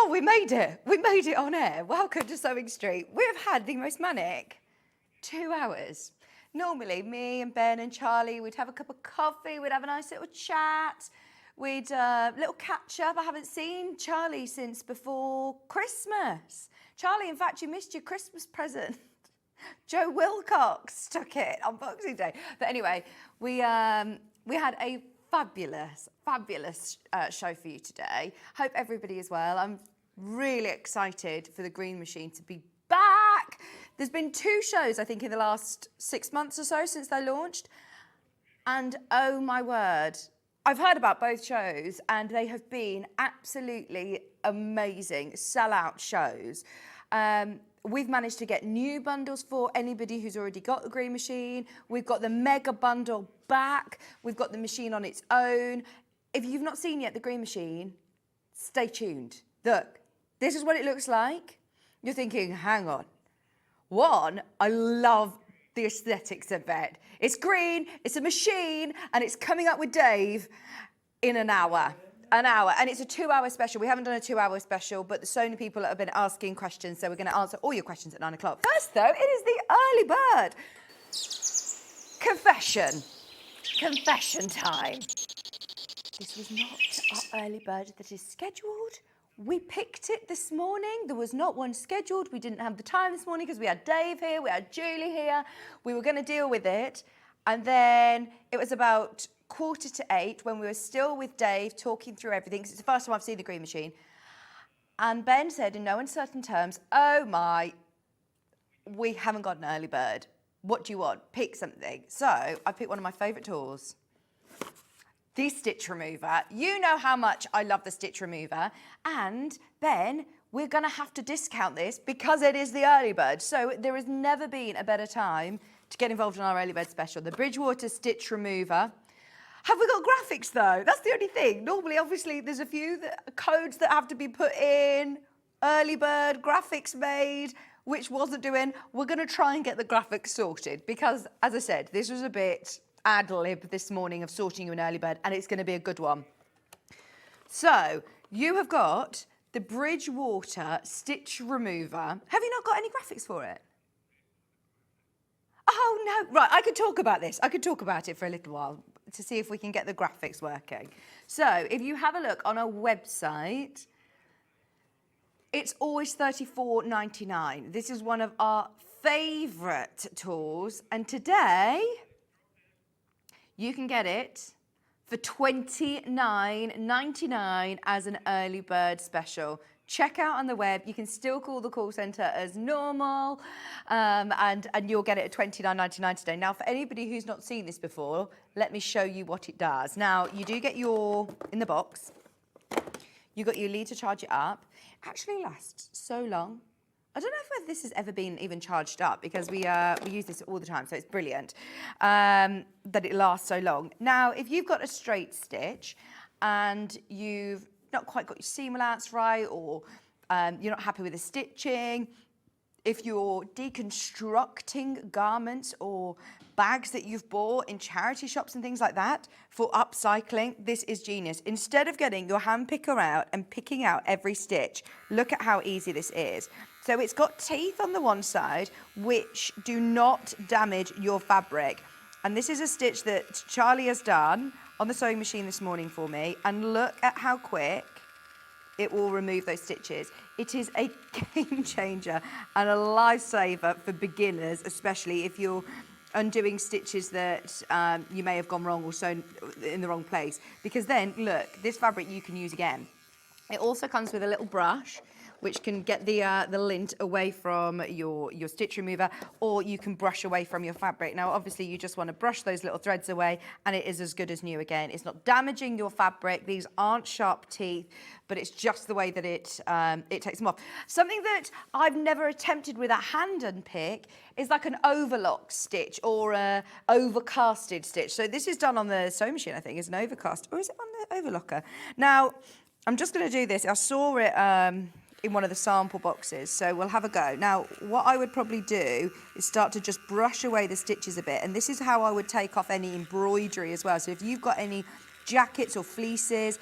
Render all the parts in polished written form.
Oh, we made it. We made it on air. Welcome to Sewing Street. We've had the most manic 2 hours. Normally, me and Ben and Charlie, we'd have a cup of coffee, we'd have a nice little chat, we'd little catch up. I haven't seen Charlie since before Christmas. Charlie, in fact, you missed your Christmas present. Joe Wilcox took it on Boxing Day. But anyway, we had a fabulous show for you today. Hope everybody is well. I'm really excited for the Green Machine to be back. There's been 2 shows, I think, in the last 6 months or so since they launched. And oh my word, I've heard about both shows and they have been absolutely amazing sellout shows. We've managed to get new bundles for anybody who's already got the Green Machine. We've got the mega bundle back. We've got the machine on its own. If you've not seen yet the Green Machine, stay tuned. Look, this is what it looks like. You're thinking, hang on. One, I love the aesthetics of it. It's green, it's a machine, and it's coming up with Dave in an hour. And it's a 2-hour special. We haven't done a 2-hour special, but there's so many people that have been asking questions, so we're going to answer all your questions at 9 o'clock. First, though, it is the early bird. Confession time. This was not our early bird that is scheduled. We picked it this morning. There was not one scheduled. We didn't have the time this morning because we had Dave here, we had Julie here. We were going to deal with it. And then it was about 7:45 when we were still with Dave talking through everything, because it's the first time I've seen the Green Machine. And Ben said in no uncertain terms, oh my, we haven't got an early bird. What do you want? Pick something. So I picked one of my favourite tools. The stitch remover. You know how much I love the stitch remover. And Ben, we're going to have to discount this because it is the early bird. So there has never been a better time to get involved in our early bird special. The Bridgewater stitch remover. Have we got graphics though? That's the only thing. Normally, obviously, there's a few codes that have to be put in. Early bird, graphics made, which wasn't doing. We're going to try and get the graphics sorted because, as I said, this was a bit ad lib this morning of sorting you an early bird, and it's going to be a good one. So you have got the Bridgewater stitch remover. Have you not got any graphics for it? Oh no, right, I could talk about this. I could talk about it for a little while to see if we can get the graphics working. So if you have a look on our website, it's always $34.99. This is one of our favourite tools, and today you can get it for $29.99 as an early bird special. Check out on the web. You can still call the call centre as normal, and you'll get it at $29.99 today. Now, for anybody who's not seen this before, let me show you what it does. Now, you do get in the box, you got your lead to charge it up. It actually lasts so long. I don't know if this has ever been even charged up because we use this all the time, so it's brilliant that it lasts so long. Now, if you've got a straight stitch and you've not quite got your seam allowance right, or you're not happy with the stitching, if you're deconstructing garments or bags that you've bought in charity shops and things like that for upcycling, this is genius. Instead of getting your hand picker out and picking out every stitch, look at how easy this is. So it's got teeth on the one side which do not damage your fabric. And this is a stitch that Charlie has done on the sewing machine this morning for me, and look at how quick it will remove those stitches. It is a game changer and a lifesaver for beginners, especially if you're undoing stitches that you may have gone wrong or sewn in the wrong place, because then look, this fabric you can use again. It also comes with a little brush which can get the lint away from your stitch remover, or you can brush away from your fabric. Now, obviously, you just want to brush those little threads away, and it is as good as new again. It's not damaging your fabric. These aren't sharp teeth, but it's just the way that it takes them off. Something that I've never attempted with a hand unpick is like an overlock stitch or a overcasted stitch. So this is done on the sewing machine, I think, is an overcast, or is it on the overlocker? Now, I'm just going to do this. I saw it in one of the sample boxes, so we'll have a go. Now, what I would probably do is start to just brush away the stitches a bit, and this is how I would take off any embroidery as well. So if you've got any jackets or fleeces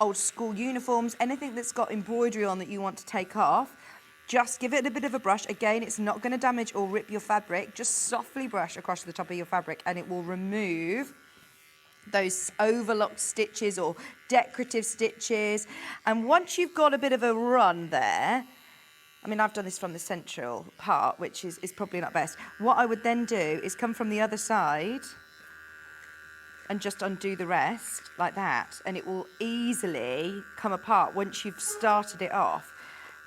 old school uniforms, anything that's got embroidery on that you want to take off, just give it a bit of a brush. Again, it's not going to damage or rip your fabric. Just softly brush across the top of your fabric and it will remove those overlocked stitches or decorative stitches. And once you've got a bit of a run there, I mean, I've done this from the central part, which is probably not best. What I would then do is come from the other side and just undo the rest like that, and it will easily come apart once you've started it off.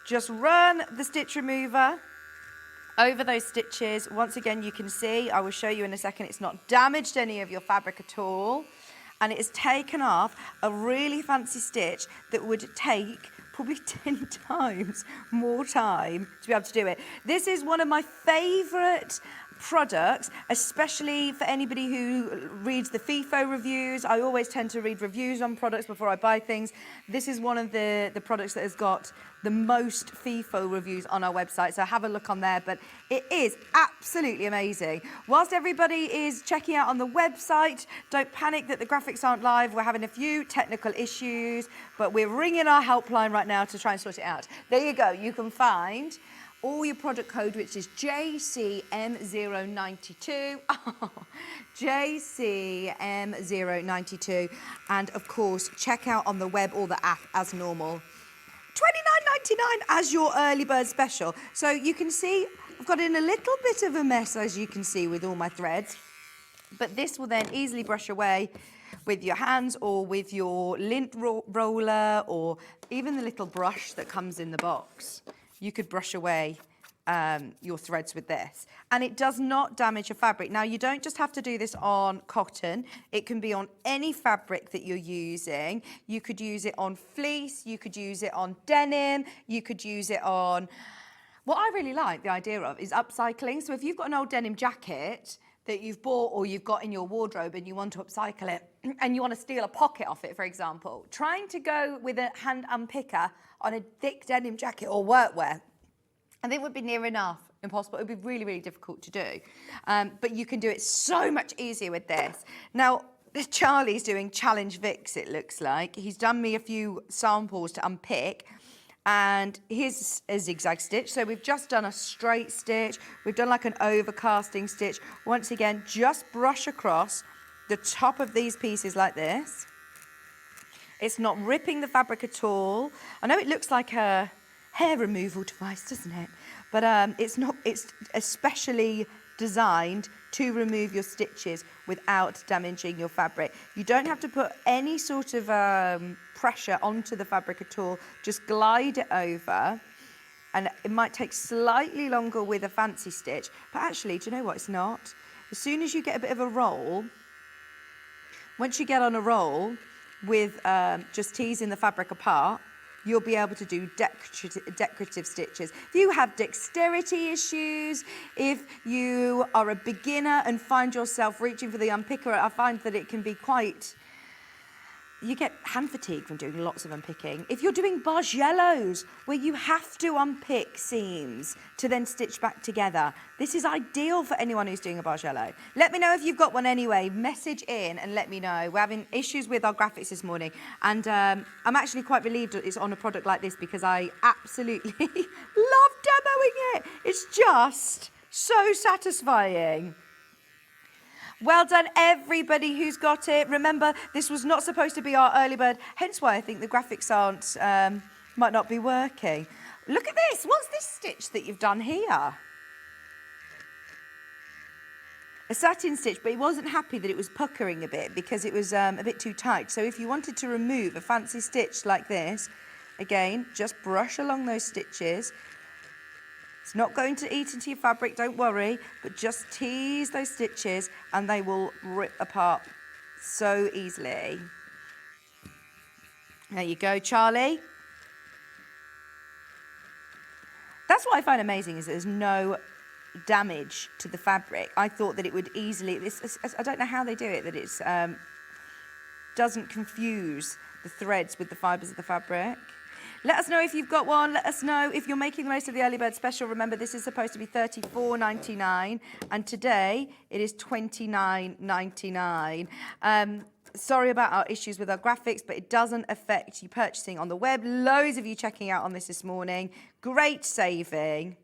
Just run the stitch remover over those stitches. Once again, you can see, I will show you in a second, it's not damaged any of your fabric at all, and it has taken off a really fancy stitch that would take probably 10 times more time to be able to do it. This is one of my favourite products, especially for anybody who reads the FIFO reviews. I always tend to read reviews on products before I buy things. This is one of the products that has got the most FIFO reviews on our website, so have a look on there, but it is absolutely amazing. Whilst everybody is checking out on the website, don't panic that the graphics aren't live. We're having a few technical issues, but we're ringing our helpline right now to try and sort it out. There you go. You can find all your product code, which is JCM092. Oh, JCM092. And of course, check out on the web or the app as normal. $29.99 as your early bird special. So you can see I've got in a little bit of a mess, as you can see, with all my threads. But this will then easily brush away with your hands or with your lint roller or even the little brush that comes in the box. You could brush away your threads with this, and it does not damage your fabric. Now, you don't just have to do this on cotton. It can be on any fabric that you're using. You could use it on fleece, you could use it on denim, you could use it on... What I really like the idea of is upcycling. So if you've got an old denim jacket that you've bought or you've got in your wardrobe and you want to upcycle it and you want to steal a pocket off it, for example, trying to go with a hand unpicker on a thick denim jacket or workwear, I think would be near enough impossible. It would be really, really difficult to do. But you can do it so much easier with this. Now, Charlie's doing Challenge Vicks, it looks like. He's done me a few samples to unpick. And here's a zigzag stitch. So we've just done a straight stitch. We've done like an overcasting stitch. Once again, just brush across the top of these pieces like this. It's not ripping the fabric at all. I know it looks like a hair removal device, doesn't it? But it's not. It's especially designed to remove your stitches without damaging your fabric. You don't have to put any sort of pressure onto the fabric at all. Just glide it over, and it might take slightly longer with a fancy stitch, but actually, do you know what? It's not. As soon as you get a bit of a roll, once you get on a roll with just teasing the fabric apart, you'll be able to do decorative stitches. If you have dexterity issues, if you are a beginner and find yourself reaching for the unpicker, I find that it can be quite... You get hand fatigue from doing lots of unpicking. If you're doing bargellos, where you have to unpick seams to then stitch back together, this is ideal for anyone who's doing a bargello. Let me know if you've got one anyway. Message in and let me know. We're having issues with our graphics this morning, and I'm actually quite relieved that it's on a product like this because I absolutely love demoing it. It's just so satisfying. Well done, everybody who's got it. Remember, this was not supposed to be our early bird, hence why I think the graphics might not be working. Look at this. What's this stitch that you've done here? A satin stitch, but he wasn't happy that it was puckering a bit because it was a bit too tight. So if you wanted to remove a fancy stitch like this, again, just brush along those stitches. It's not going to eat into your fabric, don't worry, but just tease those stitches and they will rip apart so easily. There you go, Charlie. That's what I find amazing, is that there's no damage to the fabric. I thought that it would easily, I don't know how they do it, that it doesn't confuse the threads with the fibres of the fabric. Let us know if you've got one. Let us know if you're making the most of the early bird special. Remember, this is supposed to be $34.99, and today it is $29.99. Sorry about our issues with our graphics, but it doesn't affect you purchasing on the web. Loads of you checking out on this morning. Great saving.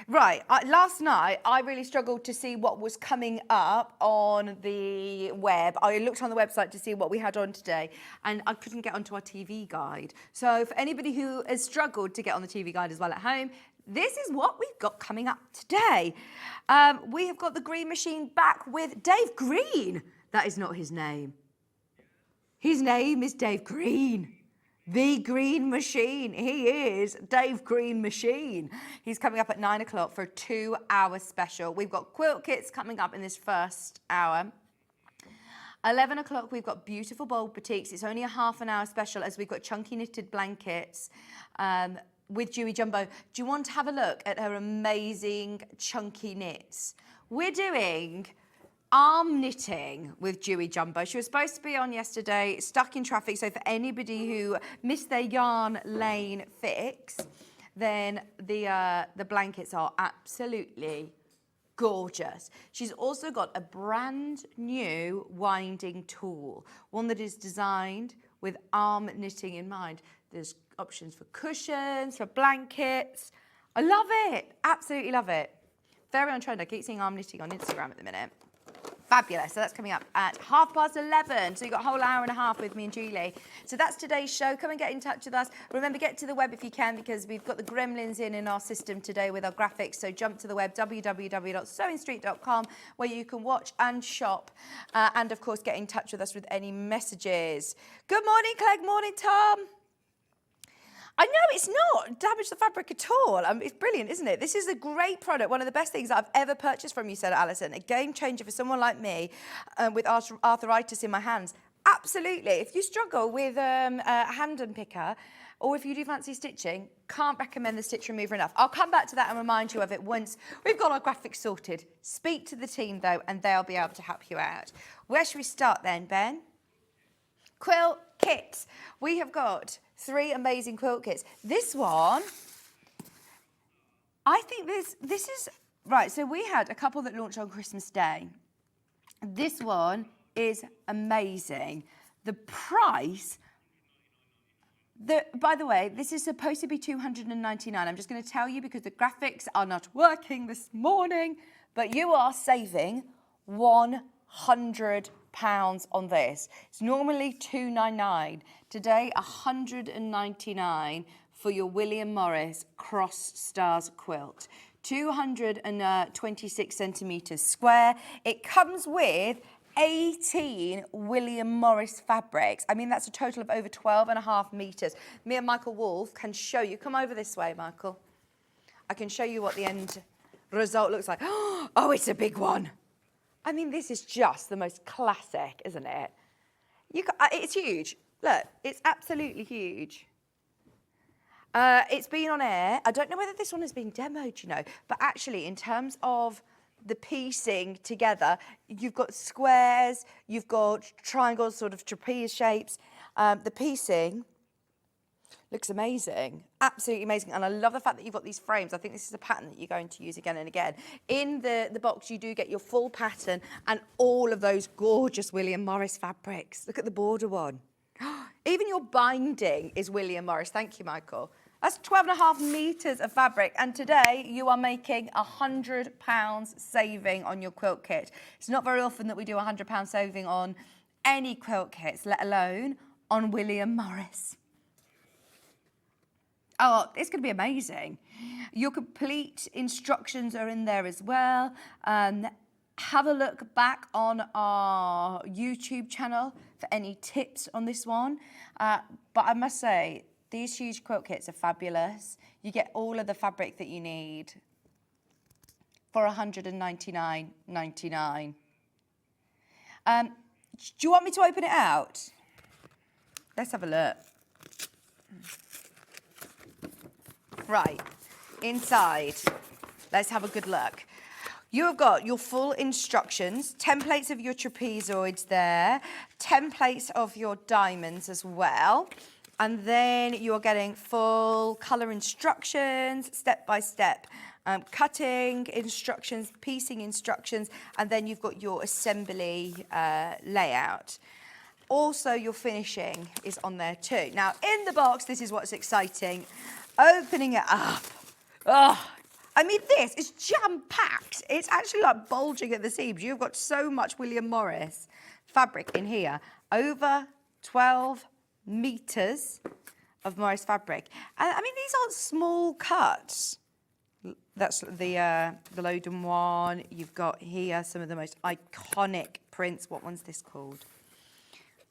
Right, last night I really struggled to see what was coming up on the web. I looked on the website to see what we had on today, and I couldn't get onto our TV guide. So for anybody who has struggled to get on the TV guide as well at home, this is what we've got coming up today. We have got the Green Machine back with Dave Green. That is not his name. His name is Dave Green. The Green Machine. He is Dave Green Machine. He's coming up at 9 o'clock for a 2-hour special. We've got quilt kits coming up in this first hour. 11 o'clock, we've got beautiful bold batiks. It's only a half an hour special as we've got chunky knitted blankets with Juey Jumbo. Do you want to have a look at her amazing chunky knits? We're doing arm knitting with Juey Jumbo. She was supposed to be on yesterday, stuck in traffic. So for anybody who missed their yarn lane fix, then the blankets are absolutely gorgeous. She's also got a brand new winding tool, one that is designed with arm knitting in mind. There's options for cushions, for blankets. I love it. Absolutely love it. Very on trend. I keep seeing arm knitting on Instagram at the minute. Fabulous. So that's coming up at 11:30. So you've got a whole hour and a half with me and Julie. So that's today's show. Come and get in touch with us. Remember, get to the web if you can, because we've got the gremlins in our system today with our graphics. So jump to the web, www.sewingstreet.com, where you can watch and shop. And, of course, get in touch with us with any messages. Good morning, Clegg. Morning, Tom. I know it's not damaged the fabric at all. It's brilliant, isn't it? This is a great product, one of the best things that I've ever purchased from you, said Alison. A game changer for someone like me with arthritis in my hands. Absolutely. If you struggle with a hand and picker, or if you do fancy stitching, can't recommend the stitch remover enough. I'll come back to that and remind you of it once we've got our graphics sorted. Speak to the team, though, and they'll be able to help you out. Where should we start then, Ben? Quilt kits. We have got 3 amazing quilt kits. This one, I think this is, right, so we had a couple that launched on Christmas Day. This one is amazing. The price, by the way, this is supposed to be $299. I'm just going to tell you because the graphics are not working this morning, but you are saving £100 on this. It's normally $299. Today, $199 for your William Morris Cross Stars quilt. 226 centimetres square. It comes with 18 William Morris fabrics. I mean, that's a total of over 12.5 metres. Me and Michael Wolf can show you. Come over this way, Michael. I can show you what the end result looks like. Oh, it's a big one. I mean, this is just the most classic, isn't it? It's huge. Look, it's absolutely huge. It's been on air. I don't know whether this one has been demoed, you know, but actually in terms of the piecing together, you've got squares, you've got triangles, sort of trapeze shapes. The piecing looks amazing, absolutely amazing. And I love the fact that you've got these frames. I think this is a pattern that you're going to use again and again. In the box, you do get your full pattern and all of those gorgeous William Morris fabrics. Look at the border one. Even your binding is William Morris. Thank you, Michael. That's 12.5 metres of fabric. And today you are making £100 saving on your quilt kit. It's not very often that we do £100 saving on any quilt kits, let alone on William Morris. Oh, it's going to be amazing. Your complete instructions are in there as well. Have a look back on our YouTube channel for any tips on this one. But I must say, these huge quilt kits are fabulous. You get all of the fabric that you need for $199.99. Do you want me to open it out? Let's have a look. Right, inside, let's have a good look. You have got your full instructions, templates of your trapezoids there, templates of your diamonds as well. And then you're getting full colour instructions, step by step, cutting instructions, piecing instructions, and then you've got your assembly layout. Also, your finishing is on there too. Now, in the box, this is what's exciting. Opening it up. Oh, I mean, this is jam-packed. It's actually like bulging at the seams. You've got so much William Morris fabric in here. Over 12 meters of Morris fabric. And I mean, these aren't small cuts. That's the Loden one. You've got here some of the most iconic prints. What one's this called?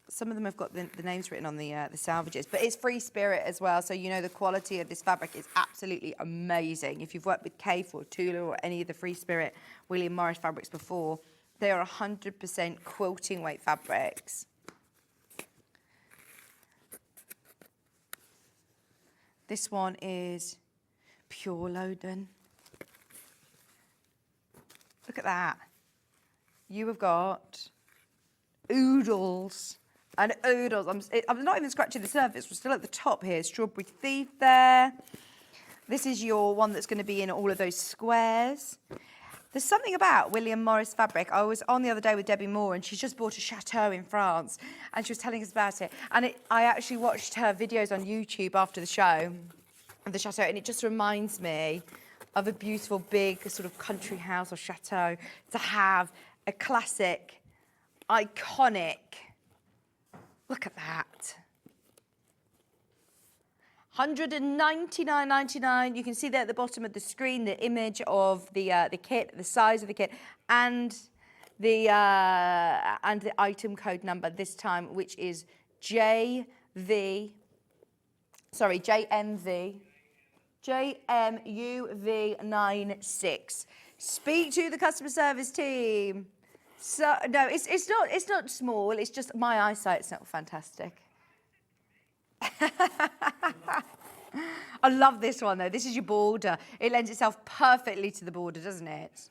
Some of them have got the names written on the salvages, but it's free spirit as well. So, you know, the quality of this fabric is absolutely amazing. If you've worked with Kaffe or Tula or any of the free spirit William Morris fabrics before, they are 100% quilting weight fabrics. This one is pure Loden. Look at that. You have got oodles and oodles. I'm not even scratching the surface. We're still at the top here. Strawberry Thief there. This is your one that's going to be in all of those squares. There's something about William Morris fabric. I was on the other day with Debbie Moore, and she's just bought a chateau in France, and she was telling us about it. And I actually watched her videos on YouTube after the show of the chateau, and it just reminds me of a beautiful big sort of country house or chateau to have a classic, iconic. Look at that. $199.99. You can see there at the bottom of the screen the image of the kit, the size of the kit, and the item code number this time, which is JMUV96. Speak to the customer service team. So no, it's not small. It's just my eyesight's not fantastic. I love this one though. This is your border. It lends itself perfectly to the border, doesn't it?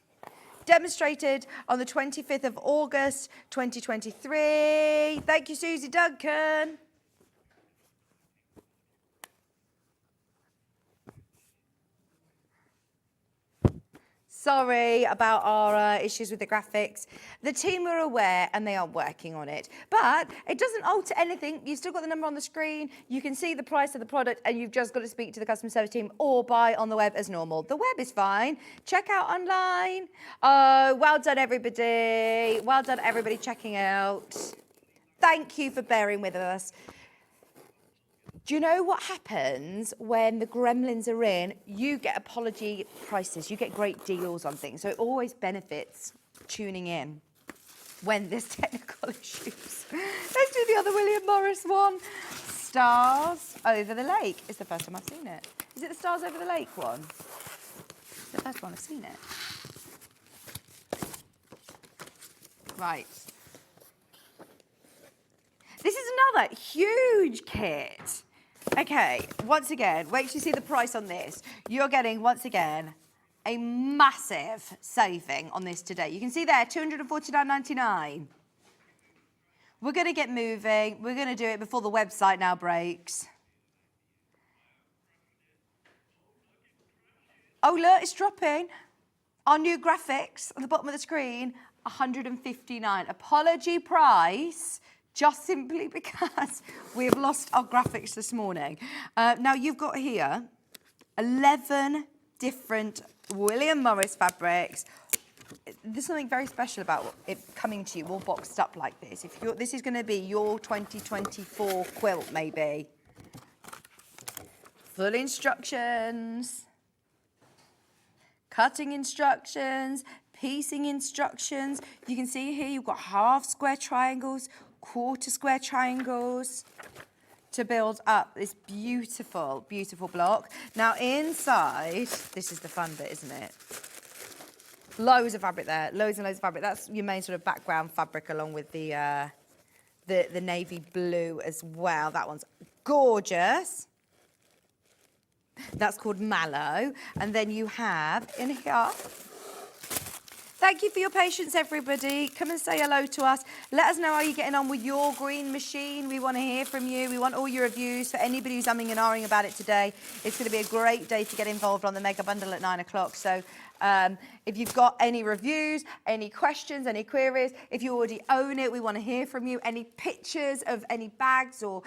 Demonstrated on the 25th of August, 2023. Thank you, Susie Duncan. Sorry about our issues with the graphics. The team are aware and they are working on it. But it doesn't alter anything. You've still got the number on the screen. You can see the price of the product and you've just got to speak to the customer service team or buy on the web as normal. The web is fine. Check out online. Oh, well done, everybody. Well done, everybody checking out. Thank you for bearing with us. Do you know what happens when the gremlins are in? You get apology prices. You get great deals on things. So it always benefits tuning in when there's technical issues. Let's do the other William Morris one. Stars Over the Lake. It's the first time I've seen it. Is it the Stars Over the Lake one? It's the first one I've seen it. Right. This is another huge kit. Okay, once again, wait till you see the price on this. You're getting, once again, a massive saving on this today. You can see there, $249.99. We're going to get moving. We're going to do it before the website now breaks. Oh, look, it's dropping. Our new graphics at the bottom of the screen, $159. Apology price. Just simply because we have lost our graphics this morning. Now, you've got here 11 different William Morris fabrics. There's something very special about it coming to you all boxed up like this. This is going to be your 2024 quilt, maybe. Full instructions, cutting instructions, piecing instructions. You can see here you've got half square triangles, quarter square triangles to build up this beautiful, beautiful block. Now inside, this is the fun bit, isn't it? Loads of fabric there, loads and loads of fabric. That's your main sort of background fabric along with the navy blue as well. That one's gorgeous. That's called Mallow. And then you have in here Thank you for your patience, everybody. Come and say hello to us. Let us know how you're getting on with your green machine. We want to hear from you. We want all your reviews. For anybody who's umming and ahhing about it today, it's going to be a great day to get involved on the Mega Bundle at 9 o'clock. So if you've got any reviews, any questions, any queries, if you already own it, we want to hear from you. Any pictures of any bags or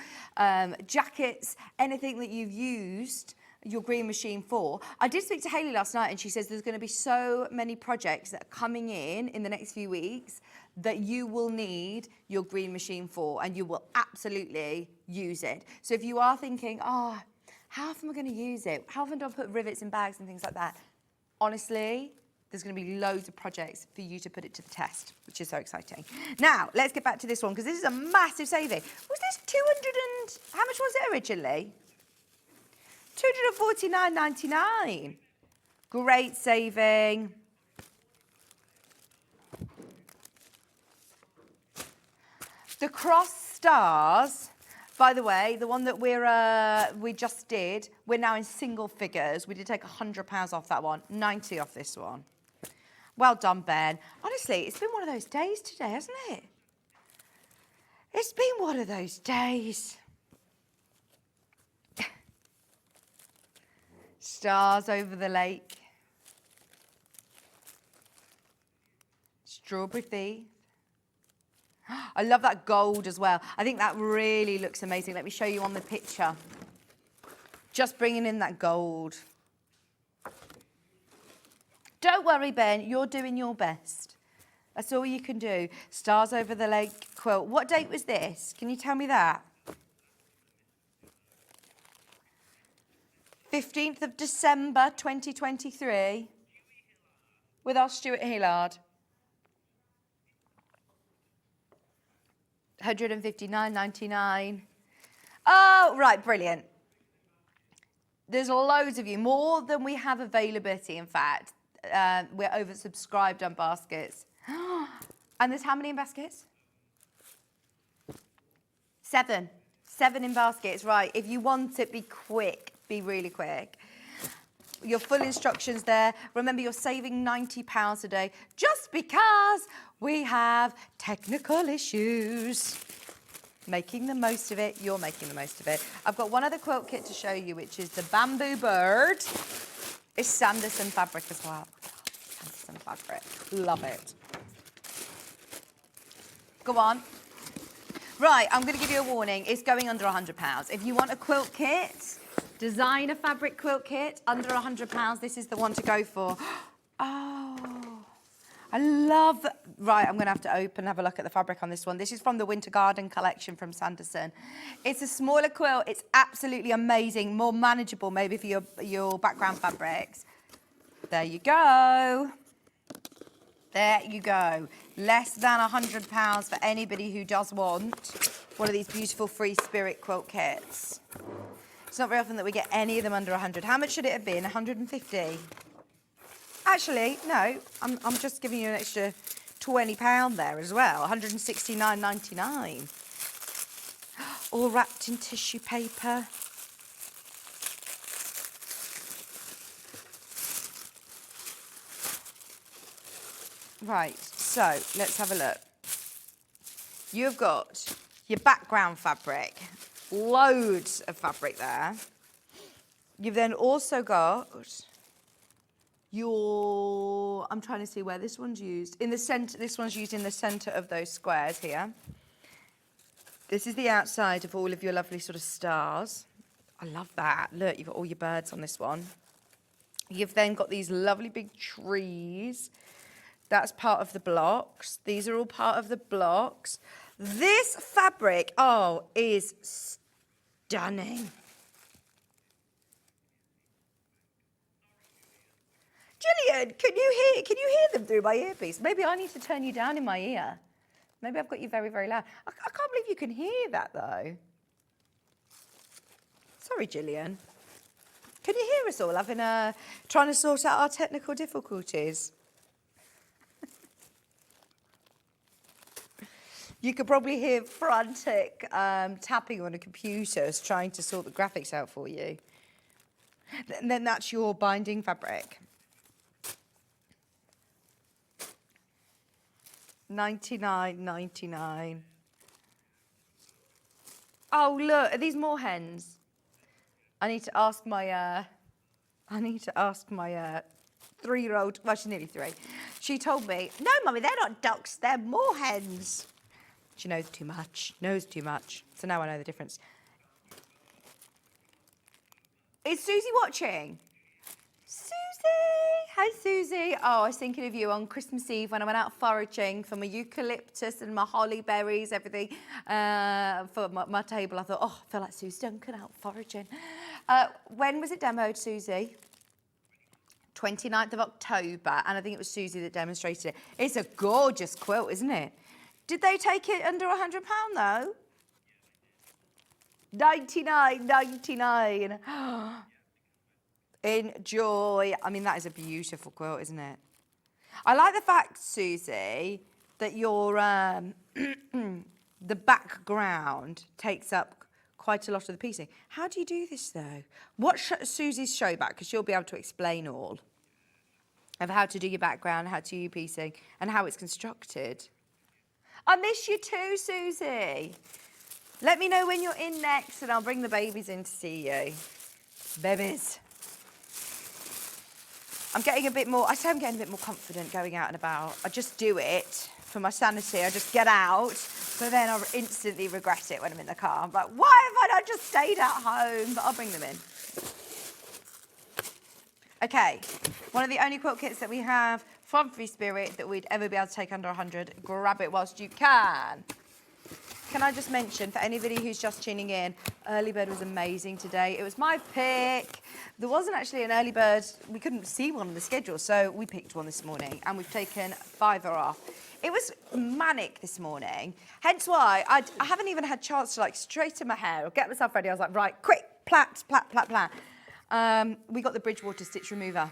jackets, anything that you've used your green machine for. I did speak to Hayley last night and she says there's going to be so many projects that are coming in the next few weeks that you will need your green machine for, and you will absolutely use it. So if you are thinking, oh, how often am I going to use it? How often do I put rivets in bags and things like that? Honestly, there's going to be loads of projects for you to put it to the test, which is so exciting. Now, let's get back to this one because this is a massive saving. Was this 200 and, how much was it originally? $249.99. Great saving. The cross stars, by the way, the one that we just did, we're now in single figures. We did take £100 off that one, 90 off this one. Well done, Ben. Honestly, it's been one of those days today, hasn't it? It's been one of those days. Stars over the lake. Strawberry field. I love that gold as well. I think that really looks amazing. Let me show you on the picture. Just bringing in that gold. Don't worry, Ben, you're doing your best. That's all you can do. Stars over the lake quilt. What date was this? Can you tell me that? 15th of December 2023 with our Stuart Hillard. $159.99. Oh, right, brilliant. There's loads of you, more than we have availability, in fact. We're oversubscribed on baskets. And there's how many in baskets? 7. 7 in baskets, right. If you want it, be quick. Be really quick. Your full instructions there. Remember, you're saving £90 a day just because we have technical issues. Making the most of it. You're making the most of it. I've got one other quilt kit to show you, which is the Bamboo Bird. It's Sanderson fabric as well. Sanderson fabric. Love it. Go on. Right, I'm going to give you a warning. It's going under £100. If you want a quilt kit, designer fabric quilt kit, under £100, this is the one to go for. Oh, I love, right, I'm going to have to open and have a look at the fabric on this one. This is from the Winter Garden collection from Sanderson. It's a smaller quilt. It's absolutely amazing, more manageable maybe for your background fabrics. There you go. There you go. Less than £100 for anybody who does want one of these beautiful free spirit quilt kits. It's not very often that we get any of them under 100. How much should it have been? 150? Actually, no. I'm just giving you an extra £20 there as well. 169.99. All wrapped in tissue paper. Right, so let's have a look. You've got your background fabric. Loads of fabric there. You've then also got your, I'm trying to see where this one's used. In the centre, this one's used in the centre of those squares here. This is the outside of all of your lovely sort of stars. I love that. Look, you've got all your birds on this one. You've then got these lovely big trees. That's part of the blocks. These are all part of the blocks. This fabric, oh, is stunning. Gillian, can you hear them through my earpiece? Maybe I need to turn you down in my ear. Maybe I've got you very, very loud. I can't believe you can hear that, though. Sorry, Gillian. Can you hear us all trying to sort out our technical difficulties? You could probably hear frantic tapping on a computer trying to sort the graphics out for you. And then that's your binding fabric. $99.99. Oh, look, are these more hens? I need to ask my 3-year-old, well, she's nearly 3. She told me, no, Mummy, they're not ducks, they're moorhens. She knows too much, So now I know the difference. Is Susie watching? Susie! Hi, Susie. Oh, I was thinking of you on Christmas Eve when I went out foraging for my eucalyptus and my holly berries, everything, for my table. I thought, oh, I feel like Susie Duncan out foraging. When was it demoed, Susie? 29th of October, and I think it was Susie that demonstrated it. It's a gorgeous quilt, isn't it? Did they take it under £100 though? $99.99. Enjoy. I mean, that is a beautiful quilt, isn't it? I like the fact, Susie, that your the background takes up quite a lot of the piecing. How do you do this, though? Watch Susie's show back, because she'll be able to explain all of how to do your background, how to do your piecing, and how it's constructed. I miss you too, Susie. Let me know when you're in next, and I'll bring the babies in to see you. Babies. I'm getting a bit more confident going out and about. I just do it for my sanity. I just get out, but then I instantly regret it when I'm in the car. I'm like, why have I not just stayed at home? But I'll bring them in. Okay, one of the only quilt kits that we have from Free Spirit that we'd ever be able to take under 100. Grab it whilst you can. Can I just mention, for anybody who's just tuning in, early bird was amazing today. It was my pick. There wasn't actually an early bird. We couldn't see one on the schedule, so we picked one this morning, and we've taken $5 off. It was manic this morning, hence why I haven't even had a chance to like straighten my hair or get myself ready. I was like, right, quick, plait. We got the Bridgewater stitch remover.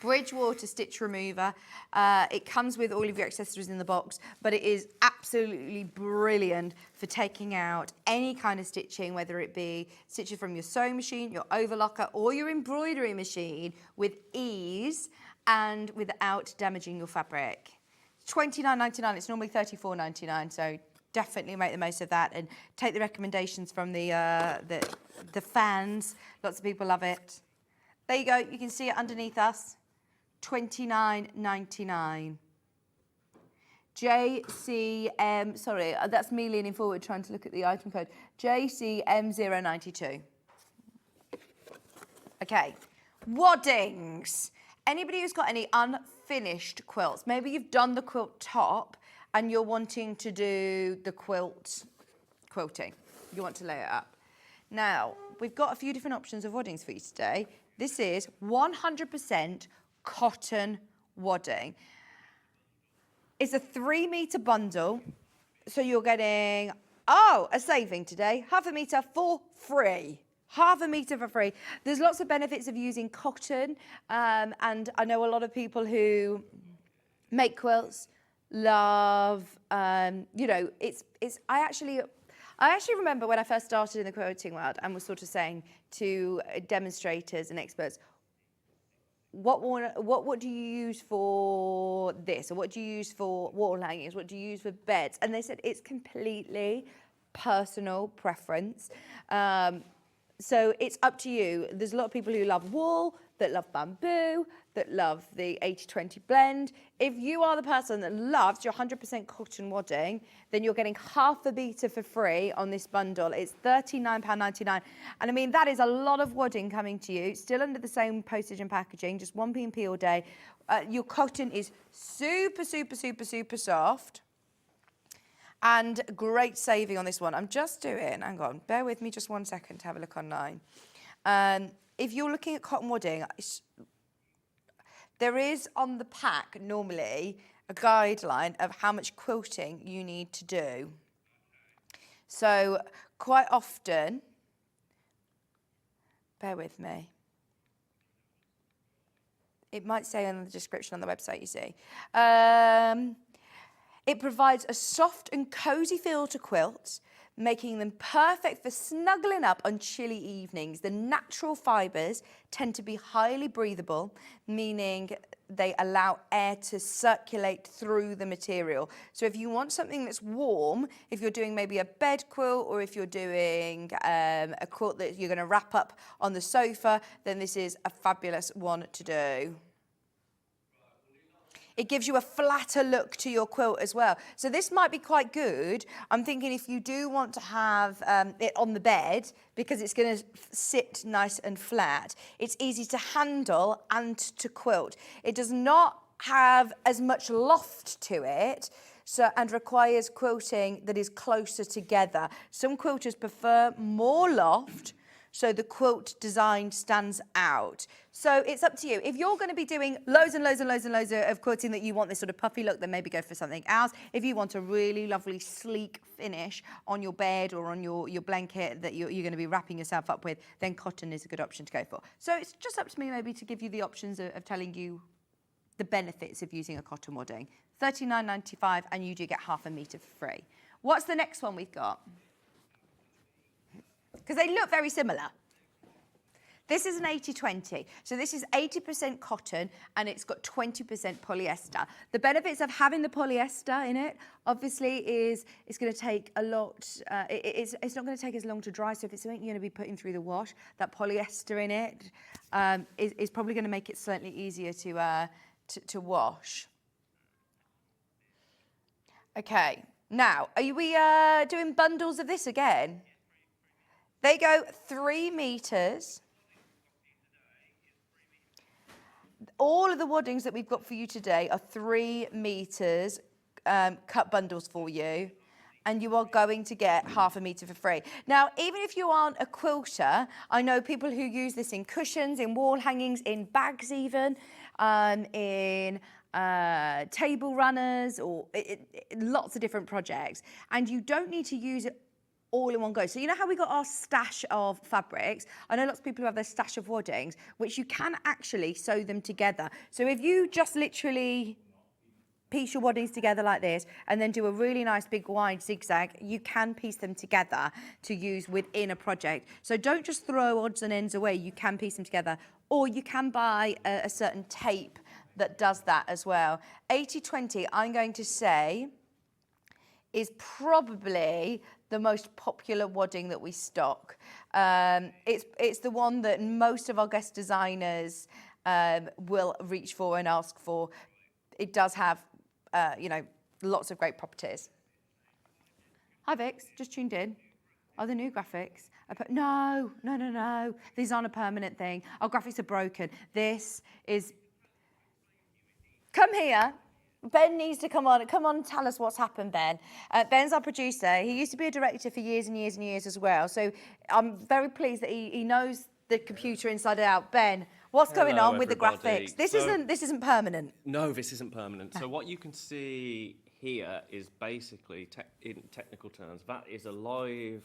Bridgewater stitch remover. It comes with all of your accessories in the box, but it is absolutely brilliant for taking out any kind of stitching, whether it be stitches from your sewing machine, your overlocker, or your embroidery machine with ease and without damaging your fabric. $29.99. It's normally $34.99, so definitely make the most of that and take the recommendations from the fans. Lots of people love it. There you go. You can see it underneath us. $29.99. JCM, sorry, that's me leaning forward trying to look at the item code. JCM092. Okay, waddings. Anybody who's got any unfinished quilts, maybe you've done the quilt top and you're wanting to do the quilting. You want to lay it up. Now, we've got a few different options of waddings for you today. This is 100% cotton wadding. It's a 3-metre bundle, so you're getting, a saving today, half a metre for free. Half a metre for free. There's lots of benefits of using cotton, and I know a lot of people who make quilts love, I actually remember when I first started in the quilting world and was sort of saying to demonstrators and experts, what do you use for this, or what do you use for wall hangings, what do you use for beds? And they said it's completely personal preference. So it's up to you. There's a lot of people who love wool, that love bamboo, that love the 80-20 blend. If you are the person that loves your 100% cotton wadding, then you're getting half a metre for free on this bundle. It's £39.99. And I mean, that is a lot of wadding coming to you, still under the same postage and packaging, just 1p and p all day. Your cotton is super, super, super, super soft. And great saving on this one. I'm just doing, hang on, bear with me just 1 second to have a look online. If you're looking at cotton wadding, there is on the pack normally a guideline of how much quilting you need to do. So quite often, bear with me. It might say in the description on the website, you see. It provides a soft and cosy feel to quilts, making them perfect for snuggling up on chilly evenings. The natural fibres tend to be highly breathable, meaning they allow air to circulate through the material. So if you want something that's warm, if you're doing maybe a bed quilt, or if you're doing a quilt that you're going to wrap up on the sofa, then this is a fabulous one to do. It gives you a flatter look to your quilt as well. So this might be quite good. I'm thinking if you do want to have it on the bed, because it's going to sit nice and flat, it's easy to handle and to quilt. It does not have as much loft to it, and requires quilting that is closer together. Some quilters prefer more loft, so the quilt design stands out. So it's up to you. If you're going to be doing loads and loads and loads and loads of quilting that you want this sort of puffy look, then maybe go for something else. If you want a really lovely sleek finish on your bed or on your blanket that you're going to be wrapping yourself up with, then cotton is a good option to go for. So it's just up to me maybe to give you the options of telling you the benefits of using a cotton wadding. $39.95, and you do get half a metre for free. What's the next one we've got? Because they look very similar. This is an 80-20. So this is 80% cotton and it's got 20% polyester. The benefits of having the polyester in it, obviously, is it's going to take a lot, it's not going to take as long to dry. So if it's something you're going to be putting through the wash, that polyester in it is probably going to make it slightly easier to wash. Okay, now, are we doing bundles of this again? They go 3 meters. All of the waddings that we've got for you today are 3 meters cut bundles for you, and you are going to get half a meter for free. Now, even if you aren't a quilter, I know people who use this in cushions, in wall hangings, in bags even, in table runners, or lots of different projects, and you don't need to use it all in one go. So you know how we got our stash of fabrics? I know lots of people who have their stash of waddings, which you can actually sew them together. So if you just literally piece your waddings together like this and then do a really nice big wide zigzag, you can piece them together to use within a project. So don't just throw odds and ends away, you can piece them together, or you can buy a certain tape that does that as well. 80-20, I'm going to say, is probably the most popular wadding that we stock. It's the one that most of our guest designers will reach for and ask for. It does have, lots of great properties. Hi Vix, just tuned in. Oh, the new graphics. No. These aren't a permanent thing. Our graphics are broken. This is, come here. Ben needs to come on. Come on, tell us what's happened, Ben. Ben's our producer. He used to be a director for years and years and years as well. So I'm very pleased that he knows the computer inside out. Ben, what's going on with everybody. The graphics? This isn't permanent. No, this isn't permanent. So what you can see here is basically, in technical terms, that is a live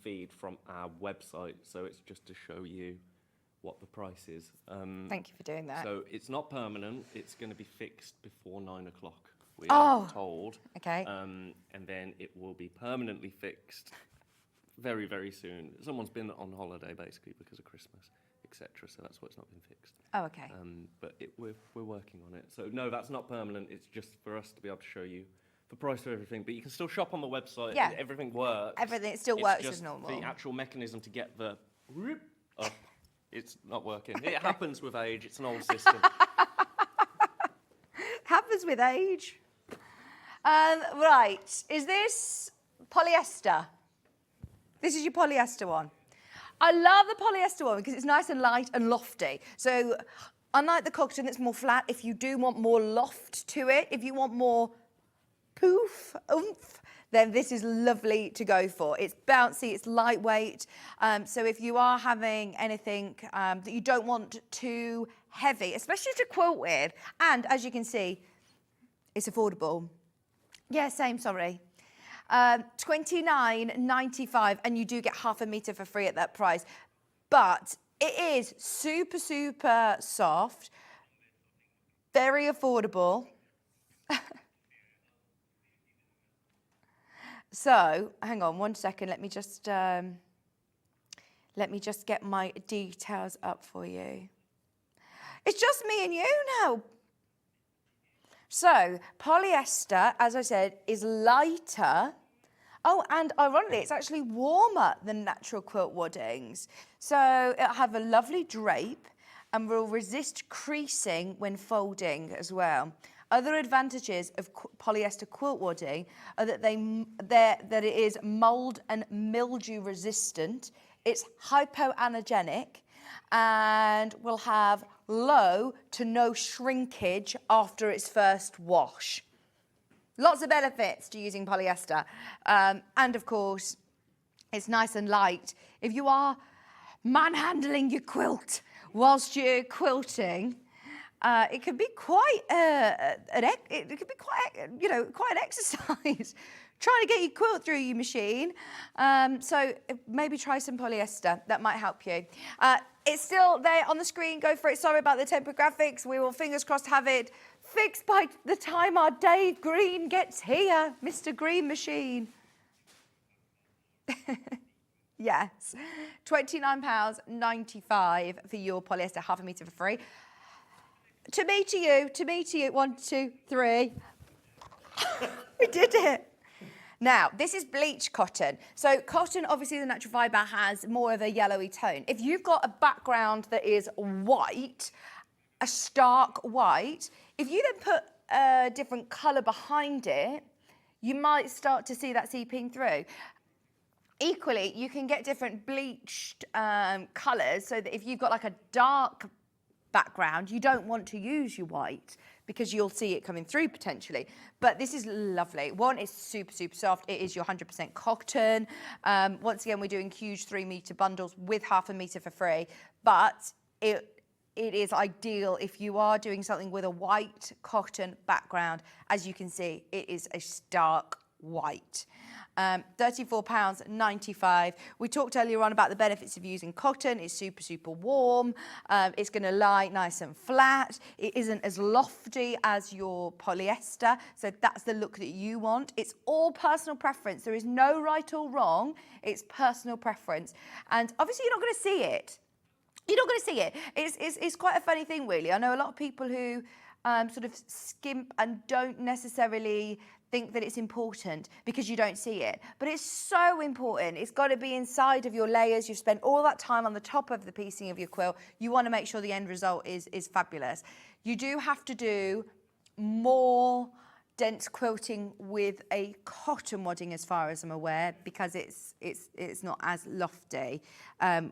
feed from our website. So it's just to show you what the price is. Thank you for doing that. So it's not permanent. It's going to be fixed before 9 o'clock, we are told. Okay. And then it will be permanently fixed very, very soon. Someone's been on holiday, basically, because of Christmas, etc. So that's why it's not been fixed. Oh, okay. But we're working on it. So no, that's not permanent. It's just for us to be able to show you the price of everything. But you can still shop on the website. Yeah. Everything works. Everything still works as normal. The actual mechanism to get the up. It's not working. It happens with age. It's an old system. Happens with age. Right. Is this polyester? This is your polyester one. I love the polyester one because it's nice and light and lofty. So unlike the cotton that's more flat, if you do want more loft to it, if you want more oomph, then this is lovely to go for. It's bouncy, it's lightweight. So if you are having anything that you don't want too heavy, especially to quilt with, and as you can see, it's affordable. Yeah, same, sorry. $29.95, and you do get half a meter for free at that price. But it is super, super soft, very affordable. So, hang on 1 second. Let me just get my details up for you. It's just me and you now, So polyester, as I said, is lighter. Oh, and ironically, it's actually warmer than natural quilt waddings. So it'll have a lovely drape and will resist creasing when folding as well. Other advantages of polyester quilt wadding are that that it is mold and mildew resistant, it's hypoallergenic, and will have low to no shrinkage after its first wash. Lots of benefits to using polyester. And of course, it's nice and light. If you are manhandling your quilt whilst you're quilting, it can be quite quite an exercise trying to get your quilt through your machine. So maybe try some polyester. That might help you. It's still there on the screen. Go for it. Sorry about the temper graphics. We will, fingers crossed, have it fixed by the time our Dave Green gets here, Mr. Green Machine. Yes, £29.95 for your polyester, half a metre for free. To me, to you, 1, 2, 3. We did it. Now, this is bleach cotton. So cotton, obviously the natural fibre, has more of a yellowy tone. If you've got a background that is white, a stark white, if you then put a different colour behind it, you might start to see that seeping through. Equally, you can get different bleached colours, so that if you've got like a dark background, you don't want to use your white because you'll see it coming through potentially. But this is lovely. One, it's super, super soft. It is your 100% cotton. Once again, we're doing huge 3 metre bundles with half a metre for free, but it is ideal if you are doing something with a white cotton background. As you can see, it is a stark white. £34.95. We talked earlier on about the benefits of using cotton. It's super, super warm. It's going to lie nice and flat. It isn't as lofty as your polyester. So that's the look that you want. It's all personal preference. There is no right or wrong. It's personal preference. And obviously you're not going to see it. You're not going to see it. It's quite a funny thing, really. I know a lot of people who sort of skimp and don't necessarily think that it's important because you don't see it. But it's so important. It's got to be inside of your layers. You've spent all that time on the top of the piecing of your quilt. You want to make sure the end result is fabulous. You do have to do more dense quilting with a cotton wadding, as far as I'm aware, because it's not as lofty,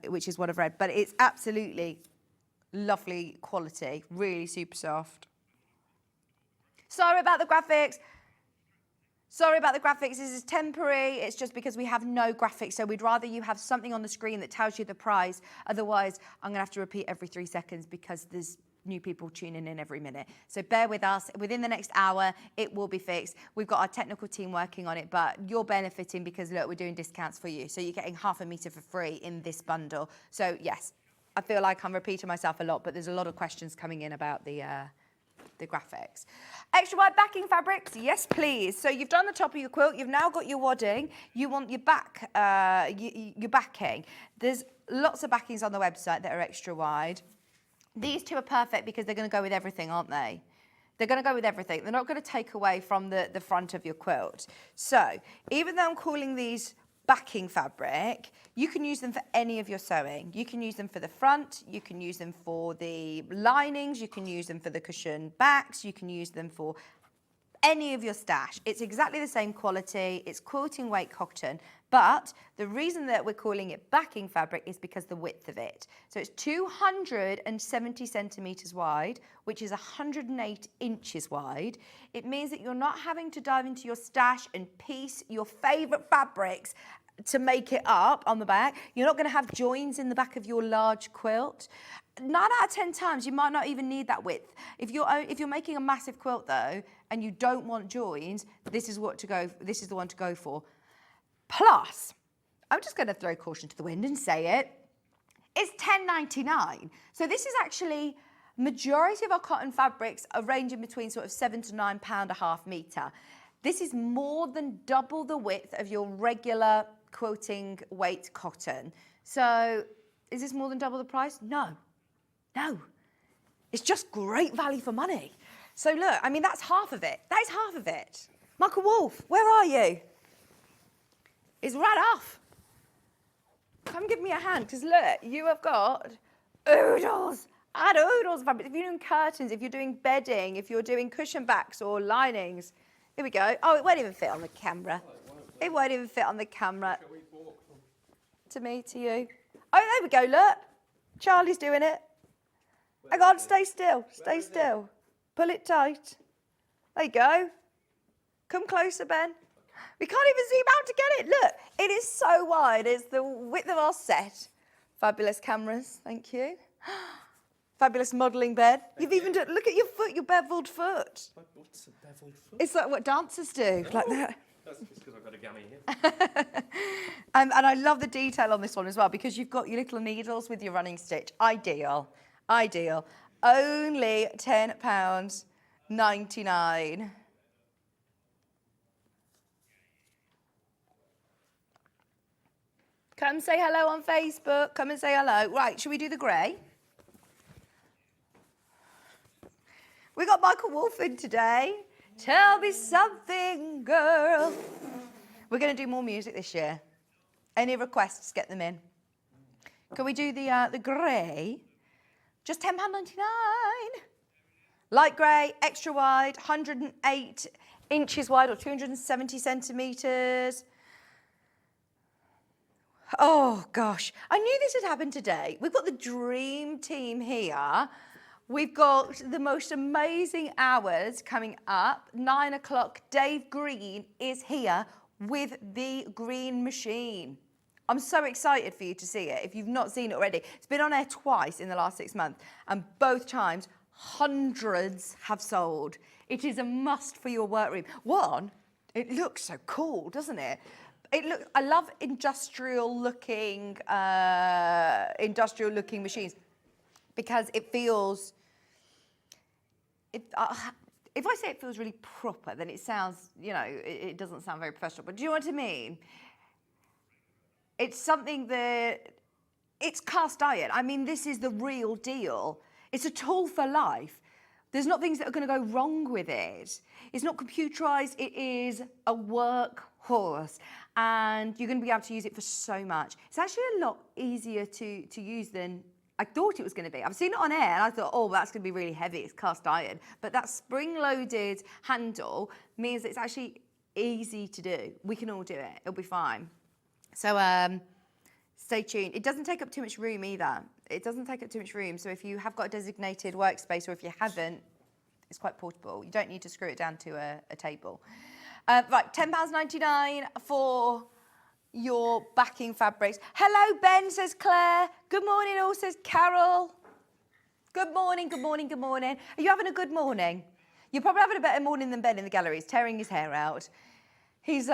which is what I've read. But it's absolutely lovely quality, really super soft. Sorry about the graphics. Sorry about the graphics, this is temporary. It's just because we have no graphics, so we'd rather you have something on the screen that tells you the price. Otherwise, I'm gonna have to repeat every 3 seconds because there's new people tuning in every minute. So bear with us. Within the next hour, it will be fixed. We've got our technical team working on it, but you're benefiting because, look, we're doing discounts for you. So you're getting half a metre for free in this bundle. So, yes, I feel like I'm repeating myself a lot, but there's a lot of questions coming in about the graphics. Extra wide backing fabrics, yes please. So you've done the top of your quilt, you've now got your wadding, you want your back, your backing. There's lots of backings on the website that are extra wide. These two are perfect because they're going to go with everything, aren't they? They're going to go with everything. They're not going to take away from the front of your quilt. So even though I'm calling these backing fabric, you can use them for any of your sewing. You can use them for the front, you can use them for the linings, you can use them for the cushion backs, you can use them for any of your stash. It's exactly the same quality, it's quilting weight cotton, but the reason that we're calling it backing fabric is because the width of it. So it's 270 centimetres wide, which is 108 inches wide. It means that you're not having to dive into your stash and piece your favourite fabrics to make it up on the back. You're not going to have joins in the back of your large quilt. 9 out of 10 times you might not even need that width. If you're making a massive quilt though and you don't want joins, this is the one to go for. Plus, I'm just going to throw caution to the wind and say it. It's £10.99. So this is actually, majority of our cotton fabrics are ranging between sort of £7 to £9 a half metre. This is more than double the width of your regular quilting weight cotton. So is this more than double the price? No. No. It's just great value for money. So look, I mean, that's half of it. That is half of it. Michael Wolf, where are you? He's right off. Come give me a hand, because look, you have got oodles. Add oodles of fabric. If you're doing curtains, if you're doing bedding, if you're doing cushion backs or linings. Here we go. Oh, it won't even fit on the camera. It won't even fit on the camera. To me, to you. Oh, there we go, look. Charlie's doing it. Hang on, stay still. Stay still. Pull it tight. There you go. Come closer, Ben. We can't even zoom out to get it. Look, it is so wide. It's the width of our set. Fabulous cameras. Thank you. Fabulous modelling bed. You've even done, look at your foot, your beveled foot. What's a beveled foot? It's like what dancers do, like that. That's just because I've got a gammy here. And I love the detail on this one as well, because you've got your little needles with your running stitch. Ideal, ideal. Only £10.99. Come say hello on Facebook. Come and say hello. Right, should we do the grey? We got Michael Wolf in today. Tell me something, girl. We're going to do more music this year. Any requests, get them in. Can we do the grey? Just £10.99. Light grey, extra wide, 108 inches wide or 270 centimetres. Oh, gosh. I knew this had happened today. We've got the dream team here. We've got the most amazing hours coming up. 9 o'clock, Dave Green is here with the green machine. I'm so excited for you to see it if you've not seen it already. It's been on air twice in the last 6 months, and both times hundreds have sold. It is a must for your workroom. One, it looks so cool, doesn't it? I love industrial looking machines, because it feels. If I say it feels really proper, then it sounds, it doesn't sound very professional. But do you know what I mean? It's something that, it's cast iron. I mean, this is the real deal. It's a tool for life. There's not things that are going to go wrong with it. It's not computerized. It is a workhorse. And you're going to be able to use it for so much. It's actually a lot easier to use than I thought it was going to be. I've seen it on air and I thought, oh, that's going to be really heavy. It's cast iron. But that spring-loaded handle means it's actually easy to do. We can all do it. It'll be fine. So stay tuned. It doesn't take up too much room either. It doesn't take up too much room. So if you have got a designated workspace, or if you haven't, it's quite portable. You don't need to screw it down to a table. Right, £10.99 for your backing fabrics. Hello, Ben, says Claire. Good morning, all, says Carol. Good morning, good morning, good morning. Are you having a good morning? You're probably having a better morning than Ben in the gallery. He's tearing his hair out. He's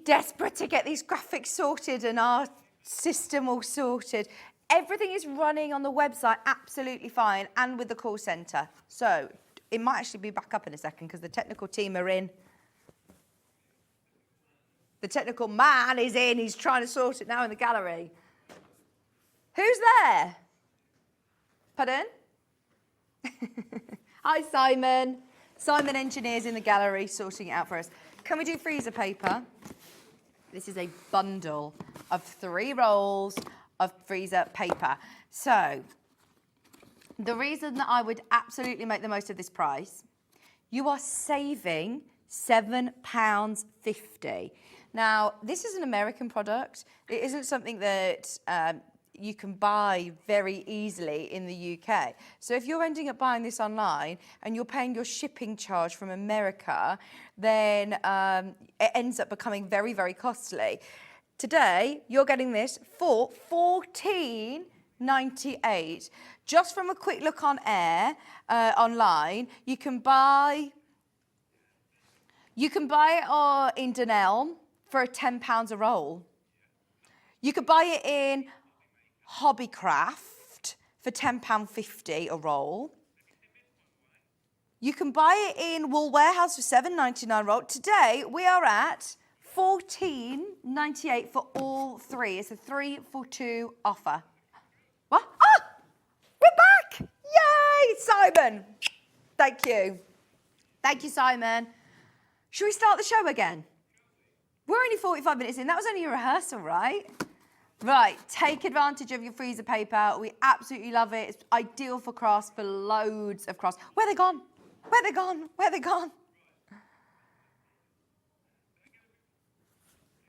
desperate to get these graphics sorted and our system all sorted. Everything is running on the website absolutely fine, and with the call centre. So it might actually be back up in a second because the technical team are in. The technical man is in. He's trying to sort it now in the gallery. Who's there? Pardon? Hi, Simon. Simon Engineer's in the gallery sorting it out for us. Can we do freezer paper? This is a bundle of 3 rolls of freezer paper. So the reason that I would absolutely make the most of this price, you are saving £7.50. Now, this is an American product. It isn't something that you can buy very easily in the UK. So if you're ending up buying this online and you're paying your shipping charge from America, then it ends up becoming very, very costly. Today, you're getting this for $14.98. Just from a quick look on air, online, you can buy it in Dunelm for £10 a roll. You could buy it in Hobbycraft for £10.50 a roll. You can buy it in Wool Warehouse for £7.99 a roll. Today, we are at $14.98 for all 3. It's a 3 for 2 offer. What? Ah! We're back! Yay, Simon! Thank you. Thank you, Simon. Should we start the show again? We're only 45 minutes in. That was only a rehearsal, right? Right, take advantage of your freezer paper. We absolutely love it. It's ideal for crafts, for loads of crafts. Where are they gone? Where are they gone? Where are they gone?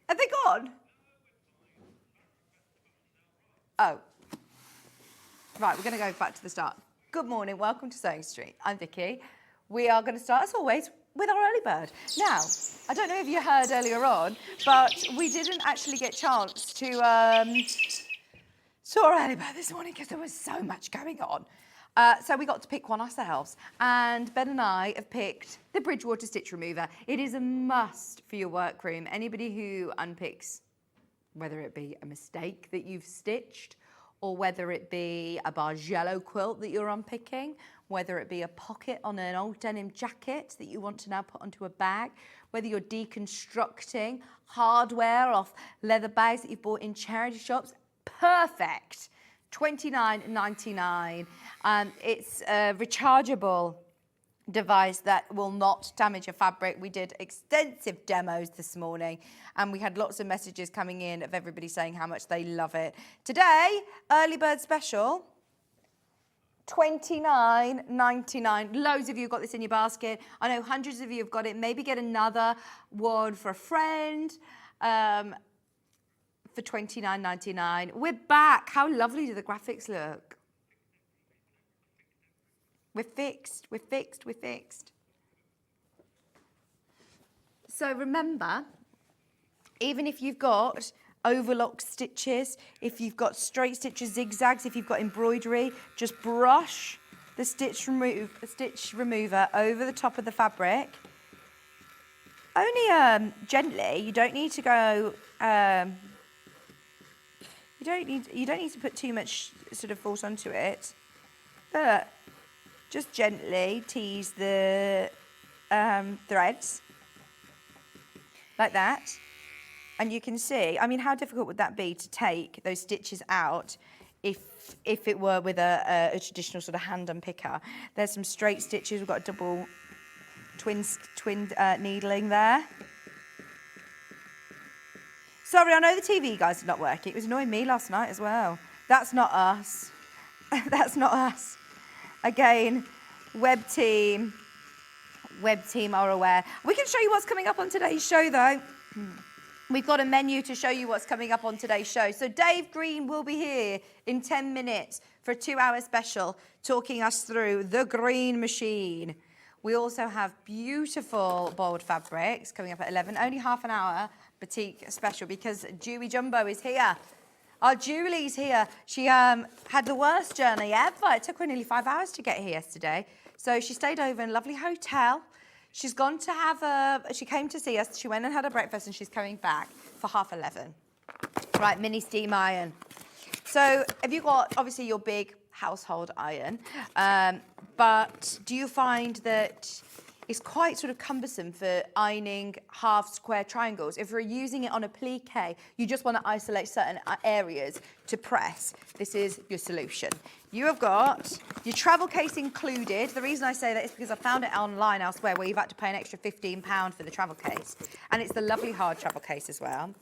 Are they gone? Oh. Right, we're going to go back to the start. Good morning, welcome to Sewing Street. I'm Vicky. We are going to start, as always, with our early bird. Now, I don't know if you heard earlier on, but we didn't actually get a chance to saw our early bird this morning because there was so much going on. So we got to pick one ourselves, and Ben and I have picked the Bridgewater Stitch Remover. It is a must for your workroom. Anybody who unpicks, whether it be a mistake that you've stitched, or whether it be a Bargello quilt that you're unpicking, whether it be a pocket on an old denim jacket that you want to now put onto a bag, whether you're deconstructing hardware off leather bags that you've bought in charity shops, perfect. $29.99. It's a rechargeable device that will not damage your fabric. We did extensive demos this morning and we had lots of messages coming in of everybody saying how much they love it. Today, early bird special, $29.99. Loads of you have got this in your basket. I know hundreds of you have got it. Maybe get another one for a friend. For $29.99. We're back. How lovely do the graphics look? We're fixed, we're fixed, we're fixed. So remember, even if you've got overlock stitches, if you've got straight stitches, zigzags, if you've got embroidery, just brush the stitch remover over the top of the fabric. Only gently. You don't need to go. You don't need to put too much sort of force onto it, but just gently tease the threads like that, and you can see. I mean, how difficult would that be to take those stitches out if it were with a traditional sort of hand unpicker? There's some straight stitches. We've got a double twin needling there. Sorry, I know the TV guys are not working. It was annoying me last night as well. That's not us. That's not us. Again, web team are aware. We can show you what's coming up on today's show, though. We've got a menu to show you what's coming up on today's show. So Dave Green will be here in 10 minutes for a 2-hour special, talking us through the green machine. We also have beautiful bold fabrics coming up at 11, only half an hour. Batik special because Juey Jumbo is here. Our Julie's here. She had the worst journey ever. It took her nearly 5 hours to get here yesterday. So she stayed over in a lovely hotel. She's gone to she came to see us. She went and had her breakfast and she's coming back for 11:30. Right, mini steam iron. So have you got, obviously, your big household iron, but do you find that it's quite sort of cumbersome for ironing half square triangles? If you're using it on a plique, you just want to isolate certain areas to press. This is your solution. You have got your travel case included. The reason I say that is because I found it online elsewhere where you've had to pay an extra £15 for the travel case. And it's the lovely hard travel case as well.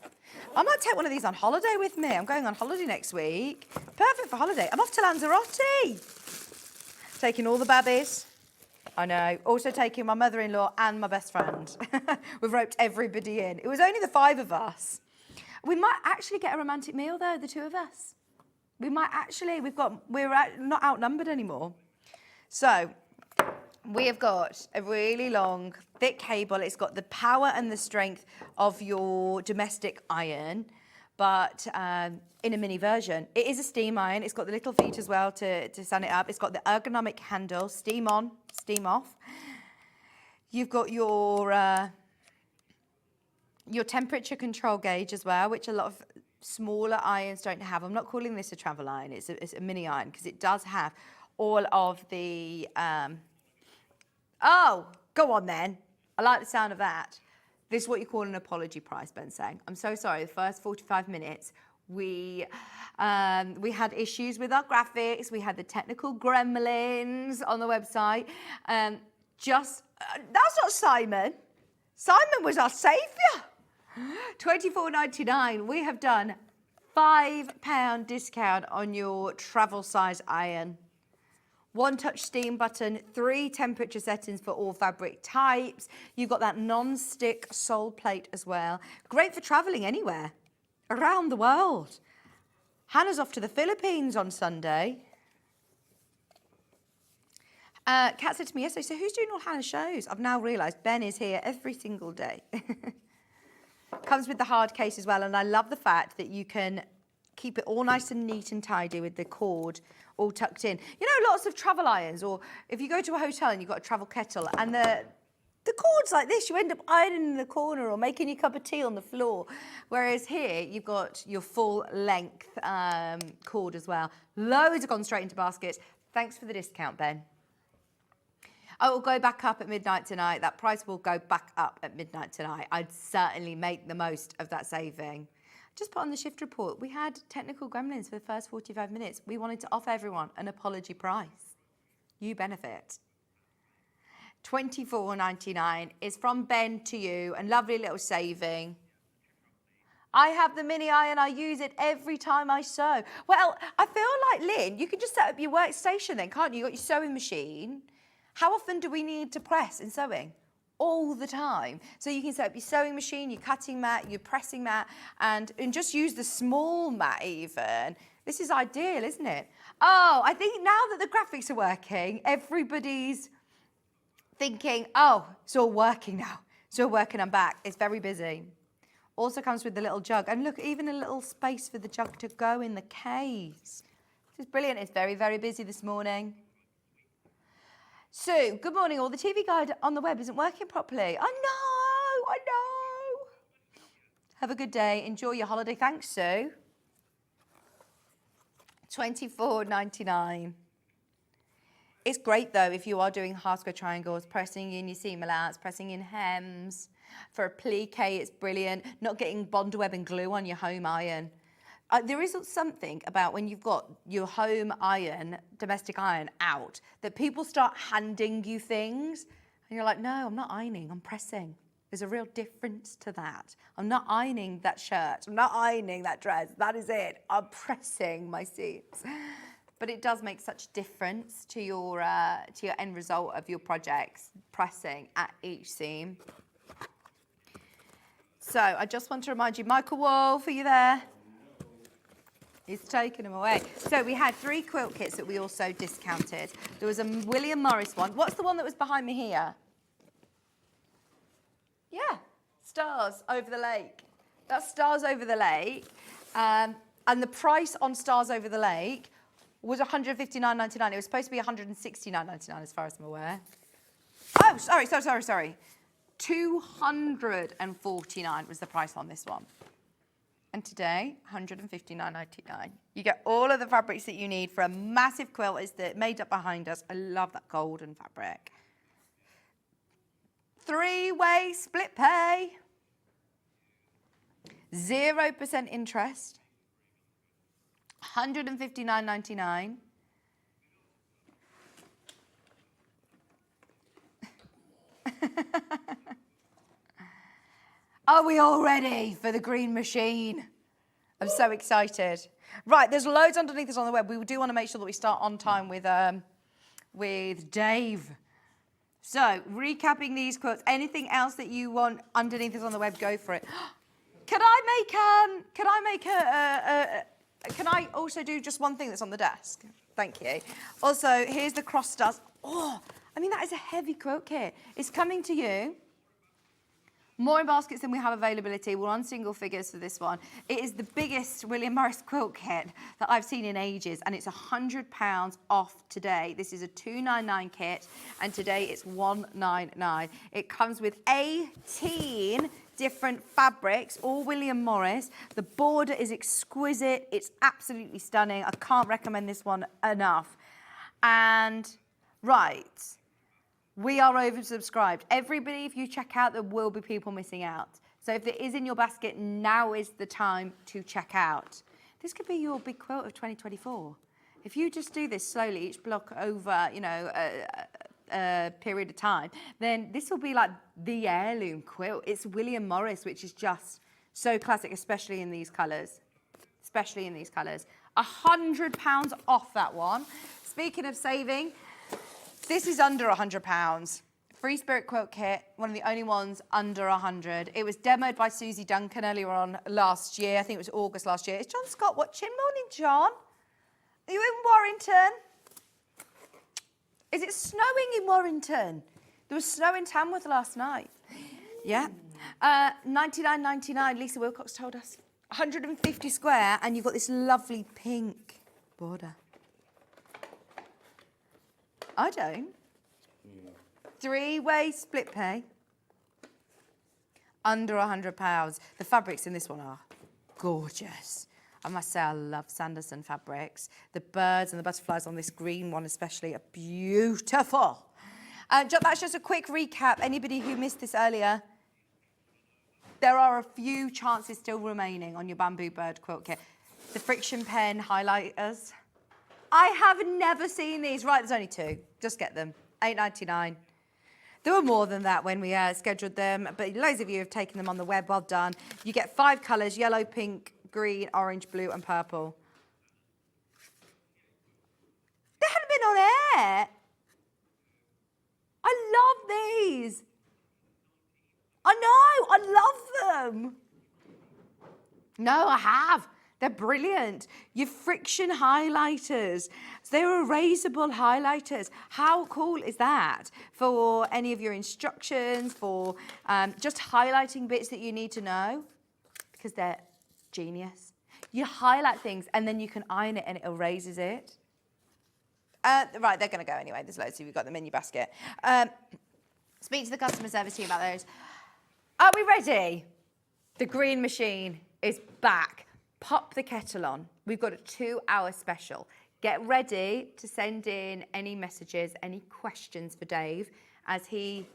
I might take one of these on holiday with me. I'm going on holiday next week. Perfect for holiday. I'm off to Lanzarote. Taking all the babbies. I know. Also taking my mother-in-law and my best friend. We've roped everybody in. It was only the 5 of us. We might actually get a romantic meal though, the 2 of us. We might actually. We're not outnumbered anymore. So we have got a really long, thick cable. It's got the power and the strength of your domestic iron, but in a mini version. It is a steam iron. It's got the little feet as well to stand it up. It's got the ergonomic handle, steam on, steam off. You've got your temperature control gauge as well, which a lot of smaller irons don't have. I'm not calling this a travel iron. It's a mini iron because it does have all of the... Oh, go on then. I like the sound of that. This is what you call an apology price, Ben's saying. I'm so sorry. The first 45 minutes We had issues with our graphics. We had the technical gremlins on the website. That's not Simon. Simon was our saviour. $24.99. We have done £5 discount on your travel size iron. 1 touch steam button, 3 temperature settings for all fabric types. You've got that non-stick sole plate as well. Great for traveling anywhere around the world. Hannah's off to the Philippines on Sunday. Kat said to me yesterday, so who's doing all Hannah's shows? I've now realised Ben is here every single day. Comes with the hard case as well, and I love the fact that you can keep it all nice and neat and tidy with the cord all tucked in. You know, lots of travel irons, or if you go to a hotel and you've got a travel kettle and the cord's like this, you end up ironing in the corner or making your cup of tea on the floor. Whereas here, you've got your full length cord as well. Loads have gone straight into baskets. Thanks for the discount, Ben. I will go back up at midnight tonight. That price will go back up at midnight tonight. I'd certainly make the most of that saving. Just put on the shift report, we had technical gremlins for the first 45 minutes. We wanted to offer everyone an apology price. You benefit. $24.99 is from Ben to you, and lovely little saving. I have the mini iron, I use it every time I sew. Well, I feel like, Lynn, you can just set up your workstation then, can't you? You've got your sewing machine. How often do we need to press in sewing? All the time. So you can set up your sewing machine, your cutting mat, your pressing mat, and just use the small mat even. This is ideal, isn't it? Oh, I think now that the graphics are working, everybody's thinking, oh, it's all working now. It's all working, I'm back. It's very busy. Also comes with the little jug. And look, even a little space for the jug to go in the case. This is brilliant. It's very, very busy this morning. Sue, good morning all. The TV guide on the web isn't working properly. I know. Have a good day. Enjoy your holiday. Thanks, Sue. $24.99. It's great though if you are doing half square triangles, pressing in your seam allowance, pressing in hems. For a plique, it's brilliant. Not getting bond web and glue on your home iron. There is something about when you've got your home iron, domestic iron out, that people start handing you things and you're like, no, I'm not ironing, I'm pressing. There's a real difference to that. I'm not ironing that shirt, I'm not ironing that dress, that is it. I'm pressing my seams. But it does make such difference to your end result of your projects, pressing at each seam. So I just want to remind you, Michael Wolf, are you there? He's taken them away. So we had 3 quilt kits that we also discounted. There was a William Morris one. What's the one that was behind me here? Yeah, Stars Over the Lake. That's Stars Over the Lake. And the price on Stars Over the Lake was $159.99. It was supposed to be $169.99 as far as I'm aware. Oh, sorry. $249 was the price on this one. And today, $159.99. You get all of the fabrics that you need for a massive quilt. It's the made up behind us. I love that golden fabric. 3-way split pay. 0% interest. $159.99. Are we all ready for the green machine? I'm so excited. Right, there's loads underneath us on the web. We do want to make sure that we start on time with Dave. So, recapping these quotes. Anything else that you want underneath us on the web, go for it. Can I also do just one thing that's on the desk? Thank you. Also, here's the cross stars. Oh, I mean, that is a heavy quote kit. It's coming to you. More in baskets than we have availability. We're on single figures for this one. It is the biggest William Morris quilt kit that I've seen in ages, and it's £100 off today. This is a $299 kit, and today it's $199. It comes with 18 different fabrics, all William Morris. The border is exquisite. It's absolutely stunning. I can't recommend this one enough. And right. We are oversubscribed. Everybody, if you check out, there will be people missing out. So if it is in your basket, now is the time to check out. This could be your big quilt of 2024. If you just do this slowly, each block over, you know, a period of time, then this will be like the heirloom quilt. It's William Morris, which is just so classic, especially in these colours. Especially in these colours. £100 off that one. Speaking of saving, this is under £100. Free Spirit Quilt Kit, one of the only ones under 100. It was demoed by Susie Duncan earlier on last year. I think it was August last year. Is John Scott watching? Morning, John. Are you in Warrington? Is it snowing in Warrington? There was snow in Tamworth last night. Yeah. $99.99, Lisa Wilcox told us. 150 square, and you've got this lovely pink border. I don't. 3-way split pay. Under £100. The fabrics in this one are gorgeous. I must say I love Sanderson fabrics. The birds and the butterflies on this green one especially are beautiful. That's just a quick recap. Anybody who missed this earlier, there are a few chances still remaining on your bamboo bird quilt kit. The friction pen highlighters. I have never seen these. Right, there's only 2. Just get them. $8.99. There were more than that when we scheduled them, but loads of you have taken them on the web. Well done. You get 5 colours: yellow, pink, green, orange, blue and purple. They hadn't been on air. I love these. I know, I love them. No, I have. They're brilliant. Your friction highlighters. They're erasable highlighters. How cool is that for any of your instructions, for just highlighting bits that you need to know? Because they're genius. You highlight things and then you can iron it and it erases it. Right, they're going to go anyway. There's loads of you got them in your basket. Speak to the customer service team about those. Are we ready? The green machine is back. Pop the kettle on. We've got a 2-hour special. Get ready to send in any messages, any questions for Dave, as he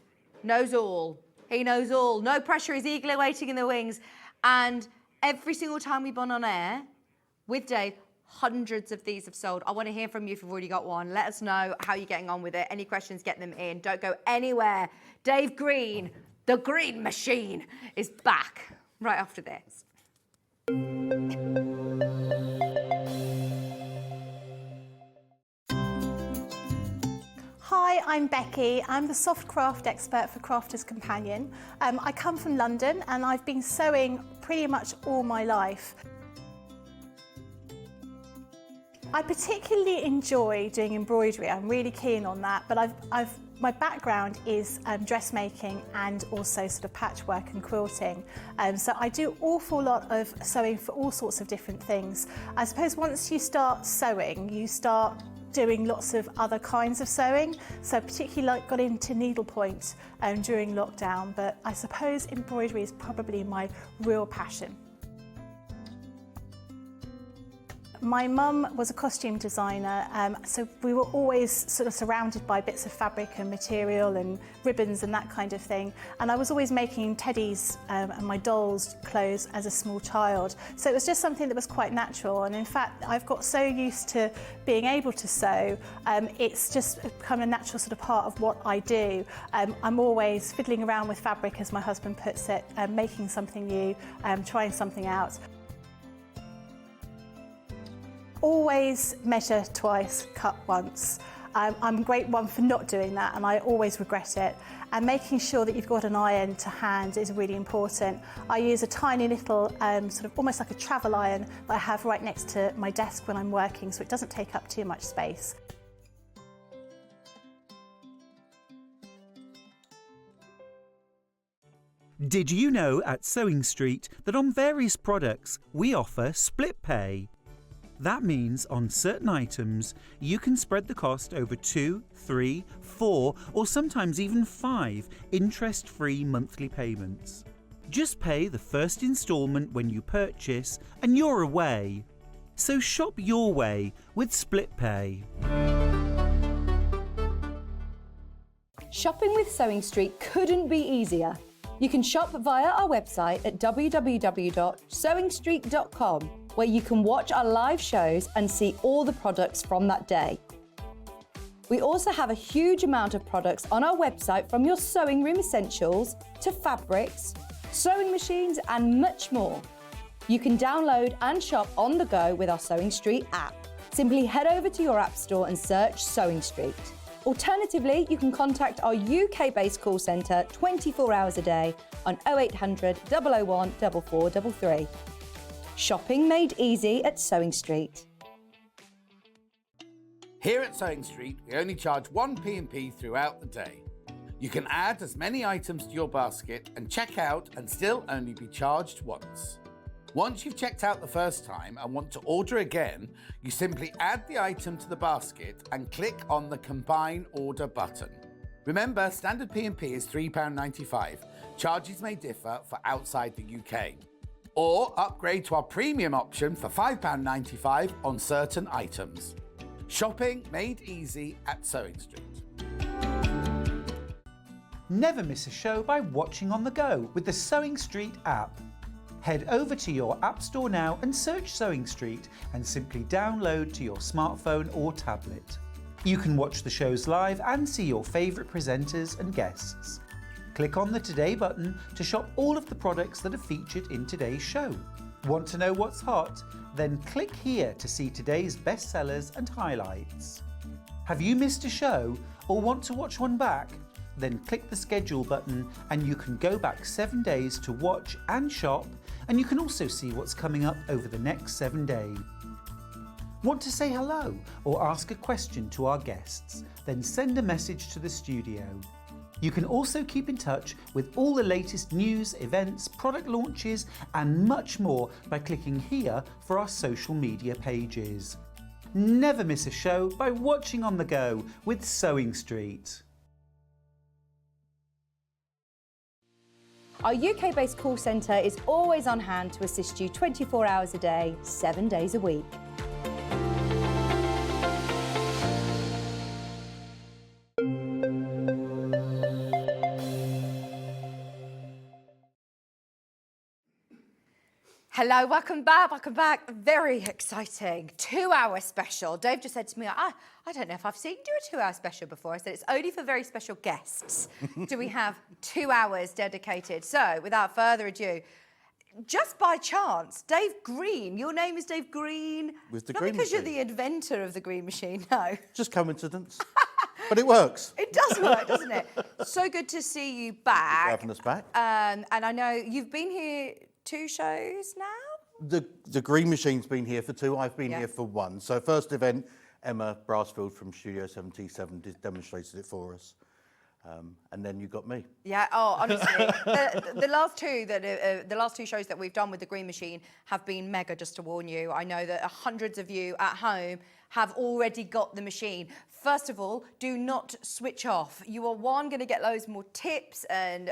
knows all. He knows all. No pressure. He's eagerly waiting in the wings. And every single time we've gone on air with Dave, hundreds of these have sold. I want to hear from you if you've already got one. Let us know how you're getting on with it. Any questions, get them in. Don't go anywhere. Dave Green, the green machine, is back right after this. Hi, I'm Becky. I'm the soft craft expert for Crafter's Companion. I come from London and I've been sewing pretty much all my life. I particularly enjoy doing embroidery. I'm really keen on that, but my background is dressmaking and also sort of patchwork and quilting. So I do an awful lot of sewing for all sorts of different things. I suppose once you start sewing, you start doing lots of other kinds of sewing. So particularly got into needlepoint during lockdown, but I suppose embroidery is probably my real passion. My mum was a costume designer, so we were always sort of surrounded by bits of fabric and material and ribbons and that kind of thing. And I was always making teddies and my dolls' clothes as a small child. So it was just something that was quite natural. And in fact, I've got so used to being able to sew, it's just become a natural sort of part of what I do. I'm always fiddling around with fabric, as my husband puts it, making something new, trying something out. Always measure twice, cut once. I'm a great one for not doing that, and I always regret it. And making sure that you've got an iron to hand is really important. I use a tiny little, sort of almost like a travel iron that I have right next to my desk when I'm working, so it doesn't take up too much space. Did you know at Sewing Street that on various products we offer split pay? That means on certain items, you can spread the cost over 2, 3, 4, or sometimes even 5 interest-free monthly payments. Just pay the first instalment when you purchase and you're away. So shop your way with split pay. Shopping with Sewing Street couldn't be easier. You can shop via our website at www.sewingstreet.com where you can watch our live shows and see all the products from that day. We also have a huge amount of products on our website, from your sewing room essentials to fabrics, sewing machines and much more. You can download and shop on the go with our Sewing Street app. Simply head over to your app store and search Sewing Street. Alternatively, you can contact our UK-based call centre 24 hours a day on 0800 001 4433. Shopping made easy at Sewing Street. Here at Sewing Street, we only charge one P&P throughout the day. You can add as many items to your basket and check out and still only be charged once. Once you've checked out the first time and want to order again, you simply add the item to the basket and click on the Combine Order button. Remember, standard P&P is £3.95. Charges may differ for outside the UK. Or upgrade to our premium option for £5.95 on certain items. Shopping made easy at Sewing Street. Never miss a show by watching on the go with the Sewing Street app. Head over to your app store now and search Sewing Street and simply download to your smartphone or tablet. You can watch the shows live and see your favourite presenters and guests. Click on the Today button to shop all of the products that are featured in today's show. Want to know what's hot? Then click here to see today's bestsellers and highlights. Have you missed a show or want to watch one back? Then click the schedule button and you can go back 7 days to watch and shop, and you can also see what's coming up over the next 7 days. Want to say hello or ask a question to our guests? Then send a message to the studio. You can also keep in touch with all the latest news, events, product launches and much more by clicking here for our social media pages. Never miss a show by watching on the go with Sewing Street. Our UK-based call centre is always on hand to assist you 24 hours a day, 7 days a week. Hello, welcome back. Very exciting. 2-hour special. Dave just said to me, I don't know if I've seen you do a 2-hour special before. I said, it's only for very special guests. Do we have 2 hours dedicated? So, without further ado, just by chance, Dave Green, your name is Dave Green. With the Not green because machine. you're the inventor of the green machine, no. Just coincidence. But it works. It does work, doesn't it? So good to see you back. Thanks for having us back. And I know you've been here 2 shows now? The green machine's been here for 2. I've been Yeah. here for 1. So first event, Emma Brassfield from Studio 77 demonstrated it for us. And then you got me. Yeah. Oh, honestly, the last two shows that we've done with the Green Machine have been mega. Just to warn you, I know that hundreds of you at home have already got the machine. First of all, do not switch off. You are going to get loads more tips and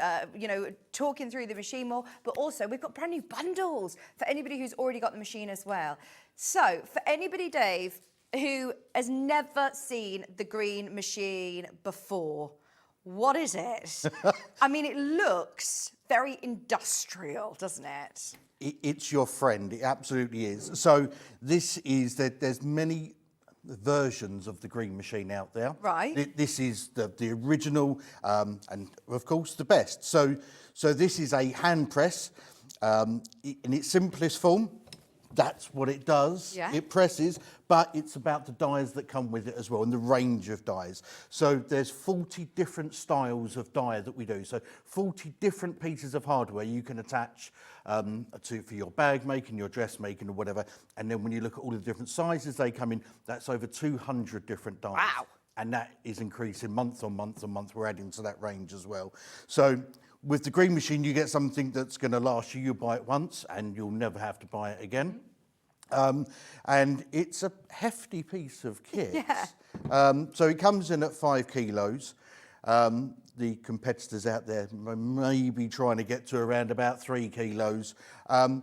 talking through the machine more. But also, we've got brand new bundles for anybody who's already got the machine as well. So for anybody, Dave, who has never seen the Green Machine before. What is it? I mean, it looks very industrial, doesn't it? It's your friend. It absolutely is. So this is that there's many versions of the green machine out there. Right. This is the original and of course the best. So this is a hand press in its simplest form. That's what it does. Yeah. It presses, but it's about the dies that come with it as well, and the range of dies. So there's 40 different styles of die that we do. So 40 different pieces of hardware you can attach for your bag making, your dress making, or whatever. And then when you look at all the different sizes they come in, that's over 200 different dies. Wow. And that is increasing month on month on month. We're adding to that range as well. So with the green machine, you get something that's going to last you. You buy it once and you'll never have to buy it again. And it's a hefty piece of kit. Yeah. So it comes in at 5 kilos. The competitors out there may be trying to get to around about 3 kilos.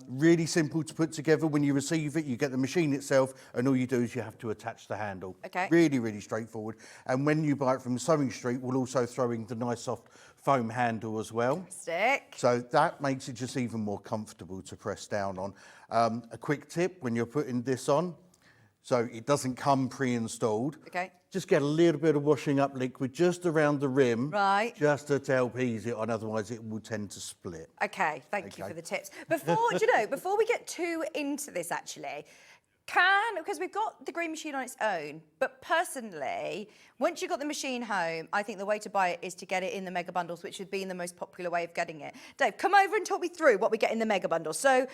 Really simple to put together. When you receive it, you get the machine itself, and all you do is you have to attach the handle. Okay. Really, really straightforward. And when you buy it from Sewing Street, we'll also throw in the nice soft foam handle as well. Stick. So that makes it just even more comfortable to press down on. A quick tip when you're putting this on, so it doesn't come pre-installed. Okay. Just get a little bit of washing up liquid just around the rim. Right. Just to help ease it on, otherwise it will tend to split. Okay, thank you Okay. for the tips. Before, do you know, before we get too into this actually, because we've got the green machine on its own, but personally, once you've got the machine home, I think the way to buy it is to get it in the mega bundles, which would be the most popular way of getting it. Dave, come over and talk me through what we get in the mega bundles. So,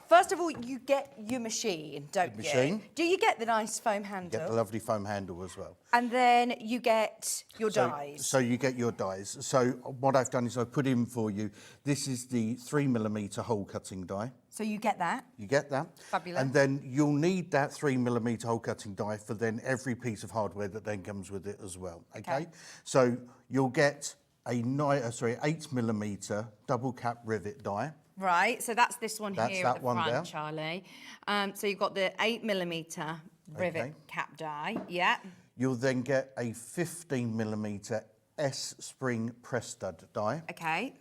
first of all, you get your machine, don't you? Machine. Do you get the nice foam handle? Get the lovely foam handle as well. And then you get your dies. So you get your dies. So what I've done is I've put in for you, this is the 3mm hole cutting die. So you get that. You get that. Fabulous. And then you'll need that 3mm hole cutting die for then every piece of hardware that then comes with it as well. Okay. So you'll get a 8mm double cap rivet die. Right, so that's this one That's here that at the one front, there. Charlie. So you've got the 8mm rivet Okay. cap die, yeah. You'll then get a 15mm S-spring press stud die. Okay.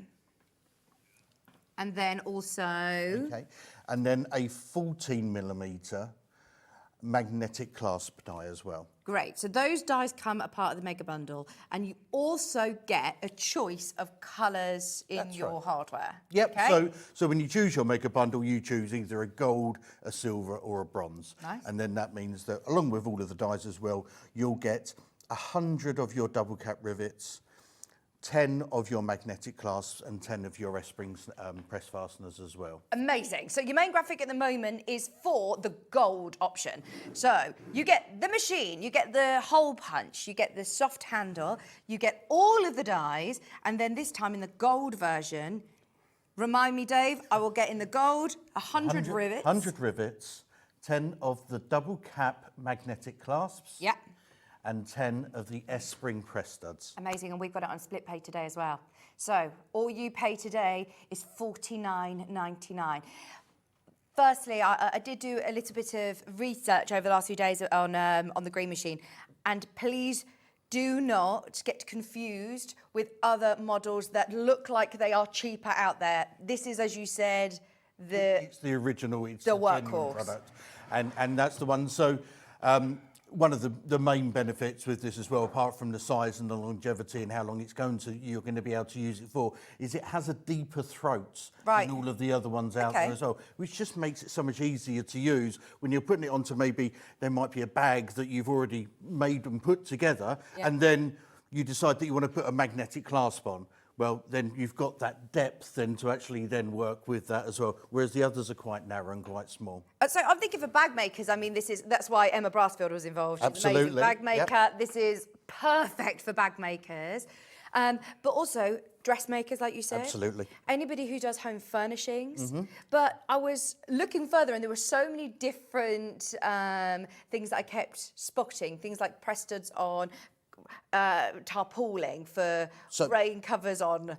And then also, Okay. And then a 14mm magnetic clasp die as well. great. So those dies come a part of the mega bundle, and you also get a choice of colours in That's your right. hardware. Yep, Okay? so when you choose your mega bundle, you choose either a gold, a silver or a bronze. Nice. And then that means that along with all of the dies as well, you'll get 100 of your double cap rivets, 10 of your magnetic clasps and 10 of your S-springs press fasteners as well. Amazing. So your main graphic at the moment is for the gold option. So you get the machine, you get the hole punch, you get the soft handle, you get all of the dies, and then this time in the gold version, remind me, Dave, I will get in the gold 100 rivets. 100 rivets, 10 of the double cap magnetic clasps. Yeah. And 10 of the S-spring press studs. Amazing, and we've got it on split pay today as well. So all you pay today is $49.99. Firstly, I did do a little bit of research over the last few days on the green machine, and please do not get confused with other models that look like they are cheaper out there. This is, as you said, It's the original, it's the genuine workhorse. product. And that's the one. So one of the main benefits with this as well, apart from the size and the longevity and how long you're going to be able to use it for, is it has a deeper throat Right. than all of the other ones out Okay. there as well, which just makes it so much easier to use when you're putting it onto maybe there might be a bag that you've already made and put together, Yeah. and then you decide that you want to put a magnetic clasp on. Well, then you've got that depth then to actually then work with that as well, whereas the others are quite narrow and quite small. So I'm thinking for bag makers, I mean, that's why Emma Brassfield was involved. She's an amazing Absolutely, bag maker. yep. This is perfect for bag makers. But also dressmakers, like you said. Absolutely. Anybody who does home furnishings. But I was looking further, and there were so many different things that I kept spotting, things like press studs on, tarpauling for So- rain covers on.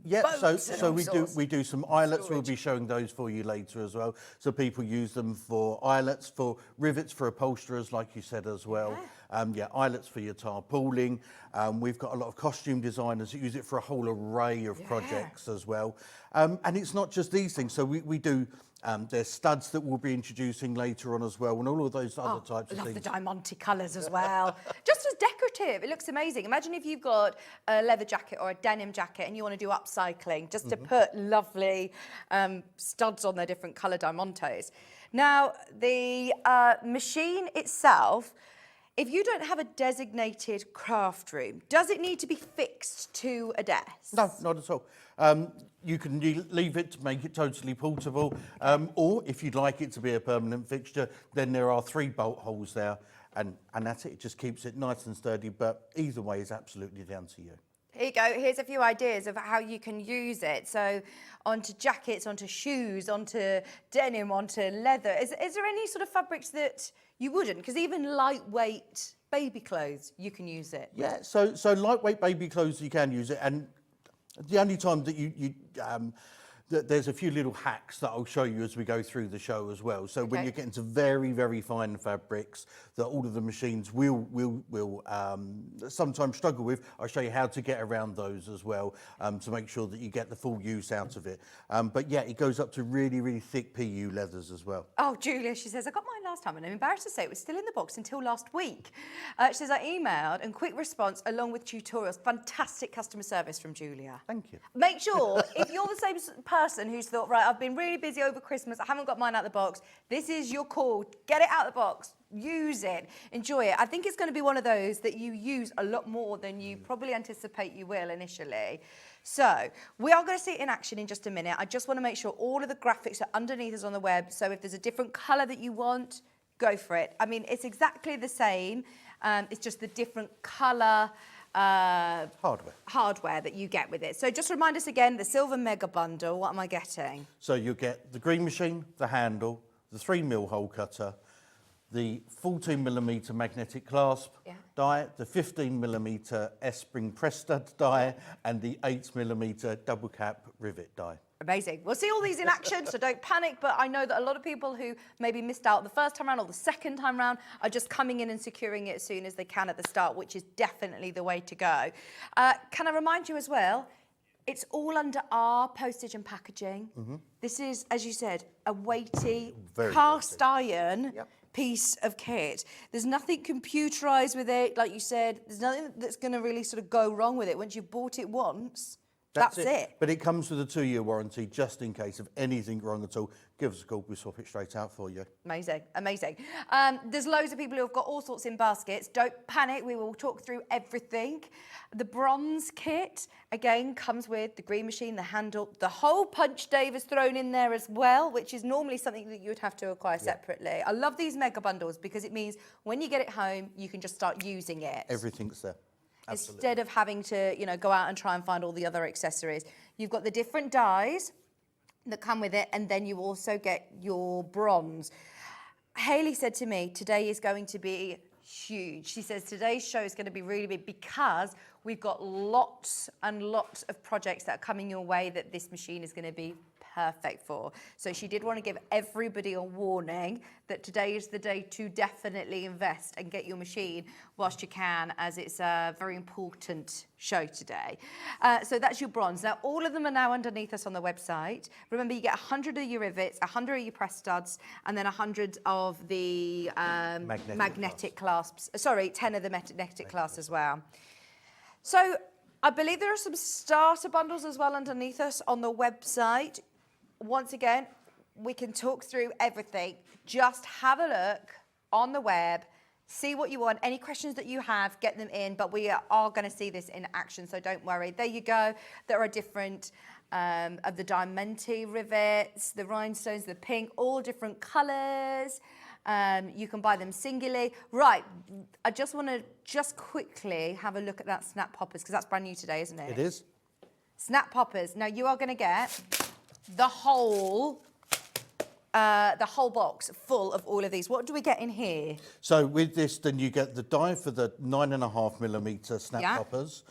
Yeah, boats and so all we sorts. do some eyelets. We'll Storage. be showing those for you later as well. So people use them for eyelets, for rivets, for upholsterers, like you said as well. Eyelets for your tarpauling. We've got a lot of costume designers that use it for a whole array of projects as well. And it's not just these things. So we do. There's studs that we'll be introducing later on as well, and all of those other types I of love things. the Diamante colours as well. Just as decorative, it looks amazing. Imagine if you've got a leather jacket or a denim jacket and you want to do upcycling, just to put lovely studs on their different colour Diamantes. Now, the machine itself, if you don't have a designated craft room, does it need to be fixed to a desk? No, not at all. You can leave it to make it totally portable, or if you'd like it to be a permanent fixture, then there are 3 bolt holes there, and that's it. It just keeps it nice and sturdy, but either way is absolutely down to you. Here you go. Here's a few ideas of how you can use it. So onto jackets, onto shoes, onto denim, onto leather. Is there any sort of fabrics that you wouldn't? Because even lightweight baby clothes, you can use it. Yeah, so lightweight baby clothes, you can use it, and the only time that you there's a few little hacks that I'll show you as we go through the show as well. So when Okay. you're getting to very, very fine fabrics that all of the machines will sometimes struggle with, I'll show you how to get around those as well to make sure that you get the full use out of it. But yeah, it goes up to really, really thick PU leathers as well. Oh, Julia, she says, I got mine last time and I'm embarrassed to say it was still in the box until last week. She says, I emailed and quick response along with tutorials. Fantastic customer service from Julia. Thank you. Make sure, if you're the same person who's thought, right, I've been really busy over Christmas, I haven't got mine out of the box, this is your call. Get it out of the box. Use it. Enjoy it. I think it's going to be one of those that you use a lot more than you probably anticipate you will initially. So we are going to see it in action in just a minute. I just want to make sure all of the graphics are underneath us on the web. So if there's a different colour that you want, go for it. I mean, it's exactly the same. It's just the different colour hardware that you get with it. So just remind us again, the silver mega bundle, what am I getting? So you'll get the green machine, the handle, the 3mm hole cutter, the 14mm magnetic clasp die, the 15mm S-spring press stud die, and the 8mm double cap rivet die. Amazing. We'll see all these in action, so don't panic, but I know that a lot of people who maybe missed out the first time round or the second time round are just coming in and securing it as soon as they can at the start, which is definitely the way to go. Can I remind you as well, it's all under our postage and packaging. This is, as you said, a weighty cast iron piece of kit. There's nothing computerized with it, like you said. There's nothing that's going to really sort of go wrong with it. Once you've bought it once, that's it. But it comes with a 2-year warranty, just in case of anything wrong at all. Give us a call, we'll swap it straight out for you. Amazing, amazing. There's loads of people who have got all sorts in baskets. Don't panic, we will talk through everything. The bronze kit, again, comes with the green machine, the handle. The hole punch, Dave, is thrown in there as well, which is normally something that you would have to acquire separately. I love these mega bundles because it means when you get it home, you can just start using it. Everything's there. Absolutely. Instead of having to, you know, go out and try and find all the other accessories. You've got the different dies that come with it, and then you also get your bronze. Hayley said to me, today is going to be huge. She says today's show is going to be really big because we've got lots and lots of projects that are coming your way that this machine is going to be perfect for. So she did want to give everybody a warning that today is the day to definitely invest and get your machine whilst you can, as it's a very important show today. So that's your bronze. Now, all of them are now underneath us on the website. Remember, you get 100 of your rivets, 100 of your press studs, and then 100 of the magnetic clasps. Sorry, 10 of the magnetic clasps as well. So I believe there are some starter bundles as well underneath us on the website. Once again, we can talk through everything. Just have a look on the web, see what you want. Any questions that you have, get them in, but we are going to see this in action, so don't worry. There you go. There are different of the Diamante rivets, the rhinestones, the pink, all different colours. You can buy them singularly. Right, I just want to quickly have a look at that snap poppers, because that's brand new today, isn't it? It is. Snap poppers. Now you are going to get the whole box full of all of these. What do we get in here? So with this, then you get the die for the 9.5mm snap poppers.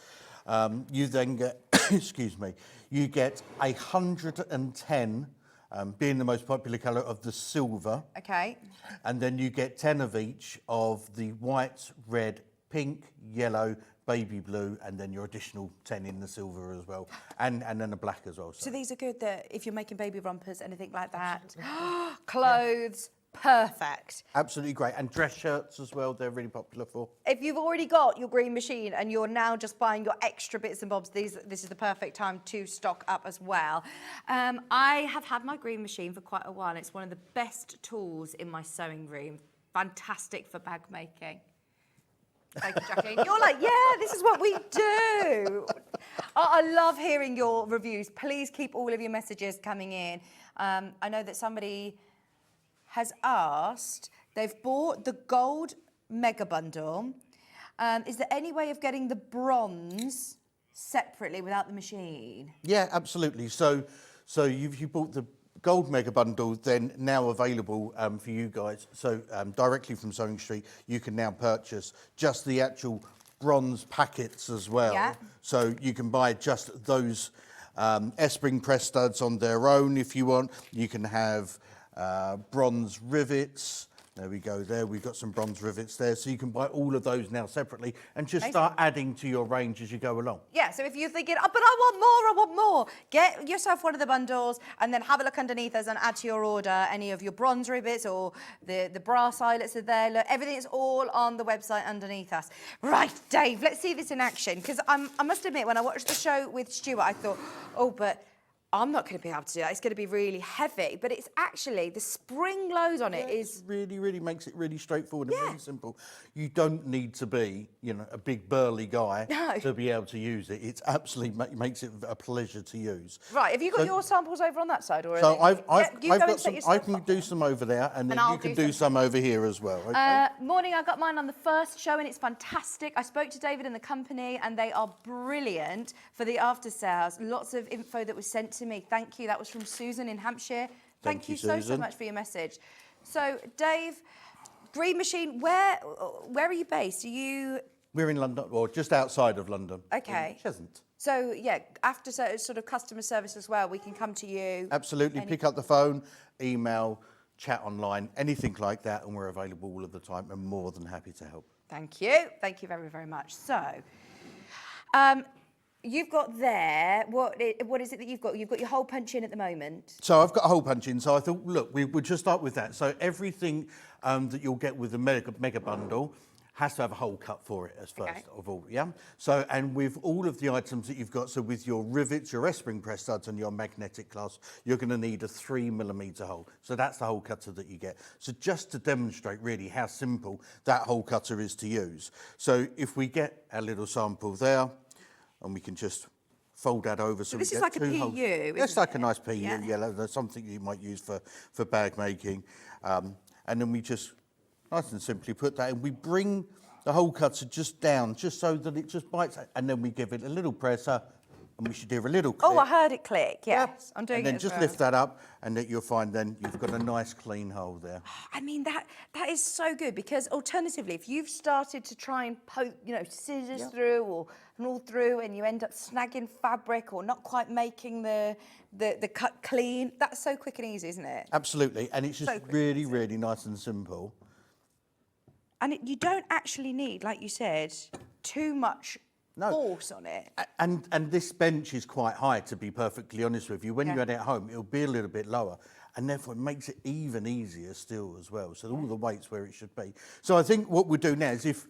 You then get, excuse me, you get 110, being the most popular colour, of the silver. Okay. And then you get 10 of each of the white, red, pink, yellow, baby blue, and then your additional 10 in the silver as well, and then a black as well. So these are good that if you're making baby rompers, anything like that. Clothes, perfect. Absolutely great. And dress shirts as well, they're really popular for. If you've already got your green machine and you're now just buying your extra bits and bobs, this is the perfect time to stock up as well. I have had my green machine for quite a while. It's one of the best tools in my sewing room. Fantastic for bag making. Thank you, Jacqueline. You're like, yeah, this is what we do. I love hearing your reviews. Please keep all of your messages coming in. I know that somebody has asked, they've bought the gold mega bundle. Is there any way of getting the bronze separately without the machine? Yeah, absolutely. So you bought the gold mega bundle, then now available for you guys. So directly from Sewing Street, you can now purchase just the actual bronze packets as well. Yeah. So you can buy just those S-spring press studs on their own if you want. You can have bronze rivets. There we go there. We've got some bronze rivets there. So you can buy all of those now separately and just start adding to your range as you go along. Yeah, so if you're thinking, oh, but I want more, get yourself one of the bundles and then have a look underneath us and add to your order any of your bronze rivets or the brass eyelets are there. Look, everything's all on the website underneath us. Right, Dave, let's see this in action. Because I must admit, when I watched the show with Stuart, I thought, oh, but I'm not going to be able to do that. It's going to be really heavy. But it's actually, the spring load on it is... Really makes it really straightforward and really simple. You don't need to be, you know, a big burly guy to be able to use it. It's absolutely makes it a pleasure to use. Right, have you got your samples over on that side? Or So I've you got some, I can do some over there and then you can do some over here as well. Okay? Morning, I got mine on the first show and it's fantastic. I spoke to David and the company and they are brilliant for the after sales. Lots of info that was sent to me. Thank you. That was from Susan in Hampshire. Thank you so much for your message. So, Dave, Green Machine, where are you based? We're in London, or just outside of London. Okay. In Cheshunt. So, yeah, after sort of customer service as well, we can come to you. Absolutely. Pick up the phone, email, chat online, anything like that, and we're available all of the time and more than happy to help. Thank you. Thank you very, very much. So, you've got there, what is it that you've got? You've got your hole punch in at the moment. So I've got a hole punch in, so I thought, look, we'll just start with that. So everything that you'll get with the mega bundle has to have a hole cut for it as first of all, yeah? So, and with all of the items that you've got, so with your rivets, your S-spring press studs and your magnetic clasp, you're gonna need a 3mm hole. So that's the hole cutter that you get. So just to demonstrate really how simple that hole cutter is to use. So if we get our little sample there, and we can just fold that over. So this we is get like a two holes. PU, It's like a nice PU, Yeah. That's something you might use for bag making. And then we just, nice and simply put that in. We bring the hole cutter just down, just so that it just bites, and then we give it a little presser, and we should hear a little click. Oh, I heard it click, yes. I'm doing and then it as just well. lift that up, and then you'll find then you've got a nice clean hole there. I mean, that is so good because alternatively, if you've started to try and poke, you know, scissors through or all through and you end up snagging fabric or not quite making the cut clean, that's so quick and easy, isn't it? Absolutely, and it's just So quick, really nice and simple. And you don't actually need, like you said, too much force on it. And this bench is quite high, to be perfectly honest with you. When you're at home, it'll be a little bit lower, and therefore it makes it even easier still as well. So all the weight's where it should be. So I think what we'll do now is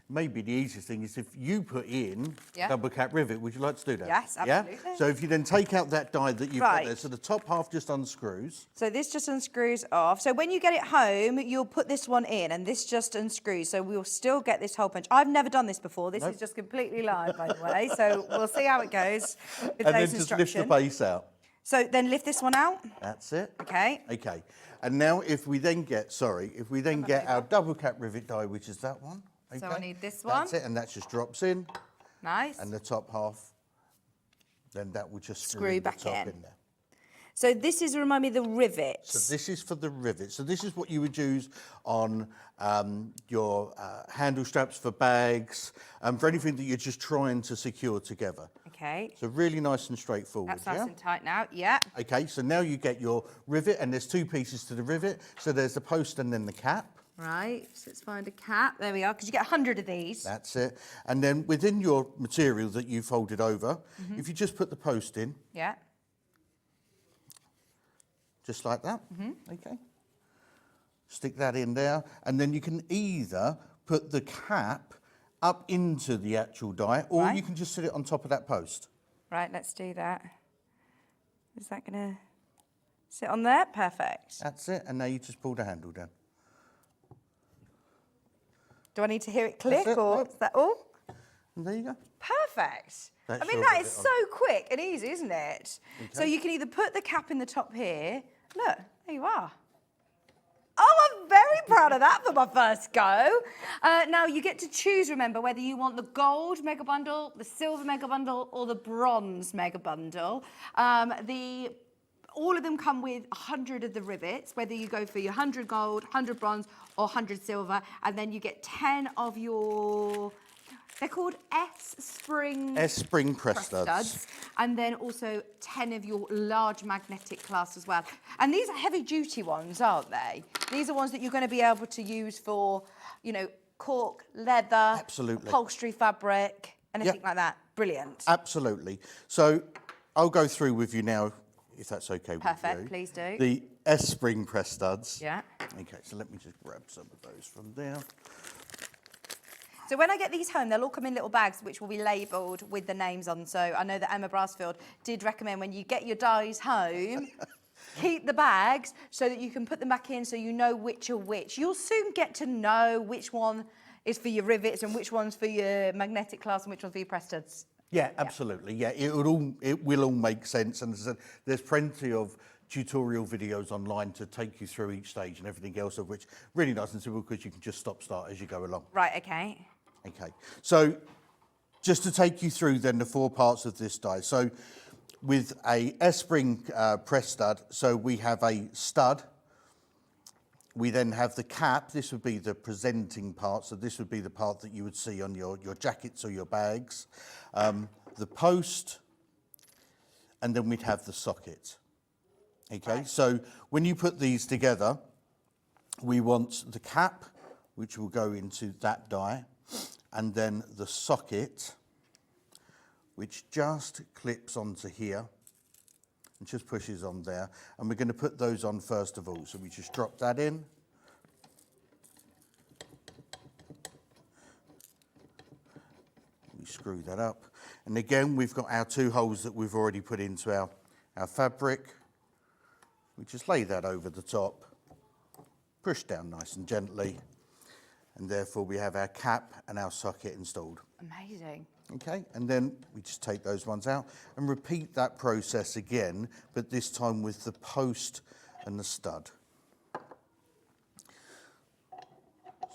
maybe the easiest thing is if you put in double cap rivet. Would you like to do that? Yes, absolutely. Yeah? So if you then take out that die that you've got there, so the top half just unscrews. So this just unscrews off. So when you get it home, you'll put this one in and this just unscrews. So we'll still get this hole punch. I've never done this before. This is just completely live, by the way. So we'll see how it goes with And then those just instructions. lift the base out. So then lift this one out. That's it. Okay. Okay. And now if we then get, our double cap rivet die, which is that one. Okay. So I need this one. That's it, and that just drops in. Nice. And the top half, then that will just Screw the back top in. there. So this is, remind me, the rivets. So this is for the rivet. So this is what you would use on your handle straps for bags, for anything that you're just trying to secure together. Okay. So really nice and straightforward. That's nice and tight now, yeah. Okay, so now you get your rivet, and there's two pieces to the rivet. So there's the post and then the cap. Right, so let's find a cap. There we are, because you get 100 of these. That's it. And then within your material that you folded over, if you just put the post in. Yeah. Just like that. Okay. Stick that in there, and then you can either put the cap up into the actual die, or you can just sit it on top of that post. Right, let's do that. Is that going to sit on there? Perfect. That's it, and now you just pull the handle down. Do I need to hear it click, it, or yep. is that all? And there you go. Perfect. That's I mean, your that rivet is on. so quick and easy, isn't it? Okay. So you can either put the cap in the top here. Look, there you are. Oh, I'm very proud of that for my first go. Now, you get to choose, remember, whether you want the gold mega bundle, the silver mega bundle, or the bronze mega bundle. All of them come with 100 of the rivets, whether you go for your 100 gold, 100 bronze, or 100 silver, and then you get 10 of your They're called S-Spring S-Spring press press studs. studs, and then also 10 of your large magnetic class as well. And these are heavy-duty ones, aren't they? These are ones that you're going to be able to use for, you know, cork, leather, Absolutely. upholstery fabric, anything like that. Brilliant. Absolutely. So I'll go through with you now, if that's okay with you. Perfect, please do. The S-Spring press studs. Yeah. Okay, so let me just grab some of those from there. So when I get these home, they'll all come in little bags which will be labelled with the names on. So I know that Emma Brassfield did recommend when you get your dies home, keep the bags so that you can put them back in so you know which are which. You'll soon get to know which one is for your rivets and which one's for your magnetic class and which one's for your press studs. Yeah, absolutely. Yeah, it will all make sense. And as I said, there's plenty of tutorial videos online to take you through each stage and everything else, of which really nice and simple because you can just stop start as you go along. Right, okay. Okay, so just to take you through then the 4 parts of this die. So with a S-Spring press stud, so we have a stud. We then have the cap. This would be the presenting part. So this would be the part that you would see on your jackets or your bags. The post, and then we'd have the socket. Okay, right. So when you put these together, we want the cap, which will go into that die, and then the socket, which just clips onto here and just pushes on there. And we're going to put those on first of all. So we just drop that in. We screw that up. And again, we've got our 2 holes that we've already put into our fabric. We just lay that over the top, push down nice and gently, and therefore we have our cap and our socket installed. Amazing. Okay, and then we just take those ones out and repeat that process again, but this time with the post and the stud.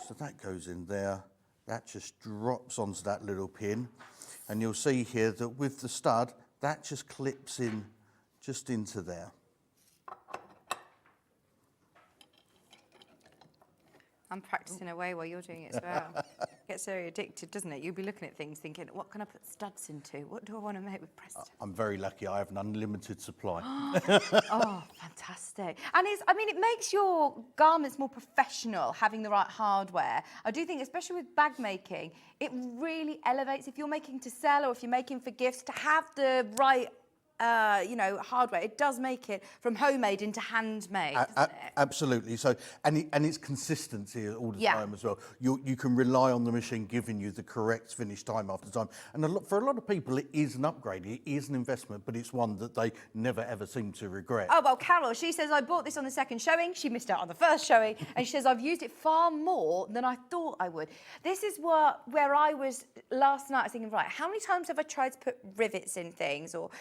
So that goes in there, that just drops onto that little pin, and you'll see here that with the stud, that just clips in just into there. I'm practicing away while you're doing it as well. It gets very addicted, doesn't it? You'll be looking at things thinking, what can I put studs into? What do I want to make with press studs? I'm very lucky, I have an unlimited supply. Oh, fantastic. And it makes your garments more professional, having the right hardware. I do think, especially with bag making, it really elevates, if you're making to sell or if you're making for gifts, to have the right hardware. It does make it from homemade into handmade, doesn't it? Absolutely. So, and it's consistency all the time as well. You can rely on the machine giving you the correct finish time after time. And for a lot of people, it is an upgrade. It is an investment, but it's one that they never ever seem to regret. Oh, well, Carol, she says, I bought this on the second showing. She missed out on the first showing. And she says, I've used it far more than I thought I would. This is where I was last night, thinking, right, how many times have I tried to put rivets in things, or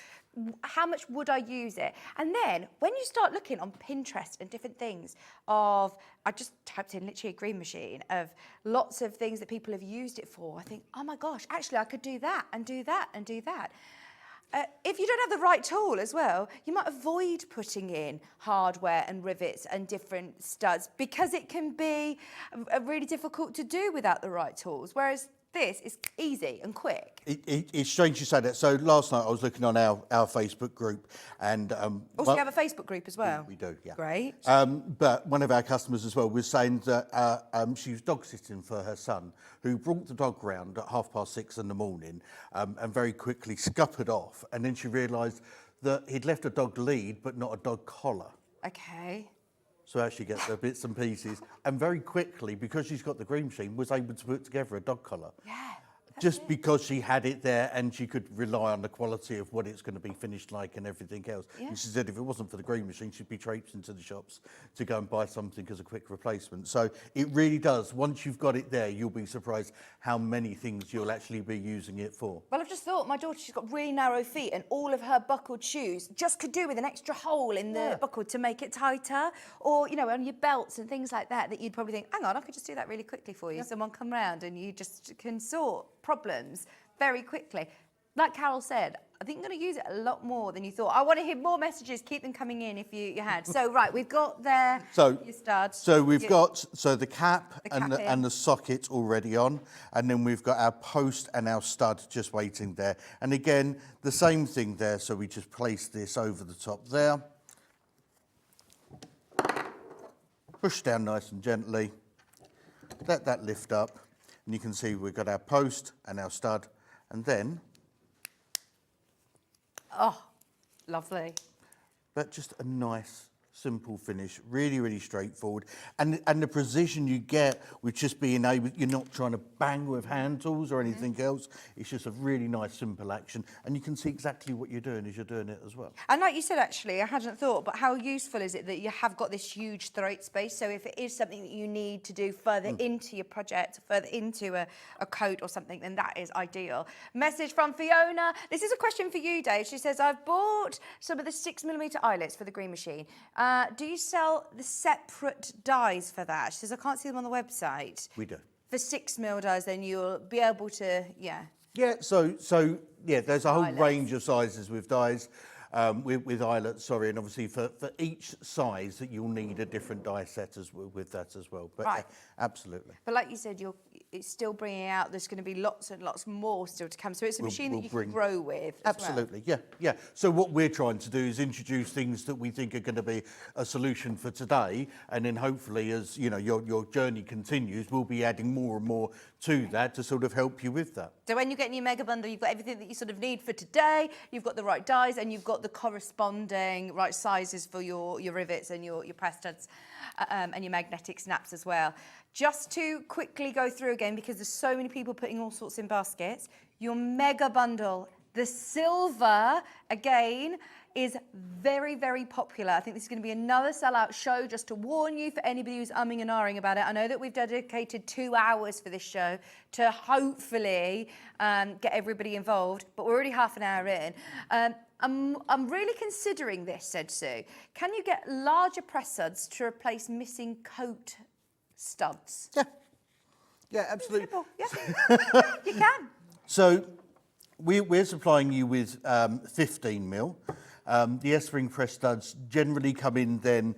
how much would I use it? And then when you start looking on Pinterest and different things I just typed in literally a green machine of lots of things that people have used it for. I think, oh my gosh, actually I could do that and do that and do that. If you don't have the right tool as well, you might avoid putting in hardware and rivets and different studs because it can be really difficult to do without the right tools. Whereas this is easy and quick. It's strange you say that. So last night I was looking on our Facebook group, and also you have a Facebook group as well. We do, yeah. Great. But one of our customers as well was saying that she was dog sitting for her son, who brought the dog round at 6:30 in the morning, and very quickly scuppered off, and then she realised that he'd left a dog lead but not a dog collar. Okay. So actually gets the bits and pieces, and very quickly, because she's got the green machine, was able to put together a dog collar. Yeah. Just because she had it there and she could rely on the quality of what it's going to be finished like and everything else. Yeah. And she said if it wasn't for the green machine, she'd be traipsing to the shops to go and buy something as a quick replacement. So it really does. Once you've got it there, you'll be surprised how many things you'll actually be using it for. Well, I've just thought, my daughter, she's got really narrow feet, and all of her buckled shoes just could do with an extra hole in the buckle to make it tighter. Or, on your belts and things like that you'd probably think, hang on, I could just do that really quickly for you. Someone come round and you just can sort problems very quickly. Like Carol said, I think you're going to use it a lot more than you thought. I want to hear more messages. Keep them coming in if you had. So, right, we've got there your studs. So we've got the cap, cap and the socket already on, and then we've got our post and our stud just waiting there. And again, the same thing there. So we just place this over the top there. Push down nice and gently. Let that lift up, and you can see we've got our post and our stud, and then. Oh, lovely. But just a nice, simple finish, really, really straightforward. And the precision you get with just being able, you're not trying to bang with hand tools or anything else. It's just a really nice, simple action. And you can see exactly what you're doing as you're doing it as well. And like you said, actually, I hadn't thought, but how useful is it that you have got this huge throat space? So if it is something that you need to do further into your project, further into a coat or something, then that is ideal. Message from Fiona. This is a question for you, Dave. She says, I've bought some of the 6mm eyelets for the green machine. Do you sell the separate dies for that? She says, I can't see them on the website. We do. For 6mm dies, then you'll be able to, Yeah, so there's a whole range of sizes with dies, with eyelets, and obviously for each size that you'll need a different die set with that as well. But right. Absolutely. But like you said, it's still bringing out, there's going to be lots and lots more still to come. So it's a machine that you can grow with as Absolutely, yeah. So what we're trying to do is introduce things that we think are going to be a solution for today, and then hopefully as your journey continues, we'll be adding more and more to that to sort of help you with that. So when you get in your mega bundle, you've got everything that you sort of need for today, you've got the right dies, and you've got the corresponding right sizes for your rivets and your press studs and your magnetic snaps as well. Just to quickly go through again, because there's so many people putting all sorts in baskets, your mega bundle, the silver, again, is very, very popular. I think this is going to be another sellout show, just to warn you, for anybody who's umming and ahhing about it. I know that we've dedicated 2 hours for this show to hopefully get everybody involved, but we're already half an hour in. I'm really considering this, said Sue. Can you get larger press studs to replace missing coat studs? Yeah, absolutely. Yeah, you can. So we're supplying you with 15mm. The S-ring press studs generally come in then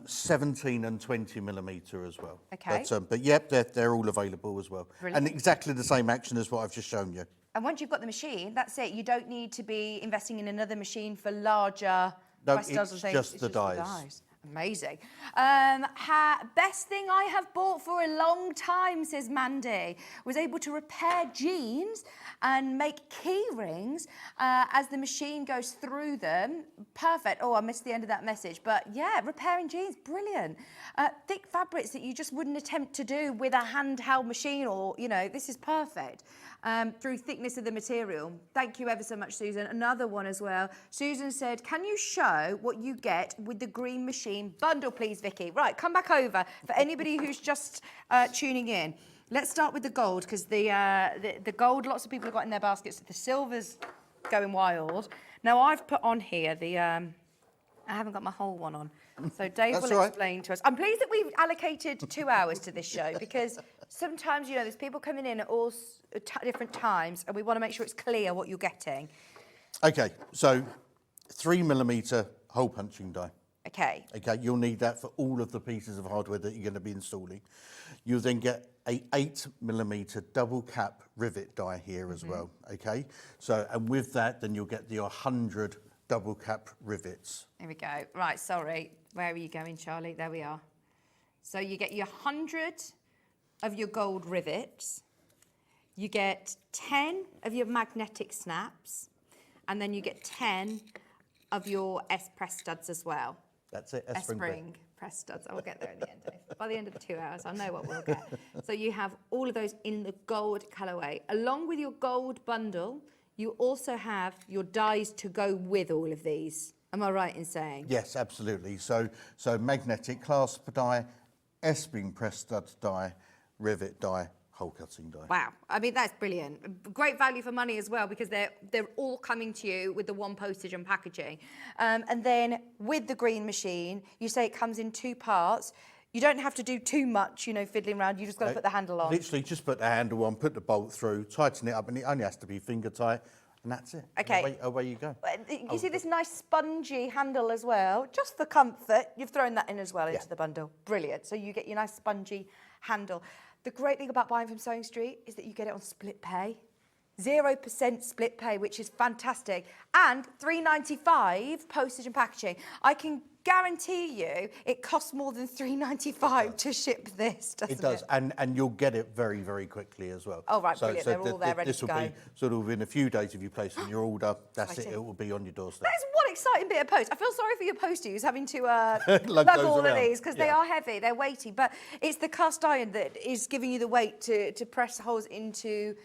17 and 20mm as well. Okay. But yep, they're all available as well. Brilliant. And exactly the same action as what I've just shown you. And once you've got the machine, that's it. You don't need to be investing in another machine for larger press studs or things. Just the dies. Amazing. Best thing I have bought for a long time, says Mandy, was able to repair jeans and make key rings as the machine goes through them. Perfect. Oh, I missed the end of that message. But yeah, repairing jeans, brilliant. Thick fabrics that you just wouldn't attempt to do with a handheld machine, or, this is perfect. Through thickness of the material. Thank you ever so much, Susan. Another one as well. Susan said, can you show what you get with the green machine bundle, please, Vicky? Right, come back over. For anybody who's just tuning in, let's start with the gold, because the gold, lots of people have got in their baskets. The silver's going wild. Now, I've put on here I haven't got my whole one on. So Dave will explain to us. I'm pleased that we've allocated 2 hours to this show, because sometimes, there's people coming in at all different times, and we want to make sure it's clear what you're getting. Okay, so 3mm hole punching die. Okay, you'll need that for all of the pieces of hardware that you're going to be installing. You'll then get a 8mm double cap rivet die here as well. Okay, so and with that, then you'll get your 100 double cap rivets. There we go. Right, sorry. Where are you going, Charlie? There we are. So you get your 100 of your gold rivets. You get 10 of your magnetic snaps. And then you get 10 of your S-press studs as well. That's it, S-spring press studs. I'll get there in the end, Dave. By the end of the 2 hours, I know what we'll get. So you have all of those in the gold colourway. Along with your gold bundle, you also have your dies to go with all of these. Am I right in saying? Yes, absolutely. So magnetic clasp die, S-spring press stud die, rivet die, hole cutting die. Wow, I mean, that's brilliant. Great value for money as well, because they're all coming to you with the one postage and packaging. And then with the green machine, you say it comes in 2 parts. You don't have to do too much, fiddling around. You just got to put the handle on. Literally just put the handle on, put the bolt through, tighten it up, and it only has to be finger tight. and that's it. Okay. Away you go. You see this nice spongy handle as well, just for comfort. You've thrown that in as well into the bundle. Brilliant. So you get your nice spongy handle. The great thing about buying from Sewing Street is that you get it on split pay. 0% split pay, which is fantastic. And $3.95 postage and packaging. I can guarantee you it costs more than $3.95 to ship this, doesn't it? It does, and you'll get it very, very quickly as well. Oh, right, brilliant. They're all there ready this to will go. be sort of in a few days if you place in your order. That's it. Exciting. It will be on your doorstep. That is one exciting bit of post. I feel sorry for your posties having to Lug lug those all of around. these because they are heavy, they're weighty, but it's the cast iron that is giving you the weight to press holes into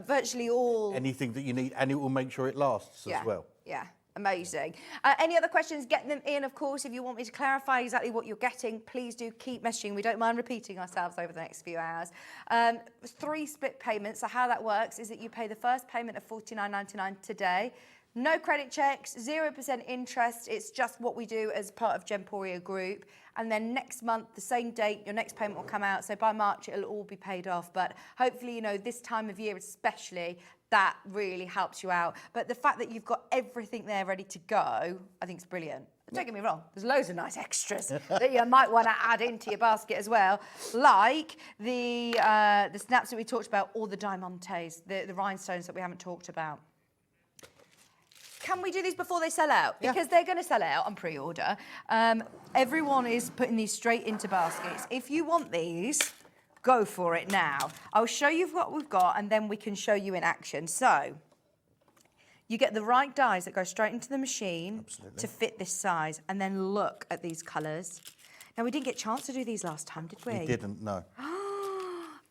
virtually all. Anything that you need, and it will make sure it lasts as well. Yeah, amazing. Any other questions, get them in, of course. If you want me to clarify exactly what you're getting, please do keep messaging. We don't mind repeating ourselves over the next few hours. 3 split payments. So how that works is that you pay the first payment of $49.99 today. No credit checks, 0% interest. It's just what we do as part of Gemporia Group. And then next month, the same date, your next payment will come out. So by March, it'll all be paid off. But hopefully, you know, this time of year especially, that really helps you out. But the fact that you've got everything there ready to go, I think is brilliant. Don't get me wrong, there's loads of nice extras that you might want to add into your basket as well, like the snaps that we talked about, or the diamantes, the rhinestones that we haven't talked about. Can we do these before they sell out? Because they're going to sell out on pre-order. Everyone is putting these straight into baskets. If you want these, go for it now. I'll show you what we've got, and then we can show you in action. So you get the right dies that go straight into the machine to fit this size, and then look at these colours. Now, we didn't get a chance to do these last time, did we? We didn't, no.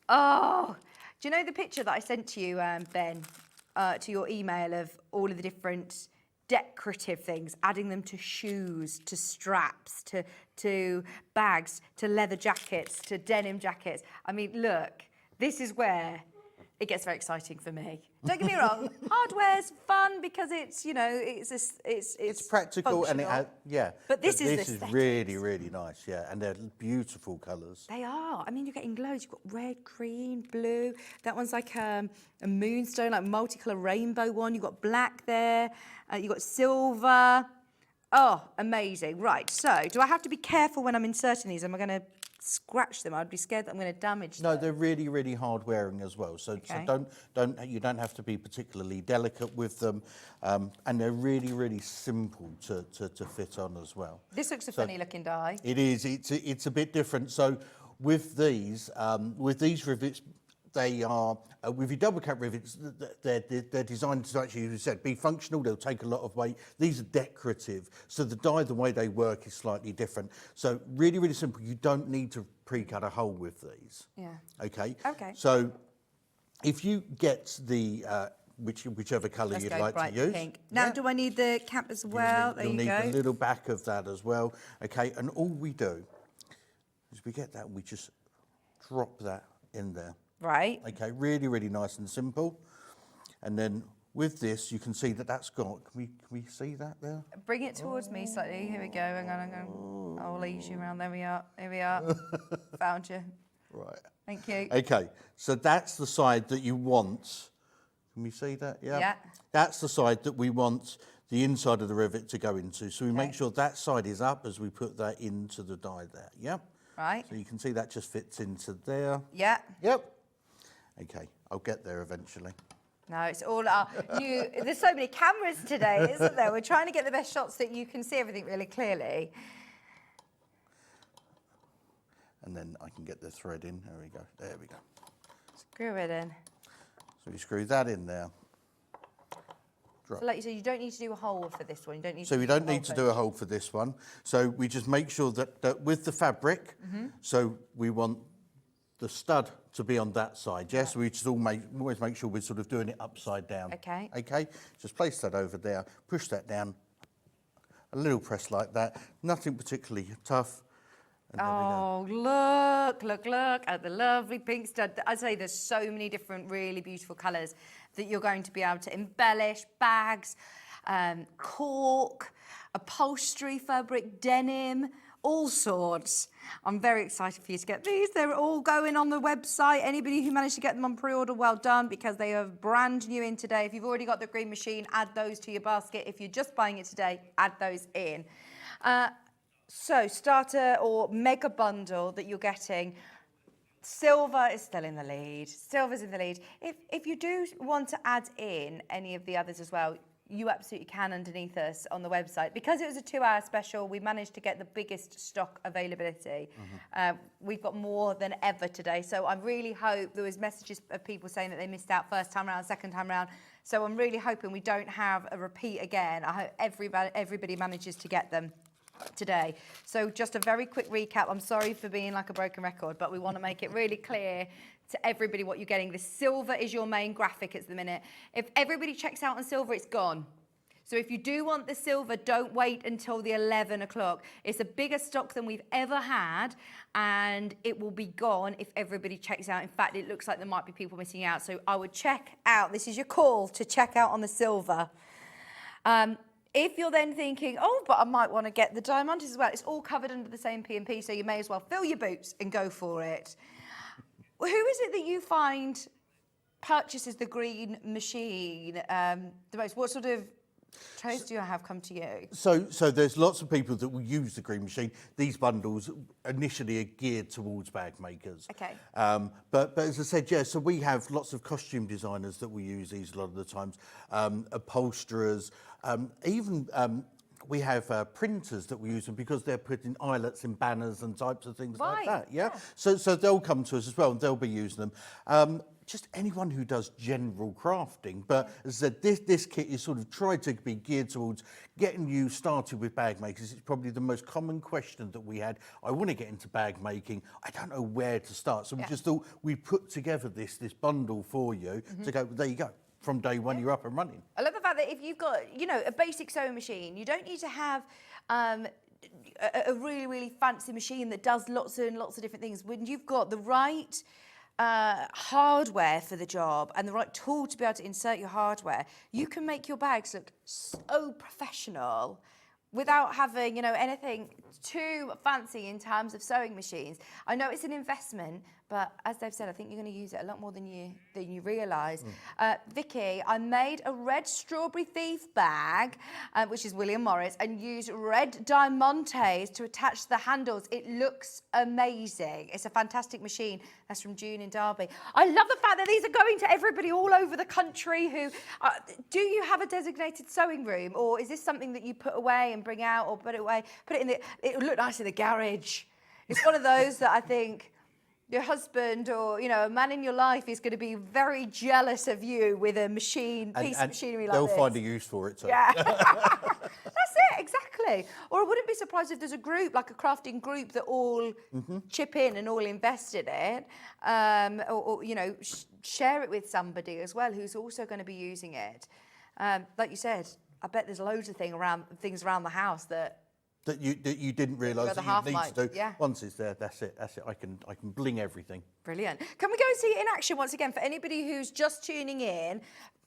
Oh, do you know the picture that I sent to you, Ben, to your email of all of the different decorative things, adding them to shoes, to straps, to bags, to leather jackets, to denim jackets? I mean, look, this is where it gets very exciting for me. Don't get me wrong, hardware's fun because it's, you know, it's practical and it functional. has, But this is this is aesthetics. really, really nice, yeah, and they're beautiful colours. They are. I mean, you're getting loads. You've got red, green, blue. That one's like a moonstone, like multicolour rainbow one. You've got black there. You've got silver. Oh, amazing. Right, so do I have to be careful when I'm inserting these? Am I going to scratch them? I'd be scared that I'm going to damage them. No, they're really, really hard wearing as well. So, Okay. so you don't have to be particularly delicate with them, and they're really, really simple to fit on as well. This looks a funny looking die. It is. It's a bit different. So with these rivets, they are with your double cap rivets. They're designed to actually, as you said, be functional. They'll take a lot of weight. These are decorative, so the die, the way they work, is slightly different. So really, really simple. You don't need to pre-cut a hole with these. Yeah. Okay. Okay. So if you get the whichever colour Let's you'd go like bright to use. pink. Now, do I need the cap as well? There You'll you need go. the little back of that as well. Okay, and all we do is we get that, we just drop that in there. Right. Okay, really, really nice and simple. And then with this, you can see that that's got, can we see that there? Bring it towards me slightly. Here we go. Hang on. I'll ease you around. There we are. Here we are. Found you. Right. Thank you. Okay, so that's the side that you want. Can we see that? Yeah. Yeah. That's the side that we want the inside of the rivet to go into. So we make sure that side is up as we put that into the die there. Yeah. Right. So you can see that just fits into there. Yeah. Yep. Okay, I'll get there eventually. No, it's all there's so many cameras today, isn't there? We're trying to get the best shots that you can see everything really clearly. And then I can get the thread in. There we go. There we go. Screw it in. So we screw that in there. So like you said, you don't need to do a hole for this one. You don't need. So we don't need to do a hole for this one. So we just make sure that with the fabric, so we want the stud to be on that side. Yes, we just always make sure we're sort of doing it upside down. Okay. Okay. Just place that over there. Push that down. A little press like that. Nothing particularly tough. And there we go. Oh, look at the lovely pink stud. I'd say there's so many different really beautiful colours that you're going to be able to embellish. Bags, cork, upholstery fabric, denim, all sorts. I'm very excited for you to get these. They're all going on the website. Anybody who managed to get them on pre-order, well done, because they are brand new in today. If you've already got the green machine, add those to your basket. If you're just buying it today, add those in. So starter or mega bundle that you're getting, silver is still in the lead. Silver's in the lead. If you do want to add in any of the others as well, you absolutely can underneath us on the website. Because it was a 2-hour special, we managed to get the biggest stock availability. We've got more than ever today. So I really hope there was messages of people saying that they missed out first time around, second time around. So I'm really hoping we don't have a repeat again. I hope everybody manages to get them today. So just a very quick recap. I'm sorry for being like a broken record, but we want to make it really clear to everybody what you're getting. The silver is your main graphic at the minute. If everybody checks out on silver, it's gone. So if you do want the silver, don't wait until the 11 o'clock. It's a bigger stock than we've ever had, and it will be gone if everybody checks out. In fact, it looks like there might be people missing out. So I would check out. This is your call to check out on the silver. If you're then thinking, oh, but I might want to get the diamantes as well, it's all covered under the same P&P, so you may as well fill your boots and go for it. Who is it that you find purchases the green machine the most? What sort of trades do you have come to you? So there's lots of people that will use the green machine. These bundles initially are geared towards bag makers. Okay. But as I said, yeah, so we have lots of costume designers that we use these a lot of the times, upholsterers, even we have printers that we use them because they're putting eyelets in banners and types of things like that. Yeah. So they'll come to us as well and they'll be using them. Just anyone who does general crafting. But as I said, this kit is sort of tried to be geared towards getting you started with bag makers. It's probably the most common question that we had. I want to get into bag making. I don't know where to start. So we just thought we'd put together this bundle for you to go, there you go. From day one, you're up and running. I love the fact that if you've got, a basic sewing machine, you don't need to have a really, really fancy machine that does lots and lots of different things. When you've got the right hardware for the job and the right tool to be able to insert your hardware, you can make your bags look so professional without having, anything too fancy in terms of sewing machines. I know it's an investment, but as Dave said, I think you're going to use it a lot more than you realise. Vicky, I made a red strawberry thief bag, which is William Morris, and used red diamantes to attach the handles. It looks amazing. It's a fantastic machine. That's from June in Derby. I love the fact that these are going to everybody all over the country who... do you have a designated sewing room, or is this something that you put away and bring out, or put it away? Put it in the... It would look nice in the garage. It's one of those that I think... your husband or, a man in your life is going to be very jealous of you with a piece of machinery like this. They'll find a use for it too. Yeah. That's it, exactly. Or I wouldn't be surprised if there's a group, like a crafting group that all chip in and all invest in it. Or share it with somebody as well who's also going to be using it. Like you said, I bet there's loads of things around the house that you didn't realise that you need to do. Yeah. Once it's there, that's it. I can bling everything. Brilliant. Can we go and see it in action once again for anybody who's just tuning in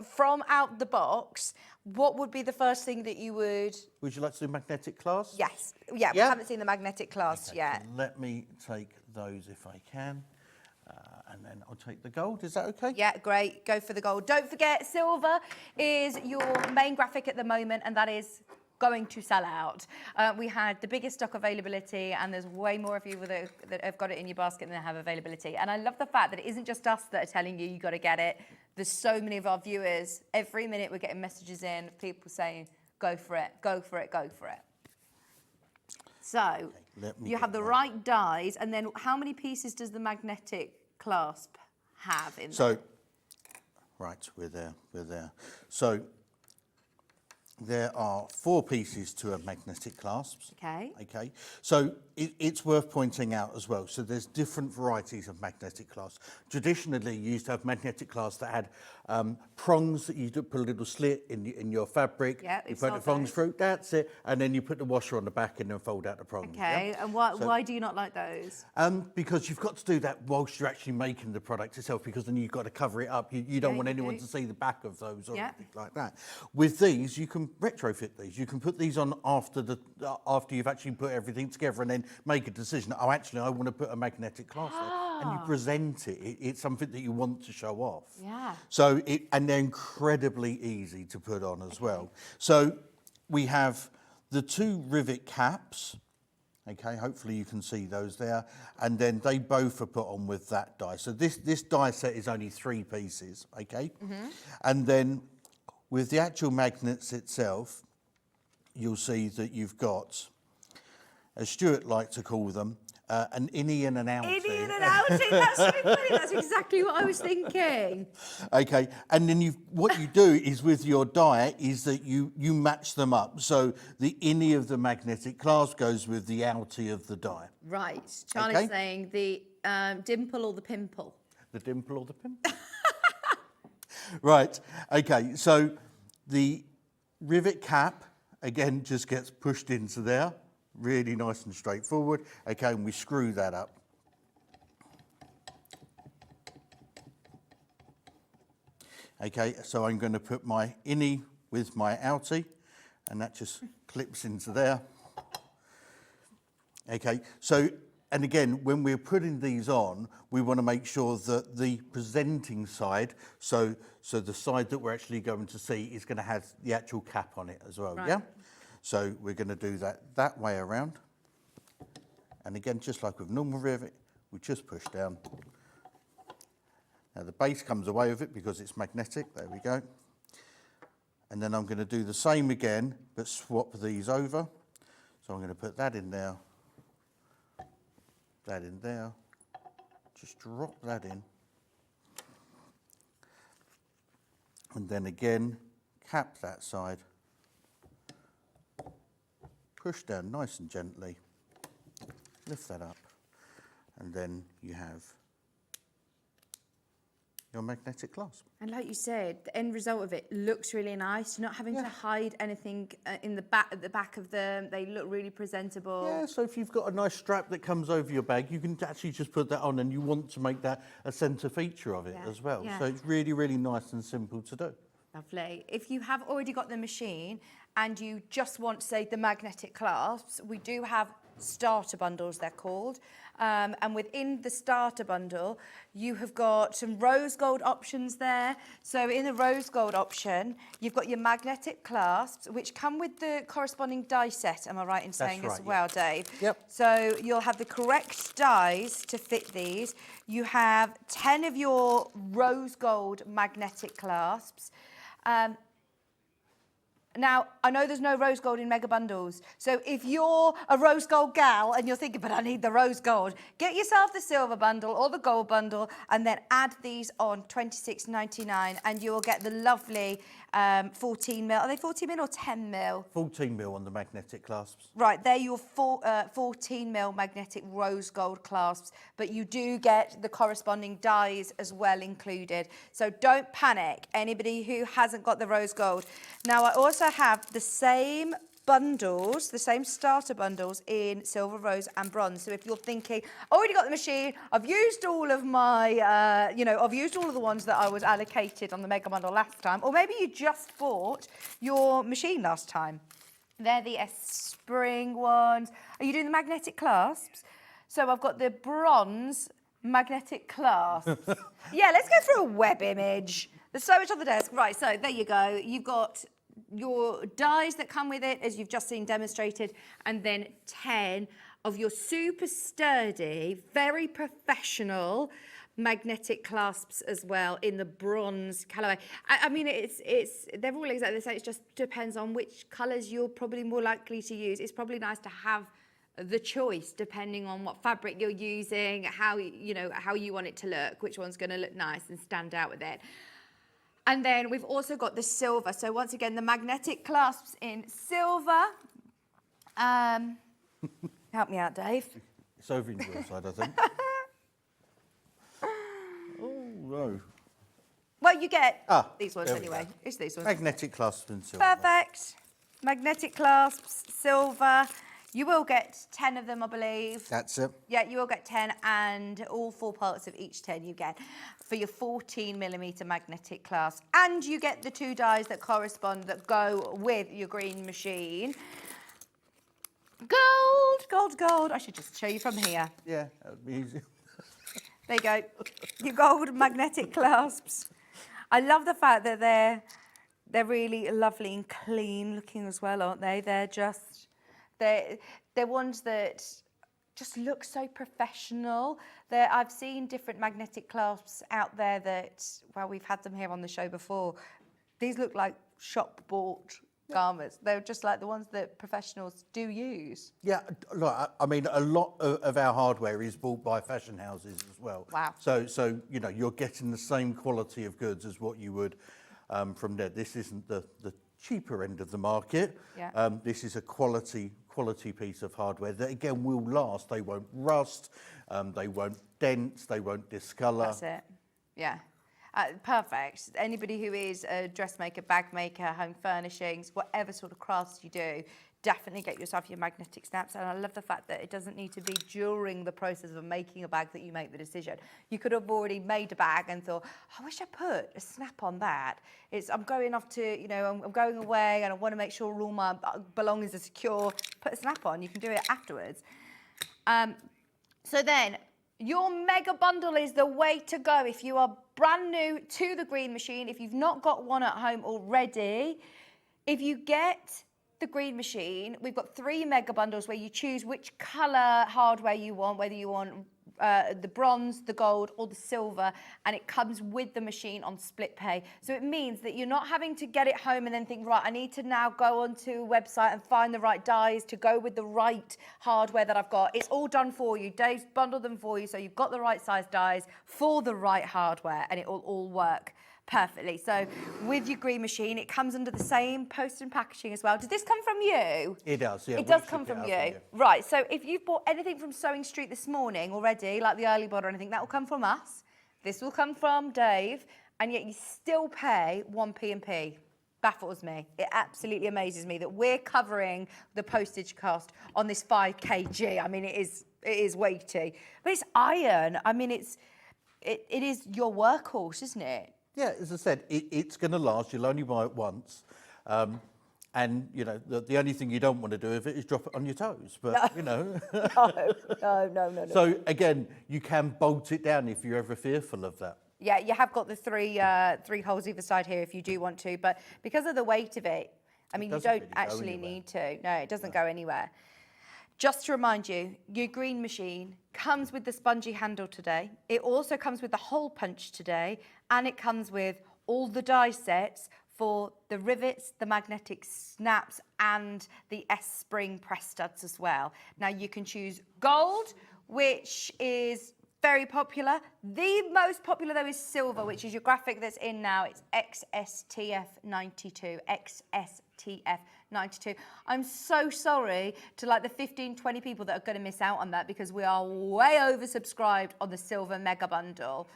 from out the box? What would be the first thing that you would? Would you like to do magnetic clasps? Yes. Yeah. We haven't seen the magnetic clasps yet. So let me take those if I can. And then I'll take the gold. Is that okay? Yeah, great. Go for the gold. Don't forget, silver is your main graphic at the moment, and that is going to sell out. We had the biggest stock availability, and there's way more of you that have got it in your basket than have availability. And I love the fact that it isn't just us that are telling you got to get it. There's so many of our viewers. Every minute we're getting messages in of people saying, go for it, go for it, go for it. So you have the right dies, and then how many pieces does the magnetic clasp have in there? So, right, we're there. So, there are 4 pieces to a magnetic clasp. Okay. So it's worth pointing out as well. So there's different varieties of magnetic clasps. Traditionally, you used to have magnetic clasps that had prongs that you put a little slit in your fabric. Yeah, you we've put the sold prongs those. through, that's it. And then you put the washer on the back and then fold out the prongs. Okay, yeah? and why do you not like those? Because you've got to do that whilst you're actually making the product itself, because then you've got to cover it up. You don't Yeah, want you anyone do. to see the back of those or Yeah. anything like that. With these, you can retrofit these. You can put these on after you've actually put everything together and then make a decision. Oh, actually, I want to put a magnetic clasp there. And you present it. It's something that you want to show off. Yeah. So and they're incredibly easy to put on as well. So we have the 2 rivet caps. Okay, hopefully you can see those there. And then they both are put on with that die. So this die set is only 3 pieces, okay? And then with the actual magnets itself, you'll see that you've got, as Stuart liked to call them, an innie and an outie. Innie and an outie, that's so funny. That's exactly what I was thinking. Okay, and then what you do is with your die is that you match them up. So the innie of the magnetic clasp goes with the outie of the die. Right, Charlie's Okay. saying the dimple or the pimple. The dimple or the pimple? Right, okay, so the rivet cap, again, just gets pushed into there. Really nice and straightforward. Okay, and we screw that up. Okay, so I'm going to put my innie with my outie, and that just clips into there. Okay, so, and again, when we're putting these on, we want to make sure that the presenting side, so the side that we're actually going to see is going to have the actual cap on it as well, Right. yeah? So we're going to do that way around. And again, just like with normal rivet, we just push down. Now the base comes away with it because it's magnetic, there we go. And then I'm going to do the same again, but swap these over. So I'm going to put that in there, that in there, just drop that in. And then again, cap that side, push down nice and gently, lift that up, and then you have your magnetic clasp. And like you said, the end result of it looks really nice. You're not having to hide anything in the back, at the back of them. They look really presentable. Yeah, so if you've got a nice strap that comes over your bag, you can actually just put that on, and you want to make that a centre feature of it Yeah, as well. yeah. So it's really, really nice and simple to do. Lovely. If you have already got the machine and you just want, say, the magnetic clasps, we do have starter bundles, they're called. And within the starter bundle, you have got some rose gold options there. So in the rose gold option, you've got your magnetic clasps, which come with the corresponding die set, am I right in saying right, as well, Dave? Yep. So you'll have the correct dies to fit these. You have 10 of your rose gold magnetic clasps. Now, I know there's no rose gold in mega bundles. So if you're a rose gold gal and you're thinking, but I need the rose gold, get yourself the silver bundle or the gold bundle and then add these on $26.99 and you will get the lovely 14 mil. Are they 14 mil or 10 mil? 14 mil on the magnetic clasps. Right, they're your 14 mil magnetic rose gold clasps, but you do get the corresponding dies as well included. So don't panic, anybody who hasn't got the rose gold. Now, I also have the same bundles, the same starter bundles in silver, rose and bronze. So if you're thinking, I already got the machine, I've used all of my, I've used all of the ones that I was allocated on the mega bundle last time, or maybe you just bought your machine last time. They're the spring ones. Are you doing the magnetic clasps? So I've got the bronze magnetic clasps. Yeah, let's go through a web image. There's so much on the desk. Right, so there you go. You've got your dies that come with it, as you've just seen demonstrated, and then 10 of your super sturdy, very professional magnetic clasps as well in the bronze colourway. I mean, they're all exactly the same. It just depends on which colours you're probably more likely to use. It's probably nice to have the choice depending on what fabric you're using, how you want it to look, which one's going to look nice and stand out with it. And then we've also got the silver. So once again, the magnetic clasps in silver. Help me out, Dave. It's over in your side, I think. Oh, no. Well, you get these ones there we anyway. go. It's these ones. Magnetic clasps and silver. Perfect. Magnetic clasps, silver. You will get 10 of them, I believe. That's it. Yeah, you will get 10, and all 4 parts of each 10 you get for your 14mm magnetic clasp. And you get the 2 dies that correspond, that go with your green machine. Gold, gold, gold. I should just show you from here. Yeah, that would be easy. There you go. Your gold magnetic clasps. I love the fact that they're really lovely and clean looking as well, aren't they? They're ones that just look so professional. I've seen different magnetic clasps out there that, well, we've had them here on the show before. These look like shop bought garments. They're just like the ones that professionals do use. Yeah, look, I mean, a lot of our hardware is bought by fashion houses as well. Wow. So you know, you're getting the same quality of goods as what you would from there. This isn't the cheaper end of the market. Yeah. This is a quality piece of hardware that, again, will last. They won't rust, they won't dent, they won't discolour. That's it. Yeah. Perfect. Anybody who is a dressmaker, bag maker, home furnishings, whatever sort of crafts you do, definitely get yourself your magnetic snaps. And I love the fact that it doesn't need to be during the process of making a bag that you make the decision. You could have already made a bag and thought, I wish I put a snap on that. I'm going off to, you know, I'm going away and I want to make sure all my belongings are secure. Put a snap on. You can do it afterwards. So then, your mega bundle is the way to go if you are brand new to the green machine, if you've not got one at home already. If you get the green machine, we've got 3 mega bundles where you choose which colour hardware you want, whether you want the bronze, the gold or the silver, and it comes with the machine on split pay. So it means that you're not having to get it home and then think, right, I need to now go onto a website and find the right dies to go with the right hardware that I've got. It's all done for you. Dave's bundled them for you, so you've got the right size dies for the right hardware, and it will all work perfectly. So with your green machine, it comes under the same post and packaging as well. Did this come from you? It does, yeah. It does come from you. Right, so if you've bought anything from Sewing Street this morning already, like the early bod or anything, that will come from us. This will come from Dave, and yet you still pay 1p&p. Baffles me. It absolutely amazes me that we're covering the postage cost on this 5 kg. I mean, it is weighty, but it's iron. I mean, it is your workhorse, isn't it? Yeah, as I said, it's going to last. You'll only buy it once. And, you know, the only thing you don't want to do with it is drop it on your toes. But, no. You know. No. So, again, you can bolt it down if you're ever fearful of that. Yeah, you have got the three holes either side here if you do want to. But because of the weight of it, I mean, you don't really actually need to. No, it doesn't go anywhere. Just to remind you, your green machine comes with the spongy handle today. It also comes with the hole punch today, and it comes with all the die sets for the rivets, the magnetic snaps, and the S-spring press studs as well. Now you can choose gold, which is very popular. The most popular though is silver, which is your graphic that's in now. It's XSTF92, XSTF92. I'm so sorry to like the 15, 20 people that are going to miss out on that because we are way oversubscribed on the silver mega bundle.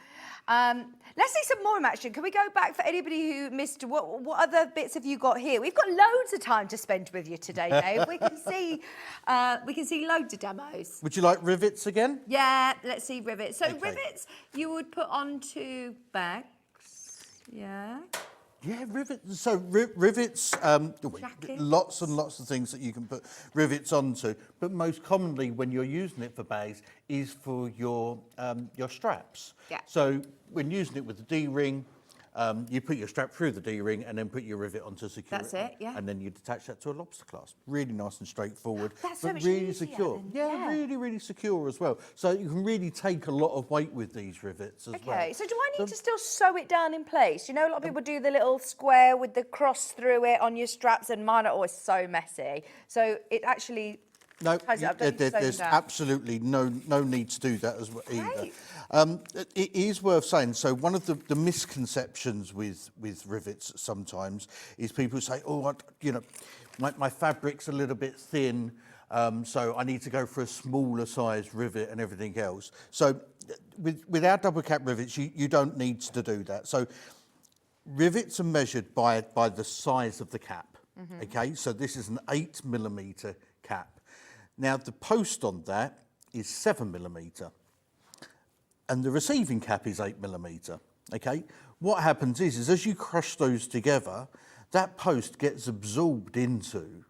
Let's see some more in action. Can we go back for anybody who missed? What other bits have you got here? We've got loads of time to spend with you today, Dave. We can see loads of demos. Would you like rivets again? Yeah, let's see rivets. So Okay. rivets you would put onto bags. Yeah. Yeah, rivets. So rivets, Jackets. lots and lots of things that you can put rivets onto. But most commonly, when you're using it for bags, is for your straps. Yeah. So when using it with the D-ring, you put your strap through the D-ring and then put your rivet onto secure. That's it, yeah. And then you attach that to a lobster clasp. Really nice and straightforward. That's so but much really easier secure. then, Yeah, yeah. really, really secure as well. So you can really take a lot of weight with these rivets as well. Okay, so do I need to still sew it down in place? You know, a lot of people do the little square with the cross through it on your straps, and mine are always so messy. So it actually No, ties it up, don't you sew them there's down? absolutely no need to do that as well either. Great. It is worth saying, so one of the misconceptions with rivets sometimes is people say, oh, my fabric's a little bit thin, so I need to go for a smaller size rivet and everything else. So with our double cap rivets, you don't need to do that. So rivets are measured by the size of the cap. Okay, so this is an 8mm cap. Now the post on that is 7mm, and the receiving cap is 8mm. Okay, what happens is as you crush those together, that post gets absorbed into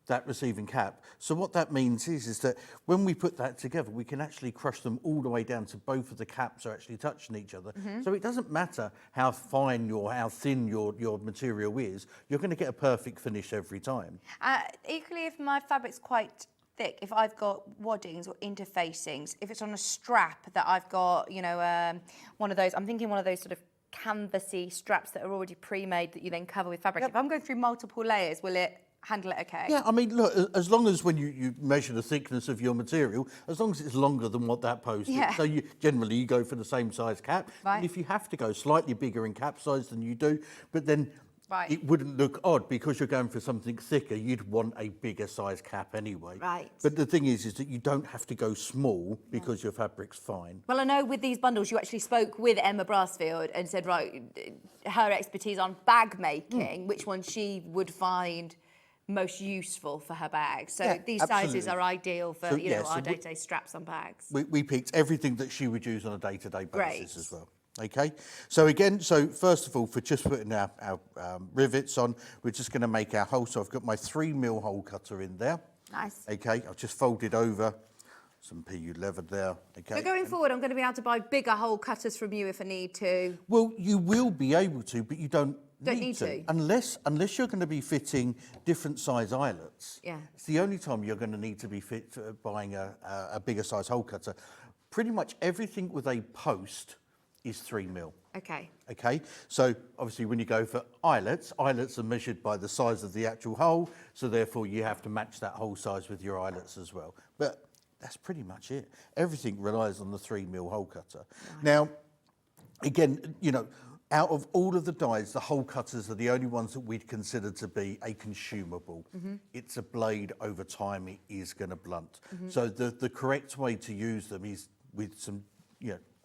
that receiving cap. So what that means is that when we put that together, we can actually crush them all the way down to both of the caps are actually touching each other. So it doesn't matter how fine how thin your material is, you're going to get a perfect finish every time. Equally, if my fabric's quite thick, if I've got waddings or interfacings, if it's on a strap that I've got, you know, one of those, I'm thinking one of those sort of canvasy straps that are already pre-made that you then cover with fabric. If I'm going through multiple layers, will it handle it okay? Yeah, I mean, look, as long as when you measure the thickness of your material, as long as it's longer than what that post is. So generally you go for the same size cap. Right. And if you have to go slightly bigger in cap size than you do, but then it wouldn't look odd because you're going for something thicker, you'd want a bigger size cap anyway. Right. But the thing is that you don't have to go small because your fabric's fine. Well, I know with these bundles, you actually spoke with Emma Brassfield and said, right, her expertise on bag making, which one she would find most useful for her bags. So these sizes are ideal for our day-to-day straps on bags. We picked everything that she would use on a day-to-day basis as well. Okay, so again, first of all, for just putting our rivets on, we're just going to make our hole. So I've got my 3mm hole cutter in there. Nice. Okay, I've just folded over some PU leather there. Okay. So going forward, I'm going to be able to buy bigger hole cutters from you if I need to. Well, you will be able to, but you don't need to. Unless you're going to be fitting different size eyelets. Yeah. It's the only time you're going to need to be buying a bigger size hole cutter. Pretty much everything with a post is 3mm. Okay. Okay, so obviously when you go for eyelets are measured by the size of the actual hole, so therefore you have to match that hole size with your eyelets as well. But that's pretty much it. Everything relies on the 3mm hole cutter. Right. Now, again, you know, out of all of the dies, the hole cutters are the only ones that we'd consider to be a consumable. It's a blade, over time it is going to blunt. So the correct way to use them is with some,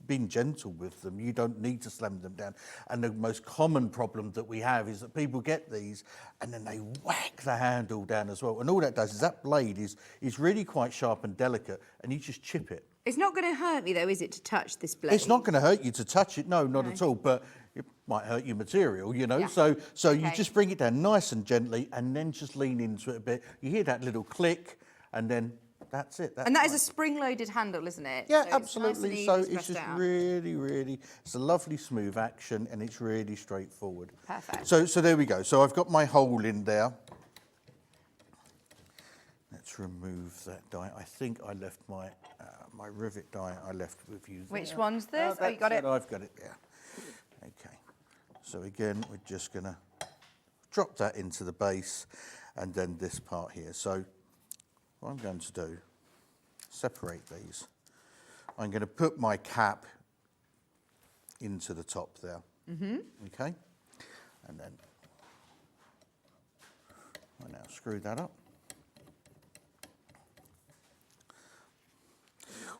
being gentle with them. You don't need to slam them down. And the most common problem that we have is that people get these and then they whack the handle down as well. And all that does is that blade is really quite sharp and delicate, and you just chip it. It's not going to hurt me though, is it, to touch this blade? It's not going to hurt you to touch it, no, not at all. But it might hurt your material, you know. Yeah. So you just bring it down nice and gently, and then just lean into it a bit. You hear that little click, and then that's it. And that is a spring-loaded handle, isn't it? Yeah, so absolutely. It's so nice it's just down. really, it's a lovely smooth action, and it's really straightforward. Perfect. So there we go. So I've got my hole in there. Let's remove that die. I think I left my my rivet die I left with you there. Which one's this? Oh, you got it? I've got it, yeah. Okay. So again, we're just going to drop that into the base, and then this part here. So what I'm going to do, separate these. I'm going to put my cap into the top there. Okay? And then I now screw that up.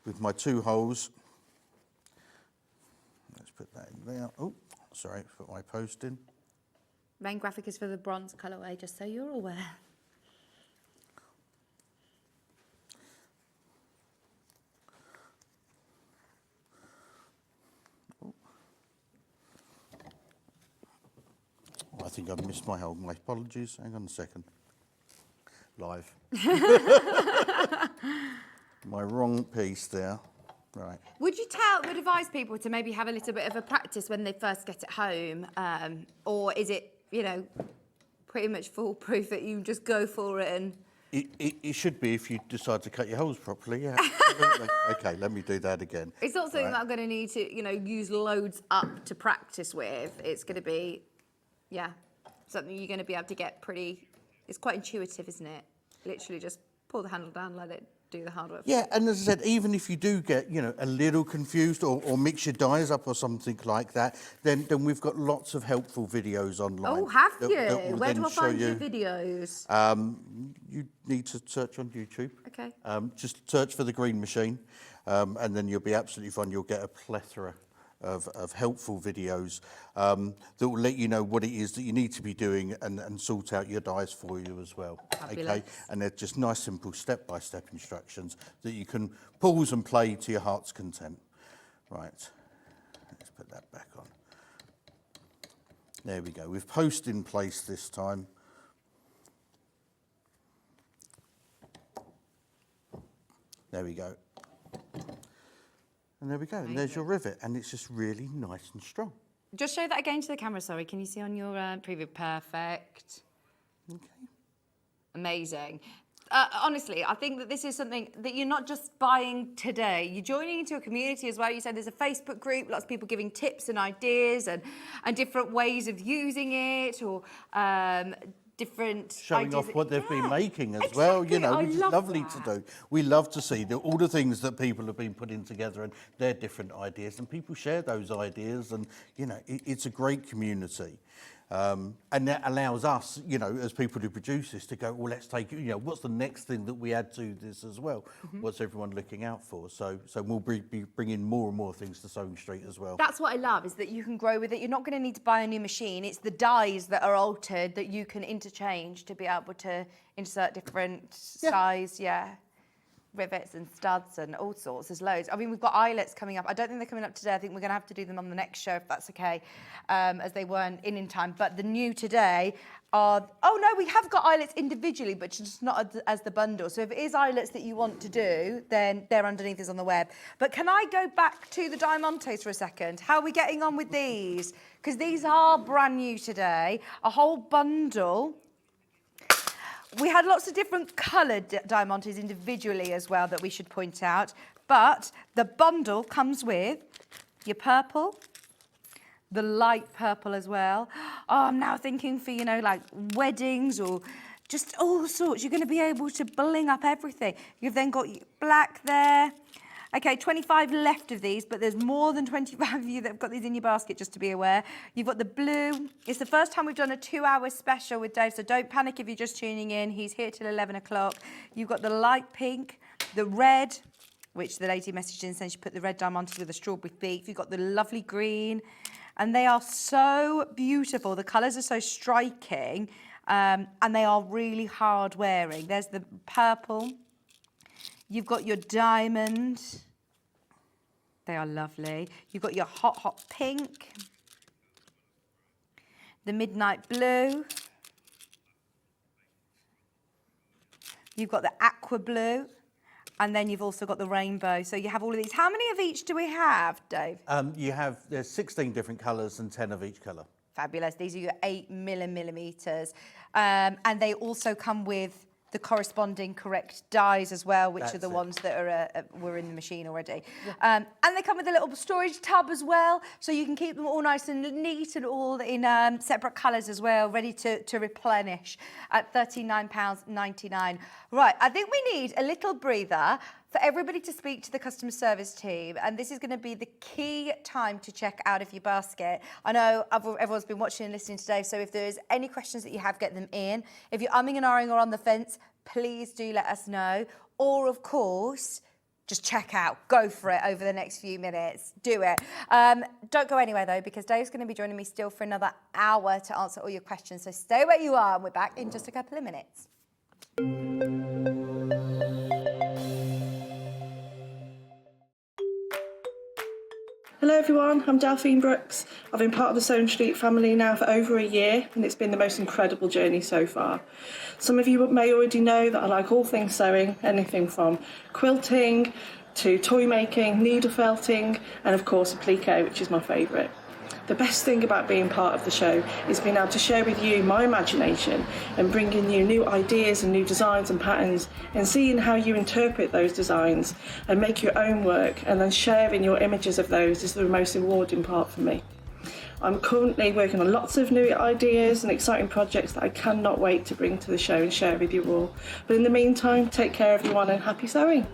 With my two holes, let's put that in there. Oh, sorry, put my post in. Main graphic is for the bronze colourway, just so you're aware. I think I've missed my hole. My apologies. Hang on a second. Live. My wrong piece there. Right. Would advise people to maybe have a little bit of a practice when they first get it home? Or is it, pretty much foolproof that you just go for it and... It should be if you decide to cut your holes properly, yeah. Absolutely. Okay, let me do that again. It's not something that I'm going to need to, use loads up to practice with. It's going to be, something you're going to be able to get pretty... It's quite intuitive, isn't it? Literally just pull the handle down, let it do the hard work. Yeah, and as I said, even if you do get, a little confused or mix your dies up or something like that, then we've got lots of helpful videos online. Oh, have you? That will Where do I then show find your videos? You need to search on YouTube. Okay. Just search for The Green Machine, and then you'll be absolutely fine. You'll get a plethora of helpful videos that will let you know what it is that you need to be doing and sort out your dyes for you as well. Fabulous. Okay, and they're just nice, simple, step-by-step instructions that you can pause and play to your heart's content. Right, let's put that back on. There we go. We've post in place this time. There we go. And there we go. And there's your rivet, and it's just really nice and strong. Just show that again to the camera, sorry. Can you see on your preview? Perfect. Okay. Amazing. Honestly, I think that this is something that you're not just buying today. You're joining into a community as well. You said there's a Facebook group, lots of people giving tips and ideas and different ways of using it, or different showing ideas off what they've been making as exactly. well, you know, I which is love lovely that. to do. We love to see all the things that people have been putting together and their different ideas, and people share those ideas, and you know, it's a great community. And that allows us, you know, as people who produce this, to go, well, let's take, you know, what's the next thing that we add to this as well? What's everyone looking out for? So we'll be bringing more and more things to Sewing Street as well. That's what I love, is that you can grow with it. You're not going to need to buy a new machine. It's the dies that are altered that you can interchange to be able to insert different size, rivets and studs and all sorts. There's loads. I mean, we've got eyelets coming up. I don't think they're coming up today. I think we're going to have to do them on the next show if that's okay, as they weren't in time. But the new today are, oh no, we have got eyelets individually, but just not as the bundle. So if it is eyelets that you want to do, then they're underneath us on the web. But can I go back to the Diamantes for a second? How are we getting on with these? Because these are brand new today. A whole bundle. We had lots of different coloured Diamantes individually as well that we should point out. But the bundle comes with your purple, the light purple as well. Oh, I'm now thinking for, you know, like weddings or just all sorts. You're going to be able to bling up everything. You've then got your black there. Okay, 25 left of these, but there's more than 25 of you that have got these in your basket, just to be aware. You've got the blue. It's the first time we've done a 2-hour special with Dave, so don't panic if you're just tuning in. He's here till 11 o'clock. You've got the light pink, the red, which the lady messaged in saying she put the red diamantes with a strawberry beak. You've got the lovely green, and they are so beautiful. The colours are so striking, and they are really hard wearing. There's the purple. You've got your diamond. They are lovely. You've got your hot, hot pink. The midnight blue. You've got the aqua blue. And then you've also got the rainbow. So you have all of these. How many of each do we have, Dave? There's 16 different colours and 10 of each colour. Fabulous. These are your 8 millimetres. And they also come with the corresponding correct dies as well, which are the ones that are were in the machine already. And they come with a little storage tub as well, so you can keep them all nice and neat and all in separate colours as well, ready to replenish at £39.99. Right, I think we need a little breather for everybody to speak to the customer service team, and this is going to be the key time to check out of your basket. I know everyone's been watching and listening today, so if there's any questions that you have, get them in. If you're umming and ahhing or on the fence, please do let us know. Or, of course, just check out, go for it over the next few minutes. Do it. Don't go anywhere, though, because Dave's going to be joining me still for another hour to answer all your questions. So stay where you are, and we're back in just a couple of minutes. Hello everyone, I'm Delphine Brooks. I've been part of the Sewing Street family now for over a year, and it's been the most incredible journey so far. Some of you may already know that I like all things sewing, anything from quilting to toy making, needle felting, and of course applique, which is my favourite. The best thing about being part of the show is being able to share with you my imagination and bringing you new ideas and new designs and patterns, and seeing how you interpret those designs and make your own work, and then sharing your images of those is the most rewarding part for me. I'm currently working on lots of new ideas and exciting projects that I cannot wait to bring to the show and share with you all. But in the meantime, take care everyone and happy sewing.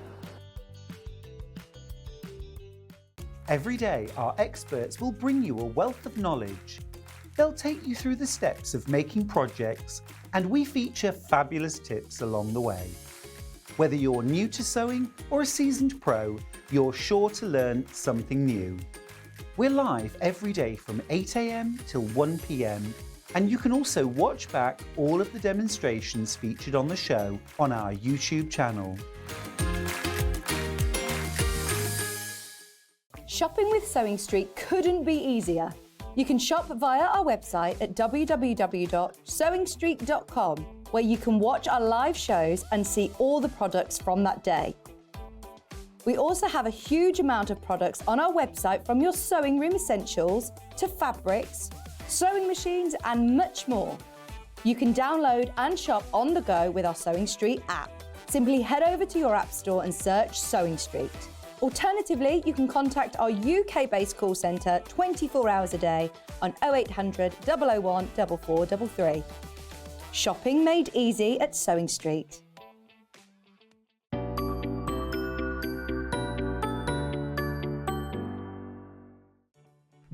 Every day, our experts will bring you a wealth of knowledge. They'll take you through the steps of making projects, and we feature fabulous tips along the way. Whether you're new to sewing or a seasoned pro, you're sure to learn something new. We're live every day from 8 a.m. till 1 p.m. And you can also watch back all of the demonstrations featured on the show on our YouTube channel. Shopping with Sewing Street couldn't be easier. You can shop via our website at www.sewingstreet.com, where you can watch our live shows and see all the products from that day. We also have a huge amount of products on our website, from your sewing room essentials to fabrics, sewing machines and much more. You can download and shop on the go with our Sewing Street app. Simply head over to your app store and search Sewing Street. Alternatively, you can contact our UK-based call centre 24 hours a day on 0800 001 4433. Shopping made easy at Sewing Street.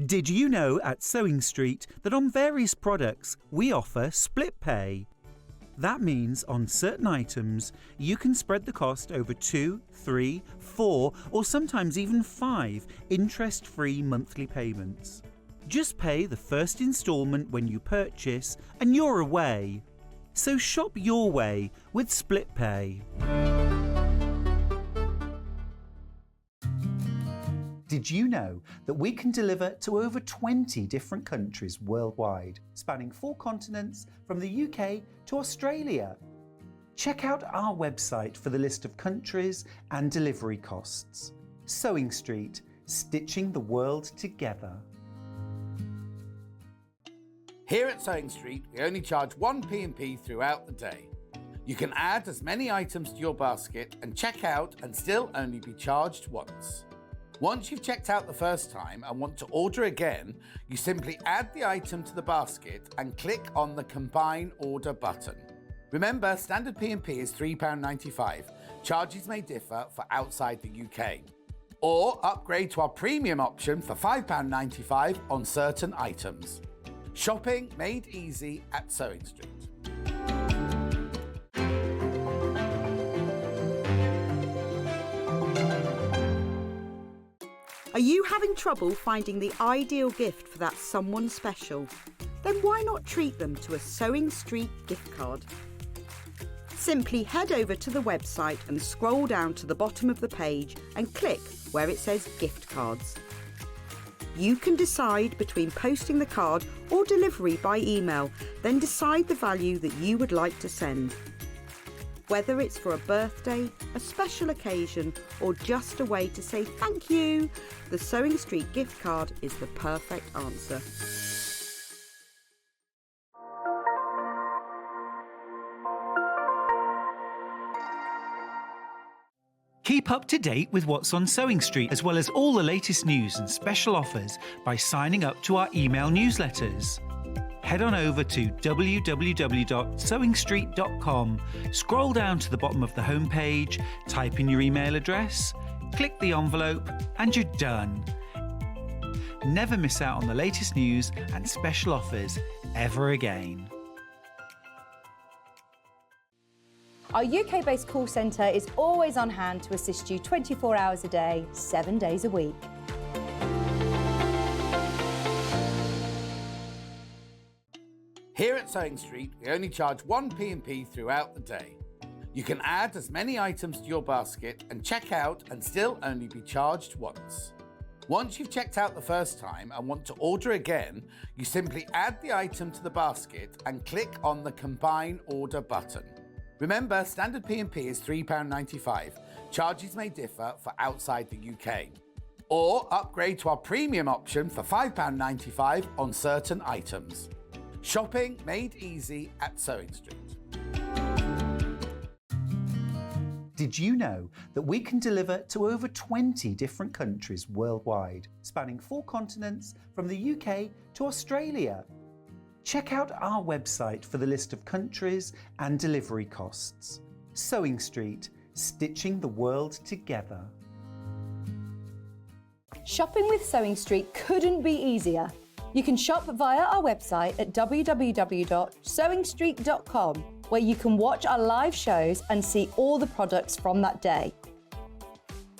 Did you know at Sewing Street that on various products we offer split pay? That means on certain items you can spread the cost over 2, 3, 4 or sometimes even 5 interest-free monthly payments. Just pay the first instalment when you purchase and you're away. So shop your way with split pay. Did you know that we can deliver to over 20 different countries worldwide, spanning 4 continents from the UK to Australia? Check out our website for the list of countries and delivery costs. Sewing Street, stitching the world together. Here at Sewing Street, we only charge 1 P&P throughout the day. You can add as many items to your basket and check out and still only be charged once. Once you've checked out the first time and want to order again, you simply add the item to the basket and click on the Combine Order button. Remember, standard P&P is £3.95. Charges may differ for outside the UK. Or upgrade to our premium option for £5.95 on certain items. Shopping made easy at Sewing Street. Are you having trouble finding the ideal gift for that someone special? Then why not treat them to a Sewing Street gift card? Simply head over to the website and scroll down to the bottom of the page and click where it says gift cards. You can decide between posting the card or delivery by email, then decide the value that you would like to send. Whether it's for a birthday, a special occasion, or just a way to say thank you, the Sewing Street gift card is the perfect answer. Keep up to date with what's on Sewing Street, as well as all the latest news and special offers by signing up to our email newsletters. Head on over to www.sewingstreet.com, scroll down to the bottom of the homepage, type in your email address, click the envelope, and you're done. Never miss out on the latest news and special offers ever again. Our UK-based call centre is always on hand to assist you 24 hours a day, 7 days a week. Here at Sewing Street, we only charge 1 P&P throughout the day. You can add as many items to your basket and check out and still only be charged once. Once you've checked out the first time and want to order again, you simply add the item to the basket and click on the Combine Order button. Remember, standard P&P is £3.95. Charges may differ for outside the UK. Or upgrade to our premium option for £5.95 on certain items. Shopping made easy at Sewing Street. Did you know that we can deliver to over 20 different countries worldwide, spanning 4 continents from the UK to Australia? Check out our website for the list of countries and delivery costs. Sewing Street, stitching the world together. Shopping with Sewing Street couldn't be easier. You can shop via our website at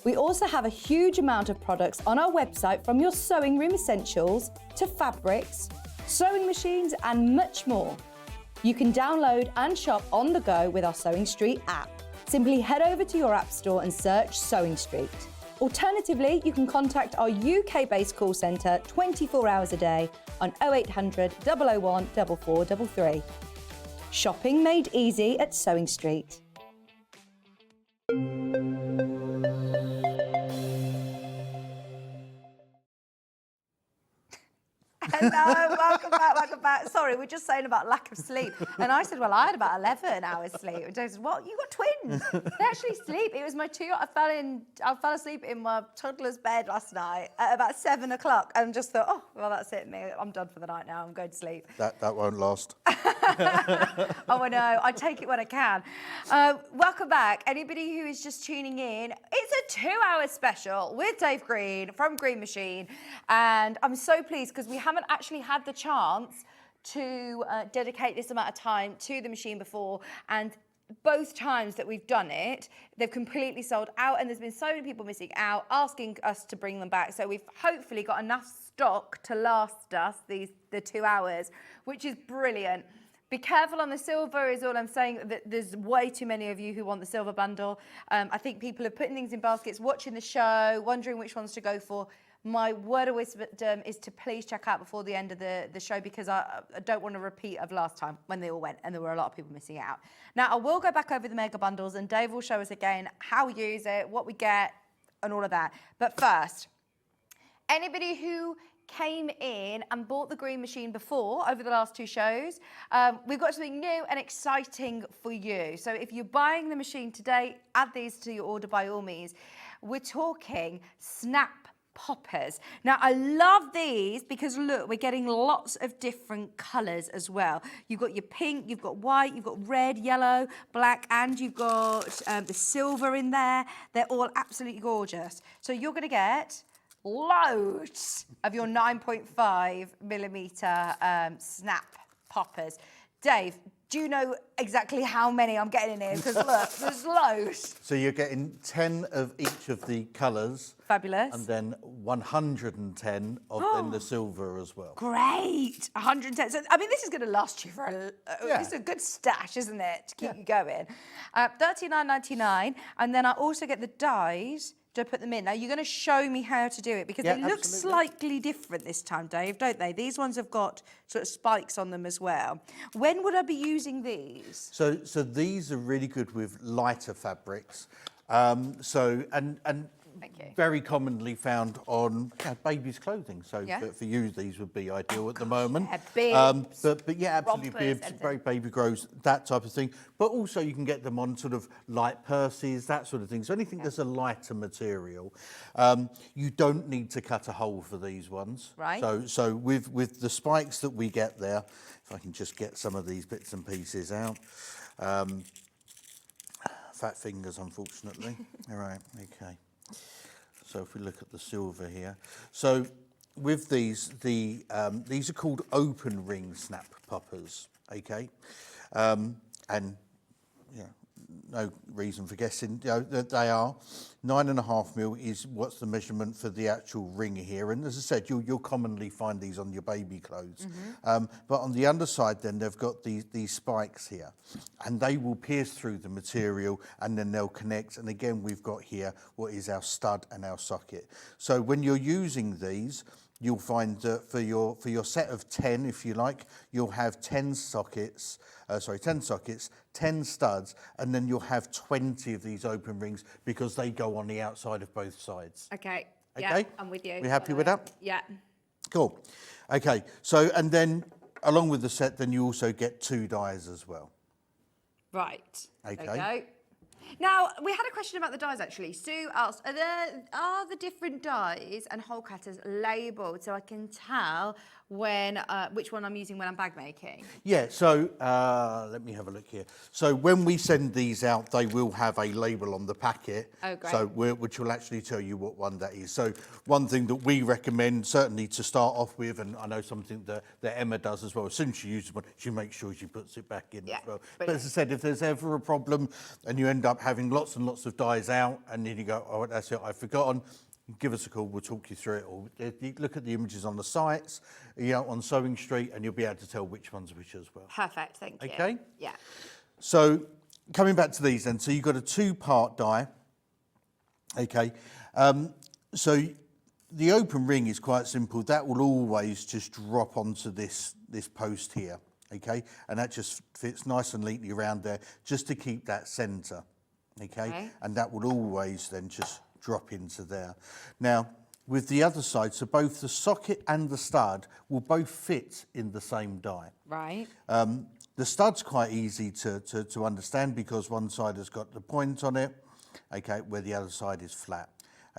We also have a huge amount of products on our website, from your sewing room essentials to fabrics, sewing machines and much more. You can download and shop on the go with our Sewing Street app. Simply head over to your app store and search Sewing Street. Alternatively, you can contact our UK-based call centre 24 hours a day on 0800 001 4433. Shopping made easy at Sewing Street. Hello, welcome back, welcome back. Sorry, we're just saying about lack of sleep. And I said, well, I had about 11 hours sleep. And Dave said, what? You got twins? They actually sleep. It was my I fell asleep in my toddler's bed last night at about 7 o'clock and just thought, oh, well, that's it, me. I'm done for the night now. I'm going to sleep. That won't last. Oh, I know. I take it when I can. Welcome back. Anybody who is just tuning in, it's a 2-hour special with Dave Green from Green Machine. And I'm so pleased because we haven't actually had the chance to dedicate this amount of time to the machine before. And both times that we've done it, they've completely sold out. And there's been so many people missing out, asking us to bring them back. So we've hopefully got enough stock to last us the 2 hours, which is brilliant. Be careful on the silver is all I'm saying. That there's way too many of you who want the silver bundle. I think people are putting things in baskets, watching the show, wondering which ones to go for. My word of wisdom is to please check out before the end of the show, because I don't want a repeat of last time when they all went and there were a lot of people missing out. Now, I will go back over the mega bundles and Dave will show us again how we use it, what we get and all of that. But first, anybody who came in and bought the Green Machine before over the last 2 shows, we've got something new and exciting for you. So if you're buying the machine today, add these to your order by all means. We're talking snap poppers. Now, I love these because look, we're getting lots of different colours as well. You've got your pink, you've got white, you've got red, yellow, black, and you've got the silver in there. They're all absolutely gorgeous. So you're going to get loads of your 9.5 millimetre snap poppers. Dave, do you know exactly how many I'm getting in here? Because look, there's loads. So you're getting 10 of each of the colours. Fabulous. And then 110 of then the silver as well. Great, 110. So, I mean, this is going to last you for this is a good stash, isn't it, to keep you going. $39.99, and then I also get the dies to put them in. Now, you're going to show me how to do it because they look slightly different this time, Dave, don't they? These ones have got sort of spikes on them as well. When would I be using these? So these are really good with lighter fabrics. Very commonly found on babies' clothing. So for you, these would be ideal at the moment. Bibs, but yeah, absolutely, rompers, bibs, very baby grows, that type of thing. But also you can get them on sort of light purses, that sort of thing. So anything that's a lighter material. You don't need to cut a hole for these ones. Right. So with the spikes that we get there, if I can just get some of these bits and pieces out. Fat fingers, unfortunately. All right, okay. So if we look at the silver here, so with these, these are called open ring snap poppers, okay, and yeah, no reason for guessing. That they are 9.5 mil is what's the measurement for the actual ring here. And as I said, you'll commonly find these on your baby clothes. But on the underside, then they've got these spikes here, and they will pierce through the material, and then they'll connect. And again, we've got here what is our stud and our socket. So when you're using these, you'll find that for your set of 10, if you like, you'll have 10 sockets, 10 studs, and then you'll have 20 of these open rings because they go on the outside of both sides. Okay. Okay? Yeah, I'm with you. We happy with that? Yeah. Cool. Okay, so, and then along with the set, then you also get 2 dies as well. Right. Okay. There we go. Now, we had a question about the dies, actually. Sue asked, are the different dies and hole cutters labelled so I can tell which one I'm using when I'm bag making? Yeah, so let me have a look here. So when we send these out, they will have a label on the packet. Oh, great. So which will actually tell you what one that is. So one thing that we recommend, certainly to start off with, and I know something that Emma does as well, as soon as she uses one, she makes sure she puts it back in as well. But as I said, if there's ever a problem and you end up up having lots and lots of dies out, and then you go, oh, that's it, I've forgotten, give us a call, we'll talk you through it all. You look at the images on the sites, on Sewing Street, and you'll be able to tell which one's which as well. Perfect, thank you. Okay? Yeah. So coming back to these then, so you've got a 2-part die. Okay, so the open ring is quite simple. That will always just drop onto this post here, okay? And that just fits nice and neatly around there just to keep that centre, okay? And that will always then just drop into there. Now, with the other side, so both the socket and the stud will both fit in the same die. Right. The stud's quite easy to understand because one side has got the point on it, okay, where the other side is flat.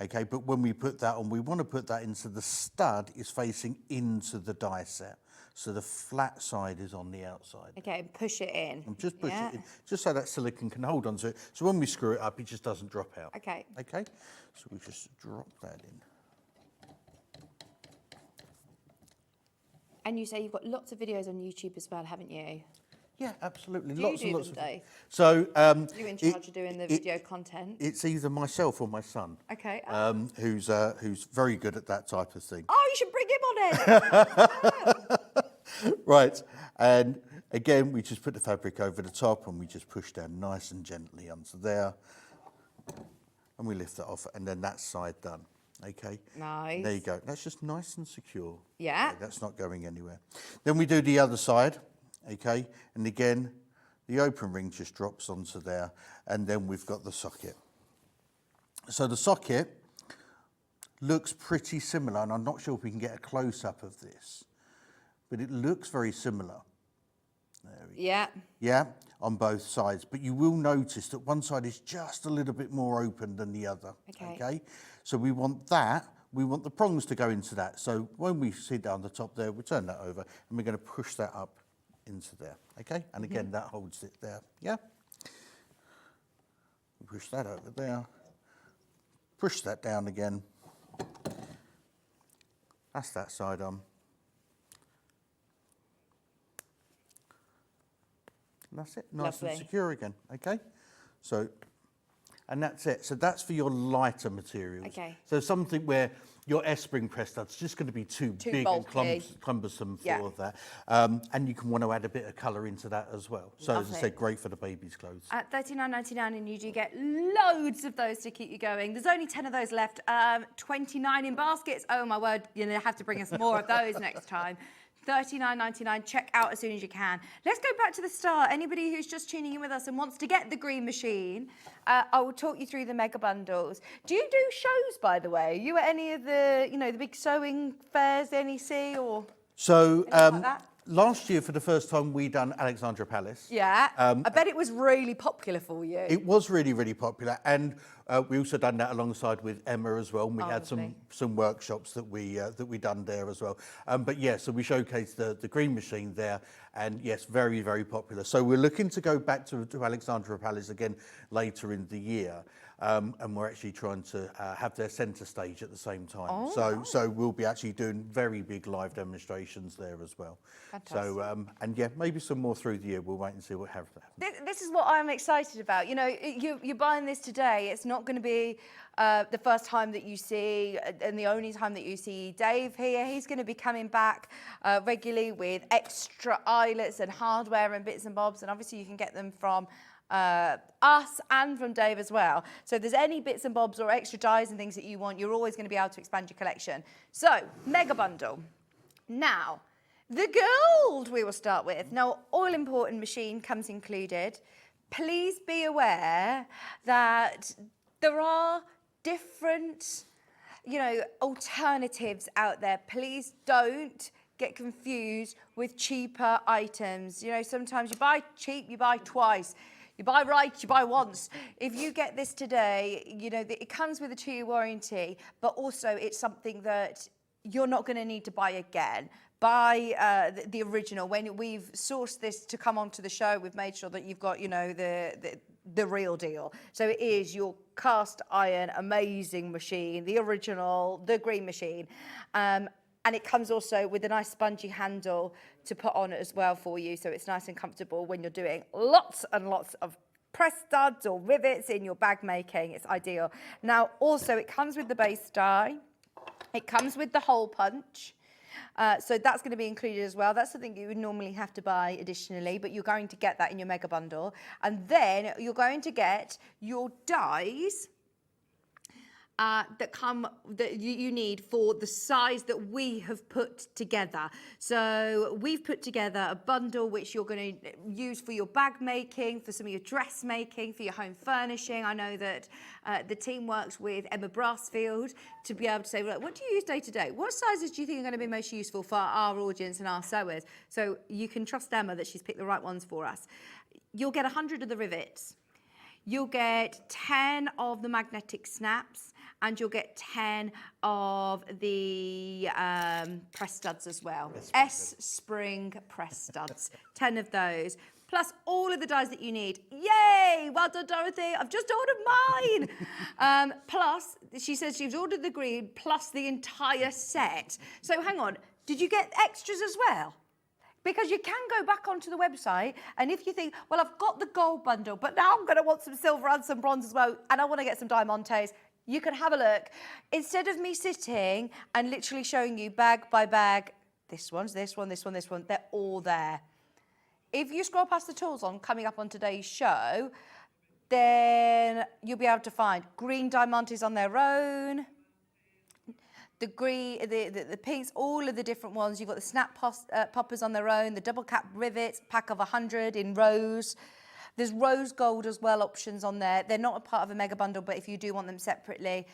Okay, but when we put that on, we want to put that into the stud is facing into the die set. So the flat side is on the outside. Okay, and push it in. And just push it in, just so that silicone can hold onto it. So when we screw it up, it just doesn't drop out. Okay. Okay, so we just drop that in. And you say you've got lots of videos on YouTube as well, haven't you? Yeah, absolutely. Do lots you and do lots them, of. Dave? So You're in charge of doing the video content. It's either myself or my son. Okay. Who's very good at that type of thing. Oh, you should bring him on it. Right, and again, we just put the fabric over the top and we just push down nice and gently onto there, and we lift that off, and then that side done. Okay. Nice. There you go. That's just nice and secure. Yeah. Okay, that's not going anywhere. Then we do the other side. Okay, and again, the open ring just drops onto there, and then we've got the socket. So the socket looks pretty similar, and I'm not sure if we can get a close-up of this, but it looks very similar. There we go. Yeah. Yeah, on both sides, but you will notice that one side is just a little bit more open than the other. Okay. So we want that. We want the prongs to go into that. So when we see down the top there, we turn that over, and we're going to push that up into there, okay? And again, that holds it there, yeah? Push that over there, push that down again. That's that side on. And that's it, nice Lovely. and secure again, okay? So, and that's it. So that's for your lighter materials. Okay. So something where your S-spring press stud's just going to be too big bulky. and cumbersome for Yeah. that. And you can want to add a bit of colour into that as well. So as I Lovely. said, great for the baby's clothes. At $39.99, and you do get loads of those to keep you going. There's only 10 of those left, 29 in baskets. Oh my word, you're gonna have to bring us more of those next time. $39.99, check out as soon as you can. Let's go back to the start. Anybody who's just tuning in with us and wants to get the green machine, I will talk you through the mega bundles. Do you do shows, by the way? You at any of the, the big sewing fairs, NEC, or So anything like that? last year, for the first time, we done Alexandra Palace. Yeah, I bet it was really popular for you. It was really, really popular, and we also done that alongside with Emma as well. And we had lovely. some workshops that we done there as well. But yeah, so we showcased the green machine there, and yes, very, very popular. So we're looking to go back to Alexandra Palace again later in the year. And we're actually trying to have their centre stage at the same time. Oh, so we'll be actually doing very big live demonstrations there as well. Fantastic. So and yeah, maybe some more through the year. We'll wait and see what happens. This is what I'm excited about. You're buying this today. It's not going to be the first time that you see and the only time that you see Dave here. He's going to be coming back regularly with extra eyelets and hardware and bits and bobs. And obviously you can get them from us and from Dave as well. So if there's any bits and bobs or extra dies and things that you want, you're always going to be able to expand your collection. So, mega bundle. Now, the gold we will start with. Now, all-important machine comes included. Please be aware that there are different, alternatives out there. Please don't get confused with cheaper items. Sometimes you buy cheap, you buy twice. You buy right, you buy once. If you get this today, it comes with a 2-year warranty, but also it's something that you're not going to need to buy again. Buy the original. When we've sourced this to come onto the show, we've made sure that you've got, the real deal. So it is your cast iron, amazing machine, the original, the green machine. And it comes also with a nice spongy handle to put on as well for you, so it's nice and comfortable when you're doing lots and lots of press studs or rivets in your bag making, it's ideal. Now, also, it comes with the base die. It comes with the hole punch. So that's going to be included as well. That's something you would normally have to buy additionally, but you're going to get that in your mega bundle. And then you're going to get your dies that you need for the size that we have put together. So we've put together a bundle which you're going to use for your bag making, for some of your dress making, for your home furnishing. I know that the team works with Emma Brassfield to be able to say, well, what do you use day to day? What sizes do you think are going to be most useful for our audience and our sewers? So you can trust Emma that she's picked the right ones for us. You'll get 100 of the rivets. You'll get 10 of the magnetic snaps, and you'll get 10 of the press studs as well. S-spring press studs, 10 of those, plus all of the dies that you need. Yay! Well done, Dorothy. I've just ordered mine. Plus, she says she's ordered the green plus the entire set. So hang on, did you get extras as well? Because you can go back onto the website, and if you think, well, I've got the gold bundle, but now I'm going to want some silver and some bronze as well, and I want to get some diamantes, you can have a look. Instead of me sitting and literally showing you bag by bag, this one, this one, they're all there. If you scroll past the tools on coming up on today's show, then you'll be able to find green diamantes on their own, the green, the pinks, all of the different ones. You've got the snap poppers on their own, the double cap rivets, pack of 100 in rose. There's rose gold as well options on there. They're not a part of a mega bundle, but if you do want them separately,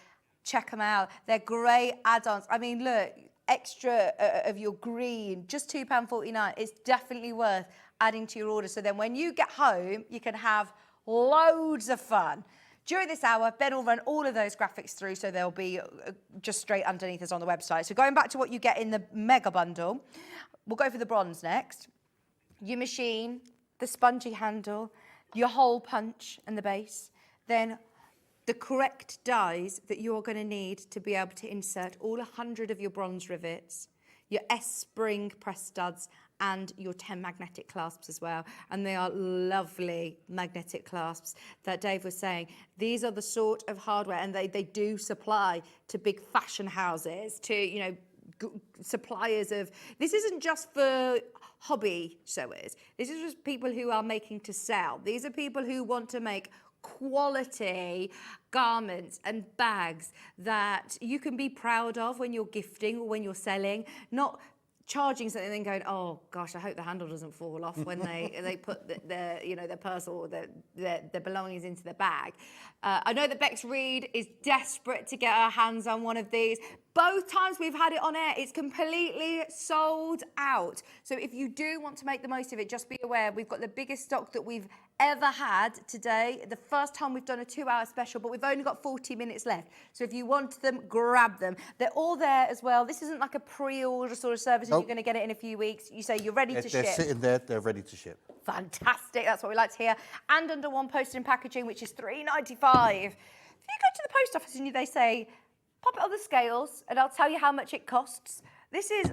check them out. They're great add-ons. I mean, look, extra of your green, just £2.49. It's definitely worth adding to your order. So then when you get home, you can have loads of fun. During this hour, Ben will run all of those graphics through, so they'll be just straight underneath us on the website. So going back to what you get in the mega bundle, we'll go for the bronze next. Your machine, the spongy handle, your hole punch and the base, then the correct dies that you're going to need to be able to insert all 100 of your bronze rivets, your S-spring press studs, and your 10 magnetic clasps as well. And they are lovely magnetic clasps that Dave was saying. These are the sort of hardware, and they do supply to big fashion houses, to, you know, suppliers of, this isn't just for hobby sewers. This is just people who are making to sell. These are people who want to make quality garments and bags that you can be proud of when you're gifting or when you're selling, not charging something and then going, oh gosh, I hope the handle doesn't fall off when they put their purse or their belongings into the bag. I know that Bex Reed is desperate to get her hands on one of these. Both times we've had it on air, it's completely sold out. So if you do want to make the most of it, just be aware we've got the biggest stock that we've ever had today. The first time we've done a 2-hour special, but we've only got 40 minutes left. So if you want them, grab them. They're all there as well. This isn't like a pre-order sort of service. Nope. You're going to get it in a few weeks. You say you're ready to ship. They're sitting there, they're ready to ship. Fantastic. That's what we like to hear. And under one postage and packaging, which is $3.95. If you go to the post office and they say, pop it on the scales and I'll tell you how much it costs. This is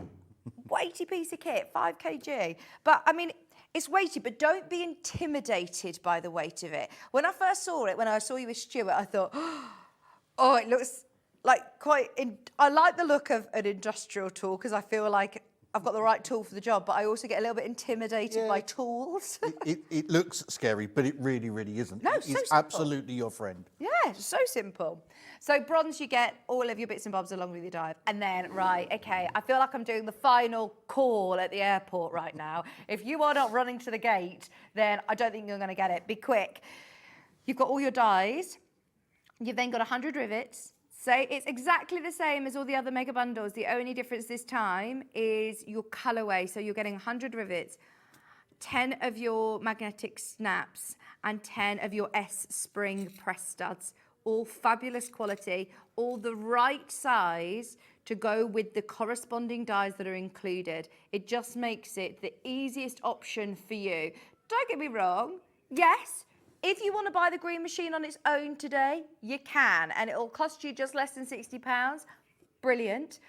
weighty piece of kit, 5 kg. But I mean, it's weighty, but don't be intimidated by the weight of it. When I first saw it, when I saw you with Stuart, I thought, oh, it looks like I like the look of an industrial tool because I feel like I've got the right tool for the job, but I also get a little bit intimidated by tools. it looks scary, but it really, really isn't. No, it's absolutely your friend. Yeah, it's so simple. So bronze, you get all of your bits and bobs along with your dive. And then, right, okay, I feel like I'm doing the final call at the airport right now. If you are not running to the gate, then I don't think you're going to get it. Be quick. You've got all your dies. You've then got 100 rivets. So it's exactly the same as all the other mega bundles. The only difference this time is your colorway. So you're getting 100 rivets, 10 of your magnetic snaps, and 10 of your S-spring press studs. All fabulous quality, all the right size to go with the corresponding dies that are included. It just makes it the easiest option for you. Don't get me wrong, yes, if you want to buy the green machine on its own today, you can, and it'll cost you just less than £60. Brilliant.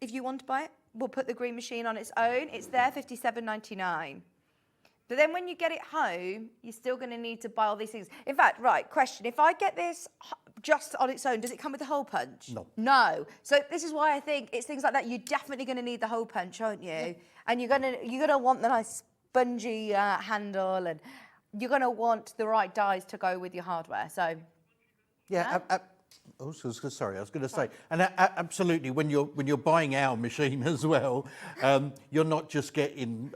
If you want to buy it, we'll put the green machine on its own. It's there, £57.99. But then when you get it home, you're still going to need to buy all these things. In fact, right, question, if I get this just on its own, does it come with a hole punch? No. No. So this is why I think it's things like that. You're definitely going to need the hole punch, aren't you? Yeah. And you're gonna want the nice spongy handle, and you're going to want the right dies to go with your hardware. So, yeah. Sorry, I was going to say, and absolutely, when you're buying our machine as well, you're not just getting,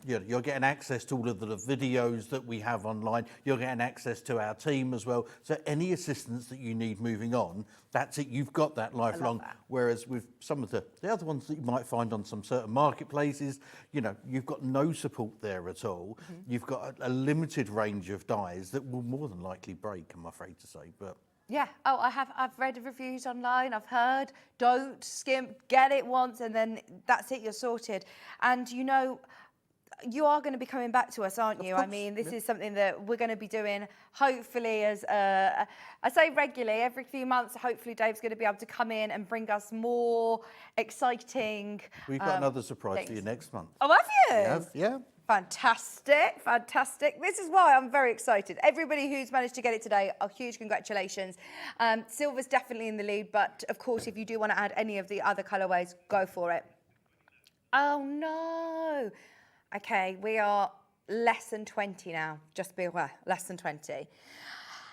you're getting access to all of the videos that we have online. You're getting access to our team as well. So any assistance that you need moving on, that's it. You've got that lifelong. Whereas with some of the other ones that you might find on some certain marketplaces, you've got no support there at all. Mm-hmm. You've got a limited range of dies that will more than likely break, I'm afraid to say, but. Yeah. Oh, I've read reviews online. I've heard, don't skimp, get it once, and then that's it. You're sorted. And you are going to be coming back to us, aren't you? I mean, this is something that we're going to be doing, hopefully, as I say regularly, every few months. Hopefully, Dave's going to be able to come in and bring us more exciting. We've got another surprise for you next month. Oh, have you? We have, yeah. Fantastic, fantastic. This is why I'm very excited. Everybody who's managed to get it today, a huge congratulations. Silver's definitely in the lead, but of course, if you do want to add any of the other colourways, go for it. Oh no. Okay, we are less than 20 now, just be aware, less than 20.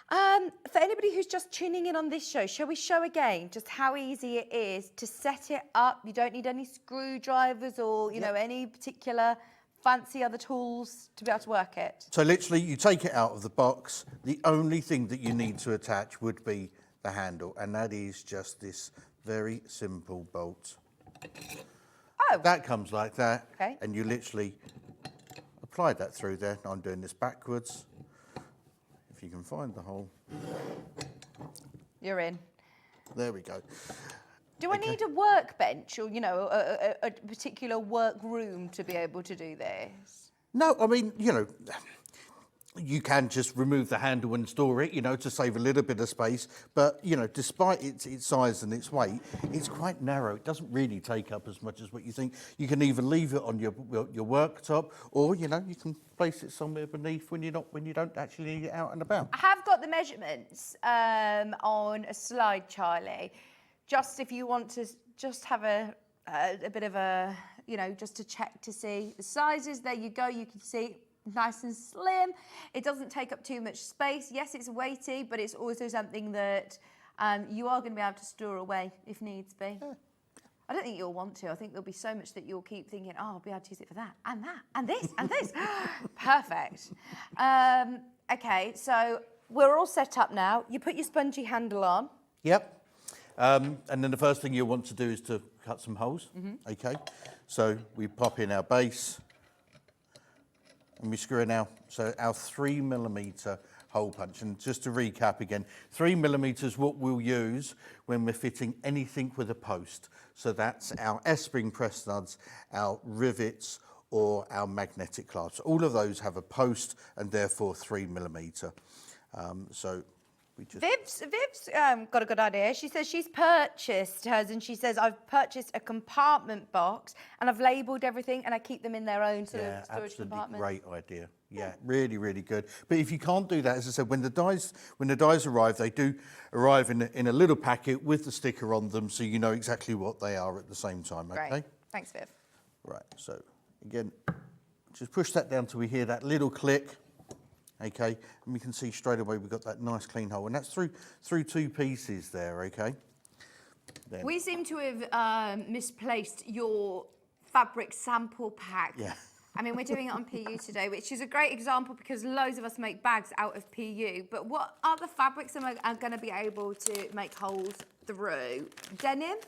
For anybody who's just tuning in on this show, shall we show again just how easy it is to set it up? You don't need any screwdrivers or, any particular fancy other tools to be able to work it. So literally you take it out of the box. The only thing that you need to attach would be the handle, and that is just this very simple bolt. Oh. That comes like that. Okay. And you literally apply that through there. Now I'm doing this backwards. If you can find the hole. You're in. There we go. Do I need a workbench or, a particular work room to be able to do this? No, I mean, you can just remove the handle and store it, to save a little bit of space. But, despite its size and its weight, it's quite narrow. It doesn't really take up as much as what you think. You can either leave it on your worktop, or, you can place it somewhere beneath when you don't actually need it out and about. I have got the measurements on a slide, Charlie. Just if you want to just have a bit of a, just to check to see the sizes. There you go. You can see nice and slim. It doesn't take up too much space. Yes, it's weighty, but it's also something that you are going to be able to store away if needs be. Yeah. I don't think you'll want to. I think there'll be so much that you'll keep thinking, oh, I'll be able to use it for that and that and this and this. Perfect. Okay, so we're all set up now. You put your spongy handle on. Yep. And then the first thing you'll want to do is to cut some holes. Mm-hmm. Okay. So we pop in our base and we screw in our 3mm hole punch. And just to recap again, 3mm is what we'll use when we're fitting anything with a post. So that's our S-spring press studs, our rivets, or our magnetic clasps. All of those have a post and therefore 3mm. Viv's got a good idea. She says she's purchased hers, and she says, I've purchased a compartment box and I've labelled everything and I keep them in their own sort of storage compartment. Great idea. Yeah, really, really good. But if you can't do that, as I said, when the dies arrive, they do arrive in a little packet with the sticker on them, so you know exactly what they are at the same time. Okay. Great. Thanks, Viv. Right. So again, just push that down till we hear that little click. Okay, and we can see straight away we've got that nice clean hole, and that's through two pieces there. Okay. Then. We seem to have misplaced your fabric sample pack. Yeah. I mean, we're doing it on PU today, which is a great example because loads of us make bags out of PU. But what other fabrics am I going to be able to make holes through? Denim?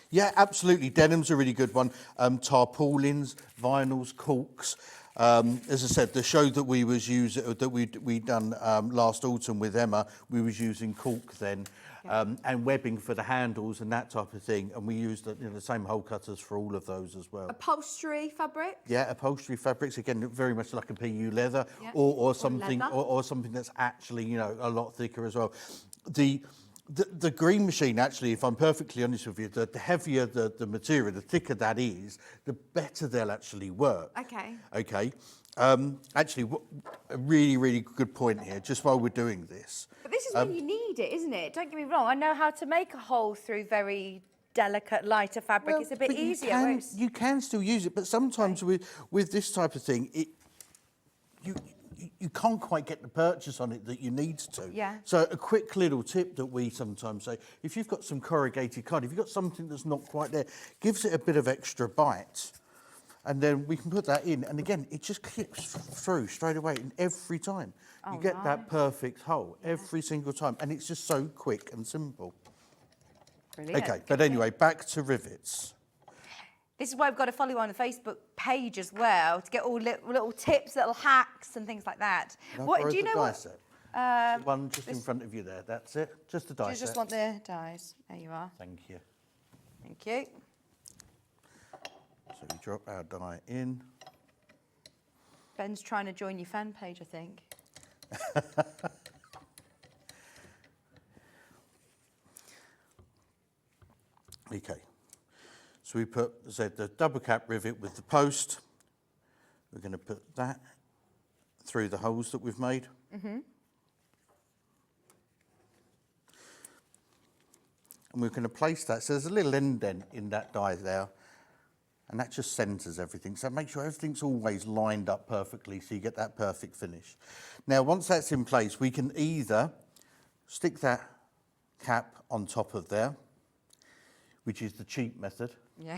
Yeah, absolutely. Denim's a really good one. Tarpaulins, vinyls, corks. As I said, the show that we was we'd done last autumn with Emma, we was using cork then, and webbing for the handles and that type of thing, and we used the same hole cutters for all of those as well. Upholstery fabric? Yeah, upholstery fabrics, again, very much like a PU leather, or something that's actually a lot thicker as well. The green machine, actually, if I'm perfectly honest with you, the heavier the material, the thicker that is, the better they'll actually work. Okay. Okay. Actually, a really, really good point here, just while we're doing this. But this is when you need it, isn't it? Don't get me wrong. I know how to make a hole through very delicate, lighter fabric. It's a bit but easier. You can still use it, but sometimes with this type of thing, you can't quite get the purchase on it that you need to. Yeah. So a quick little tip that we sometimes say, if you've got some corrugated card, if you've got something that's not quite there, gives it a bit of extra bite. And then we can put that in, and again, it just clips through straight away, and every time. You get that perfect hole every single time, and it's just so quick and simple. Brilliant. Okay, but anyway, back to rivets. This is why we've got to follow you on the Facebook page as well to get all little tips, little hacks and things like that. What do you know? What? The one just in front of you there. That's it. Just the die Do you just want the dies? There you are. Thank you. Thank you. So we drop our die in. Ben's trying to join your fan page, I think. Okay. So we put the double cap rivet with the post. We're going to put that through the holes that we've made. And we're going to place that. So there's a little indent in that die there. And that just centres everything. So make sure everything's always lined up perfectly so you get that perfect finish. Now, once that's in place, we can either stick that cap on top of there, which is the cheap method. Yeah.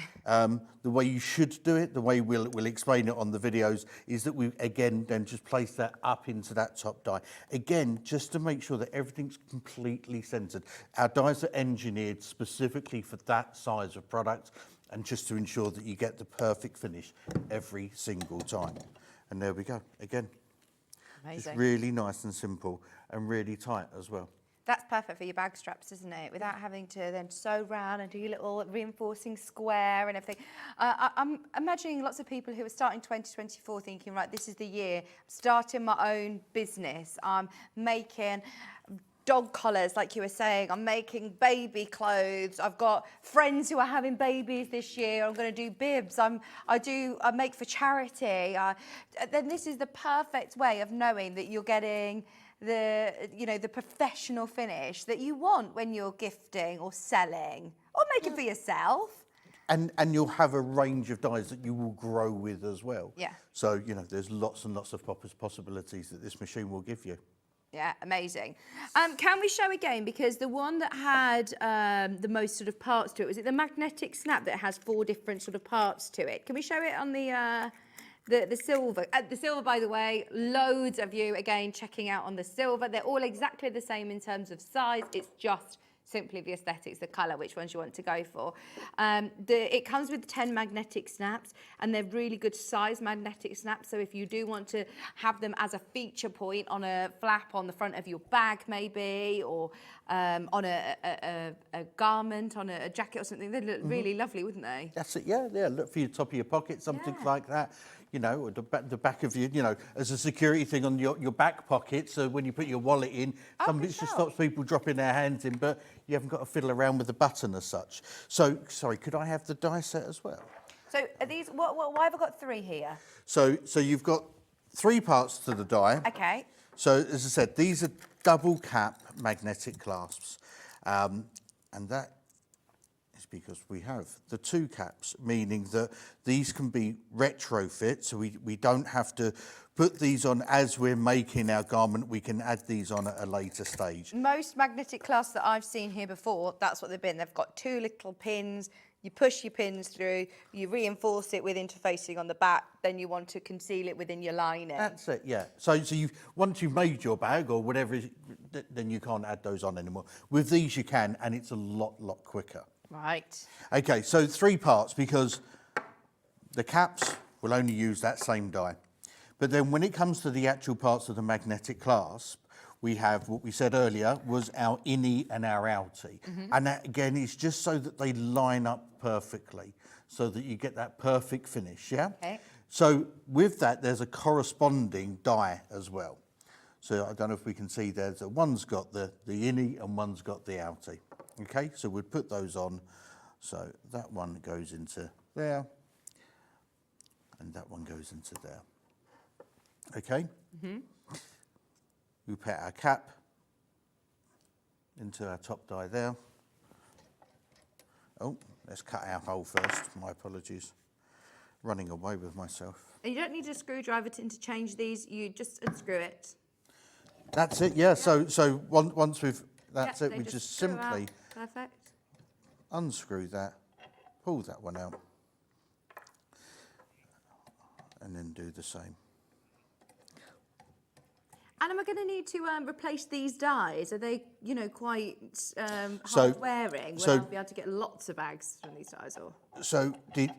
The way you should do it, the way we'll explain it on the videos, is that we, again, then just place that up into that top die. Again, just to make sure that everything's completely centred. Our dies are engineered specifically for that size of product, and just to ensure that you get the perfect finish every single time. And there we go, again. Amazing. It's really nice and simple and really tight as well. That's perfect for your bag straps, isn't it? Without having to then sew round and do your little reinforcing square and everything. I'm imagining lots of people who are starting 2024 thinking, right, this is the year, starting my own business. I'm making dog collars, like you were saying. I'm making baby clothes. I've got friends who are having babies this year. I'm going to do bibs. I make for charity. Then this is the perfect way of knowing that you're getting the professional finish that you want when you're gifting or selling or making for yourself. And you'll have a range of dies that you will grow with as well. Yeah. So, there's lots and lots of possibilities that this machine will give you. Yeah, amazing. Can we show again? Because the one that had the most sort of parts to it, was it the magnetic snap that has 4 different sort of parts to it? Can we show it on the silver? The silver, by the way, loads of you, again, checking out on the silver. They're all exactly the same in terms of size. It's just simply the aesthetics, the colour, which ones you want to go for. It comes with 10 magnetic snaps, and they're really good size magnetic snaps. So if you do want to have them as a feature point on a flap on the front of your bag, maybe, or on a garment, on a jacket or something, they'd look really lovely, wouldn't they? That's it, yeah. Look for your top of your pocket, something like that. Or the back of your, as a security thing on your back pocket, so when you put your wallet in, something just stops people dropping their hands in, but you haven't got to fiddle around with the button as such. So, sorry, could I have the die set as well? So are these, why have I got 3 here? So you've got 3 parts to the die. Okay. So, as I said, these are double cap magnetic clasps, and that is because we have the 2 caps, meaning that these can be retrofit, so we don't have to put these on as we're making our garment. We can add these on at a later stage. Most magnetic clasps that I've seen here before, that's what they've been. They've got 2 little pins. You push your pins through, you reinforce it with interfacing on the back, then you want to conceal it within your lining. That's it, yeah. So once you've made your bag or whatever, then you can't add those on anymore. With these you can, and it's a lot quicker. Right. Okay, so 3 parts, because the caps will only use that same die. But then when it comes to the actual parts of the magnetic clasp, we have what we said earlier was our innie and our outie. And that, again, is just so that they line up perfectly, so that you get that perfect finish, yeah? Okay. So with that, there's a corresponding die as well. So I don't know if we can see there, so one's got the innie and one's got the outie. Okay, so we'd put those on. So that one goes into there, and that one goes into there. Okay. We put our cap into our top die there. Oh, let's cut our hole first. My apologies. Running away with myself. And you don't need a screwdriver to interchange these. You just unscrew it. That's it. Yeah. So once we've that's Yeah, it. they We just screw out. simply Perfect. unscrew that, pull that one out, and then do the same. And am I going to need to replace these dies? Are they, quite So- hard wearing? Will so- I be able to get lots of bags from these dies? Or So the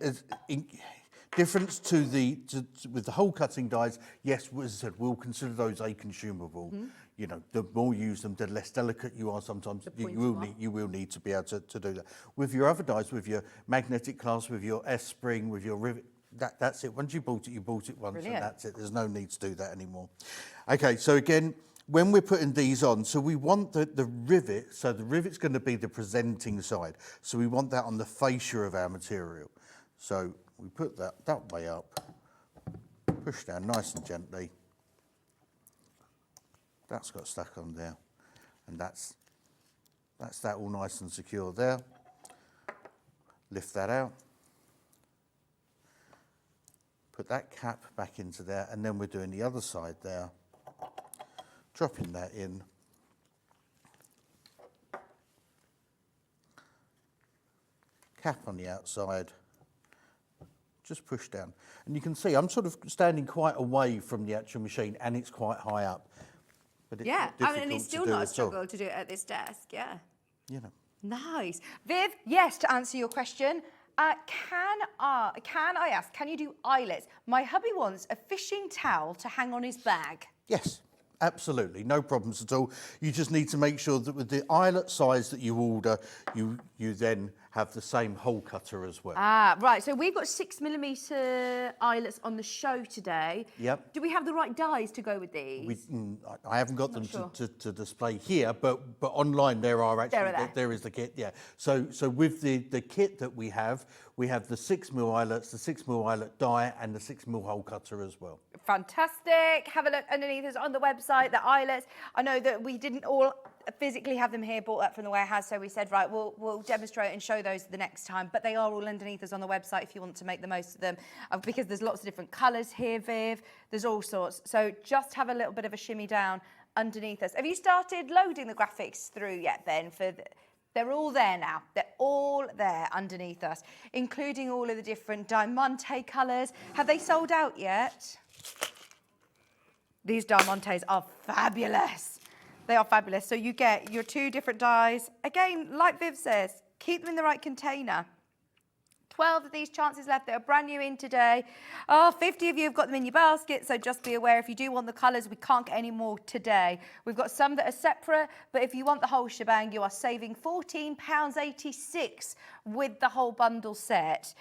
difference with the hole cutting dies, yes, as I said, we'll consider those a consumable. You know, the more you use them, the less delicate you are. Sometimes you will need to be able to do that. With your other dies, with your magnetic clasp, with your S spring, with your rivet. That's it. Once you bought it once, Brilliant. and that's it. There's no need to do that anymore. Okay, so again, when we're putting these on, so we want the rivet, so the rivet's going to be the presenting side. So we want that on the fascia of our material. So we put that way up, push down nice and gently. That's got stuck on there. And that's that all nice and secure there. Lift that out. Put that cap back into there, and then we're doing the other side there. Dropping that in. Cap on the outside. Just push down. And you can see I'm sort of standing quite away from the actual machine, and it's quite high up. But it's not and it's difficult still to do not a at all. struggle to do it at this desk. Yeah. You know. Nice. Viv, yes, to answer your question, can I ask, can you do eyelets? My hubby wants a fishing towel to hang on his bag. Yes, absolutely, no problems at all. You just need to make sure that with the eyelet size that you order, you then have the same hole cutter as well. Ah, right. So we've got 6mm eyelets on the show today. Yep. Do we have the right dies to go with these? I haven't got them sure. to display here, but online there are actually there is the kit. Yeah. So with the kit that we have the 6mm eyelets, the 6mm eyelet die, and the 6mm hole cutter as well. Fantastic. Have a look underneath us on the website, the eyelets. I know that we didn't all physically have them here bought up from the warehouse, so we said, right, we'll demonstrate and show those the next time, but they are all underneath us on the website if you want to make the most of them, because there's lots of different colours here, Viv, there's all sorts. So just have a little bit of a shimmy down underneath us. Have you started loading the graphics through yet then? They're all there now. They're all there underneath us, including all of the different Diamante colours. Have they sold out yet? These Diamantes are fabulous. They are fabulous. So you get your 2 different dyes. Again, like Viv says, keep them in the right container. 12 of these chances left that are brand new in today. 50 of you have got them in your basket, so just be aware if you do want the colours, we can't get any more today. We've got some that are separate, but if you want the whole shebang, you are saving £14.86 with the whole bundle set.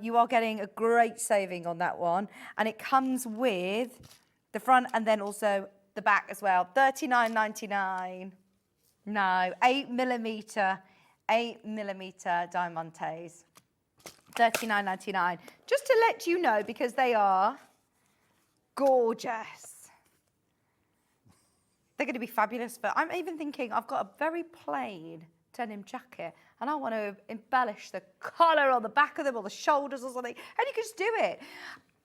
You are getting a great saving on that one, and it comes with the front and then also the back as well. $39.99. No, 8mm Diamantes. $39.99. Just to let you know, because they are gorgeous. They're going to be fabulous. But I'm even thinking I've got a very plain denim jacket and I want to embellish the collar on the back of them or the shoulders or something. And you can just do it.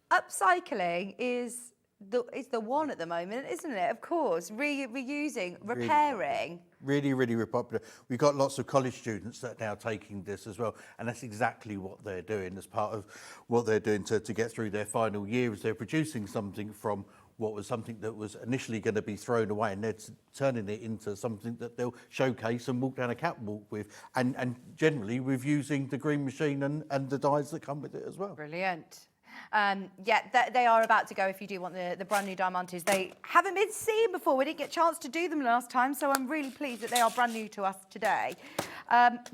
Upcycling is the one at the moment, isn't it? Of course, reusing, repairing. Really popular. We've got lots of college students that are now taking this as well, and that's exactly what they're doing as part of what they're doing to get through their final year. Is they're producing something from what was something that was initially going to be thrown away, and they're turning it into something that they'll showcase and walk down a catwalk with, and generally with using the green machine and the dyes that come with it as well. Brilliant. They are about to go if you do want the brand new Diamantes. They haven't been seen before. We didn't get a chance to do them last time, so I'm really pleased that they are brand new to us today.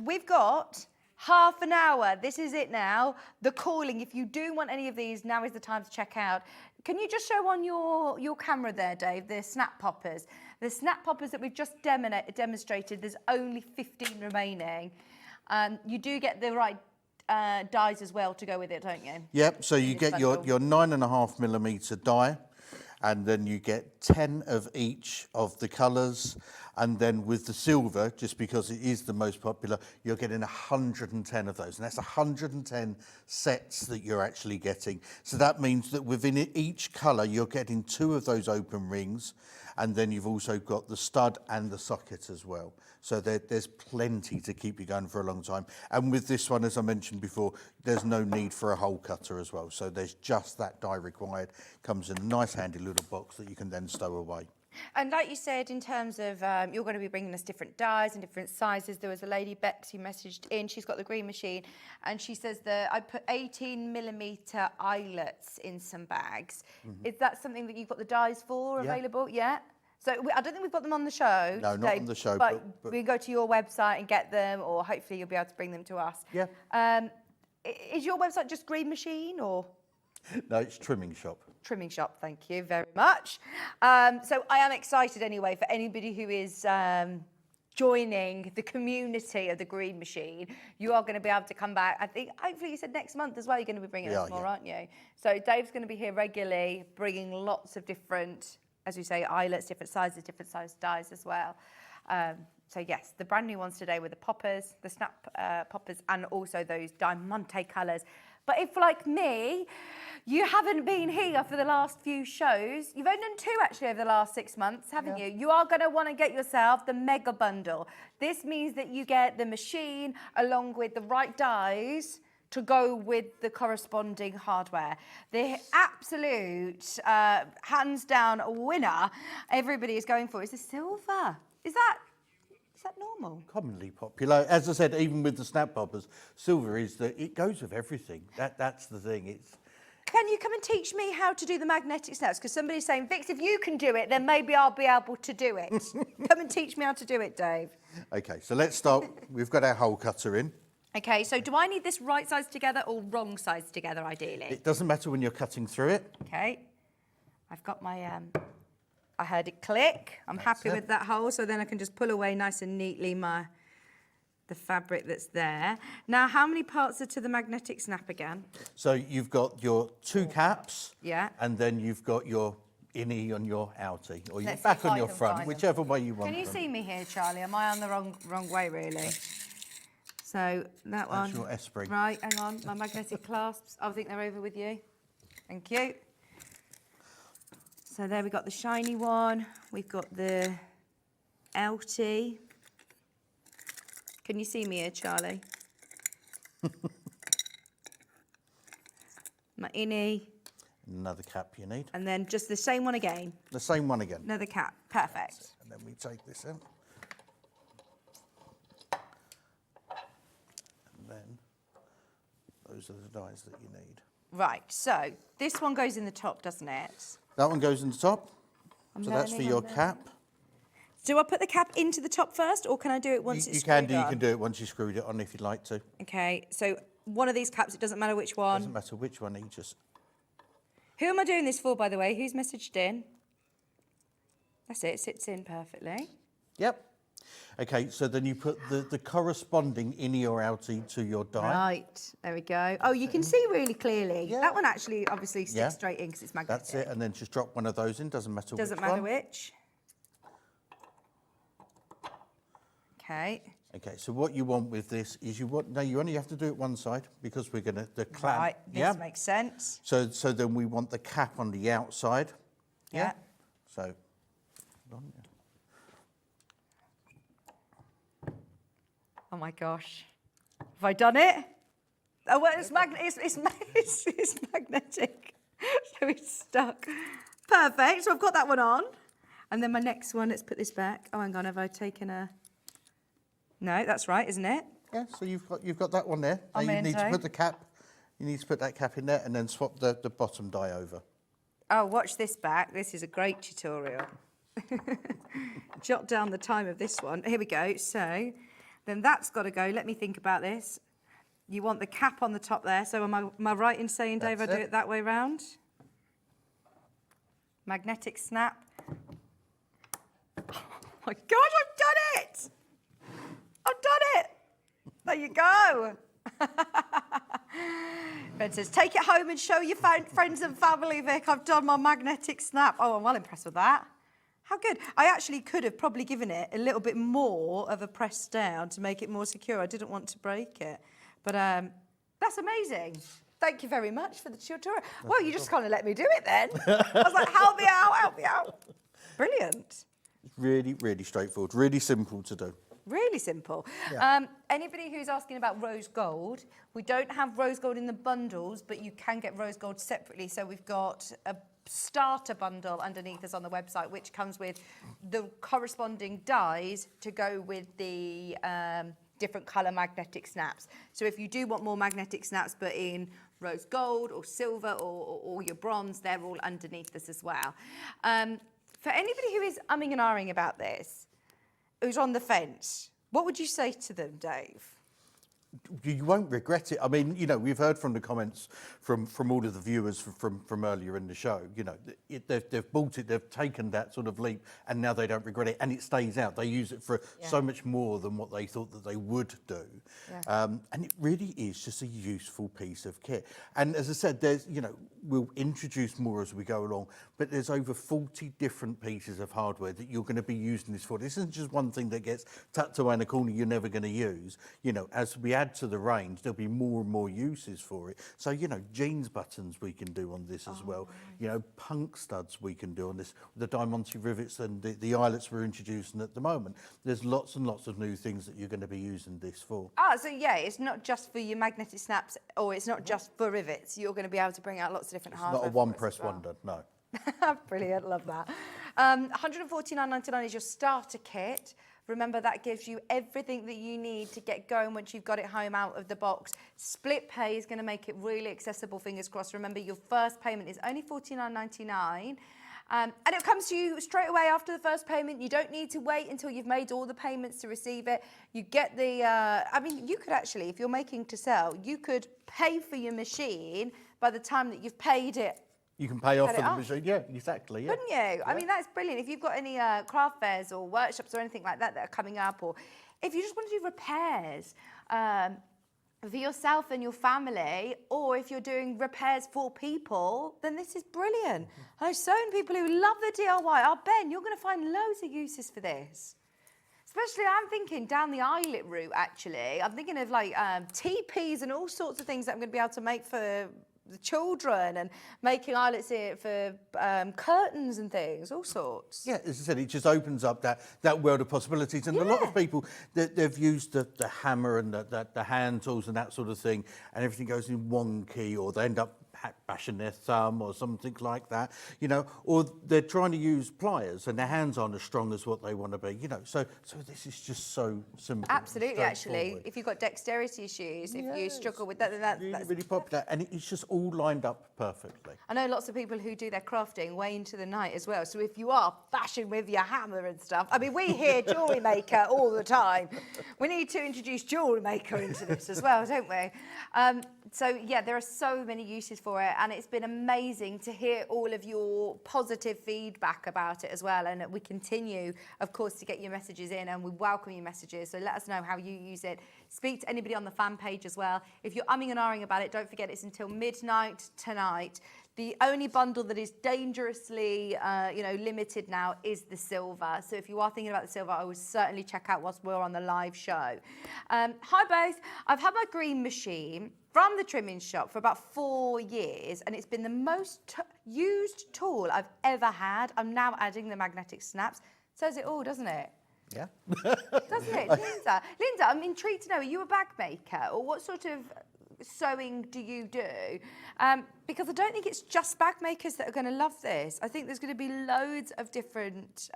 We've got half an hour. This is it now. The calling. If you do want any of these, now is the time to check out. Can you just show on your camera there, Dave, the snap poppers? The snap poppers that we've just demonstrated, there's only 15 remaining. You do get the right dyes as well to go with it, don't you? Yep, so you get your 9.5mm die, and then you get 10 of each of the colours, and then with the silver, just because it is the most popular, you're getting 110 of those, and that's 110 sets that you're actually getting. So that means that within each colour you're getting 2 of those open rings, and then you've also got the stud and the socket as well. So there's plenty to keep you going for a long time. And with this one, as I mentioned before, there's no need for a hole cutter as well. So there's just that die required. Comes in a nice handy little box that you can then stow away. And like you said, in terms of you're going to be bringing us different dyes and different sizes. There was a lady, Bex, who messaged in. She's got the green machine, and she says that I put 18mm eyelets in some bags. Is that something that you've got the dyes for available? Yeah. So I don't think we've got them on the show. No, not on the show. But we go to your website and get them, or hopefully you'll be able to bring them to us. Yeah. Is your website just Green Machine or? No, it's Trimming Shop. Trimming Shop, thank you very much. So I am excited anyway for anybody who is joining the community of the Green Machine. You are going to be able to come back. I think, hopefully you said next month as well, you're going to be bringing us more, aren't you? So Dave's going to be here regularly, bringing lots of different, as we say, eyelets, different sizes, different size dyes as well. So yes, the brand new ones today were the poppers, the snap poppers, and also those diamante colours. But if, like me, you haven't been here for the last few shows, you've only done 2 actually over the last 6 months, haven't you? You are going to want to get yourself the mega bundle. This means that you get the machine along with the right dyes to go with the corresponding hardware. The absolute, hands down winner everybody is going for is the silver. Is that normal? Commonly popular. As I said, even with the snap poppers, silver is that it goes with everything. That's the thing. Can you come and teach me how to do the magnetic snaps? Because somebody's saying, Vix, if you can do it, then maybe I'll be able to do it. Come and teach me how to do it, Dave. Okay, so let's start. We've got our hole cutter in. Okay, so do I need this right size together or wrong size together, ideally? It doesn't matter when you're cutting through it. Okay, I've got my, I heard it click. I'm happy with that hole, so then I can just pull away nice and neatly the fabric that's there. Now, how many parts are to the magnetic snap again? So you've got your 2 caps. Yeah. And then you've got your innie on your outie, or your Let's back see if on I your can front, find them. whichever way you want Can you them. see me here, Charlie? Am I on the wrong way, really? So that one. That's your S-spring. Right, hang on. My magnetic clasps. I think they're over with you. Thank you. So there we got the shiny one. We've got the outie. Can you see me here, Charlie? My innie. Another cap you need. And then just the same one again. The same one again. Another cap. Perfect. And then we take this out. And then those are the dies that you need. Right, so this one goes in the top, doesn't it? That one goes in the top. So that's for learning, your I'm cap. Do I put the cap into the top first, or can I do it once it's You can do. screwed You on? can do it once you screwed it on if you'd like to. Okay, so one of these caps, it doesn't matter which one. Doesn't matter which one. You just. Who am I doing this for, by the way? Who's messaged in? That's it, sits in perfectly. Yep. Okay, so then you put the corresponding innie or outie to your die. Right, there we go. Oh, you can see really clearly. Yeah. That one actually obviously sticks Yeah. straight in because it's magnetic. That's it, and then just drop one of those in. Doesn't matter which one. Doesn't matter which. Okay. Okay, so what you want with this is you only have to do it one side because we're gonna the clamp. Right, this makes sense. So then we want the cap on the outside. Yeah. So. Oh my gosh. Have I done it? Oh, well, it's magnetic. So it's stuck. Perfect. So I've got that one on. And then my next one, let's put this back. Oh, hang on, have I taken a... No, that's right, isn't it? Yeah, so you've got that one there. Now you need to put the cap. You need to put that cap in there and then swap the bottom die over. Oh, watch this back. This is a great tutorial. Jot down the time of this one. Here we go. So then that's got to go. Let me think about this. You want the cap on the top there. So am I right in saying, Dave, I do it that way round? Magnetic snap. Oh my gosh, I've done it! I've done it! There you go. Ben says, take it home and show your friends and family, Vic. I've done my magnetic snap. Oh, I'm well impressed with that. How good. I actually could have probably given it a little bit more of a press down to make it more secure. I didn't want to break it. But that's amazing. Thank you very much for the tutorial. Well, you just kind of let me do it then. I was like, help me out. Brilliant. Really, really straightforward, really simple to do. Really simple. Yeah. Anybody who's asking about rose gold, we don't have rose gold in the bundles, but you can get rose gold separately. So we've got a starter bundle underneath us on the website, which comes with the corresponding dies to go with the different colour magnetic snaps. So if you do want more magnetic snaps, but in rose gold or silver or your bronze, they're all underneath this as well. For anybody who is umming and ahhing about this, who's on the fence, what would you say to them, Dave? You won't regret it. I mean, you know, we've heard from the comments from all of the viewers from earlier in the show. You know, they've bought it, they've taken that sort of leap, and now they don't regret it, and it stays out. They use it for so much more than what they thought that they would do. Yeah. And it really is just a useful piece of kit. And as I said, there's, you know, we'll introduce more as we go along, but there's over 40 different pieces of hardware that you're going to be using this for. This isn't just one thing that gets tucked away in a corner you're never going to use. You know, as we add to the range, there'll be more and more uses for it. So, you know, jeans buttons we can do on this as well. Nice. You know, punk studs we can do on this, the Diamante rivets and the eyelets we're introducing at the moment. There's lots and lots of new things that you're going to be using this for. So yeah, it's not just for your magnetic snaps, or it's not just for rivets. You're going to be able to bring out lots of different hardware. Not a one-press wonder, no. Brilliant, love that. $149.99 is your starter kit. Remember, that gives you everything that you need to get going once you've got it home out of the box. Split pay is going to make it really accessible, fingers crossed. Remember, your first payment is only $49.99. And it comes to you straight away after the first payment. You don't need to wait until you've made all the payments to receive it. You get the, I mean, you could actually, if you're making to sell, you could pay for your machine by the time that you've paid it. You can pay off for the machine, yeah, exactly. Yeah. Couldn't you? Yeah. I mean, that's brilliant. If you've got any craft fairs or workshops or anything like that that are coming up, or if you just want to do repairs for yourself and your family, or if you're doing repairs for people, then this is brilliant. I know so many people who love the DIY. Oh, Ben, you're going to find loads of uses for this. Especially, I'm thinking down the eyelet route, actually. I'm thinking of like teepees and all sorts of things that I'm going to be able to make for the children, and making eyelets here for curtains and things, all sorts. Yeah, as I said, it just opens up that world of possibilities. And a lot of people, they've used the hammer and the hand tools and that sort of thing, and everything goes in one key, or they end up bashing their thumb or something like that, you know, or they're trying to use pliers and their hands aren't as strong as what they want to be, you know. So this is just so simple. Absolutely, actually. If you've got dexterity issues, if you struggle with that, then that's really popular, and it's just all lined up perfectly. I know lots of people who do their crafting way into the night as well. So if you are bashing with your hammer and stuff, I mean, we hear jewellery maker all the time. We need to introduce jewellery maker into this as well, don't we? So yeah, there are so many uses for it, and it's been amazing to hear all of your positive feedback about it as well. And we continue, of course, to get your messages in, and we welcome your messages. So let us know how you use it. Speak to anybody on the fan page as well. If you're umming and ahhing about it, don't forget it's until midnight tonight. The only bundle that is dangerously, limited now is the silver. So if you are thinking about the silver, I would certainly check out whilst we're on the live show. Hi both. I've had my green machine from the trimming shop for about 4 years, and it's been the most used tool I've ever had. I'm now adding the magnetic snaps. Says it all, doesn't it? Yeah. Doesn't it? Linda, I'm intrigued to know, are you a bag maker, or what sort of sewing do you do? Because I don't think it's just bag makers that are going to love this. I think there's going to be loads of different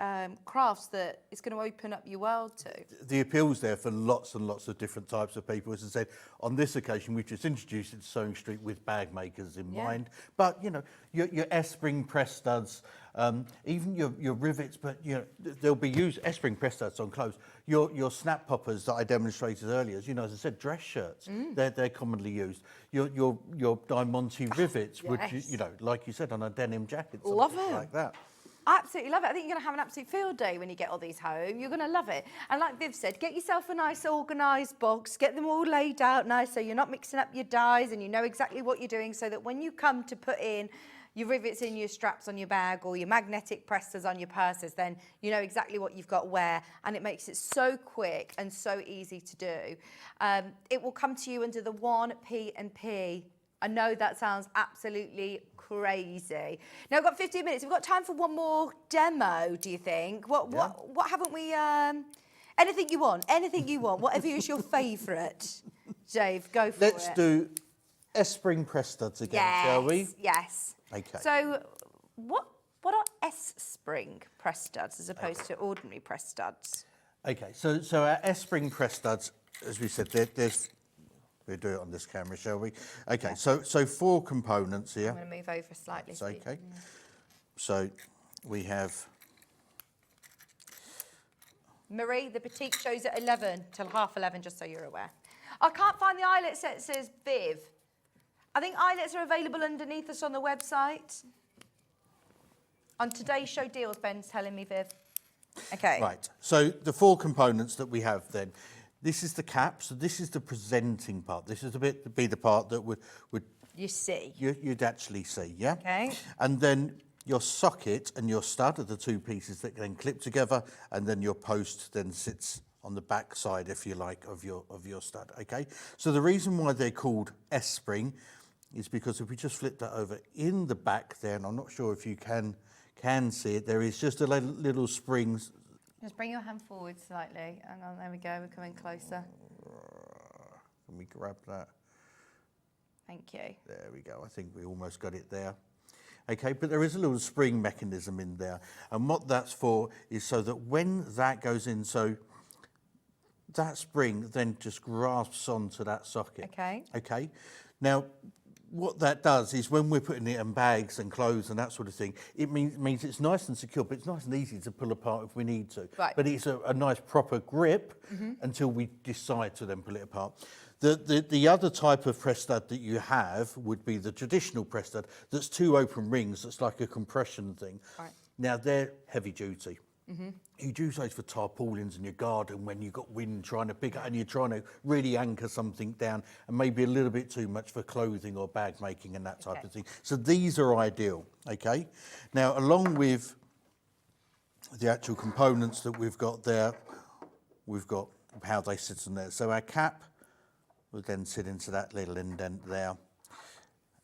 crafts that it's going to open up your world to. The appeal's there for lots and lots of different types of people. As I said, on this occasion, we've just introduced it to Sewing Street with bag makers in mind. But, you know, your S-spring press studs, even your rivets, but, you know, they'll be used, S-spring press studs on clothes. Your snap poppers that I demonstrated earlier, as you know, as I said, dress shirts, they're commonly used. Your Diamante rivets, which, you know, like you said, on a denim jacket, something like that. I absolutely love it. I think you're going to have an absolute field day when you get all these home. You're going to love it. And like Viv said, get yourself a nice organised box. Get them all laid out nice so you're not mixing up your dies and you know exactly what you're doing so that when you come to put in your rivets in your straps on your bag or your magnetic pressers on your purses, then you know exactly what you've got where, and it makes it so quick and so easy to do. It will come to you under the 1P&P. I know that sounds absolutely crazy. Now I've got 15 minutes. We've got time for one more demo, do you think? What haven't we, anything you want, whatever is your favourite. Dave, go for it. Let's do S-spring press studs again, shall we? Yes. Okay. So what are S-spring press studs as opposed to ordinary press studs? Okay, so our S-spring press studs, as we said, there's, we'll do it on this camera, shall we? Okay, yeah. So 4 components here. I'm going to move over slightly. It's okay. So we have... Marie, the Batik shows at 11 till half 11, just so you're aware. I can't find the eyelets that says Viv. I think eyelets are available underneath us on the website. On today's show deals, Ben's telling me, Viv. Okay. Right, so the 4 components that we have then. This is the cap, so this is the presenting part. This is be the part that would you see. You'd actually see, yeah? Okay. And then your socket and your stud are the 2 pieces that then clip together, and then your post then sits on the back side, if you like, of your stud, okay? So the reason why they're called S-spring is because if we just flip that over in the back there, and I'm not sure if you can see it, there is just a little spring. Just bring your hand forward slightly. Hang on, there we go, we're coming closer. Can we grab that? Thank you. There we go, I think we almost got it there. Okay, but there is a little spring mechanism in there. And what that's for is so that when that goes in, so that spring then just grasps onto that socket. Okay. Okay. Now, what that does is when we're putting it in bags and clothes and that sort of thing, it means it's nice and secure, but it's nice and easy to pull apart if we need to. Right. But it's a nice proper grip until we decide to then pull it apart. The other type of press stud that you have would be the traditional press stud that's 2 open rings, that's like a compression thing. Right. Now, they're heavy duty. You use those for tarpaulins in your garden when you've got wind trying to pick up and you're trying to really anchor something down, and maybe a little bit too much for clothing or bag making and that type of thing. So these are ideal, okay? Now, along with the actual components that we've got there, we've got how they sit in there. So our cap would then sit into that little indent there.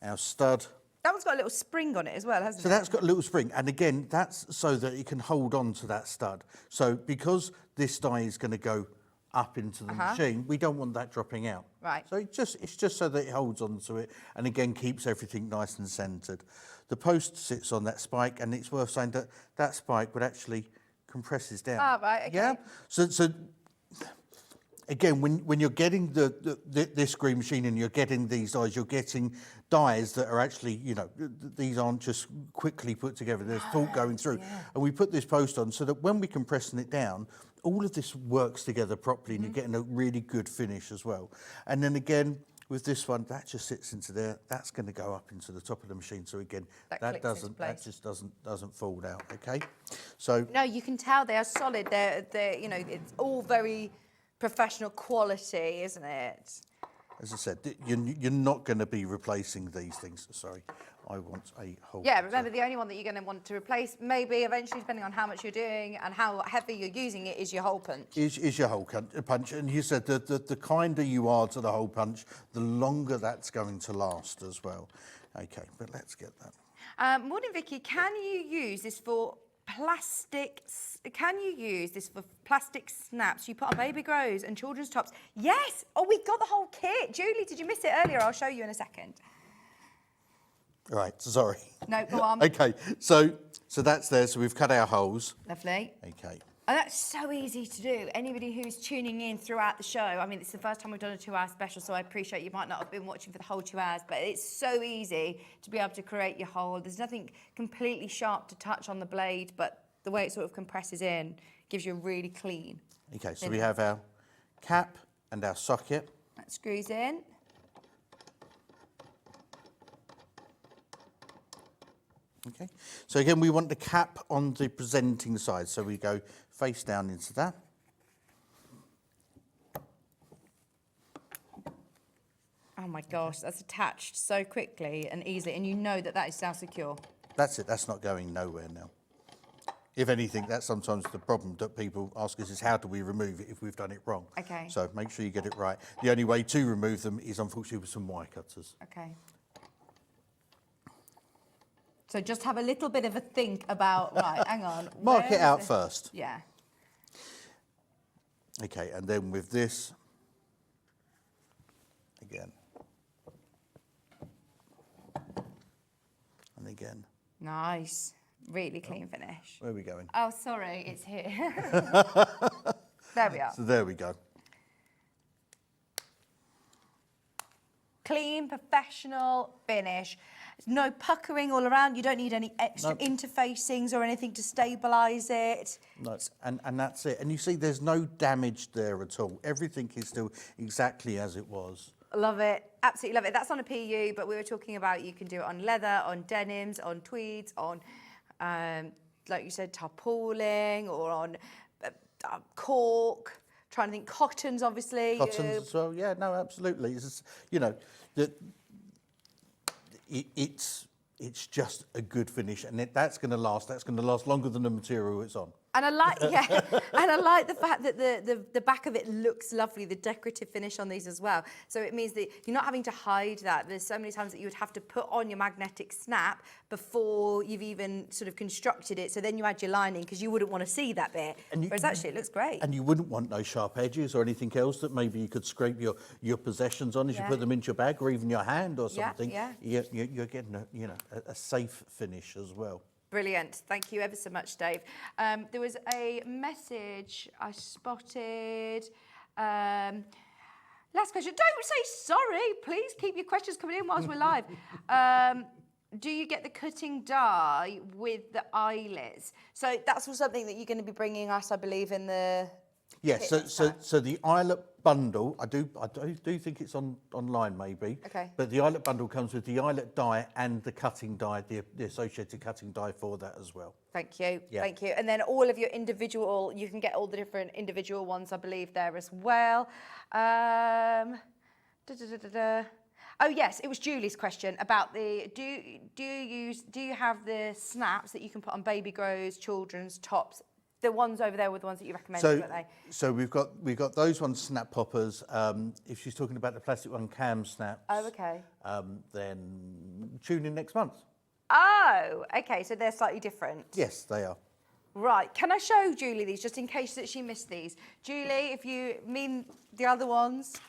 Our stud. That one's got a little spring on it as well, hasn't it? So that's got a little spring, and again, that's so that it can hold on to that stud. So because this die is going to go up into the machine, we don't want that dropping out. Right. So it's just so that it holds onto it, and again keeps everything nice and centred. The post sits on that spike, and it's worth saying that that spike would actually compresses down. Ah, right, okay. Yeah. So again, when you're getting this green machine and you're getting these dies, you're getting dies that are actually, you know, these aren't just quickly put together. There's thought going through. Yeah. And we put this post on so that when we compressing it down, all of this works together properly and you're getting a really good finish as well. And then again, with this one, that just sits into there. That's going to go up into the top of the machine. So again, that just doesn't fall out. Okay. So no, you can tell they are solid. They're you know, it's all very professional quality, isn't it? As I said, you're not going to be replacing these things. Sorry, I want a whole... Yeah, remember, the only one that you're going to want to replace, maybe eventually, depending on how much you're doing and how heavy you're using it, is your hole punch. Is your hole punch. And you said that the kinder you are to the hole punch, the longer that's going to last as well. Okay, but let's get that. Morning, Vicky. Can you use this for plastic snaps you put on baby grows and children's tops? Yes. Oh, we've got the whole kit. Julie, did you miss it earlier? I'll show you in a second. Right, sorry. No, go on. Okay, so that's there. So we've cut our holes. Lovely. Okay. And that's so easy to do. Anybody who's tuning in throughout the show, I mean, it's the first time we've done a 2-hour special, so I appreciate you might not have been watching for the whole 2 hours, but it's so easy to be able to create your hole. There's nothing completely sharp to touch on the blade, but the way it sort of compresses in gives you a really clean. Okay, so we have our cap and our socket. That screws in. Okay, so again, we want the cap on the presenting side, so we go face down into that. Oh my gosh, that's attached so quickly and easily, and you know that that is now secure. That's it, that's not going nowhere now. If anything, that's sometimes the problem that people ask us is how do we remove it if we've done it wrong? Okay. So make sure you get it right. The only way to remove them is unfortunately with some wire cutters. Okay. So just have a little bit of a think about, right, hang on. Mark where it is out it? first. Yeah. Okay, and then with this, again. And again. Nice. Really clean finish. Where are we going? Oh, sorry, it's here. There we are. So there we go. Clean, professional finish. No puckering all around. You don't need any extra Nope. interfacings or anything to stabilise it. No, and that's it. And you see there's no damage there at all. Everything is still exactly as it was. Love it. Absolutely love it. That's on a PU, but we were talking about you can do it on leather, on denims, on tweeds, on, like you said, tarpauling, or on cork. Trying to think cottons, obviously. Cottons as well. Yeah, no, absolutely. It's just, you know, it's just a good finish, and that's going to last. That's going to last longer than the material it's on. And I like, yeah, and I like the fact that the back of it looks lovely, the decorative finish on these as well. So it means that you're not having to hide that. There's so many times that you would have to put on your magnetic snap before you've even sort of constructed it. So then you add your lining because you wouldn't want to see that bit. Whereas actually it looks great. And you wouldn't want no sharp edges or anything else that maybe you could scrape your possessions on as you put them into your bag or even your hand or something. Yeah. You're getting a safe finish as well. Brilliant. Thank you ever so much, Dave. There was a message I spotted. Last question. Don't say sorry. Please keep your questions coming in whilst we're live. Do you get the cutting die with the eyelets? So that's something that you're going to be bringing us, I believe, in the... Yes, so the eyelet bundle, I do think it's online maybe. Okay. But the eyelet bundle comes with the eyelet die and the cutting die, the associated cutting die for that as well. Thank you. Yeah. Thank you. And then all of your individual, you can get all the different individual ones, I believe, there as well. Oh yes, it was Julie's question about the do you have the snaps that you can put on baby grows, children's tops? The ones over there were the ones that you recommended, weren't they? So we've got those ones, snap poppers. If she's talking about the plastic one, cam snaps. Oh, okay. Then tune in next month. Oh, okay. So they're slightly different. Yes, they are. Right. Can I show Julie these just in case that she missed these? Julie, if you mean the other ones,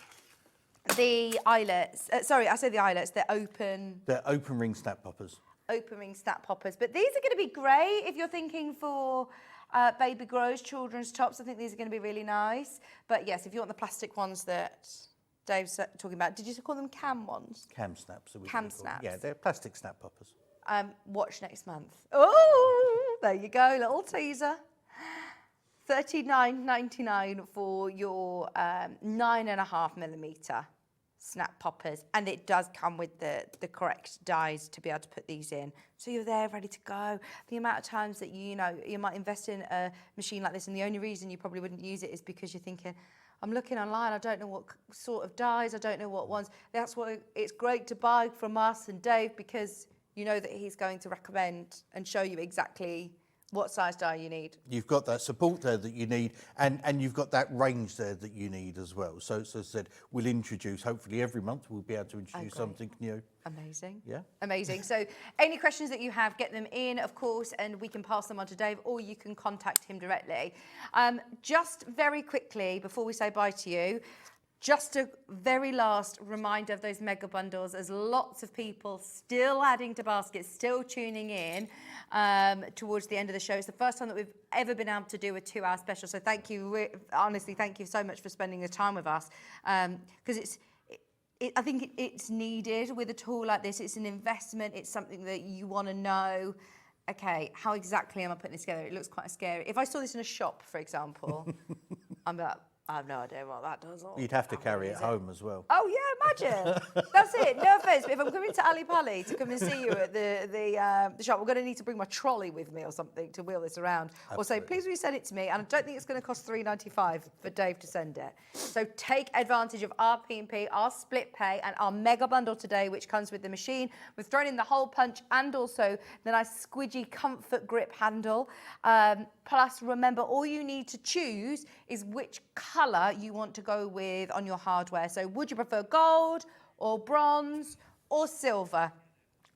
the eyelets. Sorry, I said the eyelets. They're open. They're open ring snap poppers. Open ring snap poppers. But these are going to be great if you're thinking for baby grows, children's tops. I think these are going to be really nice. But yes, if you want the plastic ones that Dave's talking about, did you call them cam ones? Cam snaps. Cam snaps. Yeah, they're plastic snap poppers. Watch next month. Oh, there you go, little teaser. $39.99 for your 9.5mm snap poppers, and it does come with the correct dies to be able to put these in. So you're there ready to go. The amount of times that you might invest in a machine like this, and the only reason you probably wouldn't use it is because you're thinking, I'm looking online, I don't know what sort of dies, I don't know what ones. That's why it's great to buy from us and Dave, because you know that he's going to recommend and show you exactly what size die you need. You've got that support there that you need, and you've got that range there that you need as well. So as I said, we'll introduce, hopefully every month, we'll be able to introduce something new. Amazing. Yeah. Amazing. So any questions that you have, get them in, of course, and we can pass them on to Dave, or you can contact him directly. Just very quickly, before we say bye to you, just a very last reminder of those mega bundles. There's lots of people still adding to baskets, still tuning in towards the end of the show. It's the first time that we've ever been able to do a 2-hour special. So thank you, honestly, thank you so much for spending the time with us. Because I think it's needed with a tool like this. It's an investment. It's something that you want to know, okay, how exactly am I putting this together? It looks quite scary. If I saw this in a shop, for example, I'm like, I have no idea what that does. You'd have to carry it home as well. Oh yeah, imagine. That's it. No offence, but if I'm coming to Ali Pali to come and see you at the shop, we're going to need to bring my trolley with me or something to wheel this around. Or say, please will you send it to me? And I don't think it's going to cost $3.95 for Dave to send it. So take advantage of our P&P, our split pay, and our mega bundle today, which comes with the machine. We've thrown in the hole punch and also the nice squidgy comfort grip handle. Plus, remember, all you need to choose is which colour you want to go with on your hardware. So would you prefer gold or bronze or silver?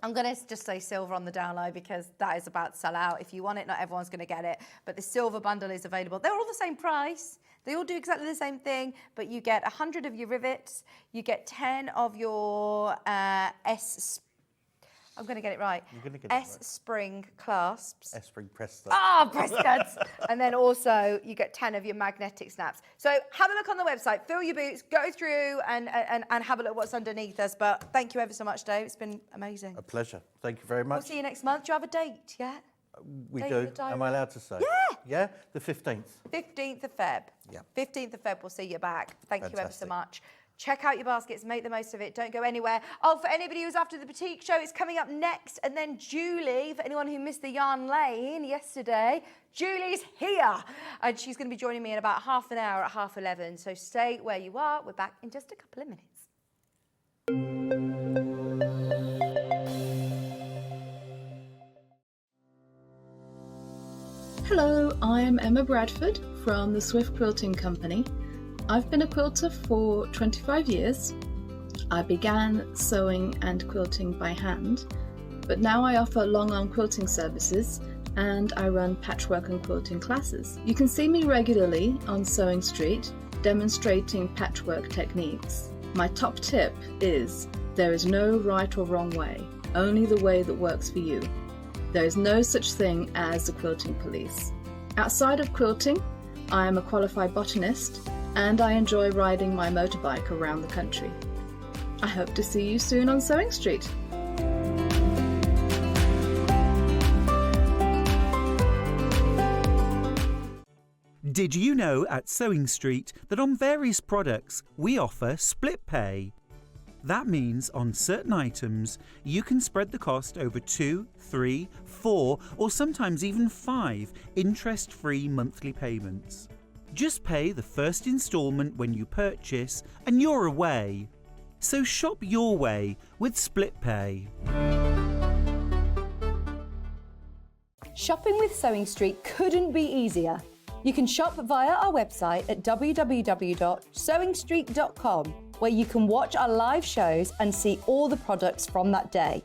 I'm going to just say silver on the down low because that is about to sell out. If you want it, not everyone's going to get it. But the silver bundle is available. They're all the same price. They all do exactly the same thing, but you get 100 of your rivets, you get 10 of your I'm going to get it right. You're going to get it right. S-spring clasps. S-spring press stuff. Ah, press studs. And then also you get 10 of your magnetic snaps. So have a look on the website, fill your boots, go through and have a look what's underneath us. But thank you ever so much, Dave. It's been amazing. A pleasure. Thank you very We'll much. see you next month. Do you have a date yet? We Date do. in the diary. Am I allowed to say? Yeah. Yeah? The 15th. 15th of Feb. Yeah. 15th of Feb, we'll see you back. Thank you ever so Fantastic. much. Check out your baskets, make the most of it, don't go anywhere. Oh, for anybody who's after the Batik show, it's coming up next. And then Julie, for anyone who missed the Yarn Lane yesterday, Julie's here. And she's going to be joining me in about half an hour at 11:30. So stay where you are. We're back in just a couple of minutes. Hello, I'm Emma Bradford from the Swift Quilting Company. I've been a quilter for 25 years. I began sewing and quilting by hand, but now I offer long arm quilting services and I run patchwork and quilting classes. You can see me regularly on Sewing Street demonstrating patchwork techniques. My top tip is there is no right or wrong way, only the way that works for you. There is no such thing as the quilting police. Outside of quilting, I am a qualified botanist and I enjoy riding my motorbike around the country. I hope to see you soon on Sewing Street. Did you know at Sewing Street that on various products we offer split pay? That means on certain items you can spread the cost over 2, 3, 4 or sometimes even 5 interest-free monthly payments. Just pay the first instalment when you purchase and you're away. So shop your way with split pay. Shopping with Sewing Street couldn't be easier. You can shop via our website at www.sewingstreet.com, where you can watch our live shows and see all the products from that day.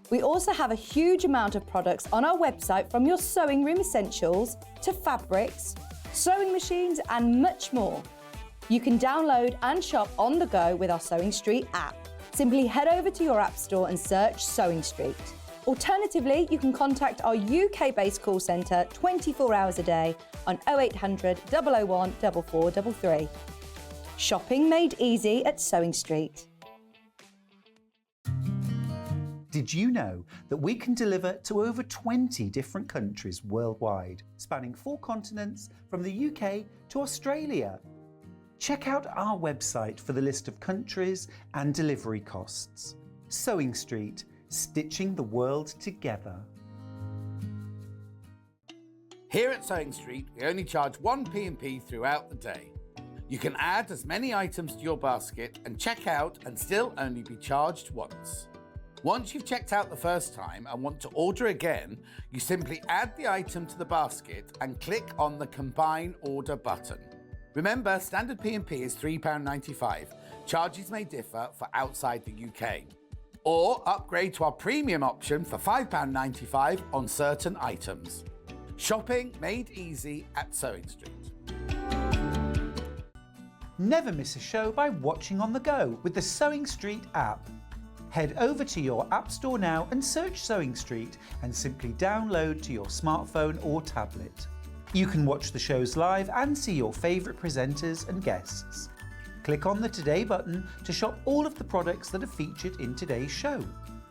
We also have a huge amount of products on our website, from your sewing room essentials to fabrics, sewing machines and much more. You can download and shop on the go with our Sewing Street app. Simply head over to your app store and search Sewing Street. Alternatively, you can contact our UK-based call centre 24 hours a day on 0800 001 4433. Shopping made easy at Sewing Street. Did you know that we can deliver to over 20 different countries worldwide, spanning 4 continents from the UK to Australia? Check out our website for the list of countries and delivery costs. Sewing Street, stitching the world together. Here at Sewing Street, we only charge one P&P throughout the day. You can add as many items to your basket and check out and still only be charged once. Once you've checked out the first time and want to order again, you simply add the item to the basket and click on the Combine Order button. Remember, standard P&P is £3.95. Charges may differ for outside the UK. Or upgrade to our premium option for £5.95 on certain items. Shopping made easy at Sewing Street. Never miss a show by watching on the go with the Sewing Street app. Head over to your app store now and search Sewing Street and simply download to your smartphone or tablet. You can watch the shows live and see your favourite presenters and guests. Click on the Today button to shop all of the products that are featured in today's show.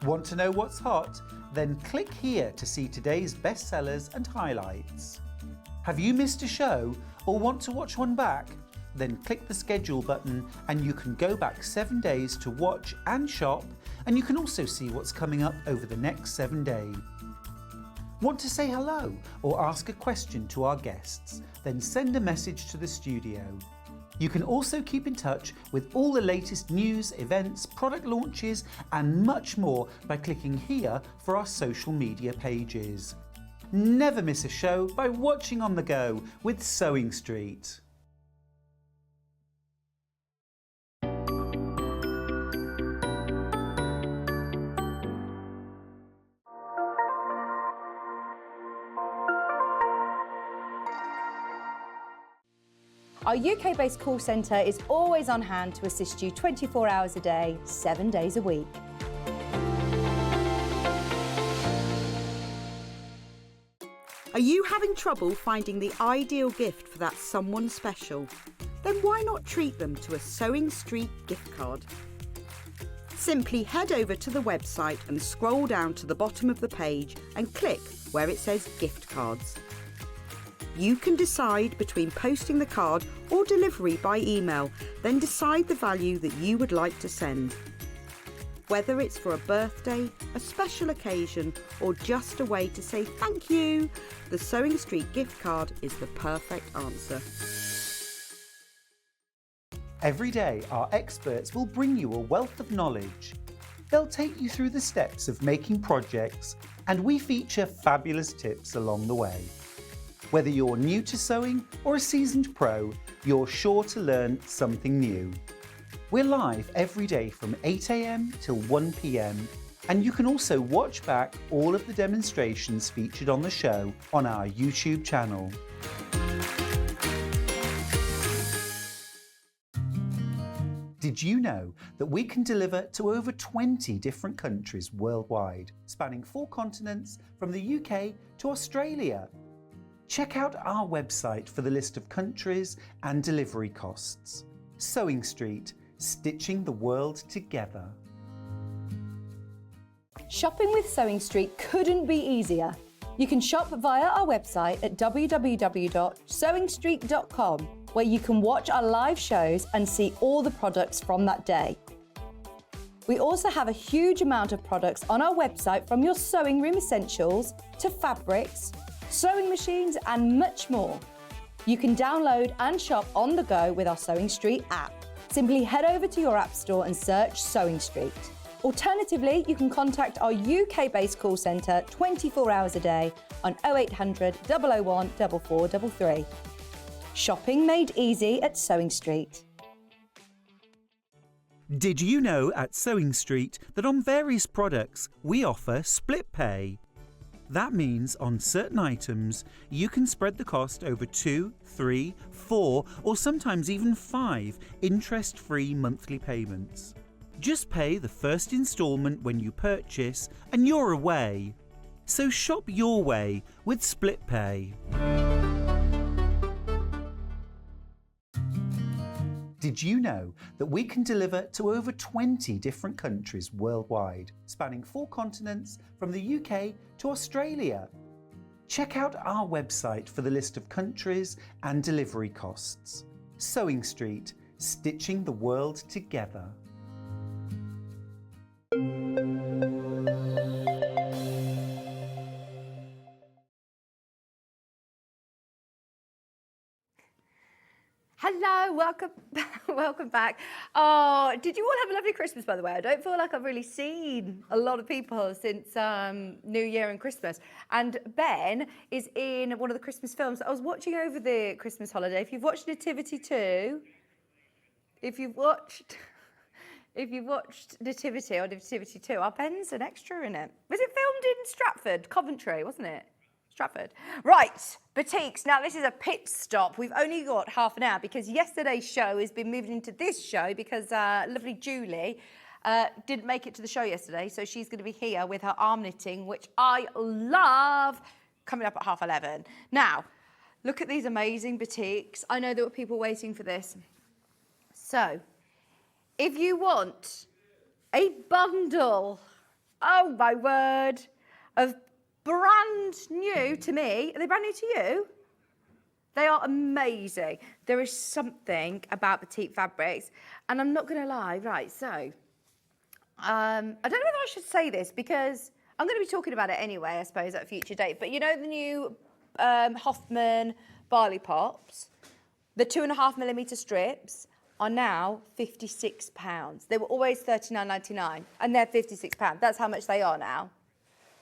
Want to know what's hot? Then click here to see today's bestsellers and highlights. Have you missed a show? or want to watch one back? Then click the schedule button and you can go back 7 days to watch and shop, and you can also see what's coming up over the next 7 days. Want to say hello or ask a question to our guests? Then send a message to the studio. You can also keep in touch with all the latest news, events, product launches and much more by clicking here for our social media pages. Never miss a show by watching on the go with Sewing Street. Our UK-based call centre is always on hand to assist you 24 hours a day, 7 days a week. Are you having trouble finding the ideal gift for that someone special? Then why not treat them to a Sewing Street gift card? Simply head over to the website and scroll down to the bottom of the page and click where it says gift cards. You can decide between posting the card or delivery by email, then decide the value that you would like to send. Whether it's for a birthday, a special occasion, or just a way to say thank you, the Sewing Street gift card is the perfect answer. Every day, our experts will bring you a wealth of knowledge. They'll take you through the steps of making projects, and we feature fabulous tips along the way. Whether you're new to sewing or a seasoned pro, you're sure to learn something new. We're live every day from 8 AM till 1 PM, and you can also watch back all of the demonstrations featured on the show on our YouTube channel. Did you know that we can deliver to over 20 different countries worldwide, spanning 4 continents from the UK to Australia? Check out our website for the list of countries and delivery costs. Sewing Street, stitching the world together. Shopping with Sewing Street couldn't be easier. You can shop via our website at www.sewingstreet.com, where you can watch our live shows and see all the products from that day. We also have a huge amount of products on our website, from your sewing room essentials to fabrics, sewing machines and much more. You can download and shop on the go with our Sewing Street app. Simply head over to your app store and search Sewing Street. Alternatively, you can contact our UK-based call centre 24 hours a day on 0800 001 4433. Shopping made easy at Sewing Street. Did you know at Sewing Street that on various products we offer split pay? That means on certain items, you can spread the cost over 2, 3, 4, or sometimes even 5 interest-free monthly payments. Just pay the first instalment when you purchase and you're away. So shop your way with split pay. Did you know that we can deliver to over 20 different countries worldwide, spanning 4 continents from the UK to Australia? Check out our website for the list of countries and delivery costs. Sewing Street, stitching the world together. Hello, welcome back. Oh, did you all have a lovely Christmas, by the way? I don't feel like I've really seen a lot of people since New Year and Christmas. And Ben is in one of the Christmas films I was watching over the Christmas holiday. If you've watched Nativity 2, if you've watched Nativity or Nativity 2, our Ben's an extra in it. Was it filmed in Stratford, Coventry, wasn't it? Stratford. Right, Batiks. Now, this is a pit stop. We've only got half an hour because yesterday's show has been moved into this show because lovely Julie didn't make it to the show yesterday, so she's going to be here with her arm knitting, which I love, coming up at 11:30. Now, look at these amazing Batiks. I know there were people waiting for this. So, if you want a bundle, oh my word, of brand new to me. Are they brand new to you? They are amazing. There is something about batik fabrics, and I'm not going to lie. Right, so I don't know whether I should say this because I'm going to be talking about it anyway, I suppose, at a future date. But you know the new Hoffman Barley Pops, the 2.5mm strips are now £56. They were always £39.99, and they're £56. That's how much they are now.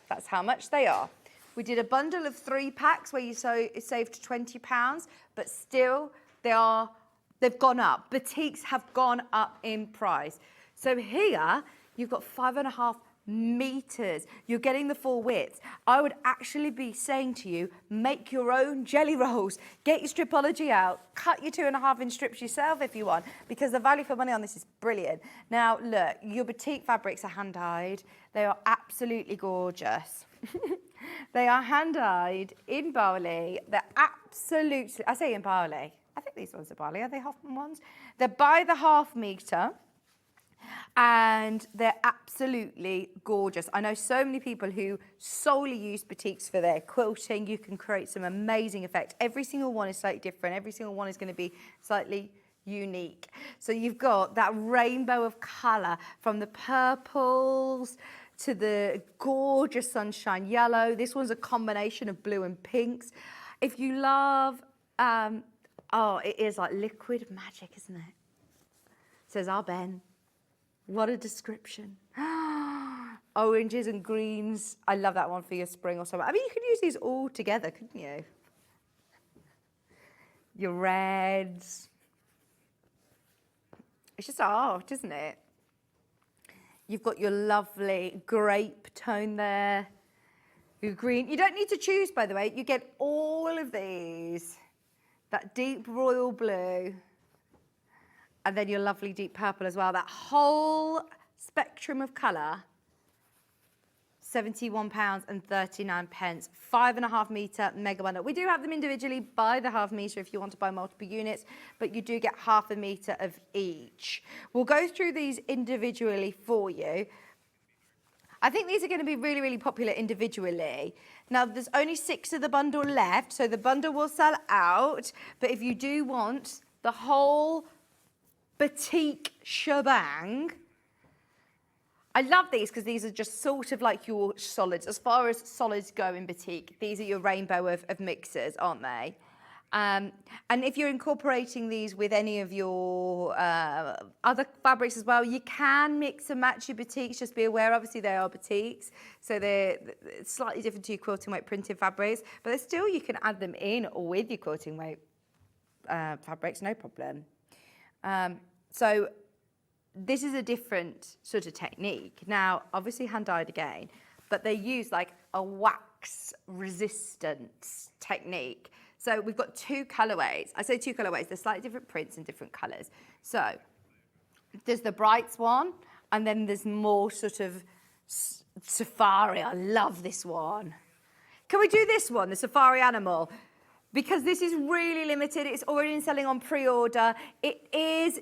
That's how much they are. We did a bundle of 3 packs where you saved £20, but still they've gone up. Batiks have gone up in price. So here you've got 5.5 meters. You're getting the full width. I would actually be saying to you, make your own jelly rolls. Get your stripology out. Cut your 2.5-inch strips yourself if you want, because the value for money on this is brilliant. Now, look, your batik fabrics are hand-dyed. They are absolutely gorgeous. They are hand-dyed in Bali. They're absolutely, I say in Bali. I think these ones are Bali. Are they Hoffman ones? They're by the half meter. And they're absolutely gorgeous. I know so many people who solely use batiks for their quilting. You can create some amazing effect. Every single one is slightly different. Every single one is going to be slightly unique. So you've got that rainbow of colour from the purples to the gorgeous sunshine yellow. This one's a combination of blue and pinks. If you love, it is like liquid magic, isn't it? Says our Ben. What a description. Oranges and greens. I love that one for your spring or summer. I mean, you could use these all together, couldn't you? Your reds. It's just art, isn't it? You've got your lovely grape tone there. Your green. You don't need to choose, by the way. You get all of these. That deep royal blue. And then your lovely deep purple as well. That whole spectrum of colour, £71.39. 5.5 metre mega bundle. We do have them individually by the half metre if you want to buy multiple units, but you do get half a metre of each. We'll go through these individually for you. I think these are going to be really, really popular individually. Now, there's only 6 of the bundle left, so the bundle will sell out. But if you do want the whole batik shebang, I love these because these are just sort of like your solids. As far as solids go in batik, these are your rainbow of mixers, aren't they? And if you're incorporating these with any of your other fabrics as well, you can mix and match your batiks. Just be aware, obviously, they are batiks, so they're slightly different to your quilting weight printed fabrics, but still you can add them in or with your quilting weight fabrics, no problem. So this is a different sort of technique. Now, obviously hand-dyed again, but they use like a wax resistance technique. So we've got 2 colorways. I say 2 colorways. There's slightly different prints and different colors. So there's the brights one, and then there's more sort of safari. I love this one. Can we do this one, the safari animal? Because this is really limited. It's already selling on pre-order. It is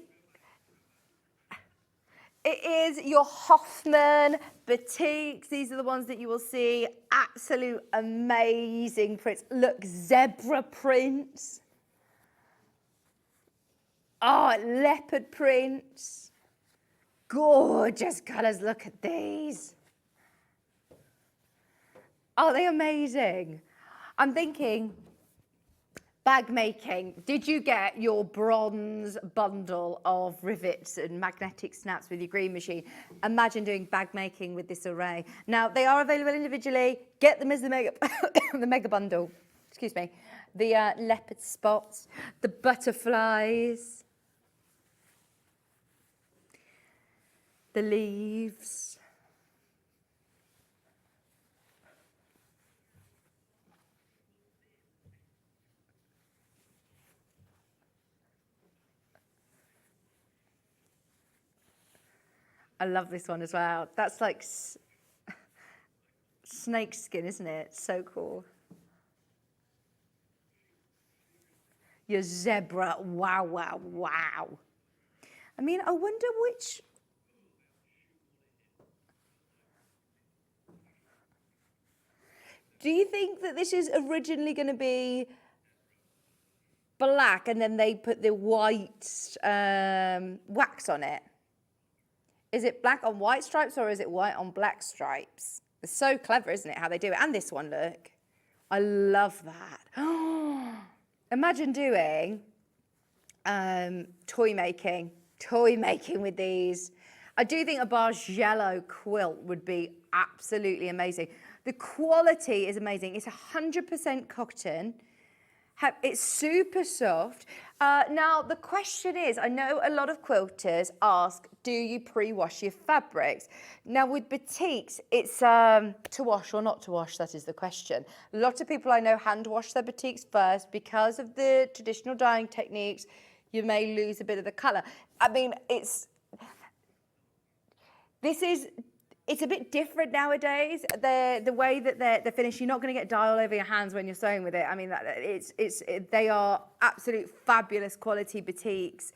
your Hoffman batiks. These are the ones that you will see. Absolute amazing prints. Look, zebra prints. Oh, leopard prints. Gorgeous colours. Look at these. Aren't they amazing? I'm thinking, bag making. Did you get your bronze bundle of rivets and magnetic snaps with your green machine? Imagine doing bag making with this array. Now, they are available individually. Get them as the mega, the mega bundle. Excuse me. The leopard spots, the butterflies, the leaves. I love this one as well. That's like snake skin, isn't it? So cool. Your zebra, wow, wow, wow. I mean, I wonder which... Do you think that this is originally going to be black and then they put the white wax on it. Is it black on white stripes or is it white on black stripes? It's so clever, isn't it, how they do it? And this one, look. I love that. Imagine doing toy making with these. I do think a Bargello quilt would be absolutely amazing. The quality is amazing. It's 100% cotton. It's super soft. Now, the question is, I know a lot of quilters ask, do you pre-wash your fabrics? Now, with batiks, it's to wash or not to wash, that is the question. A lot of people I know hand wash their batiks first because of the traditional dyeing techniques. You may lose a bit of the colour. I mean, it's a bit different nowadays. The way that they're finished, you're not going to get dye all over your hands when you're sewing with it. I mean, they are absolute fabulous quality batiks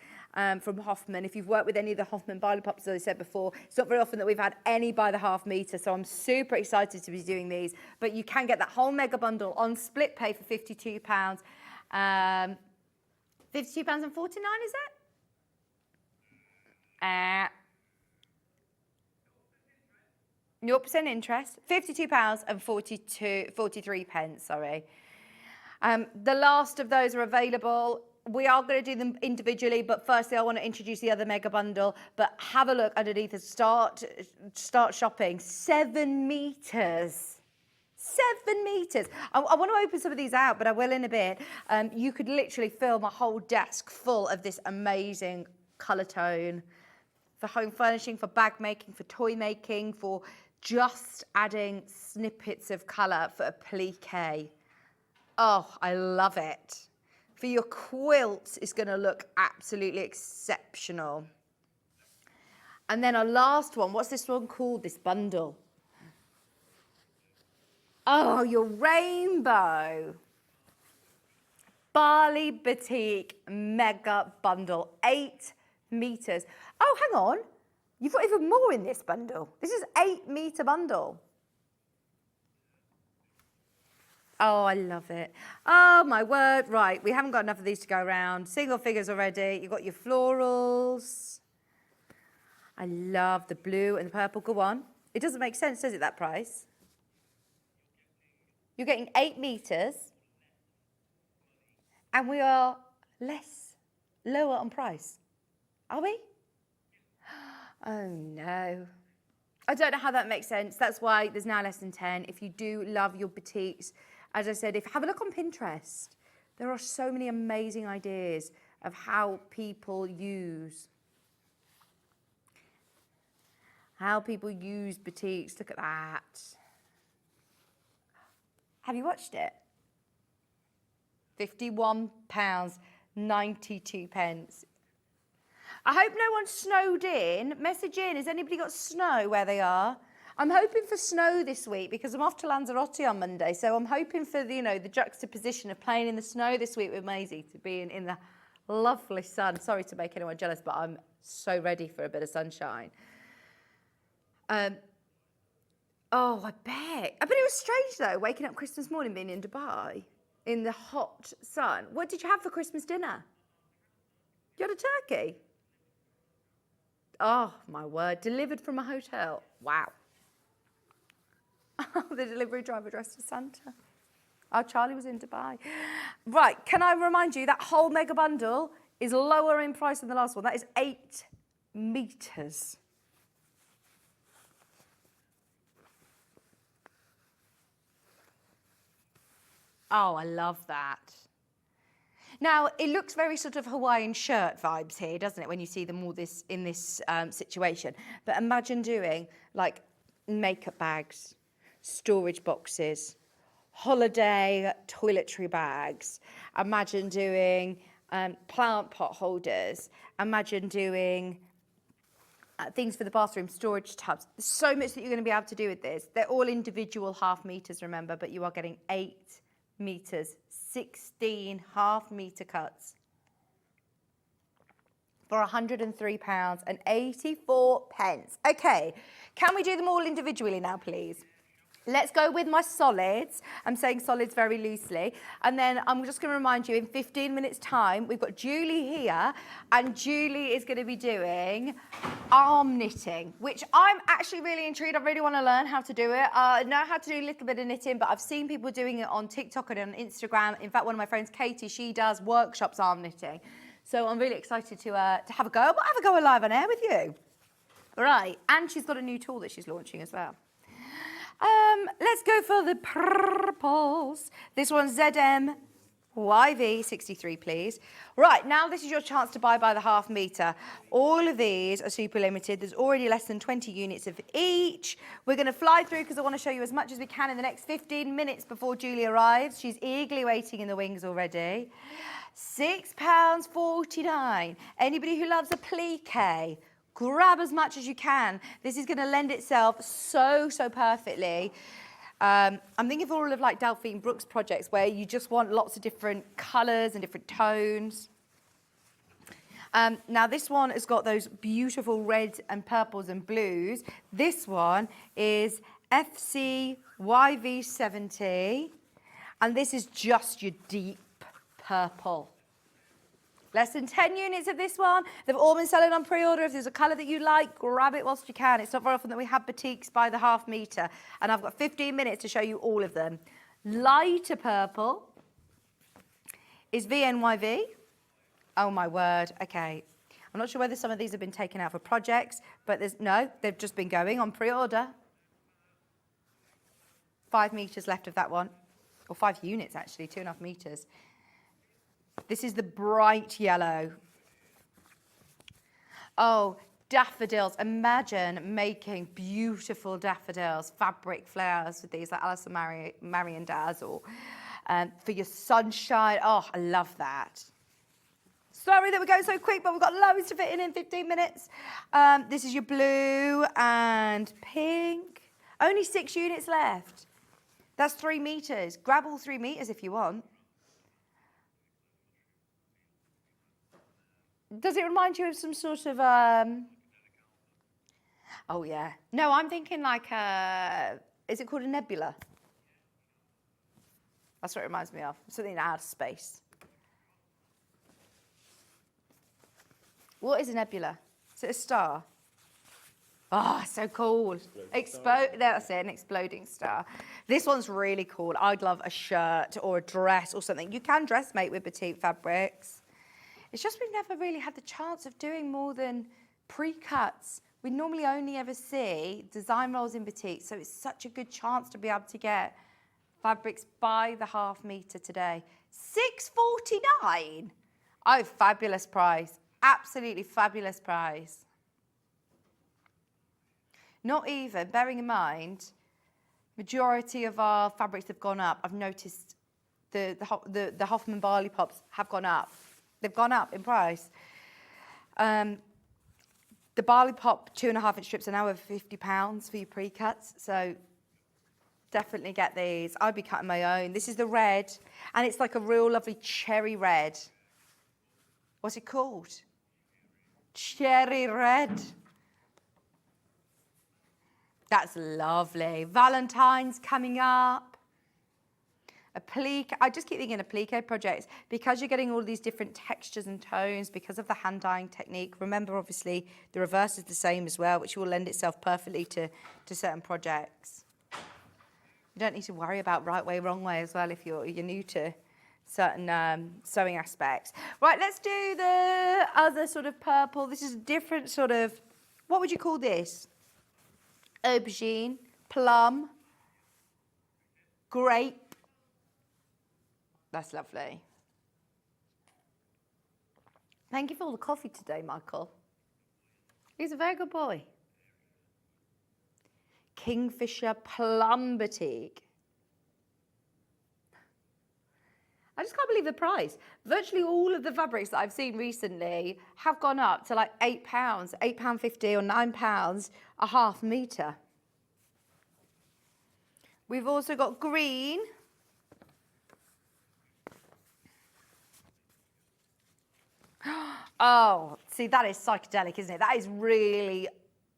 from Hoffman. If you've worked with any of the Hoffman Biler Pops, as I said before, it's not very often that we've had any by the half metre, so I'm super excited to be doing these. But you can get that whole mega bundle on split pay for £52. £52.49, is it? 0% interest, £52 and 43 pence, sorry. The last of those are available. We are going to do them individually, but firstly, I want to introduce the other mega bundle. But have a look underneath and start shopping. 7 metres. 7 metres. I want to open some of these out, but I will in a bit. You could literally fill my whole desk full of this amazing colour tone for home furnishing, for bag making, for toy making, for just adding snippets of colour for a applique. Oh, I love it. For your quilt, it's going to look absolutely exceptional. And then our last one, what's this one called, this bundle? Oh, your rainbow. Bali Batik Mega Bundle, 8 metres. Oh, hang on. You've got even more in this bundle. This is 8 metre bundle. Oh, I love it. Oh, my word. Right, we haven't got enough of these to go around. Single figures already. You've got your florals. I love the blue and the purple. Go on. It doesn't make sense, does it, that price? You're getting 8 metres. And we are lower on price. Are we? Oh, no. I don't know how that makes sense. That's why there's now less than 10. If you do love your batiks, as I said, have a look on Pinterest. There are so many amazing ideas of how people use batiks. Look at that. Have you watched it? £51.92. I hope no one snowed in. Message in. Has anybody got snow where they are? I'm hoping for snow this week because I'm off to Lanzarote on Monday. So I'm hoping for the juxtaposition of playing in the snow this week with Maisie to be in the lovely sun. Sorry to make anyone jealous, but I'm so ready for a bit of sunshine. Oh, I bet. I bet it was strange though, waking up Christmas morning being in Dubai in the hot sun. What did you have for Christmas dinner? You had a turkey? Oh, my word. Delivered from a hotel. Wow. The delivery driver dressed as Santa. Oh, Charlie was in Dubai. Right, can I remind you, that whole mega bundle is lower in price than the last one. That is 8 metres. Oh, I love that. Now, it looks very sort of Hawaiian shirt vibes here, doesn't it, when you see them all in this situation. But imagine doing, like, makeup bags, storage boxes, holiday toiletry bags. Imagine doing plant pot holders. Imagine doing things for the bathroom, storage tubs. There's so much that you're going to be able to do with this. They're all individual half metres, remember, but you are getting 8 metres, 16 half-metre cuts for £103.84. Okay, can we do them all individually now, please? Let's go with my solids. I'm saying solids very loosely. And then I'm just going to remind you, in 15 minutes' time, we've got Julie here, and Julie is going to be doing arm knitting, which I'm actually really intrigued. I really want to learn how to do it. I know how to do a little bit of knitting, but I've seen people doing it on TikTok and on Instagram. In fact, one of my friends, Katie, she does workshops arm knitting. So I'm really excited to have a go. I'll have a go live on air with you. Right, and she's got a new tool that she's launching as well. Let's go for the purples. This one's ZM YV63, please. Right, now this is your chance to buy by the half metre. All of these are super limited. There's already less than 20 units of each. We're going to fly through because I want to show you as much as we can in the next 15 minutes before Julie arrives. She's eagerly waiting in the wings already. £6.49. Anybody who loves a plique, grab as much as you can. This is going to lend itself so perfectly. I'm thinking of all of like Delphine Brooks projects where you just want lots of different colours and different tones. Now this one has got those beautiful reds and purples and blues. This one is FCYV70, and this is just your deep purple. Less than 10 units of this one. They've all been selling on pre-order. If there's a colour that you like, grab it whilst you can. It's not very often that we have batiks by the half metre. And I've got 15 minutes to show you all of them. Lighter purple is VNYV. Oh, my word. Okay. I'm not sure whether some of these have been taken out for projects, but they've just been going on pre-order. 5 metres left of that one. Or 5 units, actually, 2.5 metres. This is the bright yellow. Oh, daffodils. Imagine making beautiful daffodils, fabric flowers with these, like Alison Marion does, or for your sunshine. Oh, I love that. Sorry that we're going so quick, but we've got loads to fit in 15 minutes. This is your blue and pink. Only 6 units left. That's 3 metres. Grab all 3 metres if you want. Does it remind you of some sort of, oh yeah. No, I'm thinking like, is it called a nebula? That's what it reminds me of. Something in outer space. What is a nebula? Is it a star? Oh, so cool. That's it, an exploding star. This one's really cool. I'd love a shirt or a dress or something. You can dress mate with batik fabrics. It's just we've never really had the chance of doing more than pre-cuts. We normally only ever see design rolls in batik, so it's such a good chance to be able to get fabrics by the half metre today. $6.49. Oh, fabulous price. Absolutely fabulous price. Not even, bearing in mind, majority of our fabrics have gone up. I've noticed the Hoffman barley pops have gone up. They've gone up in price. The barley pop 2.5-inch strips are now over £50 for your pre-cuts, so definitely get these. I'd be cutting my own. This is the red, and it's like a real lovely cherry red. What's it called? Cherry red. That's lovely. Valentine's coming up. A plique, I just keep thinking applique projects because you're getting all these different textures and tones because of the hand dyeing technique. Remember, obviously, the reverse is the same as well, which will lend itself perfectly to certain projects. You don't need to worry about right way, wrong way as well if you're new to certain sewing aspects. Right, let's do the other sort of purple. This is a different sort of, what would you call this? Aubergine, plum, grape. That's lovely. Thank you for all the coffee today, Michael. He's a very good boy. Kingfisher plum batik. I just can't believe the price. Virtually all of the fabrics that I've seen recently have gone up to like £8, £8.50 or £9 a half metre. We've also got green. Oh, see, that is psychedelic, isn't it? That is really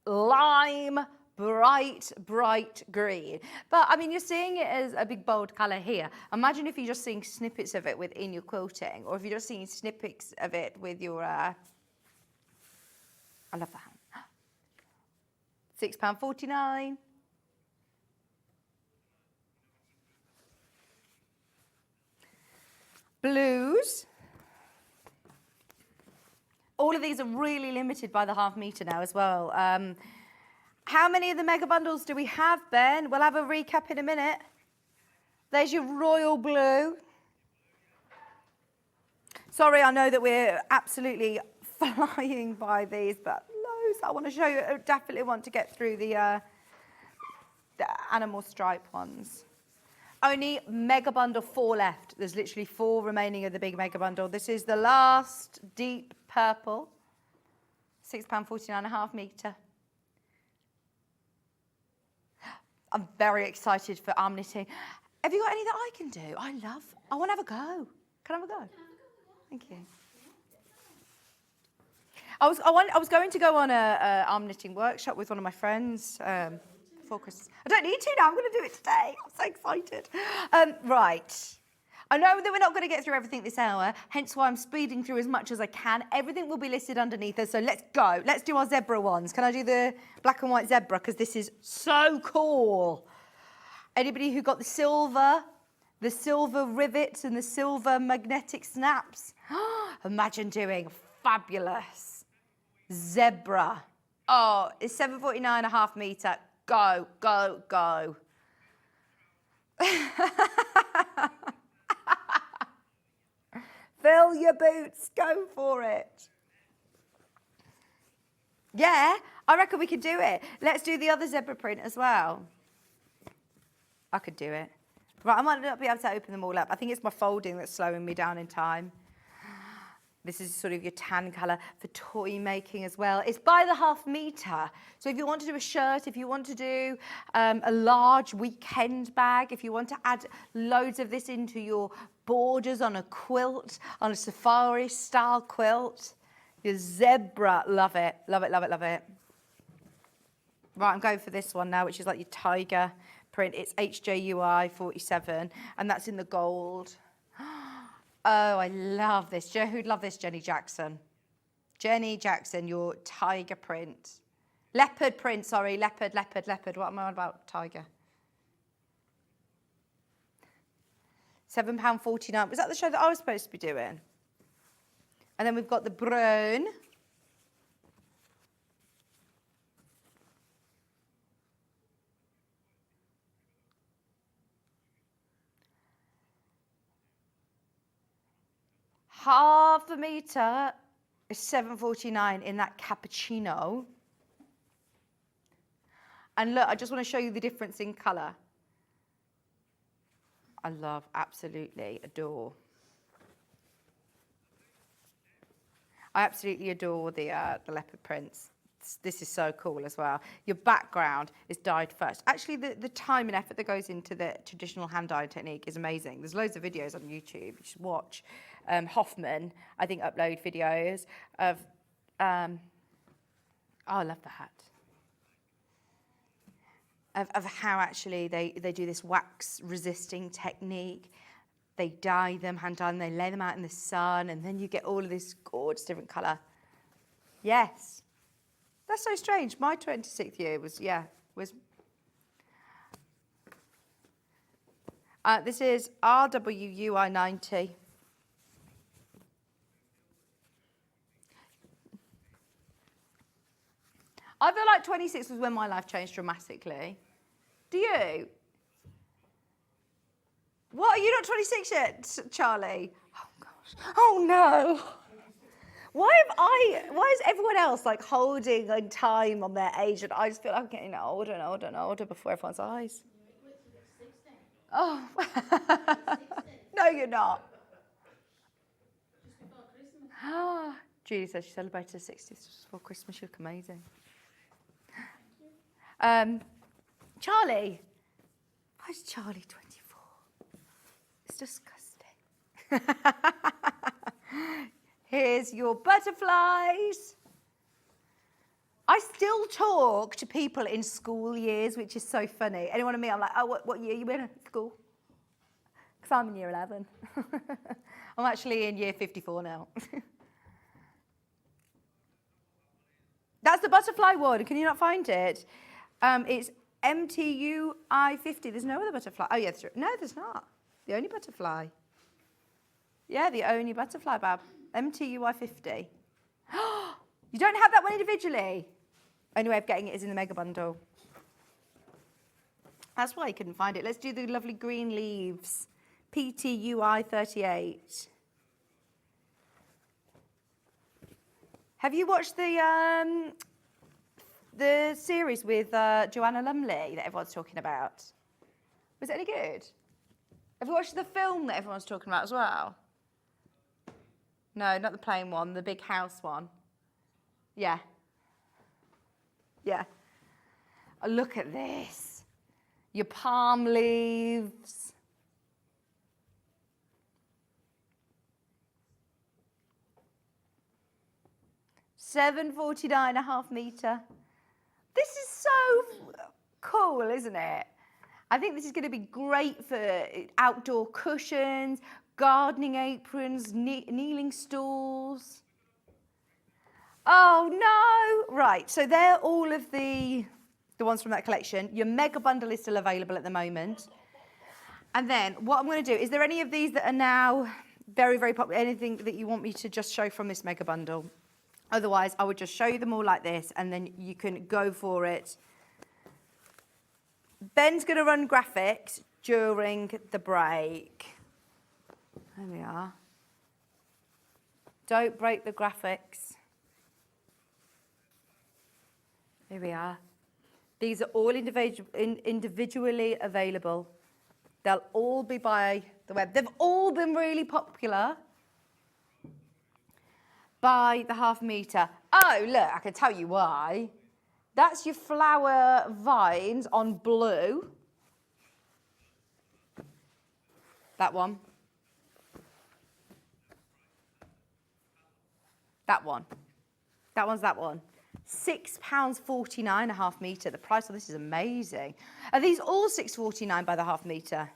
lime bright, bright green. But I mean, you're seeing it as a big bold colour here. Imagine if you're just seeing snippets of it within your quilting, or if you're just seeing snippets of it with your, I love that. £6.49. Blues. All of these are really limited by the ½ metre now as well. How many of the mega bundles do we have, Ben? We'll have a recap in a minute. There's your royal blue. Sorry, I know that we're absolutely flying by these, but loads I want to show you. I definitely want to get through the animal stripe ones. Only mega bundle 4 left. There's literally 4 remaining of the big mega bundle. This is the last deep purple. £6.49 ½ metre. I'm very excited for arm knitting. Have you got any that I can do? I want to have a go. Can I have a go? Thank you. I was going to go on a arm knitting workshop with one of my friends before Christmas. I don't need to now. I'm going to do it today. I'm so excited. Right. I know that we're not going to get through everything this hour, hence why I'm speeding through as much as I can. Everything will be listed underneath us, so let's go. Let's do our zebra ones. Can I do the black and white zebra? Because this is so cool. Anybody who got the silver rivets and the silver magnetic snaps? Imagine doing fabulous zebra. Oh, it's £7.49 ½ metre. Go, go, go. Fill your boots, go for it. Yeah, I reckon we could do it. Let's do the other zebra print as well. I could do it. Right, I might not be able to open them all up. I think it's my folding that's slowing me down in time. This is sort of your tan colour for toy making as well. It's by the ½ metre. So if you want to do a shirt, if you want to do a large weekend bag, if you want to add loads of this into your borders on a quilt, on a safari style quilt, your zebra, love it, love it, love it, love it. Right, I'm going for this one now, which is like your tiger print. It's HJUI 47, and that's in the gold. Oh, I love this. Who'd love this? Jenny Jackson. Jenny Jackson, your tiger print. Leopard print, sorry. Leopard, leopard, leopard. What am I on about? Tiger. £7.49. Was that the show that I was supposed to be doing? And then we've got the brown. ½ metre is £7.49 in that cappuccino. And look, I just want to show you the difference in colour. I love, absolutely adore. I absolutely adore the leopard prints. This is so cool as well. Your background is dyed first. Actually, the time and effort that goes into the traditional hand dye technique is amazing. There's loads of videos on YouTube you should watch. Hoffman, I think, upload videos of, oh, I love that. Of how actually they do this wax resisting technique. They dye them, hand dye them, they lay them out in the sun, and then you get all of this gorgeous different colour. Yes. That's so strange. My 26th year was, this is RWUI 90. I feel like 26 was when my life changed dramatically. Do you? What, are you not 26 yet, Charlie? Oh, gosh. Oh, no. Why is everyone else like holding like time on their age, and I just feel like I'm getting older and older and older before everyone's eyes? Oh. No, you're not. Ah, Judy says she celebrated her 60th just before Christmas. You look amazing. Charlie. Why is Charlie 24? It's disgusting. Here's your butterflies. I still talk to people in school years, which is so funny. Anyone of me, I'm like, oh, what year you in at school? Because I'm in year 11. I'm actually in year 54 now. That's the butterfly one. Can you not find it? It's MTUI50. There's no other butterfly. Oh, yeah, no, there's not. The only butterfly. Yeah, the only butterfly, Bab. MTUI50. You don't have that one individually? Only way of getting it is in the mega bundle. That's why you couldn't find it. Let's do the lovely green leaves. PTUI38. Have you watched the series with Joanna Lumley that everyone's talking about? Was it any good? Have you watched the film that everyone's talking about as well? No, not the plain one, the big house one. Yeah. Yeah. Oh, look at this. Your palm leaves. $7.49.5 meter. This is so cool, isn't it? I think this is going to be great for outdoor cushions, gardening aprons, kneeling stools. Oh no! Right, so they're all of the ones from that collection. Your mega bundle is still available at the moment. And then what I'm going to do, is there any of these that are now very, very popular? Anything that you want me to just show from this mega bundle? Otherwise, I would just show you them all like this and then you can go for it. Ben's going to run graphics during the break. There we are. Don't break the graphics. Here we are. These are all individually available. They'll all be by the web. They've all been really popular by the half meter. Oh, look, I can tell you why. That's your flower vines on blue. That one. That one. That one's that one. £6.49 a half metre. The price of this is amazing. Are these all £6.49 by the half metre?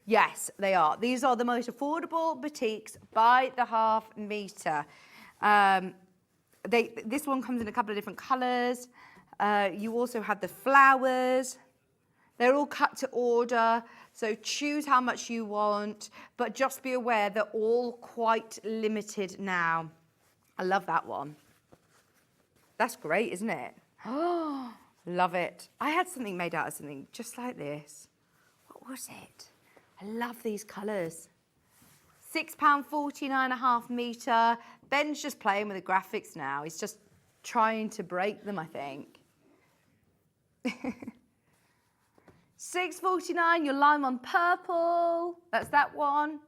Yes, they are. These are the most affordable batiks by the half metre. This one comes in a couple of different colours. You also have the flowers. They're all cut to order, so choose how much you want, but just be aware they're all quite limited now. I love that one. That's great, isn't it? Oh, love it. I had something made out of something just like this. What was it? I love these colours. £6.49 a half metre. Ben's just playing with the graphics now. He's just trying to break them, I think. £6.49, your lime on purple. That's that one.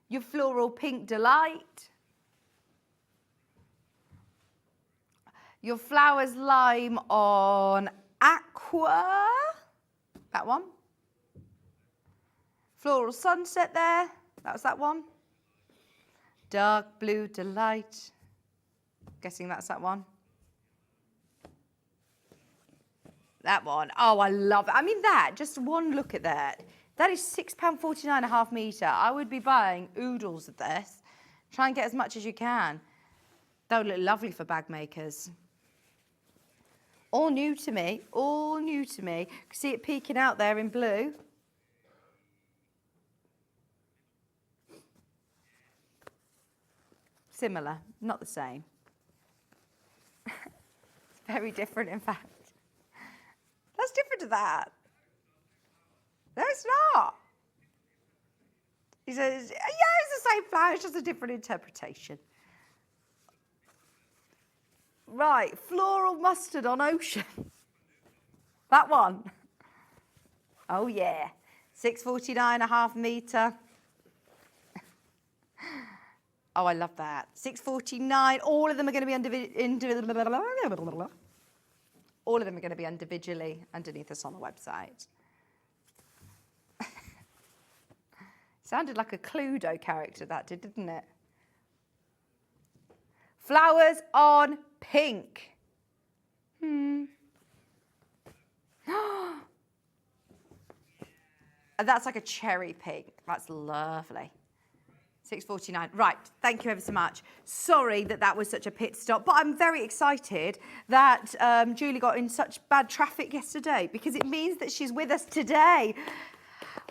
Your floral pink delight. Your flowers lime on aqua. That one. Floral sunset there. That was that one. Dark blue delight. Guessing that's that one. That one. Oh, I love it. I mean, just one look at that. That is £6.49 a half metre. I would be buying oodles of this. Try and get as much as you can. That would look lovely for bag makers. All new to me. All new to me. See it peeking out there in blue. Similar, not the same. It's very different, in fact. That's different to that. No, it's not. He says, yeah, it's the same flower, it's just a different interpretation. Right, floral mustard on ocean. That one. Oh, yeah. £6.49 a half metre. Oh, I love that. £6.49. All of them are going to be all of them are going to be individually underneath us on the website. Sounded like a Cluedo character, that did, didn't it? Flowers on pink. That's like a cherry pink. That's lovely. 6:49. Right, thank you ever so much. Sorry that was such a pit stop, but I'm very excited that Julie got in such bad traffic yesterday because it means that she's with us today.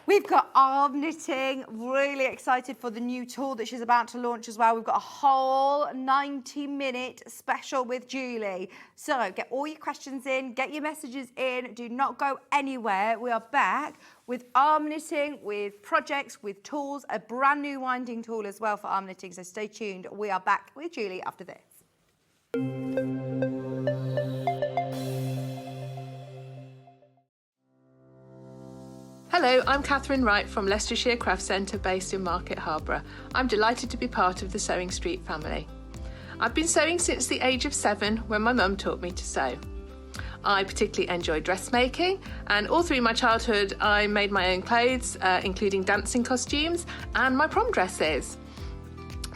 We've got arm knitting, really excited for the new tool that she's about to launch as well. We've got a whole 90-minute special with Julie. So get all your questions in, get your messages in, do not go anywhere. We are back with arm knitting, with projects, with tools, a brand new winding tool as well for arm knitting. So stay tuned. We are back with Julie after this. Hello, I'm Catherine Wright from Leicestershire Craft Centre based in Market Harborough. I'm delighted to be part of the Sewing Street family. I've been sewing since the age of 7 when my mum taught me to sew. I particularly enjoy dressmaking, and all through my childhood I made my own clothes, including dancing costumes and my prom dresses.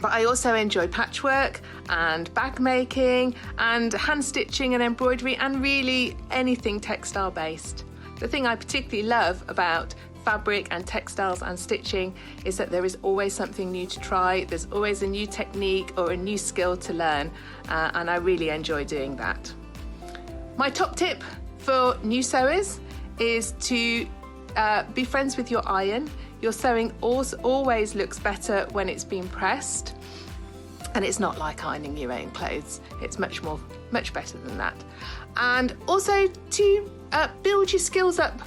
But I also enjoy patchwork and bag making and hand stitching and embroidery and really anything textile based. The thing I particularly love about fabric and textiles and stitching is that there is always something new to try, there's always a new technique or a new skill to learn, and I really enjoy doing that. My top tip for new sewers is to be friends with your iron. Your sewing always looks better when it's been pressed, and it's not like ironing your own clothes. It's much better than that. And also to build your skills up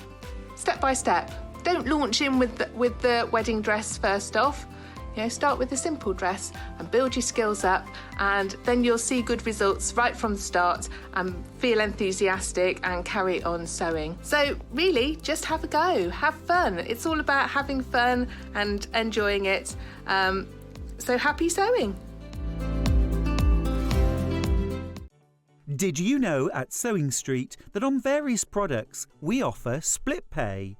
step by step. Don't launch in with the wedding dress first off. You know, start with a simple dress and build your skills up, and then you'll see good results right from the start and feel enthusiastic and carry on sewing. So really, just have a go, have fun. It's all about having fun and enjoying it. So happy sewing. Did you know at Sewing Street that on various products we offer split pay?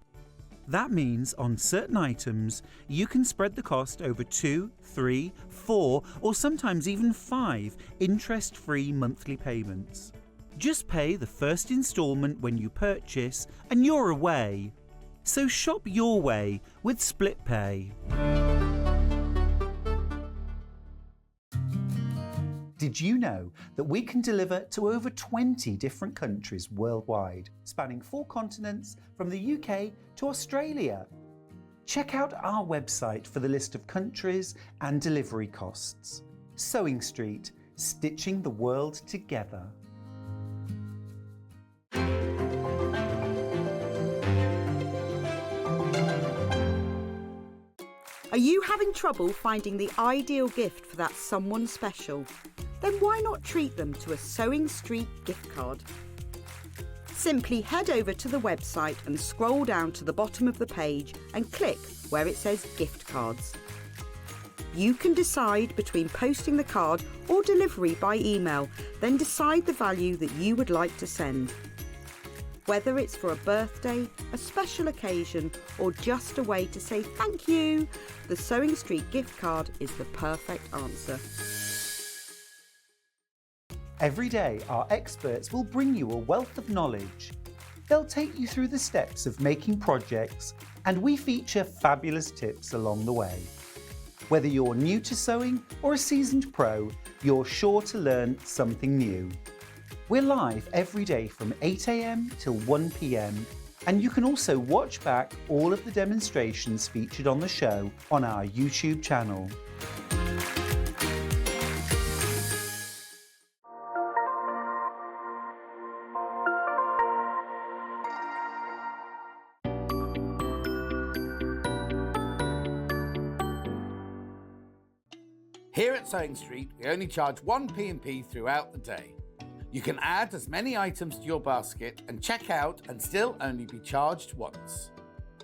That means on certain items you can spread the cost over 2, 3, 4 or sometimes even 5 interest-free monthly payments. Just pay the first instalment when you purchase and you're away. So shop your way with split pay. Did you know that we can deliver to over 20 different countries worldwide, spanning 4 continents from the UK to Australia? Check out our website for the list of countries and delivery costs. Sewing Street, stitching the world together. Are you having trouble finding the ideal gift for that someone special? Then why not treat them to a Sewing Street gift card? Simply head over to the website and scroll down to the bottom of the page and click where it says gift cards. You can decide between posting the card or delivery by email, then decide the value that you would like to send. Whether it's for a birthday, a special occasion, or just a way to say thank you, the Sewing Street gift card is the perfect answer. Every day, our experts will bring you a wealth of knowledge. They'll take you through the steps of making projects, and we feature fabulous tips along the way. Whether you're new to sewing or a seasoned pro, you're sure to learn something new. We're live every day from 8 AM till 1 PM, and you can also watch back all of the demonstrations featured on the show on our YouTube channel. Here at Sewing Street, we only charge 1 P&P throughout the day. You can add as many items to your basket and check out and still only be charged once.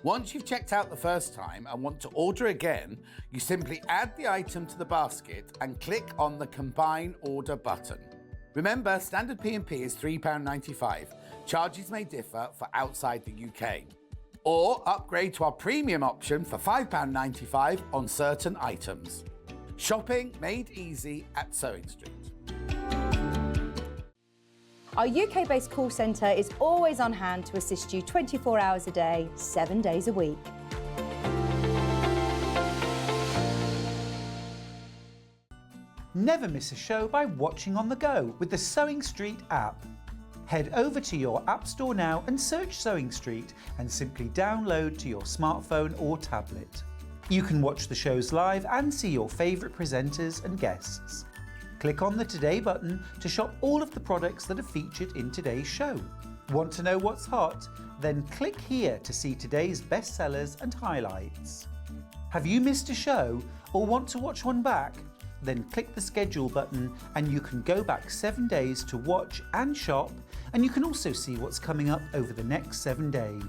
Once you've checked out the first time and want to order again, you simply add the item to the basket and click on the Combine Order button. Remember, standard P&P is £3.95. Charges may differ for outside the UK. Or upgrade to our premium option for £5.95 on certain items. Shopping made easy at Sewing Street. Our UK-based call centre is always on hand to assist you 24 hours a day, 7 days a week. Never miss a show by watching on the go with the Sewing Street app. Head over to your App Store now and search Sewing Street and simply download to your smartphone or tablet. You can watch the shows live and see your favourite presenters and guests. Click on the Today button to shop all of the products that are featured in today's show. Want to know what's hot? Then click here to see today's bestsellers and highlights. Have you missed a show or want to watch one back? Then click the schedule button and you can go back 7 days to watch and shop, and you can also see what's coming up over the next 7 days.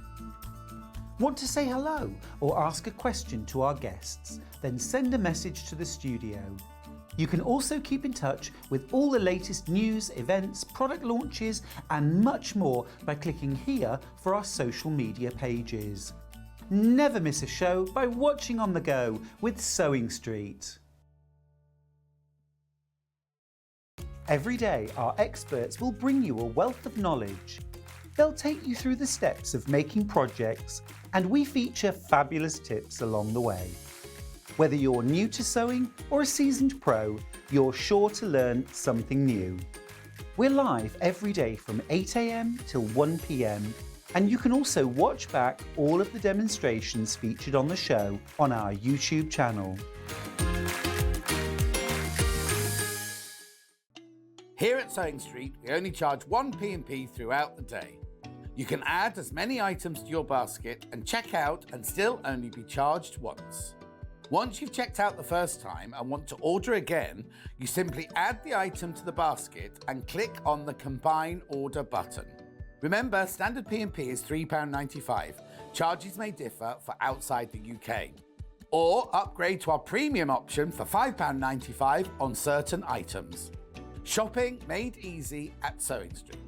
Want to say hello or ask a question to our guests? Then send a message to the studio. You can also keep in touch with all the latest news, events, product launches and much more by clicking here for our social media pages. Never miss a show by watching on the go with Sewing Street. Every day, our experts will bring you a wealth of knowledge. They'll take you through the steps of making projects, and we feature fabulous tips along the way. Whether you're new to sewing or a seasoned pro, you're sure to learn something new. We're live every day from 8 AM till 1 PM, and you can also watch back all of the demonstrations featured on the show on our YouTube channel. Here at Sewing Street, we only charge one P&P throughout the day. You can add as many items to your basket and check out and still only be charged once. Once you've checked out the first time and want to order again, you simply add the item to the basket and click on the Combine Order button. Remember, standard P&P is £3.95. Charges may differ for outside the UK. Or upgrade to our premium option for £5.95 on certain items. Shopping made easy at Sewing Street.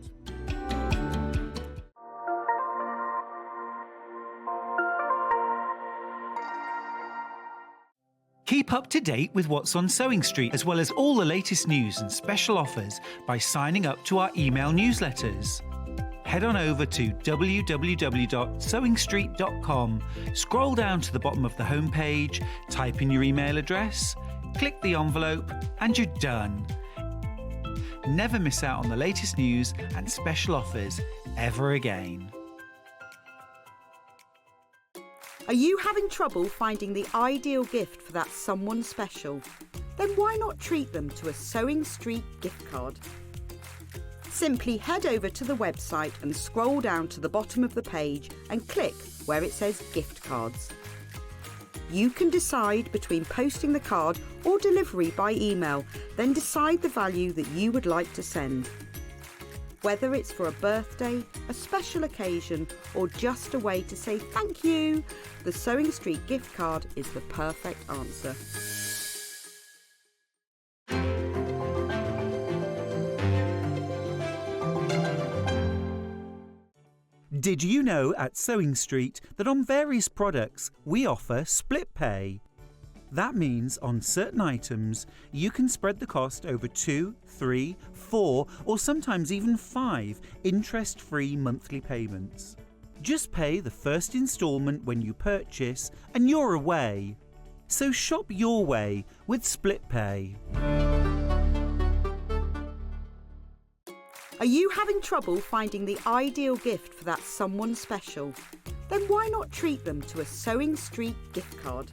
Keep up to date with what's on Sewing Street, as well as all the latest news and special offers by signing up to our email newsletters. Head on over to www.sewingstreet.com, scroll down to the bottom of the homepage, type in your email address, click the envelope, and you're done. Never miss out on the latest news and special offers ever again. Are you having trouble finding the ideal gift for that someone special? Then why not treat them to a Sewing Street gift card? Simply head over to the website and scroll down to the bottom of the page and click where it says gift cards. You can decide between posting the card or delivery by email, then decide the value that you would like to send. Whether it's for a birthday, a special occasion, or just a way to say thank you, the Sewing Street gift card is the perfect answer. Did you know at Sewing Street that on various products we offer split pay? That means on certain items you can spread the cost over 2, 3, 4 or sometimes even 5 interest-free monthly payments. Just pay the first instalment when you purchase and you're away. So shop your way with split pay. Are you having trouble finding the ideal gift for that someone special? Then why not treat them to a Sewing Street gift card?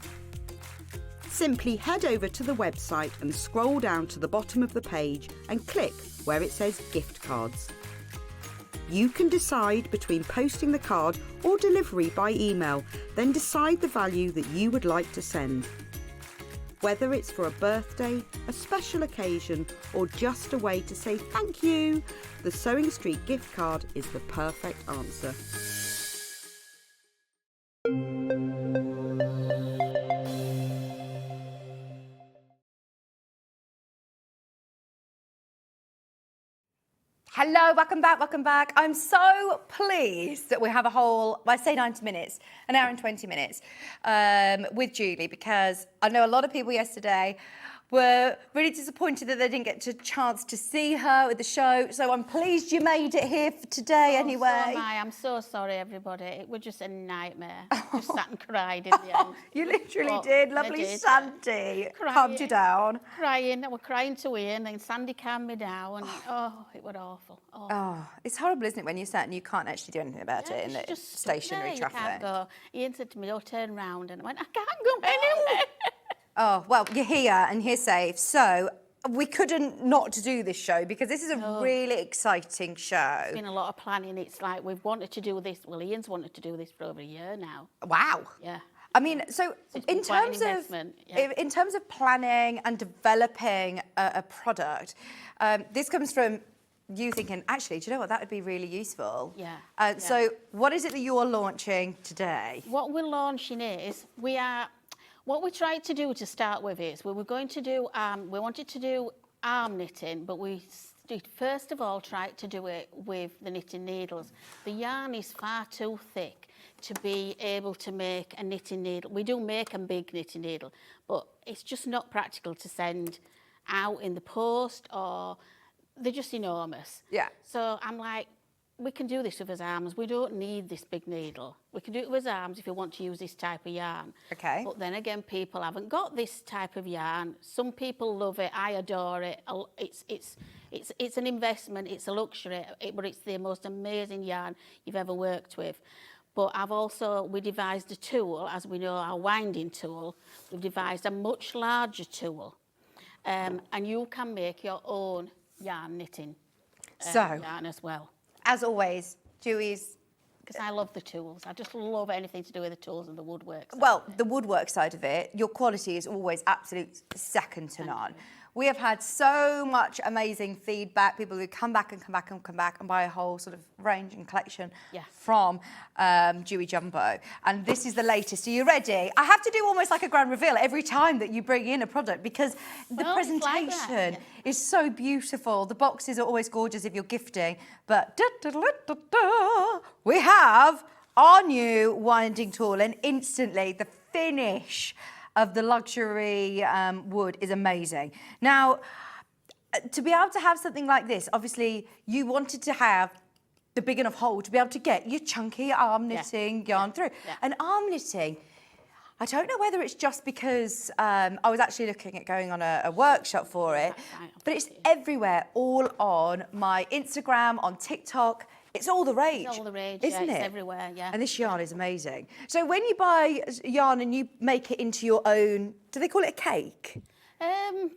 Simply head over to the website and scroll down to the bottom of the page and click where it says gift cards. You can decide between posting the card or delivery by email, then decide the value that you would like to send. Whether it's for a birthday, a special occasion, or just a way to say thank you, the Sewing Street gift card is the perfect answer. Hello, welcome back. I'm so pleased that we have a whole, I say 90 minutes, an hour and 20 minutes with Julie, because I know a lot of people yesterday were really disappointed that they didn't get a chance to see her at the show. So I'm pleased you made it here for today anyway. So am I. I'm so sorry, everybody. It was just a nightmare. Just sat and cried in the end. You literally But did. I Lovely did. Sandy calmed you down. Crying. I was crying to Ian, and Sandy calmed me down. And, it was awful. Oh, it's horrible, isn't it, when you're sat and you can't actually do anything about it in the Just stuck stationary there, traffic. You can't go. Ian said to me, "Oh, turn round," and I went, "I can't go anywhere." Oh, well, you're here and you're safe. So we couldn't not to do this show because this is a really exciting show. It's been a lot of planning. It's like we've wanted to do this. Well, Ian's wanted to do this for over a year now. Wow. Yeah. I mean, so in terms of planning and developing a product, this comes from you thinking, actually, do you know what, that would be really useful. Yeah. So what is it that you're launching today? What we're launching is what we tried to do to start with is we were going to do we wanted to do arm knitting, but we first of all tried to do it with the knitting needles. The yarn is far too thick to be able to make a knitting needle. We do make a big knitting needle, but it's just not practical to send out in the post, or they're just enormous. Yeah. So I'm like, we can do this with his arms. We don't need this big needle. We can do it with his arms if you want to use this type of yarn. Okay. But then again, people haven't got this type of yarn. Some people love it. I adore it. It's an investment. It's a luxury. But it's the most amazing yarn you've ever worked with. But we devised a tool, as we know, our winding tool. We've devised a much larger tool. And you can make your own yarn knitting yarn as well. As always, Juey's... Because I love the tools. I just love anything to do with the tools and the woodwork. Well, the woodwork side of it, your quality is always absolute second to none. We have had so much amazing feedback, people who come back and come back and come back and buy a whole sort of range and collection from Juey Jumbo. And this is the latest. Are you ready? I have to do almost like a grand reveal every time that you bring in a product because the presentation is so beautiful. The boxes are always gorgeous if you're gifting. But we have our new winding tool, and instantly the finish of the luxury wood is amazing. Now, to be able to have something like this, obviously you wanted to have the big enough hole to be able to get your chunky arm knitting yarn through. And arm knitting, I don't know whether it's just because I was actually looking at going on a workshop for it, but it's everywhere, all on my Instagram, on TikTok. It's all the rage. It's all the rage, isn't it? It's everywhere, yeah. And this yarn is amazing. So when you buy yarn and you make it into your own, do they call it a cake?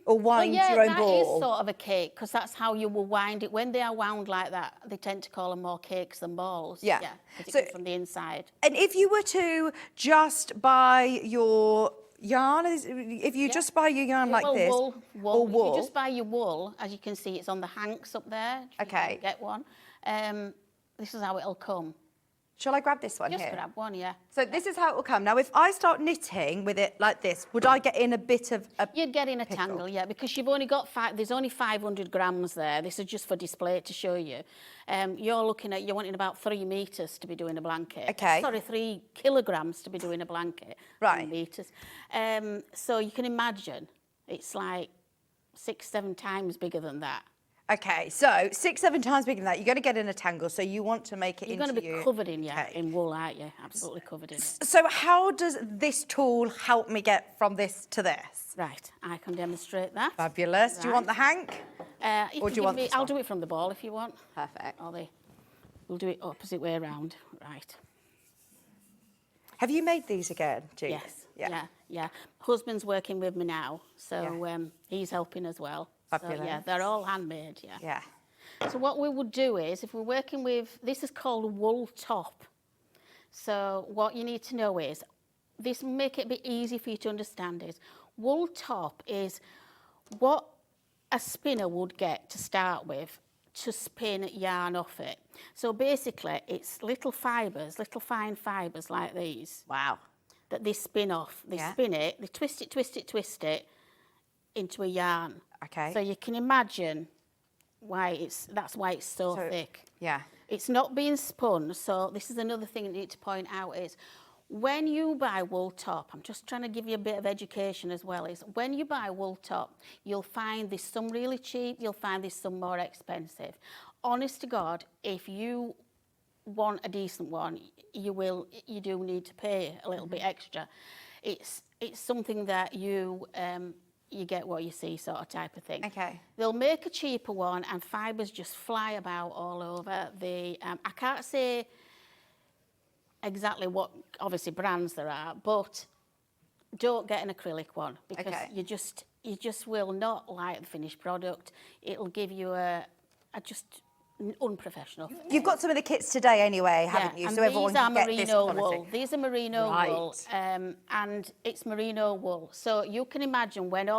Or wind your own ball? That is sort of a cake, because that's how you will wind it. When they are wound like that, they tend to call them more cakes than balls. Yeah. Because it comes from the inside. And if you were to just buy your yarn, if you just buy your yarn like this, wool. Or wool. If you just buy your wool, as you can see, it's on the hanks up there. Okay. Get one. This is how it'll come. Shall I grab this one Just here? grab one, yeah. So this is how it will come. Now, if I start knitting with it like this, would I get in a bit of a You'd get in a pickle? tangle, yeah, because you've only got there's only 500 grams there. This is just for display to show you. You're wanting about 3 meters to be doing a blanket. Okay. Sorry, 3 kilograms to be doing a blanket. Right. 3 meters. So you can imagine it's like 6-7 times bigger than that. Okay, so 6-7 times bigger than that. You're going to get in a tangle, so you want to make it You're into going to be covered in wool, aren't you? Absolutely covered in it. So how does this tool help me get from this to this? Right, I can demonstrate that. Fabulous. Right. Do you want the hank? Or do you want this I'll one? do it from the ball if you want. Perfect. We'll do it opposite way around. Right. Have you made these again, Judy? Yes. Yeah. Husband's working with me now, so he's helping as well. Fabulous. So, yeah, they're all handmade, Yeah. So what we would do is, if we're working with, this is called wool top. So what you need to know is, this will make it a bit easy for you to understand is, wool top is what a spinner would get to start with to spin yarn off it. So basically, it's little fibres, little fine fibres like these. Wow. That they spin off. They spin it, they twist it into a yarn. Okay. So you can imagine that's why it's so thick. Yeah. It's not being spun, so this is another thing I need to point out is When you buy wool top, I'm just trying to give you a bit of education as well, is when you buy wool top, you'll find there's some really cheap, you'll find there's some more expensive. Honest to God, if you want a decent one, you do need to pay a little bit extra. It's something that you get what you see sort of type of thing. Okay. They'll make a cheaper one and fibres just fly about all over. I can't say exactly what obviously brands there are, but don't get an acrylic one because you just will not like the finished product. It'll give you a just unprofessional. You've got some of the kits today anyway, haven't you? And so everyone these are can get this merino quality. wool. These are merino wool, and it's merino wool. So you can imagine when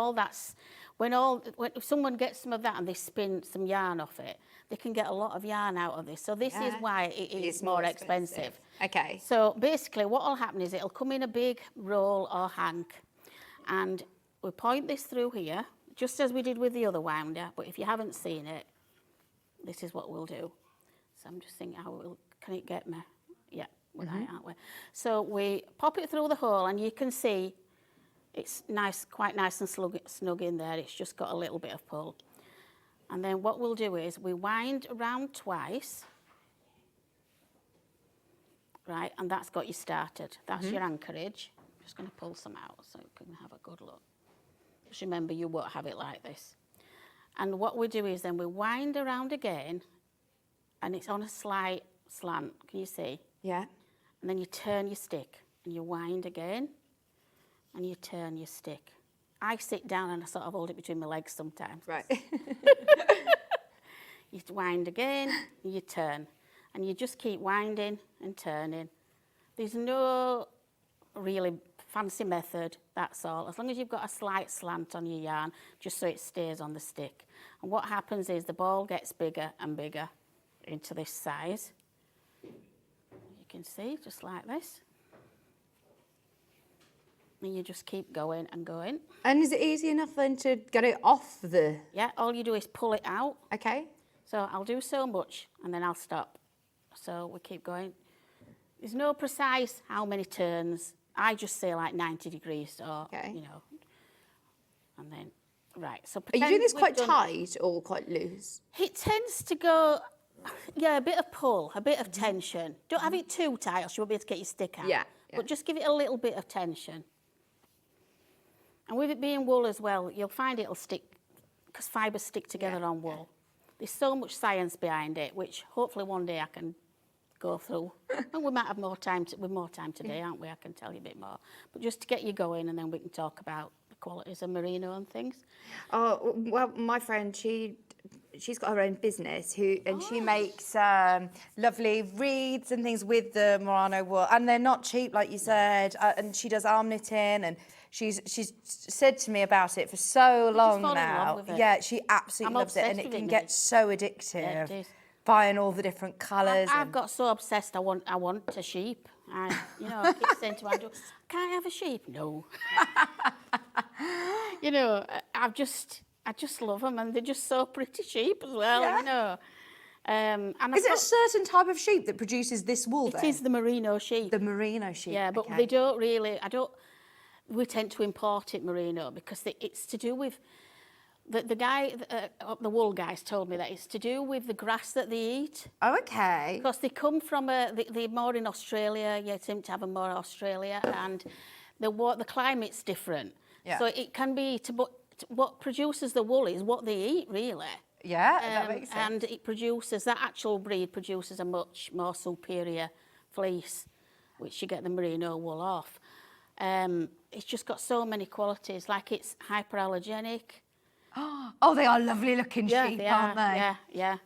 someone gets some of that and they spin some yarn off it, they can get a lot of yarn out of this. So this is why it is more expensive. Okay. So basically what will happen is it'll come in a big roll or hank, and we point this through here, just as we did with the other winder, but if you haven't seen it, this is what we'll do. So I'm just thinking, can it get me? Yeah, we're right, aren't we? So we pop it through the hole and you can see it's nice, quite nice and snug in there. It's just got a little bit of pull. And then what we'll do is we wind around twice. Right, and that's got you started. That's your anchorage. I'm just going to pull some out so you can have a good look. Just remember, you won't have it like this. And what we do is then we wind around again, and it's on a slight slant, can you see? Yeah. And then you turn your stick, and you wind again, and you turn your stick. I sit down and I sort of hold it between my legs sometimes. Right. You wind again, and you turn. And you just keep winding and turning. There's no really fancy method, that's all. As long as you've got a slight slant on your yarn, just so it stays on the stick. And what happens is the ball gets bigger and bigger into this size. You can see, just like this. And you just keep going and going. And is it easy enough then to get it off the... Yeah, all you do is pull it out. Okay. So I'll do so much and then I'll stop. So we keep going. There's no precise how many turns. I just say like 90 degrees or, you know. And then, right. So are you doing this quite tight or quite loose? It tends to go, yeah, a bit of pull, a bit of tension. Don't have it too tight or you won't be able to get your stick out. Yeah. But just give it a little bit of tension. And with it being wool as well, you'll find it'll stick, because fibres stick together on wool. There's so much science behind it, which hopefully one day I can go through. And we might have more time, today, aren't we? I can tell you a bit more. But just to get you going, and then we can talk about the qualities of merino and things. Oh, well, my friend, she's got her own business and she makes lovely wreaths and things with the merino wool. And they're not cheap, like you said. And she does arm knitting, and she's said to me about it for so long now. Yeah, she absolutely loves it, and it can get so addictive. Yeah, it is. Buying all the different colours. I've got so obsessed. I want a sheep. I keep saying to Andrew, "Can I have a sheep?" No. I just love them, and they're just so pretty sheep as well. Yeah. And is it a certain type of sheep that produces this wool? It is the merino sheep. The merino sheep. Yeah, but they don't really. We tend to import it merino because it's to do with. The guy, the wool guys told me that it's to do with the grass that they eat. Oh, okay. Because they come from, they're more in Australia, you seem to have them more in Australia, and the climate's different. Yeah. So it can be, what produces the wool is what they eat, really. Yeah, that makes sense. And it produces, that actual breed produces a much more superior fleece, which you get the merino wool off. It's just got so many qualities, like it's hyperallergenic. Oh, they are lovely looking sheep, aren't they? Yeah.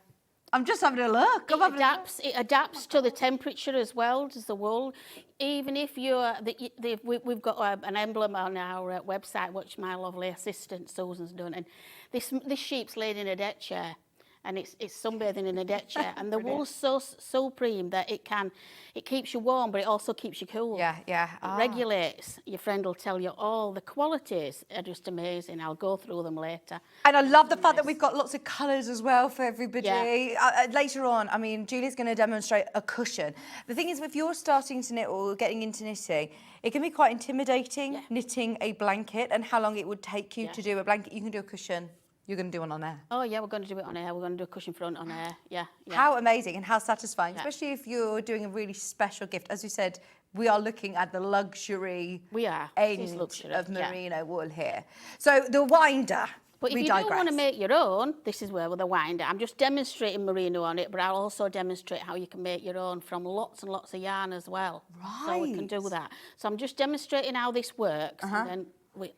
I'm just having a look. It adapts to the temperature as well, does the wool. Even if we've got an emblem on our website, which my lovely assistant Susan's done, and this sheep's laid in a deck chair, and it's sunbathing in a deck chair, and the wool's so supreme that it keeps you warm, but it also keeps you cool. Yeah, yeah. It regulates. Your friend will tell you all the qualities are just amazing. I'll go through them later. And I love the fact that we've got lots of colours as well for everybody. Yeah. Later on, I mean, Julie's going to demonstrate a cushion. The thing is, if you're starting to knit or getting into knitting, it can be quite intimidating knitting a blanket and how long it would take you to do a blanket. You can do a cushion. You're going to do one on air. Oh, yeah, we're going to do it on air. We're going to do a cushion front on air. Yeah, yeah. How amazing and how satisfying, especially if you're doing a really special gift. As you said, we are looking at the luxury end of merino wool here. So the winder. But if you do want to make your own, this is where with the winder. I'm just demonstrating merino on it, but I'll also demonstrate how you can make your own from lots and lots of yarn as well. Right. So we can do that. So I'm just demonstrating how this works, and then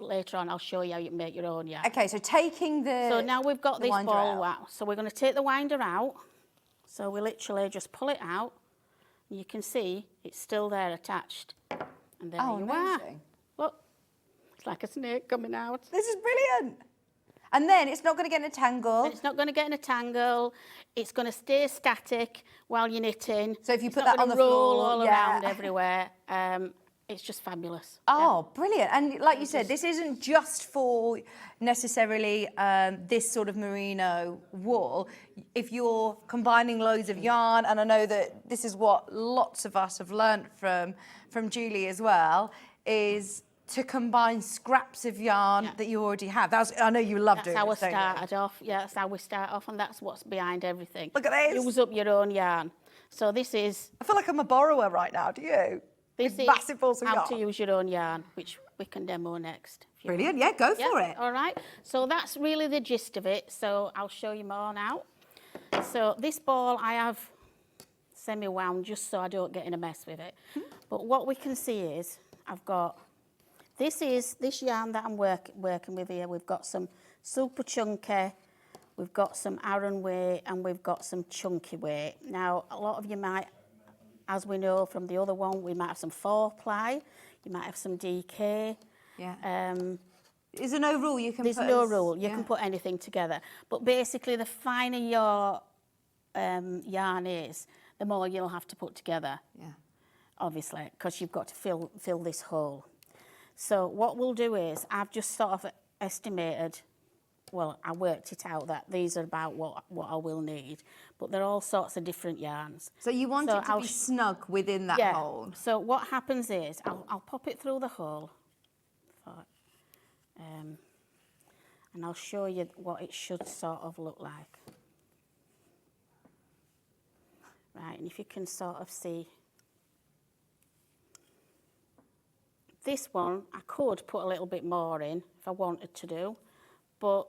later on I'll show you how you can make your own yarn. Okay, so taking the So now we've got this ball out. out. So we're going to take the winder out. So we literally just pull it out. You can see it's still there attached. And there you are. Look, it's like a snake coming out. This is brilliant. And then it's not going to get in a tangle. It's not going to get in a tangle. It's going to stay static while you're knitting. So if you put that on the roll floor, all around everywhere. It's just fabulous. Oh, brilliant. And like you said, this isn't just for necessarily this sort of merino wool. If you're combining loads of yarn, and I know that this is what lots of us have learnt from Julie as well, is to combine scraps of yarn that you already have. I know you love doing it. That's how I started off. Yeah, that's how we start off, and that's what's behind everything. Look at this. Use up your own yarn. So this is... I feel like I'm a borrower right now, do you? This is massive balls of how yarn. to use your own yarn, which we can demo next. Brilliant, yeah, go for it. All right, so that's really the gist of it. So I'll show you more now. So this ball I have semi-wound just so I don't get in a mess with it. But what we can see is I've got, this yarn that I'm working with here. We've got some super chunky, we've got some Aran weight, and we've got some chunky weight. Now, a lot of you might, as we know from the other one, we might have some 4-ply, you might have some DK. Yeah. Is there no rule you can There's put? no rule. You can put anything together. But basically, the finer your yarn is, the more you'll have to put together. Yeah. Obviously, because you've got to fill this hole. So what we'll do is, I've just sort of estimated, well, I worked it out that these are about what I will need, but they're all sorts of different yarns. So you want it to be snug within that hole? So what happens is, I'll pop it through the hole, and I'll show you what it should sort of look like. Right, and if you can sort of see, this one, I could put a little bit more in if I wanted to do, but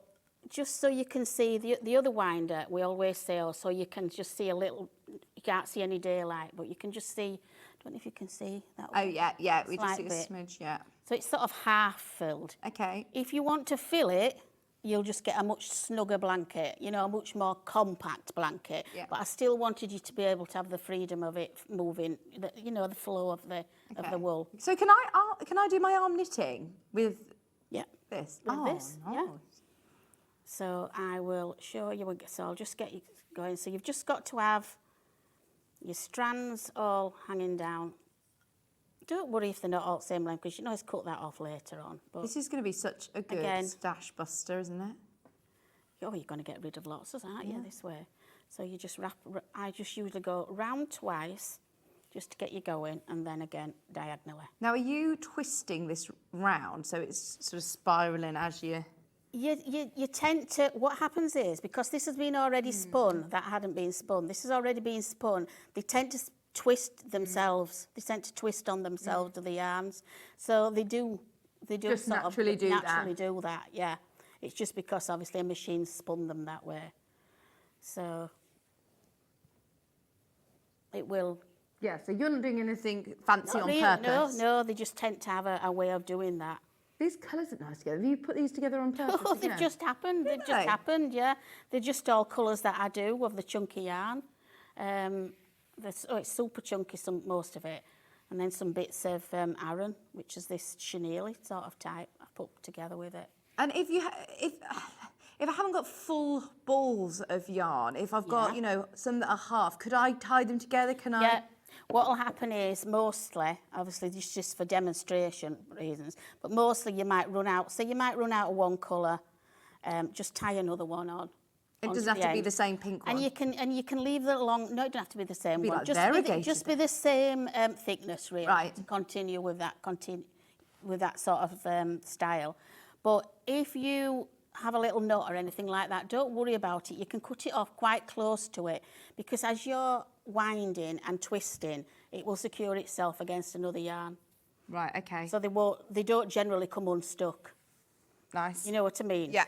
just so you can see the other winder, we always say, so you can just see a little, you can't see any daylight, but you can just see, I don't know if you can see that one. Oh, yeah, we just see a smidge, yeah. So it's sort of half filled. Okay. If you want to fill it, you'll just get a much snugger blanket, you know, a much more compact blanket. Yeah. But I still wanted you to be able to have the freedom of it moving, you know, the flow of the wool. So can I do my arm knitting with this? With this, yeah. So I will show you. So I'll just get you going. So you've just got to have your strands all hanging down. Don't worry if they're not all the same length, because you can always cut that off later on. But this is going to be such a good stash buster, isn't it? Oh, you're going to get rid of lots, aren't you, this way? So you just I just usually go round twice, just to get you going, and then again diagonally. Now, are you twisting this round so it's sort of spiralling as you... You tend to, what happens is, because this has been already spun, that hadn't been spun, this has already been spun, they tend to twist themselves. They tend to twist on themselves to the yarns. So they do just sort naturally of do naturally do that, yeah. It's just because obviously a machine spun them that way. So it will... Yeah, so you're not doing anything fancy on purpose? No, they just tend to have a way of doing that. These colours are nice together. Have you put these together on purpose? Oh, they've just happened. They've just happened, yeah. They're just all colours that I do of the chunky yarn. It's super chunky, most of it. And then some bits of Aran, which is this chenille sort of type I put together with it. And if I haven't got full balls of yarn, if I've got, you know, some that are half, could I tie them together? Can I? Yeah. What will happen is mostly, obviously this is just for demonstration reasons, but mostly you might run out. So you might run out of one colour, just tie another one on. It doesn't have to be the same pink one. And you can leave it along. No, it doesn't have to be the same Be one. like Just be the same thickness, really. Right. To continue with that sort of style. But if you have a little knot or anything like that, don't worry about it. You can cut it off quite close to it, because as you're winding and twisting, it will secure itself against another yarn. Right. Okay. So they don't generally come unstuck. Nice. You know what I mean? Yeah.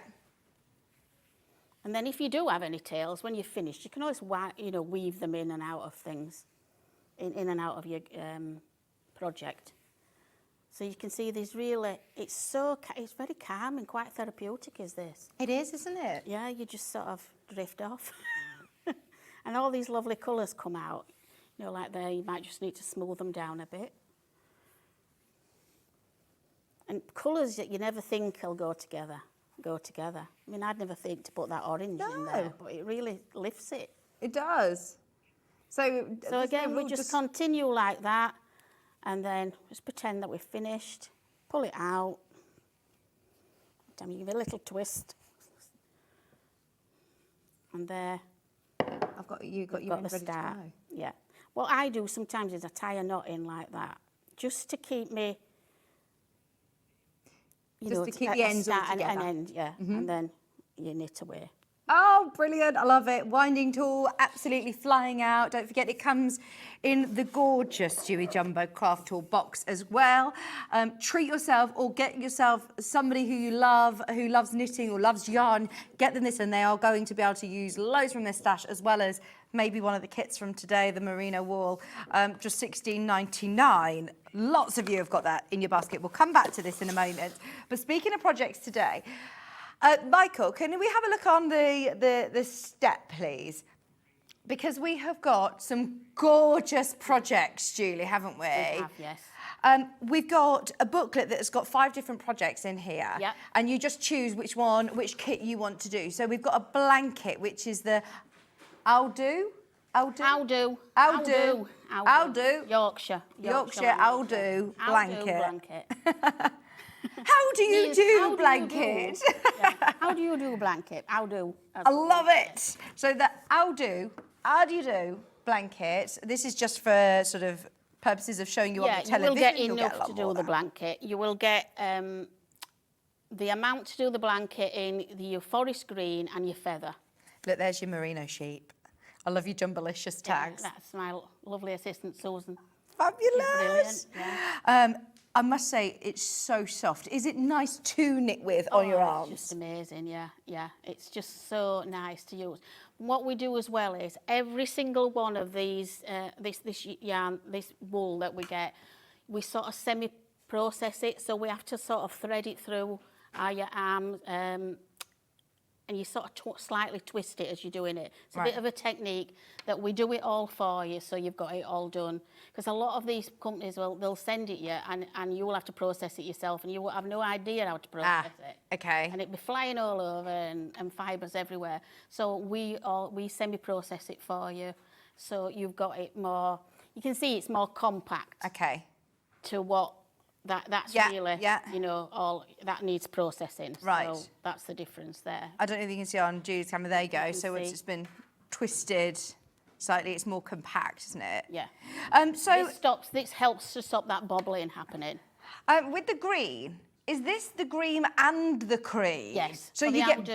And then if you do have any tails, when you're finished, you can always weave them in and out of things, in and out of your project. So you can see there's really, it's very calm and quite therapeutic, is this. It is, isn't it? Yeah, you just sort of drift off. And all these lovely colours come out. You know, like there, you might just need to smooth them down a bit. And colours that you never think will go together. I mean, I'd never think to put that orange in there, but it really lifts it. It does. So again, we just continue like that, and then just pretend that we're finished. Pull it out. Damn, you give it a little twist. And there. You've got you got the ready start. to go. Yeah. What I do sometimes is I tie a knot in like that, just to keep me. Just to keep the ends all together. An end, yeah. And then you knit away. Oh, brilliant. I love it. Winding tool, absolutely flying out. Don't forget, it comes in the gorgeous Juey Jumbo Craft Tool box as well. Treat yourself or get yourself somebody who you love, who loves knitting or loves yarn. Get them this, and they are going to be able to use loads from their stash, as well as maybe one of the kits from today, the merino wool, just $16.99. Lots of you have got that in your basket. We'll come back to this in a moment. But speaking of projects today, Michael, can we have a look on the step, please? Because we have got some gorgeous projects, Julie, haven't we? We have, yes. We've got a booklet that's got 5 different projects in here. Yep. And you just choose which kit you want to do. So we've got a blanket, which is the I'll do. Yorkshire blanket. How do you do blanket? How do you do blanket? I love it. So the how do you blanket, this is just for sort of purposes of showing you on the television. You will get enough to do the blanket. You will get the amount to do the blanket in your forest green and your feather. Look, there's your merino sheep. I love your Jumbolicious tags. Yeah, that's my lovely assistant, Susan. Fabulous. Yeah. I must say, it's so soft. Is it nice to knit with on your arms? It's just amazing, yeah. It's just so nice to use. What we do as well is every single one of these, this yarn, this wool that we get, we sort of semi-process it, so we have to sort of thread it through your arms, and you sort of slightly twist it as you're doing it. It's a bit of a technique that we do it all for you, so you've got it all done. Because a lot of these companies, they'll send it you, and you will have to process it yourself, and you will have no idea how to process it. Okay. And it'll be flying all over and fibres everywhere. So we semi-process it for you, so you've got it more. You can see it's more compact. Okay. To what. That's really, you know, all that needs processing. Right. So that's the difference there. I don't know if you can see on Julie's camera. There you go. So once it's been twisted slightly, it's more compact, isn't it? Yeah. So this helps to stop that bobbling happening. With the green, is this the green and the cream? Yes. So you get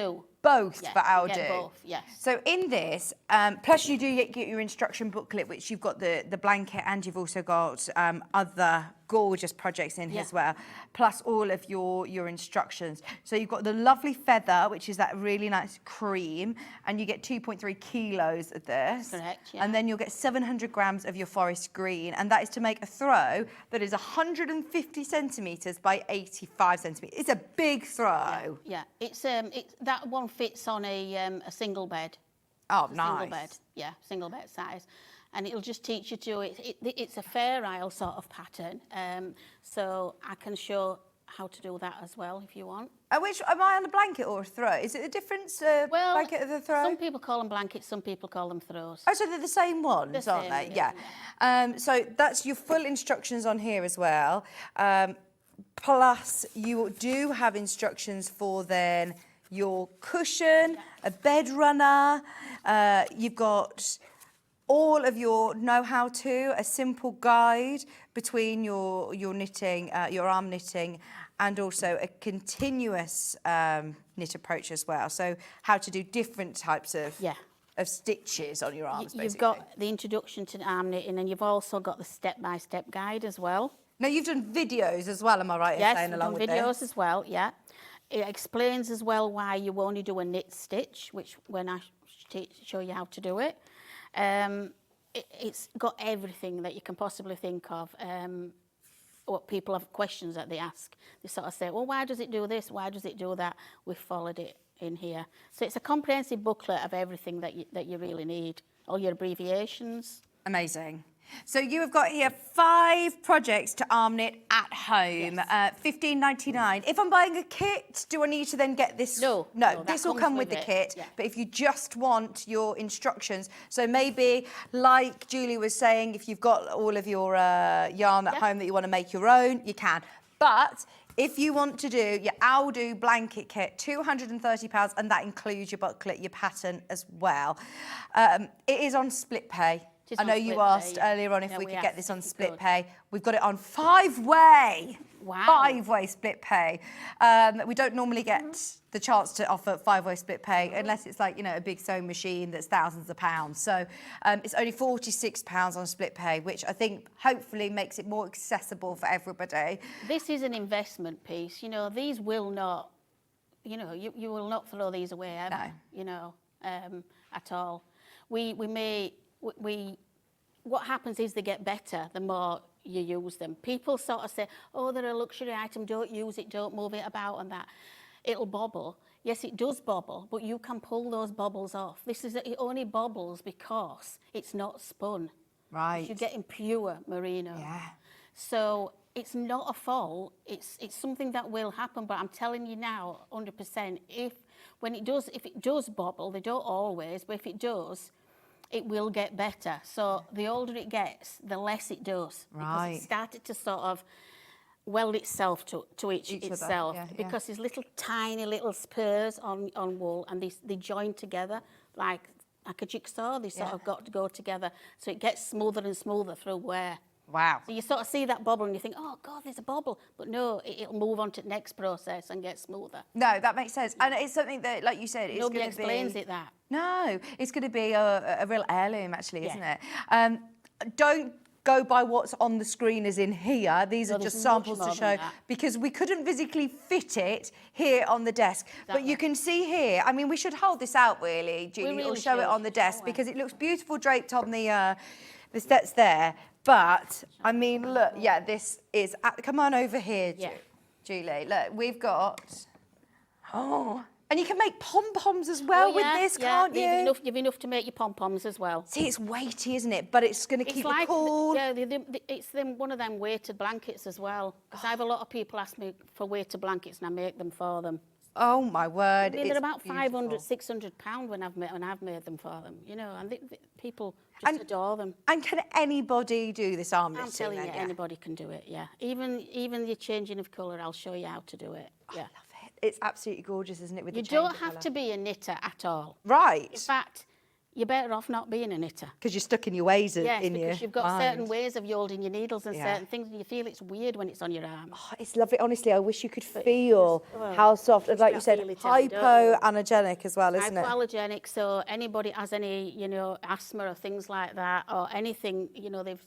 both for our do. Both, yes. So in this, plus you do get your instruction booklet, which you've got the blanket, and you've also got other gorgeous projects in here as well, plus all of your instructions. So you've got the lovely feather, which is that really nice cream, and you get 2.3 kilos of this. Correct, yeah. And then you'll get 700 grams of your forest green, and that is to make a throw that is 150 centimetres by 85 centimetres. It's a big throw. Yeah. It's that one fits on a single bed. Oh, nice. Nice. Single bed, single bed size. And it'll just teach you to, it's a Fair Isle sort of pattern. So I can show how to do that as well, if you want. Which, am I on a blanket or a throw? Is it the difference, blanket of the throw? Some people call them blankets, some people call them throws. Oh, so they're the same ones, aren't they? Yeah. So that's your full instructions on here as well. Plus, you do have instructions for then your cushion, a bed runner. You've got all of your know-how-to, a simple guide between your knitting, your arm knitting, and also a continuous knit approach as well. So how to do different types of stitches on your arms, basically. You've got the introduction to arm knitting, and you've also got the step-by-step guide as well. Now, you've done videos as well, am I right in saying, along with this? Yes, videos as well, yeah. It explains as well why you only do a knit stitch, which when I show you how to do it. It's got everything that you can possibly think of. What people have questions that they ask. They sort of say, well, why does it do this? Why does it do that? We've followed it in here. So it's a comprehensive booklet of everything that you really need. All your abbreviations. Amazing. So you have got here 5 projects to arm knit at home, $15.99. If I'm buying a kit, do I need to then get this? No, this will come with the kit. Yeah. But if you just want your instructions, so maybe like Julie was saying, if you've got all of your yarn at home that you want to make your own, you can. But if you want to do your Aldo blanket kit, £230, and that includes your booklet, your pattern as well. It is on split pay. I know you asked earlier on if we could get this on split pay. We've got it on 5-way. Wow. 5-way split pay. We don't normally get the chance to offer 5-way split pay unless it's like, you know, a big sewing machine that's thousands of pounds. So it's only £46 on split pay, which I think hopefully makes it more accessible for everybody. This is an investment piece. You know, these will not, you know, you will not throw these away ever, you know, at all. What happens is they get better the more you use them. People sort of say, oh, they're a luxury item, don't use it, don't move it about and that. It'll bobble. Yes, it does bobble, but you can pull those bobbles off. It only bobbles because it's not spun. Right. You're getting pure merino. Yeah. So it's not a fault. It's something that will happen, but I'm telling you now, 100%, if it does bobble, they don't always, but if it does, it will get better. So the older it gets, the less it does. Right. Because it started to sort of weld itself to itself. Because there's little tiny little spurs on wool, and they join together like a jigsaw. They sort of got to go together. So it gets smoother and smoother through wear. Wow. So you sort of see that bobble and you think, oh, God, there's a bobble. But no, it'll move on to the next process and get smoother. No, that makes sense. And it's something that, like you said, it's going to be... Nobody explains it that. No, it's going to be a real heirloom, actually, isn't it? Don't go by what's on the screen as in here. These are just samples to show, because we couldn't physically fit it here on the desk. But you can see here, I mean, we should hold this out, really, Julie, or show it on the desk, because it looks beautiful draped on the steps there. But, I mean, look, this is... come on over here, Julie. Look, we've got... Oh... And you can make pom-poms as well with this, can't you? You've enough to make your pom-poms as well. See, it's weighty, isn't it? But it's going to keep it cool. It's one of them weighted blankets as well. Because I have a lot of people ask me for weighted blankets, and I make them for them. Oh, my word. They're about £500, £600 when I've made them for them, you know, and people just adore them. And can anybody do this arm knitting? I'm telling you, anybody can do it, Even the changing of colour, I'll show you how to do it, I love it. It's absolutely gorgeous, isn't it? With you don't have to be a knitter at all. Right. In fact, you're better off not being a knitter. Because you're stuck in your ways because you've got certain ways of holding your needles and certain things, and you feel it's weird when it's on your arm. Oh, it's lovely. Honestly, I wish you could feel how soft, and like you said, hypoallergenic as well, isn't it? Hypoallergenic, so anybody has any, you know, asthma or things like that, or anything, you know, they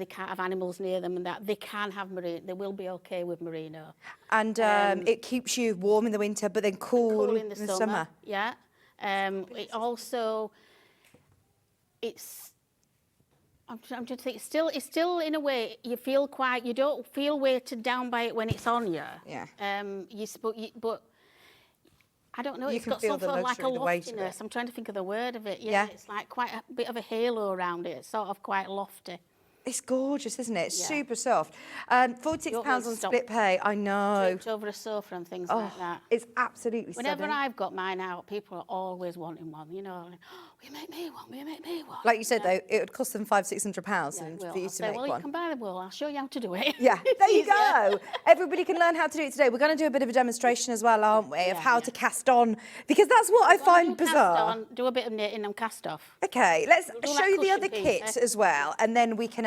can't have animals near them and that. They can have merino. They will be okay with merino. And it kekeeps you warm in the winter, but then cool in the summer. Yeah. It also, I'm trying to think. It's still in a way you don't feel weighted down by it when it's on you. Yeah. But I don't know. You it's can got feel something like a the weight of loftiness. it. I'm trying to think of the word of it. Yeah. It's like quite a bit of a halo around it. It's sort of quite lofty. It's gorgeous, isn't it? Yeah. Super soft. £46 Don't on stop. split pay. I know. Draped over a sofa and things like that. It's absolutely Whenever stunning. I've got mine out, people are always wanting one, you know. Like, oh, will you make me one? Will you make me one? Like you said, though, it would cost them £500-600 Yeah, for you I'll to say, make well, one. you can buy the wool. I'll show you how to do it. Yeah, there you Easier. go. Everybody can learn how to do it today. We're going to do a bit of a demonstration as well, aren't we, of how to cast on, because that's what I find bizarre. Do a bit of knitting and cast off. Okay, let's We'll do show that you the cushion other piece, kit as well, and then we can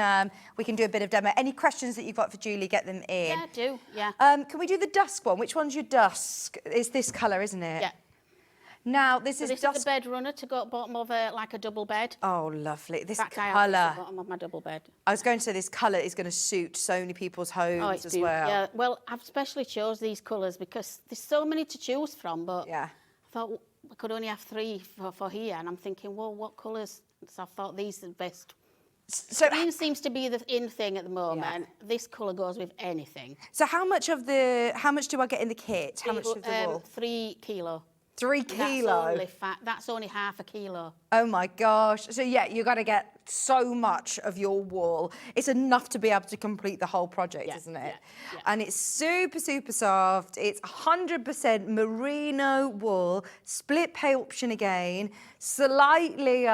do a bit of demo. Any questions that you've got for Julie, get them in. Yeah, do, yeah. Can we do the dusk one? Which one's your dusk? It's this colour, isn't it? Yeah. Now, this So is this dusk. is the bed runner to go at bottom of like a double bed. Oh, lovely. This In fact, I have this at colour. the bottom of my double bed. I was going to say this colour is going to suit so many people's homes Oh, it's as beautiful. well. Yeah, well, I've specially chose these colours because there's so many to choose from, but Yeah. I thought I could only have 3 for here, and I'm thinking, well, what colours? So I thought these are the best. So, Green seems to be the in thing at the moment. This colour goes with anything. so how much do I get in the kit? How much of the wool? 3 kilo. 3 kilo. That's only half a kilo. Oh my gosh. So yeah, you got to get so much of your wool. It's enough to be able to complete the whole project, isn't it? yeah. And it's super, super soft. It's 100% merino wool, split pay option again, slightly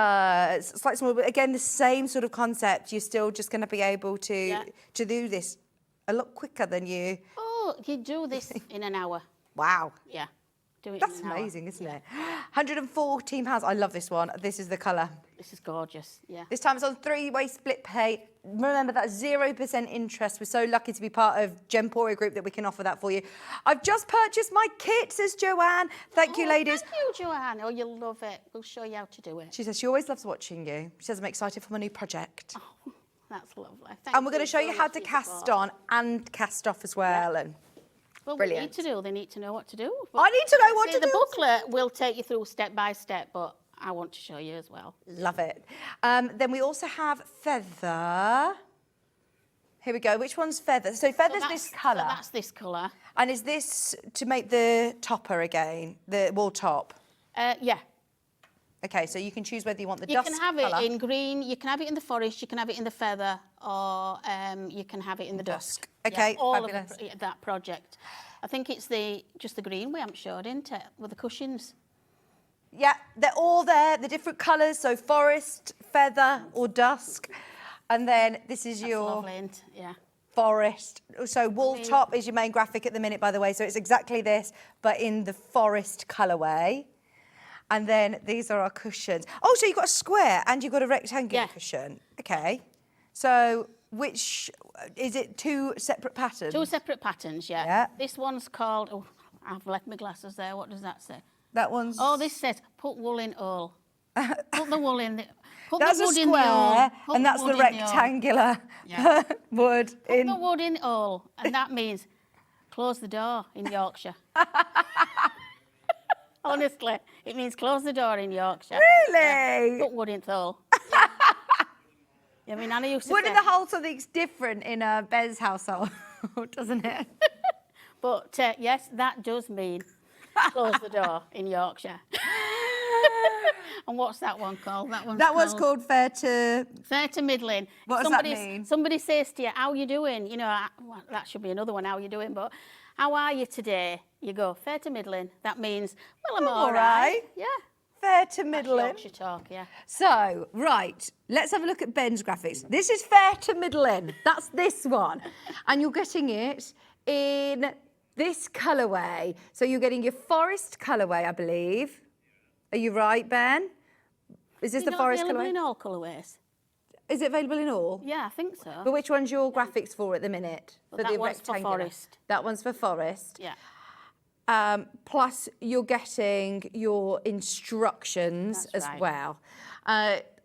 small, but again, the same sort of concept. You're still just going to be able to do this a lot quicker than you. Oh, you do this in an hour. Wow. Yeah. Do it That's in an hour. amazing, isn't it? £114. I love this one. This is the colour. This is gorgeous. Yeah. This time it's on 3-way split pay. Remember that 0% interest. We're so lucky to be part of Gemporia Group that we can offer that for you. I've just purchased my kit, says Joanne. Thank you, ladies. Thank you, Joanne. Oh, you'll love it. We'll show you how to do it. She says she always loves watching you. She says I'm excited for my new project. Oh, that's lovely. And we're going to show you how to cast on and cast off as well. Yeah. And Well, brilliant. they need to know what to do. I need to know what to The do. booklet will take you through step by step, but I want to show you as well. Love it. Then we also have feather. Here we go. Which one's feather? So feather's this colour. So that's this colour. And is this to make the topper again, the wall top? Yeah. Okay, so you can choose whether you want the You dusk can have colour. it in green, you can have it in the forest, you can have it in the feather, or you can have it in the dusk. Okay, yeah, all fabulous. of that project. I think it's just the green we haven't showed, isn't it? With the cushions. Yeah, they're all there, the different colours, so forest, feather or dusk. And then this is your Lovely, isn't it? Yeah. forest. So wool top is your main graphic at the minute, by the way, so it's exactly this, but in the forest colourway. And then these are our cushions. Oh, so you've got a square and you've got a rectangular cushion. Okay. So which, is it 2 separate patterns? 2 separate patterns, yeah. Yeah. This one's called, oh, I've left my glasses there. What does that say? That one's... Oh, this says, put wool in all. Put the wool in the... Put That's the a wood in the all. square, Put and that's wood the in all. rectangular Yeah. wood. Put the wood in all, and that means close the door in Yorkshire. Honestly, it means close the door in Yorkshire. Really? Yeah. Put wood in all. I mean, Anna used to Wood say, in the whole something's different in a Bez household, doesn't it? but yes, that does mean close the door in Yorkshire. And what's that one called? That one's called fair to... Fair to middling. What does that mean? Somebody says to you, how you doing? You know, well, that should be another one, how you doing? But how are you today? You go, fair to middling. That means, well, I'm all right. Yeah. Fair to middling. Yorkshire talk, yeah. So, right, let's have a look at Ben's graphics. This is fair to middling. That's this one. And you're getting it in this colourway. So you're getting your forest colourway, I believe. Are you right, Ben? Is this the forest available colourway? in all colourways? Is it available in all? Yeah, I think so. But which one's your graphics for at the minute? Well, that one's for rectangular? forest. That one's for forest. Yeah. Plus, you're getting your instructions That's as right. well.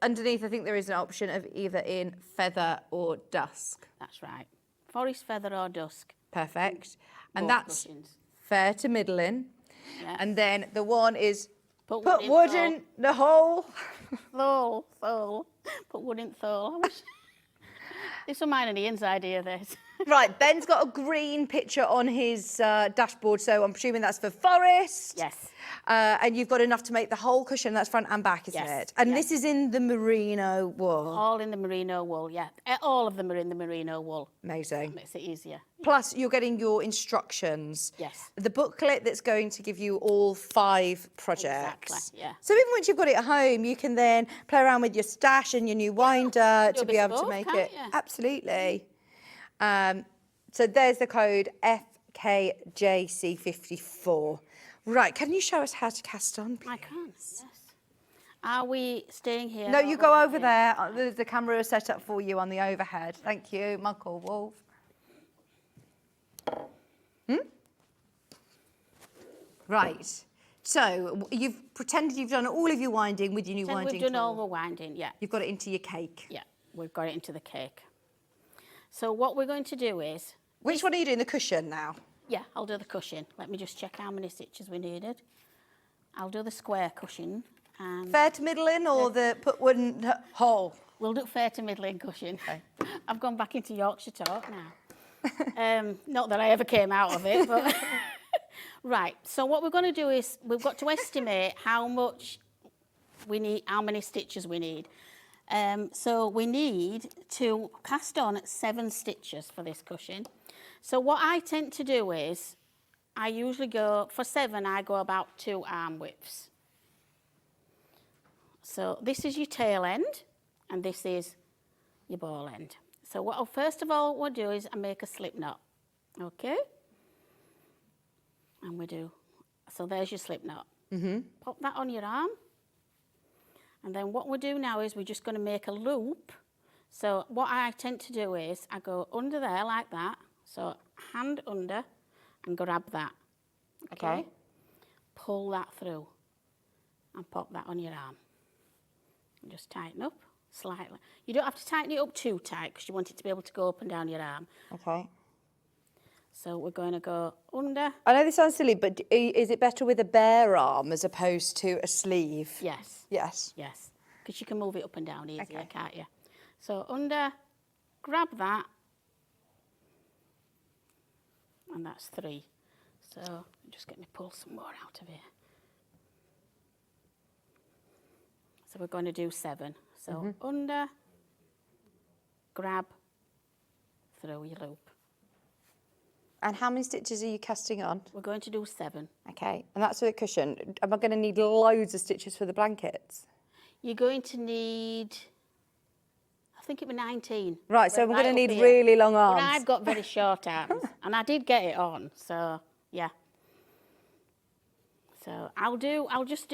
Underneath, I think there is an option of either in feather or dusk. That's right. Forest, feather or dusk. Perfect. And Both that's cushions. fair to middling. Yeah. And then the one is Put put wood wood in in the hole. Thole. Put wood in thole. I wish... There's some mine on the inside here, this. Right, Ben's got a green picture on his dashboard, so I'm presuming that's for forest. Yes. And you've got enough to make the whole cushion. That's front and back, isn't Yes, it? And yes. this is in the merino wool. All in the merino wool, yeah. All of them are in the merino wool. Amazing. That makes it easier. Plus, you're getting your instructions. Yes. The booklet that's going to give you all 5 projects. Exactly, yeah. So even once you've got it at home, you can then play around with your stash and your new winder do to a be bit of able to both, make can't it. you? Absolutely. So there's the code FKJC54. Right, can you show us how to cast on, please? I can, yes. Are we staying here? No, or you go over here? there. There's the camera set up for you on the overhead. Thank you, Michael Wolf. Right. So you've pretended you've done all of your winding with your new Pretend winding we've done tool. all the winding, yeah. You've got it into your cake. Yeah, we've got it into the cake. So what we're going to do is... Which one are you doing? The cushion now? Yeah, I'll do the cushion. Let me just check how many stitches we needed. I'll do the square cushion. And Fair to middling or the put one hole? we'll do fair to middling cushion. Okay. I've gone back into Yorkshire talk now. Not that I ever came out of it, but... Right, so what we're going to do is we've got to estimate how much we need, how many stitches we need. So we need to cast on 7 stitches for this cushion. So what I tend to do is, I usually go, for 7, I go about 2 arm widths. So this is your tail end, and this is your ball end. So what I'll first of all we'll do is I make a slip knot, okay? And we do, so there's your slip knot. Pop that on your arm. And then what we'll do now is we're just going to make a loop. So what I tend to do is I go under there like that. So hand under and grab that. Okay. Pull that through and pop that on your arm. And just tighten up slightly. You don't have to tighten it up too tight because you want it to be able to go up and down your arm. Okay. So we're going to go under. I know this sounds silly, but is it better with a bare arm as opposed to a sleeve? Yes. Yes. Yes. Because you can move it up and down easier, Okay. can't you? So under, grab that. And that's 3. So just get me pull some more out of here. So we're going to do 7. So under, grab, through your loop. And how many stitches are you casting on? We're going to do 7. Okay, and that's for the cushion. Am I going to need loads of stitches for the blankets? You're going to need, I think it was 19. Right, so We're we're going right to up need here. really long But arms. I've got very short arms, and I did get it on, so yeah. So I'll do us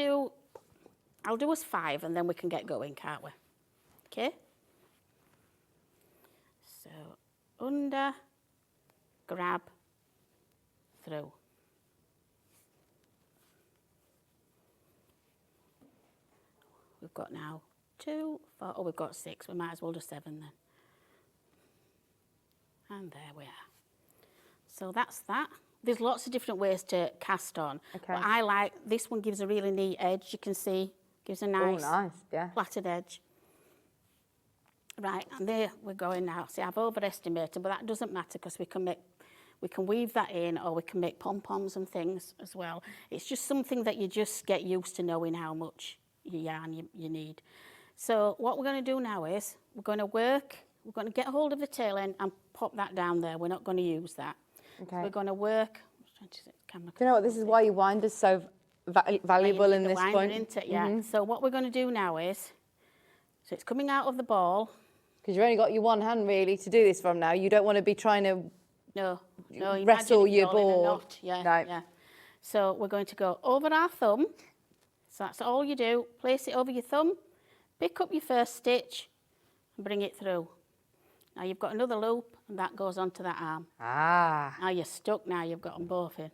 5, and then we can get going, can't we? Okay. So under, grab, through. We've got now 2, 4, oh, we've got 6. We might as well do 7 then. And there we are. So that's that. There's lots of different ways to cast on. Okay. But I like, this one gives a really neat edge, you can see. Gives a nice, yeah. flattered edge. Right, and there we're going now. See, I've overestimated, but that doesn't matter because we can weave that in, or we can make pom-poms and things as well. It's just something that you just get used to knowing how much yarn you need. So what we're going to do now is we're going to get hold of the tail end and pop that down there. We're not going to use that. Okay. So we're going to work. Do you know what? This is why your winder's so valuable in this point. Isn't it? Yeah. So what we're going to do now is, so it's coming out of the ball. Because you've only got your one hand really to do this from now. You don't want to be trying to No, you wrestle imagine it your all in a ball. knot. Yeah, No. yeah. So we're going to go over our thumb. So that's all you do. Place it over your thumb, pick up your first stitch and bring it through. Now you've got another loop and that goes onto that arm. Ah. Now you're stuck now, you've got them both in.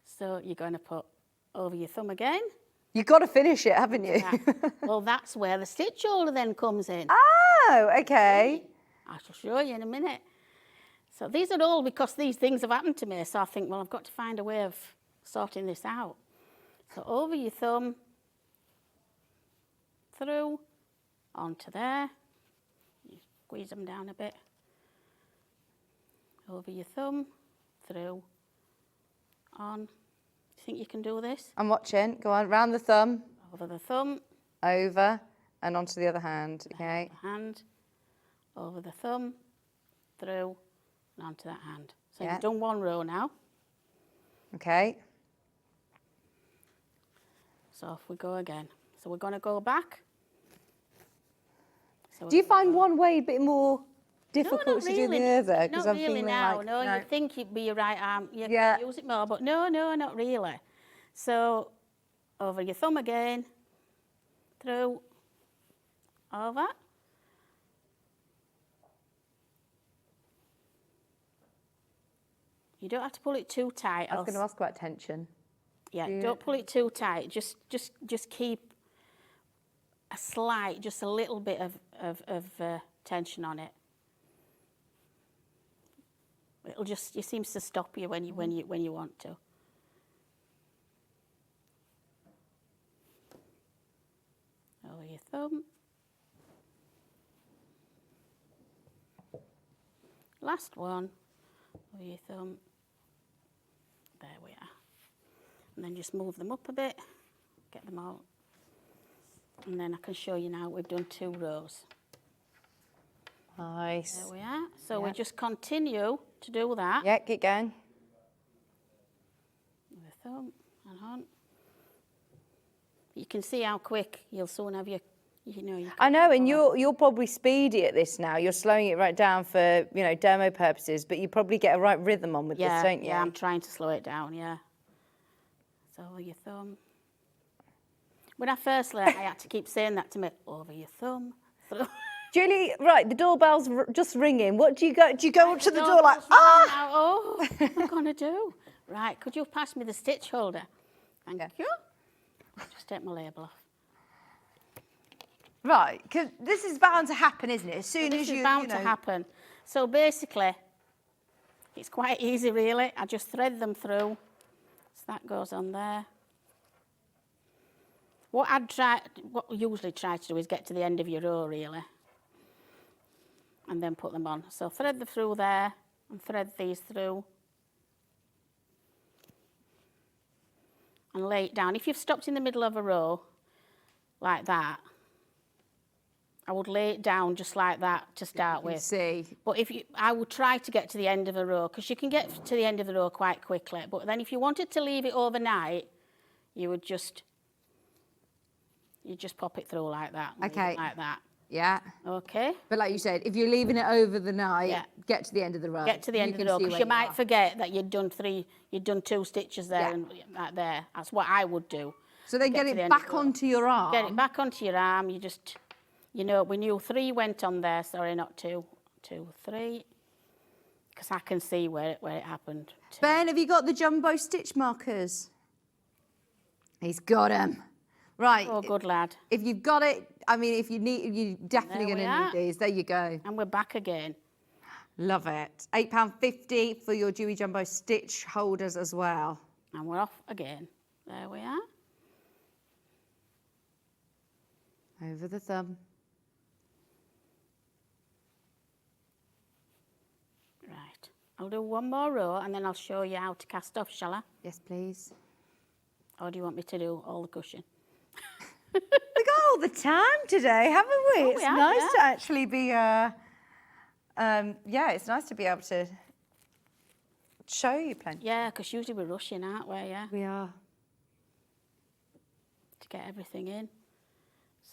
So you're going to put over your thumb again. You've got to finish it, haven't you? Well, that's where the stitch holder then comes in. Oh, okay. I shall show you in a minute. So these are all because these things have happened to me. So I think, well, I've got to find a way of sorting this out. So over your thumb, through, onto there. You squeeze them down a bit. over your thumb, through, on. Do you think you can do this? I'm watching. Go on, round the thumb. Over the thumb. Over and onto the other hand, okay? Hand, over the thumb, through, and onto that hand. So Yeah. you've done one row now. Okay. So off we go again. So we're going to go back. So Do you find one way a bit more difficult to do the other? Not I'm really feeling now. like, No, you think you'd be your right arm. You Yeah. can use it more, but no, not really. So over your thumb again, through, over. You don't have to pull it too tight. I was going to ask about tension. Yeah, Do you- don't pull it too tight. Just keep a slight, just a little bit of tension on it. It seems to stop you when you want to. Over your thumb. Last one. Over your thumb. There we are. And then just move them up a bit, get them out. And then I can show you now we've done 2 rows. Nice. There we are. So we Yeah. just continue to do that. Yeah, keep going. With the thumb and on. You can see how quick you'll soon have your, I know, and you're probably speedy at this now. You're slowing it right down for, demo purposes, but you probably get a right rhythm on with this, don't you? Yeah, I'm trying to slow it down, yeah. So over your thumb. When I first learned, I had to keep saying that to me, over your thumb. Julie, right, the doorbell's just ringing. What do you go? Do you go up to the door like, ah? Oh, what am I going to do? Right, could you pass me the stitch holder? Thank you. Just take my label off. Right, because this is bound to happen, isn't it? As soon as This you, is bound to happen. So basically, it's quite easy, really. I just thread them through. So that goes on there. What we usually try to do is get to the end of your row, really, and then put them on. So thread the through there and thread these through. And lay it down. If you've stopped in the middle of a row, like that, I would lay it down just like that to start with. See. But I would try to get to the end of a row, because you can get to the end of the row quite quickly. But then if you wanted to leave it overnight, you would just pop it through like that. Okay. Like that. Yeah. Okay. But like you said, if you're leaving it over the night, get to the end of the row. Get to the end of the row, because you might forget that you'd done 2 stitches there and right there. That's what I would do. So then get it back onto your arm. Get it back onto your arm. You just, we knew 3 went on there. Sorry, not 2. 2, 3. Because I can see where it happened. Ben, have you got the jumbo stitch markers? He's got them. Right. Oh, good lad. If you've got it, I mean, if you need, you're definitely going to need these. There you go. And we're back again. Love it. £8.50 for your Juey Jumbo stitch holders as well. And we're off again. There we are. Over the thumb. Right. I'll do one more row and then I'll show you how to cast off, shall I? Yes, please. Or do you want me to do all the cushion? We got all the time today, haven't we? Oh, It's we have, nice yeah. to actually be, it's nice to be able to show you plenty. Yeah, because usually we're rushing, aren't we? Yeah. We are. To get everything in.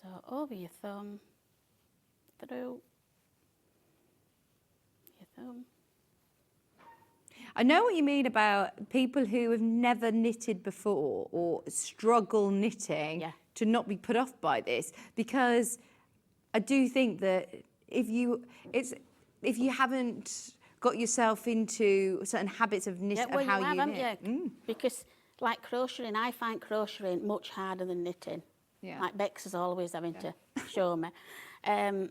So over your thumb, through your thumb. I know what you mean about people who have never knitted before or struggle knitting to not be put off by this, because I do think that if you haven't got yourself into certain habits of knit, Well, of how you have, you haven't knit. you? Because like crocheting, I find crocheting much harder than knitting. Yeah. Like Bex is always having to show me. And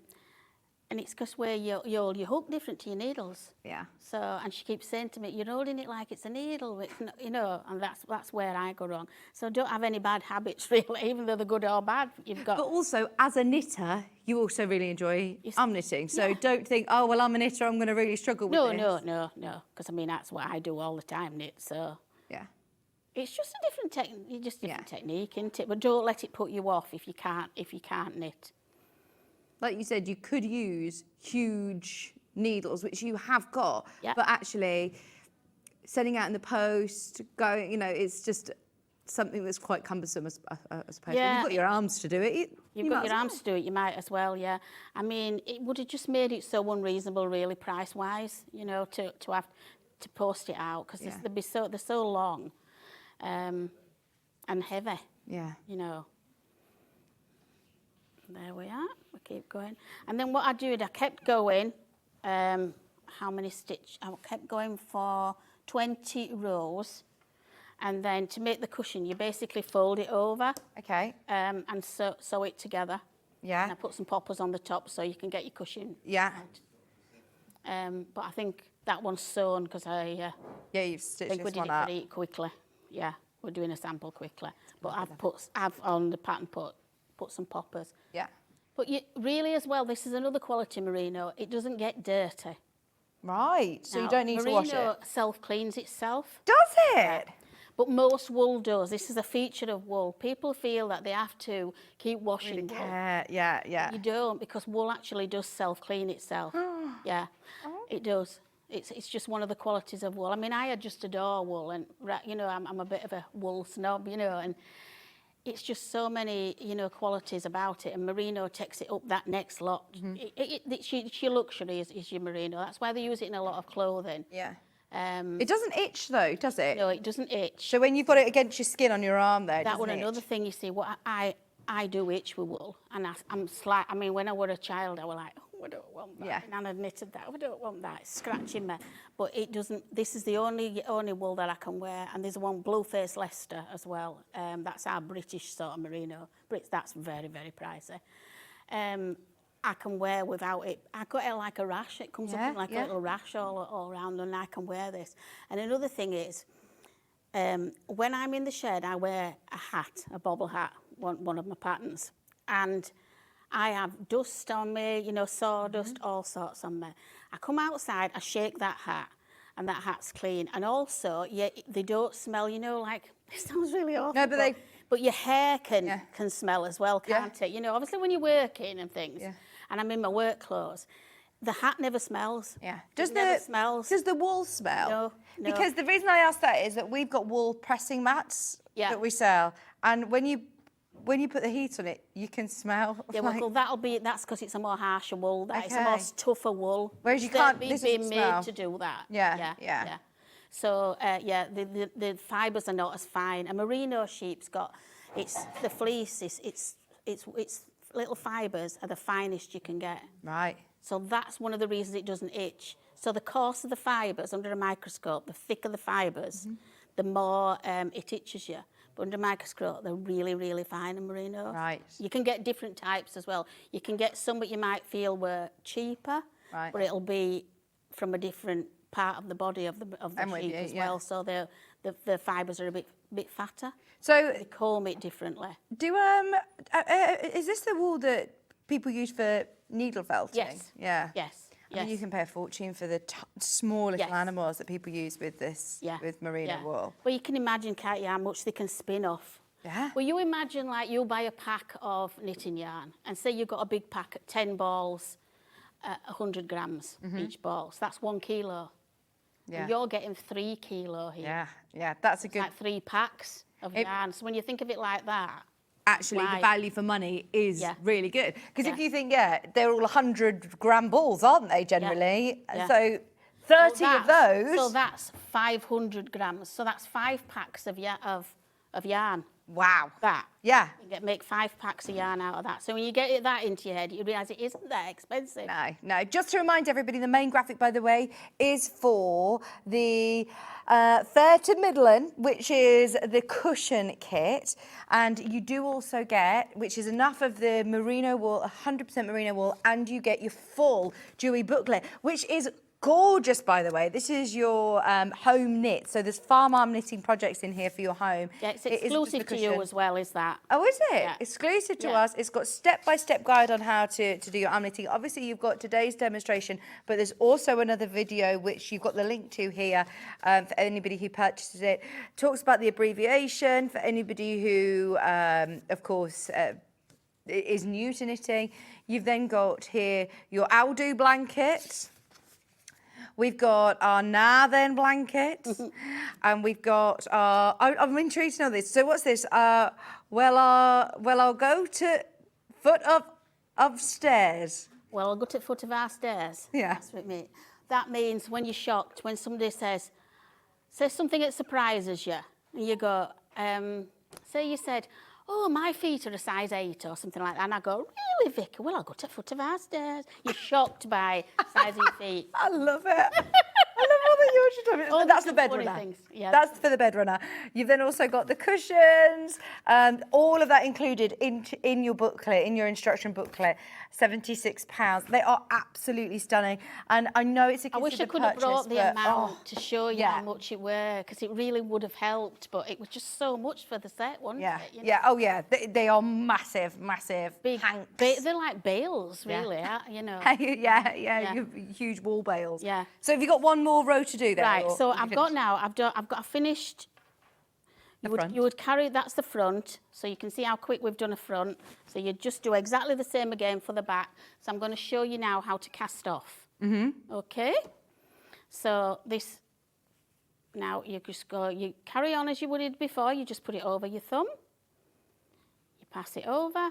And it's because where you hook different to your needles. Yeah. So, and she keeps saying to me, you're holding it like it's a needle, it's not, you know, and that's where I go wrong. So don't have any bad habits, really, even though they're good or bad. You've got. But also, as a knitter, you also really enjoy arm knitting. So don't think, oh, well, I'm a knitter, I'm going to really struggle with this. No. Because, I mean, that's what I do all the time, knit, so. Yeah. It's just a different technique, isn't it? But don't let it put you off if you can't knit. Like you said, you could use huge needles, which you have got, Yep. but actually sending out in the post, going, you know, it's just something that's quite cumbersome, I suppose. When Yeah. you've got your arms to do it. You've got your arms to do it, you might as well, yeah. I mean, it would have just made it so unreasonable, really, price-wise, you know, to have to post it out, because they're so long and heavy. Yeah. You know. There we are. We keep going. And then what I did, I kept going. How many stitches? I kept going for 20 rows. And then to make the cushion, you basically fold it over. Okay. And sew it together. Yeah. And I put some poppers on the top so you can get your cushion. Yeah. Out. But I think that one's sewn because I you've stitched think we this did one it up. pretty quickly. Yeah, we're doing a sample quickly. But I've on the pattern put some poppers. Yeah. But really as well, this is another quality merino. It doesn't get dirty. Right. So you don't need to wash it. Merino self-cleans itself. Does it? But most wool does. This is a feature of wool. People feel that they have to keep washing wool. Yeah. You don't, because wool actually does self-clean itself. Yeah, it does. It's just one of the qualities of wool. I mean, I just adore wool, and you know, I'm a bit of a wool snob, you know, and it's just so many, you know, qualities about it, and merino takes it up that next lot. It's your luxury is your merino. That's why they use it in a lot of clothing. Yeah. It doesn't itch though, does it? No, it doesn't itch. So when you've got it against your skin on your arm there, That one another thing, you see, what I do itch with wool, and I'm slight. I mean, when I was a child, I was like, oh, I don't want that. Yeah. And I knitted that. I don't want that. It's scratching me. But it doesn't. This is the only wool that I can wear. And there's one Blueface Leicester as well. That's our British sort of merino, but that's very, very pricey. I can wear without it. I got it like a rash. It comes up in like a little rash all around, and I can wear this. And another thing is, when I'm in the shed, I wear a hat, a bobble hat, one of my patterns, and I have dust on me, you know, sawdust, all sorts on me. I come outside, I shake that hat, and that hat's clean. And also, they don't smell, you know, like, it sounds really awful. No, but your hair can smell as well, can't it? You know, obviously when you're working and things, and I'm in my work clothes, the hat never smells. Yeah. Does the wool smell? No. Because the reason I ask that is that we've got wool pressing mats that we sell, and when you put the heat on it, you can smell. Yeah, well, that's because it's a more harsher wool. It's a more tougher wool. Whereas you can't. This being made smell. to do that. Yeah. So the fibres are not as fine. A merino sheep's got, the fleece. It's little fibres are the finest you can get. Right. So that's one of the reasons it doesn't itch. So the coarser of the fibres under a microscope, the thicker the fibres, the more it itches you. But under a microscope, they're really, really fine in merino. Right. You can get different types as well. You can get some that you might feel were cheaper, but it'll be from a different part of the body of the sheep as well. So the fibres are a bit fatter. So they comb it differently. Is this the wool that people use for needle felting? Yes. Yeah. Yes. I mean, you can pay a fortune for the small little animals that people use with this, with merino wool. Well, you can imagine, can't you, how much they can spin off. Yeah. Well, you imagine, like, you buy a pack of knitting yarn, and say you've got a big pack, 10 balls, 100 grams each ball. So that's 1 kilo. Yeah. And you're getting 3 kilo here. Yeah, that's a good... Like 3 packs of yarn. So when you think of it like that... Actually, the value for money is really good. Because if you think, they're all 100-gram balls, aren't they, generally? Yeah. So 30 of those... So that's 500 grams. So that's 5 packs of yarn. Wow. That. Yeah. You make 5 packs of yarn out of that. So when you get that into your head, you realise it isn't that expensive. No. Just to remind everybody, the main graphic, by the way, is for the Fair to Midland, which is the cushion kit. And you do also get, which is enough of the merino wool, 100% merino wool, and you get your full Juey booklet, which is gorgeous, by the way. This is your home knit. So there's farm arm knitting projects in here for your home. Yeah, it's exclusive to you as well, is that? Oh, is it? Yeah. Exclusive to us. It's got step-by-step guide on how to do your arm knitting. Obviously, you've got today's demonstration, but there's also another video which you've got the link to here for anybody who purchases it. Talks about the abbreviation for anybody who, of course, is new to knitting. You've then got here your Aldo blanket. We've got our Now Then blanket, and we've got our, I'm intrigued to know this. So what's this? Well, I'll go to foot of stairs. Well, I'll go to the foot of our stairs. Yeah. That's what it means. That means when you're shocked, when somebody says something that surprises you, and you go, say you said, oh, my feet are a size 8 or something like that. And I go, really, Vicky? Well, I'll go to the foot of our stairs. You're shocked by size of your feet. I love it. I love all the yours. All That's the the bed funny runner. things, yeah. That's for the bed runner. You've then also got the cushions, all of that included in your booklet, in your instruction booklet. £76. They are absolutely stunning, and I know it's a I wish I considered could have purchase, brought the but, amount to show you yeah. how much it were, because it really would have helped, but it was just so much for the set, wasn't Yeah, it? You know? yeah, oh yeah, they are massive Big, hanks. they're like bales, Yeah. really, you know. yeah, huge wool bales. Yeah. So have you got one more row to do there? Right, or so have you I've got finished? now, I've got a finished. front. You would carry, that's the front, so you can see how quick we've done a front. So you just do exactly the same again for the back. So I'm going to show you now how to cast off. Okay? So this, now you just go, you carry on as you would it before, you just put it over your thumb. You pass it over.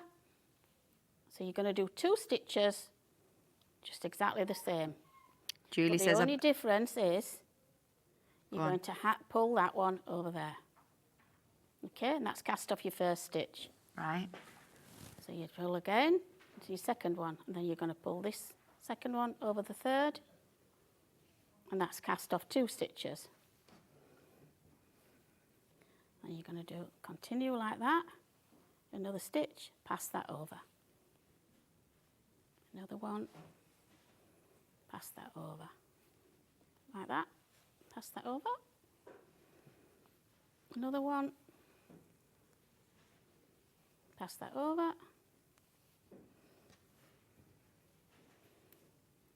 So you're going to do 2 stitches, just exactly the same. Julie But says the only difference is you're going to pull that one over there. Okay, and that's cast off your first stitch. Right. So you pull again to your second one, and then you're going to pull this second one over the third, and that's cast off 2 stitches. And you're going to continue like that, another stitch, pass that over. Another one, pass that over. Like that, pass that over. Another one, pass that over.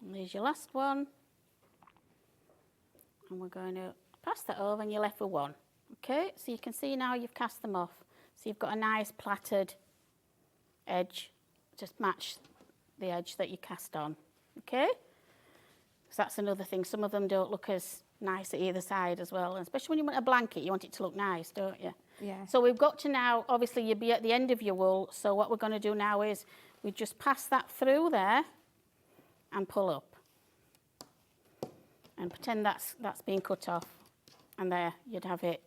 And there's your last one. And we're going to pass that over and you're left with 1. Okay, so you can see now you've cast them off. So you've got a nice plaited edge, just match the edge that you cast on. Okay? So that's another thing. Some of them don't look as nice at either side as well. And especially when you want a blanket, you want it to look nice, don't you? Yeah. So we've got to now, obviously you'll be at the end of your wool. So what we're going to do now is we just pass that through there and pull up. And pretend that's being cut off. And there, you'd have it.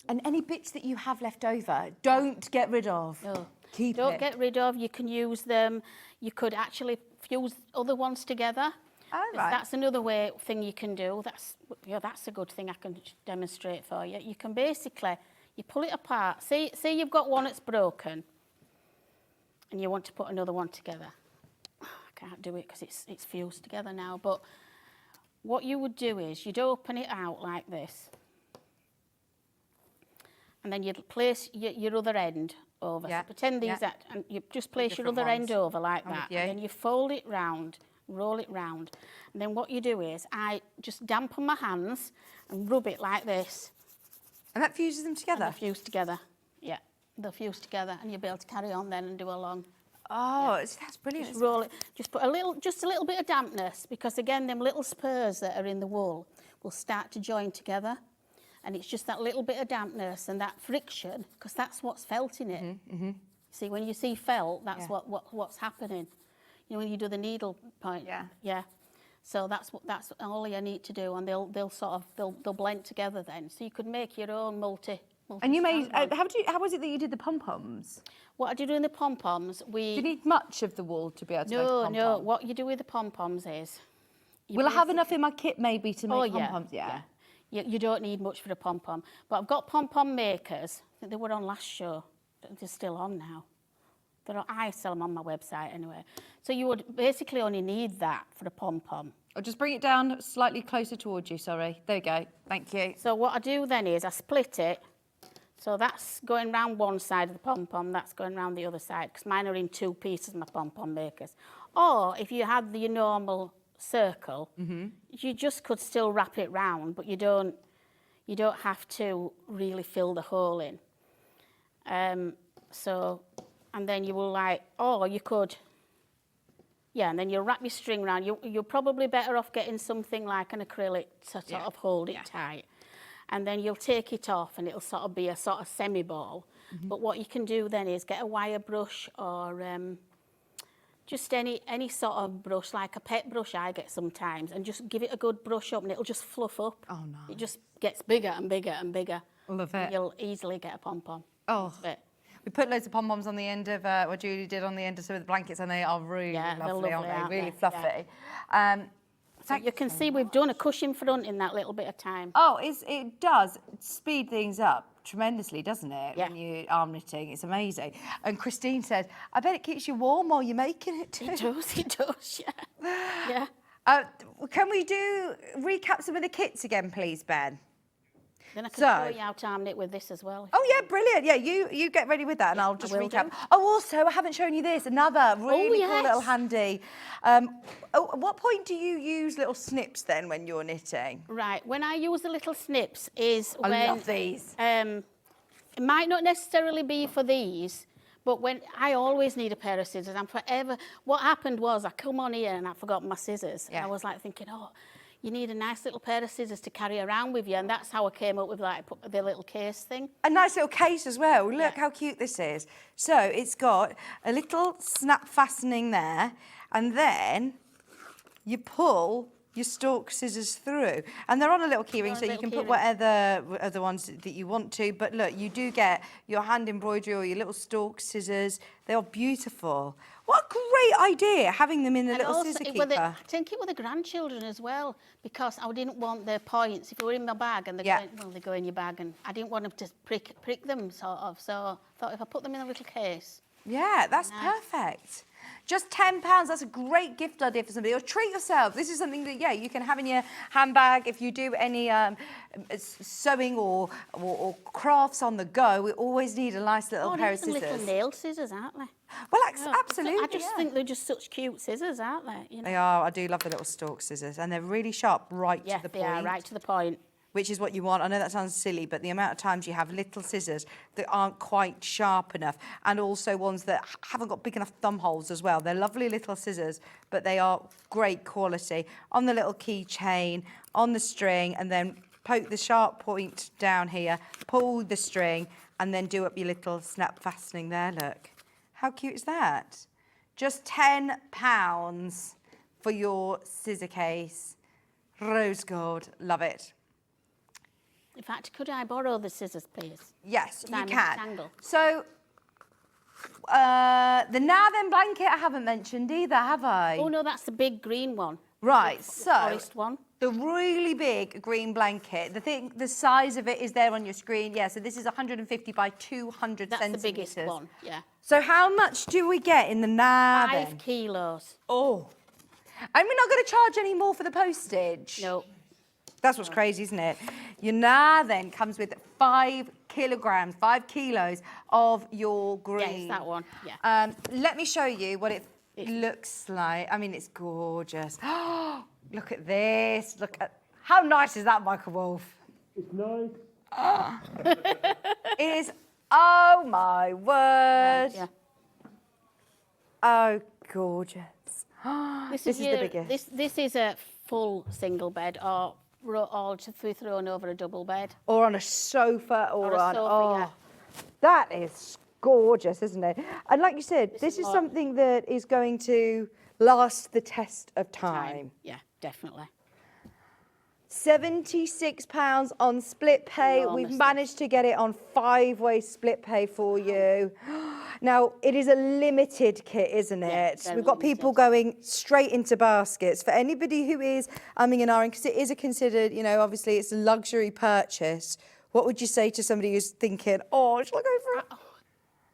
And any bits that you have left over, don't get rid of. No. Keep Don't it. get rid of. You can use them. You could actually fuse other ones together. Oh, right. That's another thing you can do. That's a good thing I can demonstrate for you. You can basically, you pull it apart. Say you've got one that's broken and you want to put another one together. I can't do it because it's fused together now. But what you would do is you'd open it out like this. And then you'd place your other end over. Yeah. So pretend these Yeah. and you just place your different other end ones. over like I'm with that. you. And then you fold it round, roll it round. And then what you do is I just dampen my hands and rub it like this. And that fuses them together? And they fuse together. Yeah, they'll fuse together and you'll be able to carry on then and do along. Oh, that's brilliant. Just roll it. Just put a little bit of dampness, because again, them little spurs that are in the wool will start to join together. And it's just that little bit of dampness and that friction, because that's what's felt in it. See, when you see felt, that's what's happening. You know, when you do the needle point. Yeah. So that's all you need to do, and they'll blend together then. So you could make your own And you made, how was it that you did the pom-poms? What I do in the pom-poms, Do you need much of the wall to be able to make a pom-pom? No, what you do with the pom-poms is... Will I have enough in my kit maybe to make yeah, pom-poms? Yeah. You don't need much for the pom-pom. But I've got pom-pom makers. I think they were on last show. They're still on now. I sell them on my website anyway. So you would basically only need that for the pom-pom. I'll just bring it down slightly closer towards you, sorry. There you go. Thank you. So what I do then is I split it. So that's going round one side of the pom-pom, that's going round the other side, because mine are in 2 pieces, my pom-pom makers. Or if you had your normal circle, you just could still wrap it round, but you don't have to really fill the hole in. And then you will you could, and then you wrap your string round. You're probably better off getting something like an acrylic to sort of hold it tight. And then you'll take it off and it'll sort of be a sort of semi-ball. But what you can do then is get a wire brush or just any sort of brush, like a pet brush I get sometimes, and just give it a good brush up and it'll just fluff up. Oh, no. It just gets bigger and bigger and bigger. Love it. You'll easily get a pom-pom. Oh, we put loads of pom-poms on the end of what Julie did on the end of some of the blankets, and they are really lovely, aren't they? Really fluffy. So you can see we've done a cushion front in that little bit of time. Oh, it does speed things up tremendously, doesn't it? Yeah. When you're arm knitting, it's amazing. And Christine said, I bet it keeps you warm while you're making it too. It does, yeah. Yeah. Can we recap some of the kits again, please, Ben? Then I can show you how to arm knit with this as well. Oh, yeah, brilliant. Yeah, you get ready with that and I'll just recap. Oh, also, I haven't shown you this. Another really cool little handy. At what point do you use little snips then when you're knitting? Right, when I use the little snips is when... I love these. It might not necessarily be for these, but when I always need a pair of scissors. I'm forever... What happened was I come on here and I forgot my scissors. Yeah. And I was like thinking, you need a nice little pair of scissors to carry around with you, and that's how I came up with the little case thing. A nice little case as well. Look how cute this is. So it's got a little snap fastening there, and then you pull your stalk scissors through, and they're on a little keyring, so you can put whatever other ones that you want to. But look, you do get your hand embroidery or your little stalk scissors. They are beautiful. What a great idea, having them in the little scissor keeper. I think it with the grandchildren as well, because I didn't want their points, if they were in my bag, and they go in your bag, and I didn't want them to prick them, sort of. So I thought if I put them in a little case. Yeah, that's perfect. Just £10, that's a great gift idea for somebody. Or treat yourself. This is something that, you can have in your handbag. If you do any sewing or crafts on the go, we always need a nice little pair of scissors. Little nail scissors, aren't they? Well, absolutely. I just think they're just such cute scissors, aren't they? You know? They are. I do love the little stalk scissors. And they're really sharp, right to the point. Yeah, they are, right to the point. Which is what you want. I know that sounds silly, but the amount of times you have little scissors that aren't quite sharp enough, and also ones that haven't got big enough thumb holes as well. They're lovely little scissors, but they are great quality. On the little keychain, on the string, and then poke the sharp point down here, pull the string, and then do up your little snap fastening there, look. How cute is that? Just £10 for your scissor case. Rose gold, love it. In fact, could I borrow the scissors, please? Yes, you can. So, the Now Then blanket I haven't mentioned either, have I? Oh, no, that's the big green one. Right, the forest one. The really big green blanket, the size of it is there on your screen. Yeah, so this is 150 by 200 centimetres. That's the biggest one, yeah. So how much do we get in the Now Then? 5 kilos. Oh. And we're not going to charge any more for the postage? No. That's what's crazy, isn't it? Your Now Then comes with 5 kilograms, 5 kilos of your green. Yeah, it's that one, yeah. Let me show you what it looks like. I mean, it's gorgeous. Look at this. Look at, how nice is that, Michael Wolf? It's nice. It is, oh my word. Yeah. Oh, gorgeous. This is the biggest. This is a full single bed, or to be thrown over a double bed. Or on a sofa, or a on, sofa, yeah. That is gorgeous, isn't it? And like you said, this is something that is going to last the test of time. Yeah, definitely. £76 on split pay. Enormous. We've managed to get it on 5-way split pay for you. Now, it is a limited kit, isn't Yeah, it? very We've got people going straight into baskets. For anybody who is umming and ahhing, because it is a considered, you know, obviously it's a luxury purchase, what would you say to somebody who's thinking, oh, shall I go for it?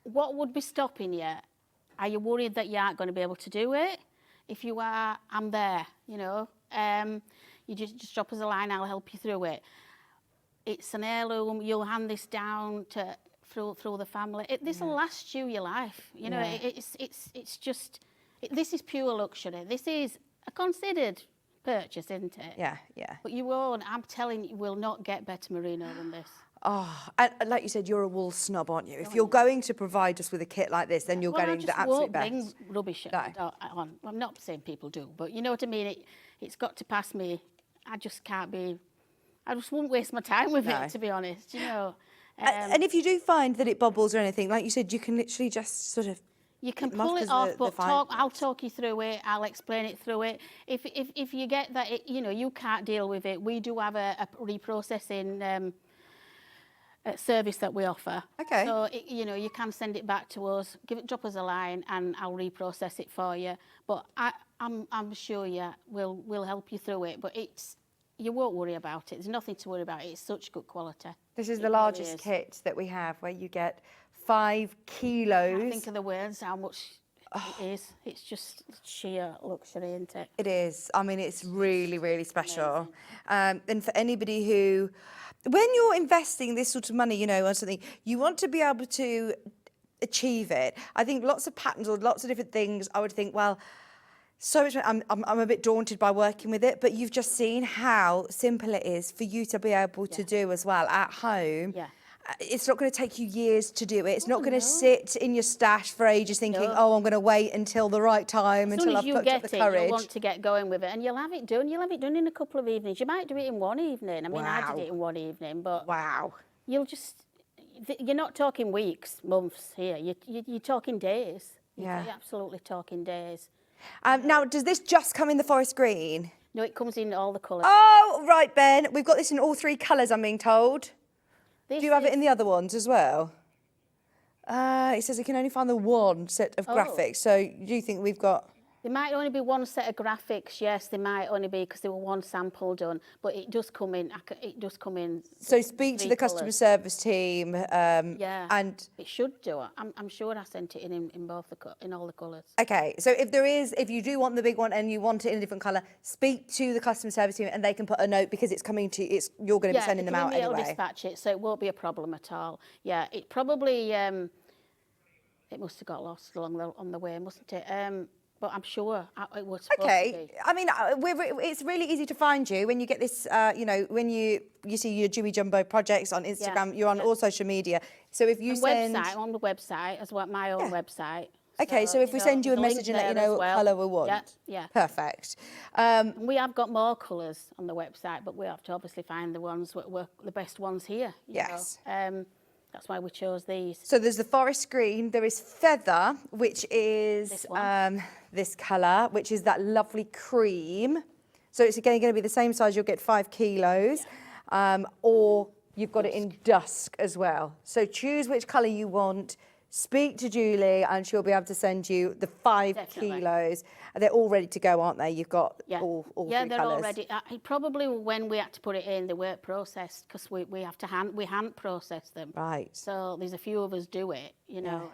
What would be stopping you? Are you worried that you aren't going to be able to do it? If you are, I'm there, you know. You just drop us a line, I'll help you through it. It's an heirloom, you'll hand this down to through the family. This will last you your life, you know. It's just, this is pure luxury. This is a considered purchase, isn't it? Yeah, yeah. But you won't, I'm telling you, will not get better merino than this. Oh, and like you said, you're a wool snob, aren't you? If you're going to provide us with a kit like this, then you're getting the absolute best. I just won't bring rubbish on. I'm not saying people do, but you know what I mean? It's got to pass me. I just can't be... I just won't waste my time with it, to be honest, you know. And if you do find that it bobbles or anything, like you said, you can literally just sort of... You can pull it off, but I'll talk you through it. I'll explain it through it. If you get that, you know, you can't deal with it, we do have a reprocessing service that we offer. Okay. So, you know, you can send it back to us, drop us a line, and I'll reprocess it for you. But I'm sure we'll help you through it. But you won't worry about it. There's nothing to worry about. It's such good quality. This is the largest kit that we have, where you get 5 kilos. I think of the words, how much it is. It's just sheer luxury, isn't it? It is. I mean, it's really, really special. And for anybody who, when you're investing this sort of money, you know, on something, you want to be able to achieve it. I think lots of patterns or lots of different things, I would think, well, so much, I'm a bit daunted by working with it, but you've just seen how simple it is for you to be able to do as well at home. Yeah. It's not going to take you years to do it. It's not going to sit in your stash for ages thinking, oh, I'm going to wait until the right time, until I've put up the courage. You'll want to get going with it, and you'll have it done. You'll have it done in a couple of evenings. You might do it in one evening. I mean, I did it in one evening, but you'll just... You're not talking weeks, months here. You're talking days. You're absolutely talking days. Now, does this just come in the forest green? No, it comes in all the colours. Oh, right, Ben. We've got this in all 3 colours, I'm being told. Do you have it in the other ones as well? It says you can only find the one set of graphics. So do you think we've got... There might only be one set of graphics, yes. There might only be, because there were one sample done. But it does come in, So speak to the customer service team. And it should do. I'm sure I sent it in all the colours. Okay, so if you do want the big one and you want it in a different colour, speak to the customer service team and they can put a note, because it's coming to you're going to be sending them out anyway. They'll dispatch it, so it won't be a problem at all. Yeah, it probably it must have got lost on the way, mustn't it? But I'm sure it was supposed to be. I mean, it's really easy to find you when you get this, you know, when you see your Juey Jumbo projects on Instagram, you're on all social media. So if you send... on the website, as well, my own website. Okay, so if we send you a message and let you know what colour we want. Yeah. Perfect. We have got more colours on the website, but we have to obviously find the ones that were the best ones here. Yes. That's why we chose these. So there's the forest green, there is feather, which is this colour, which is that lovely cream. So it's again going to be the same size, you'll get 5 kilos, or you've got it in dusk as well. So choose which colour you want, speak to Julie and she'll be able to send you the 5 kilos. They're all ready to go, aren't they? You've got all 3 colours. Yeah, they're all ready. Probably when we had to put it in, they weren't processed, because we have to hand process them. Right. So there's a few of us do it, you know,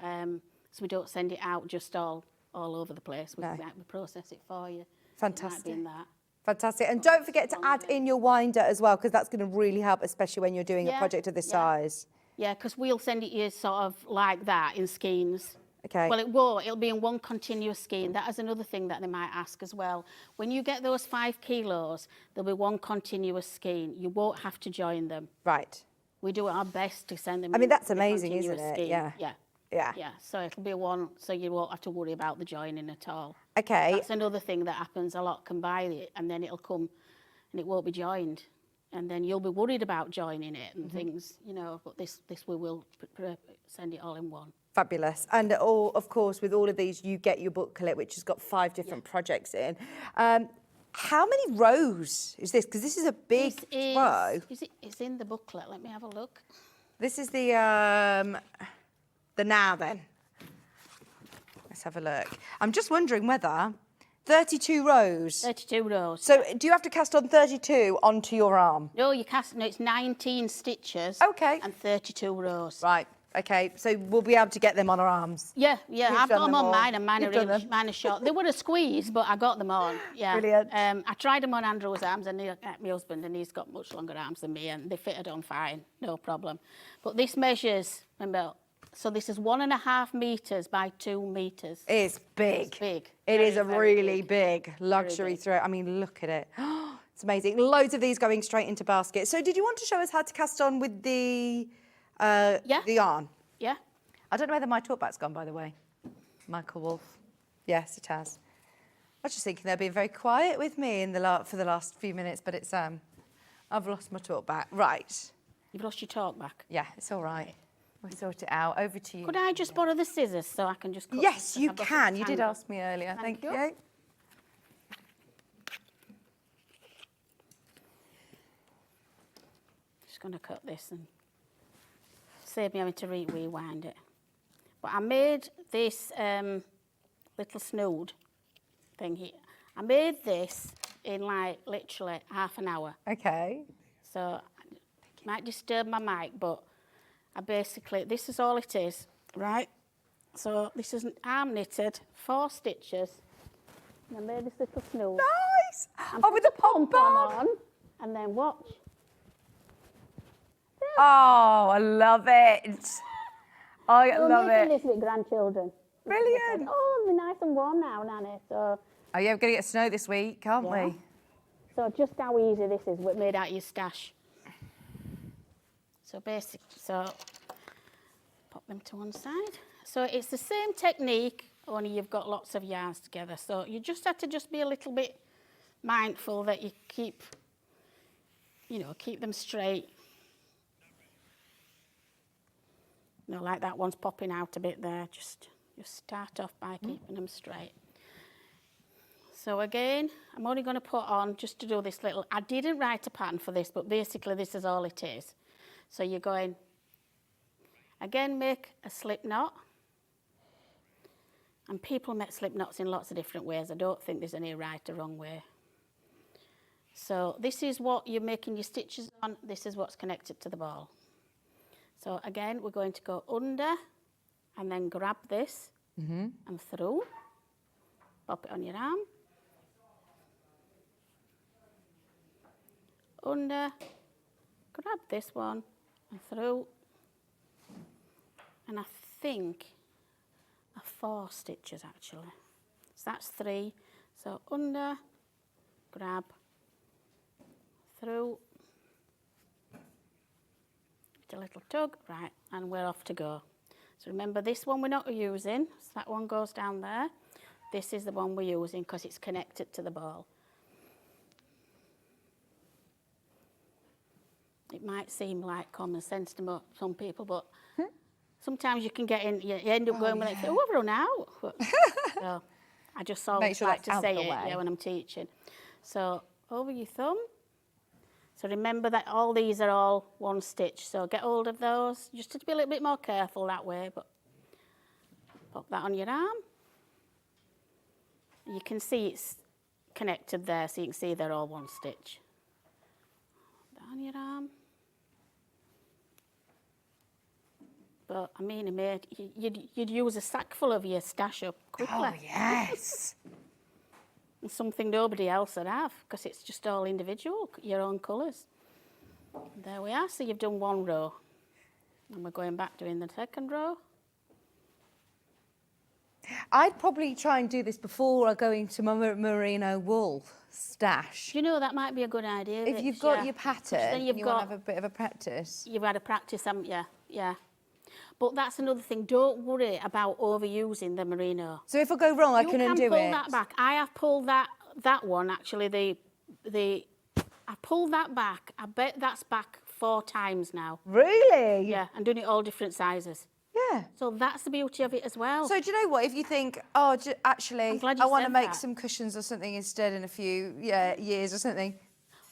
so we don't send it out just all over the place. We process it for you. Fantastic. It might be in that. Fantastic. And don't forget to add in your winder as well, because that's going to really help, especially when you're doing a project of this size. Yeah, because we'll send it you sort of like that in skeins. Okay. Well, it won't. It'll be in one continuous skein. That is another thing that they might ask as well. When you get those 5 kilos, there'll be one continuous skein. You won't have to join them. Right. We do our best to send them. I mean, that's amazing, isn't it? Skein. Yeah. Yeah. So it'll be one, so you won't have to worry about the joining at all. Okay. That's another thing that happens. A lot can buy it, and then it'll come, and it won't be joined. And then you'll be worried about joining it and things, you know, but this we will send it all in one. Fabulous. And of course, with all of these, you get your booklet, which has got 5 different projects in. How many rows is this? Because this is a big row. It's in the booklet. Let me have a look. This is the now then. Let's have a look. I'm just wondering whether 32 rows. 32 rows. So do you have to cast on 32 onto your arm? No, it's 19 stitches. Okay. And 32 rows. Right. Okay. So we'll be able to get them on our arms. Yeah. You've I've done got them them on all. mine, and mine You've are done really, them. mine are short. They were a squeeze, but I got them on. Yeah. Brilliant. I tried them on Andrew's arms, and my husband, and he's got much longer arms than me, and they fitted on fine, no problem. But this measures, remember, so this is 1.5 metres by 2 metres. It's big. It's big. It is a Very really big luxury throw. I mean, look at it. It's amazing. Loads of these going straight into baskets. So did you want to show us how to cast on with the yarn? Yeah. I don't know whether my talkback's gone, by the way. Michael Wolf. Yes, it has. I was just thinking they're being very quiet with me for the last few minutes, but it's I've lost my talkback. Right. You've lost your talkback? Yeah, it's all right. We'll sort it out. Over to you. Could I just borrow the scissors so I can just cut? Yes, this? you I've got can. some You did tangle. ask me earlier. Thank you. Just going to cut this and save me having to rewind it. But I made this little snood thing here. I made this in like literally half an hour. Okay. So it might disturb my mic, but I basically, this is all it is, right? So this is arm knitted, 4 stitches. And I made this little snood. Nice! And Oh, with the pom-pom on, and then watch. Oh, I love it. I We're love making it. this with grandchildren. Brilliant. Oh, it'll be nice and warm now, Nanny. So, Oh, yeah, we're going to get snow this week, can't Yeah. we? so just how easy this is, made out of your stash. So pop them to one side. So it's the same technique, only you've got lots of yarns together. So you just have to be a little bit mindful that you keep them straight. No, like that one's popping out a bit there. Just start off by keeping them straight. So again, I'm only going to put on, just to do this little, I didn't write a pattern for this, but basically this is all it is. So you're going, again, make a slip knot. And people make slip knots in lots of different ways. I don't think there's any right or wrong way. So this is what you're making your stitches on. This is what's connected to the ball. So again, we're going to go under and then grab this and through. Pop it on your arm. Under, grab this one and through. And I think 4 stitches actually. So that's 3. So under, grab, through. A little tug, right, and we're off to go. So remember, this one we're not using, so that one goes down there. This is the one we're using because it's connected to the ball. It might seem like common sense to some people, but sometimes you can get in, you end up going with it, oh, I've run out. But, so I just always like to say it when I'm teaching. So over your thumb. So remember that all these are all 1 stitch, so get hold of those. Just to be a little bit more careful that way, but pop that on your arm. You can see it's connected there, so you can see they're all 1 stitch. Pop that on your arm. But I mean, you'd use a sack full of your stash up quickly. Oh, yes. And something nobody else would have, because it's just all individual, your own colours. There we are, so you've done 1 row. And we're going back doing the 2nd row. I'd probably try and do this before I go into my merino wool stash. You know, that might be a good idea. If you've got your pattern, then you want to have a bit of a practice. You've had a practice, haven't you? Yeah. But that's another thing. Don't worry about overusing the merino. So if I go wrong, I can undo it. You can pull that back. I have pulled that one actually. I pulled that back. I bet that's back 4 times now. Really? Yeah, and doing it all different sizes. Yeah, Yeah. So that's the beauty of it as well. So do you know what? If you think, oh, actually, glad you I want to said make that. some cushions or something instead in a few years or something,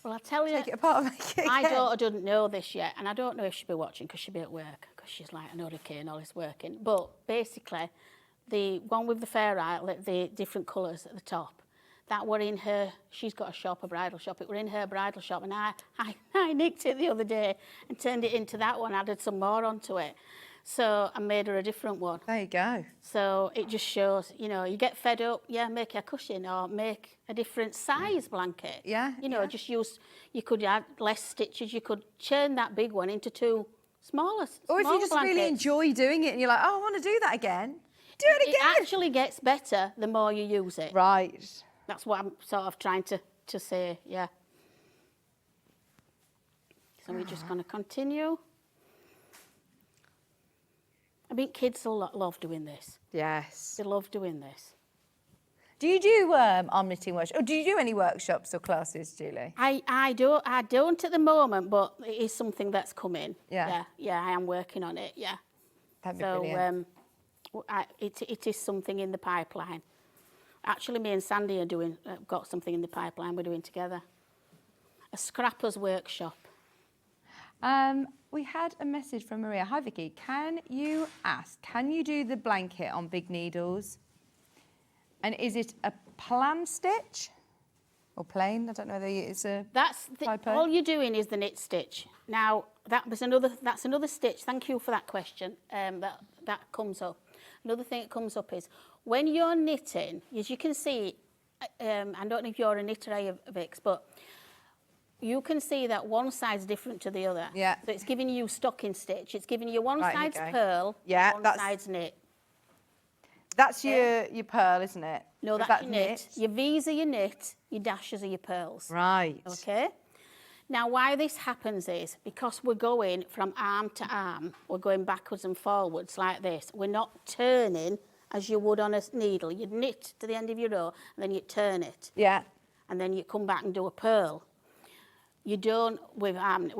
Well, I'll tell you, take it apart and make it my again. daughter doesn't know this yet, and I don't know if she'll be watching because she'll be at work, because she's like an hurricane, all this working. But basically, the one with the fair outlet, the different colours at the top, that were in her, she's got a shop, a bridal shop, it were in her bridal shop, and I nicked it the other day and turned it into that one, added some more onto it. So I made her a different one. There you go. So it just shows, you know, you get fed up, yeah, make a cushion or make a different size blanket. Yeah, You know, just use, you could add less stitches, you could churn that big one into two smaller Or if you just really blankets. enjoy doing it and you're like, oh, I want to do that again, do it again. It actually gets better the more you use it. Right. That's what I'm sort of trying to say, yeah. So we're just going to continue. I mean, kids will love doing this. Yes. They love doing this. Do you do arm knitting workshops? Or do you do any workshops or classes, Julie? I don't at the moment, but it is something that's coming. Yeah. Yeah, I am working on it, yeah. That'd be So brilliant. it is something in the pipeline. Actually, me and Sandy are doing, got something in the pipeline we're doing together. A scrapper's workshop. We had a message from Maria. Hi, Vicky. Can you do the blanket on big needles? And is it a plan stitch or plain? I don't know whether it's a typo. All you're doing is the knit stitch. Now, that's another stitch. Thank you for that question. That comes up. Another thing that comes up is when you're knitting, as you can see, I don't know if you're a knitter, Vix, but you can see that one side's different to the other. Yeah. So it's giving you stocking stitch. It's giving you one Right, here side's you go. pearl, Yeah, one that's- side's knit. That's your pearl, isn't it? No, Is that's that your knit. Your V's are your knit, your dashes are your pearls. Right. Okay? Now, why this happens is because we're going from arm to arm, we're going backwards and forwards like this. We're not turning as you would on a needle. You'd knit to the end of your row, and then you'd turn it. Yeah. And then you come back and do a pearl. You don't, with arm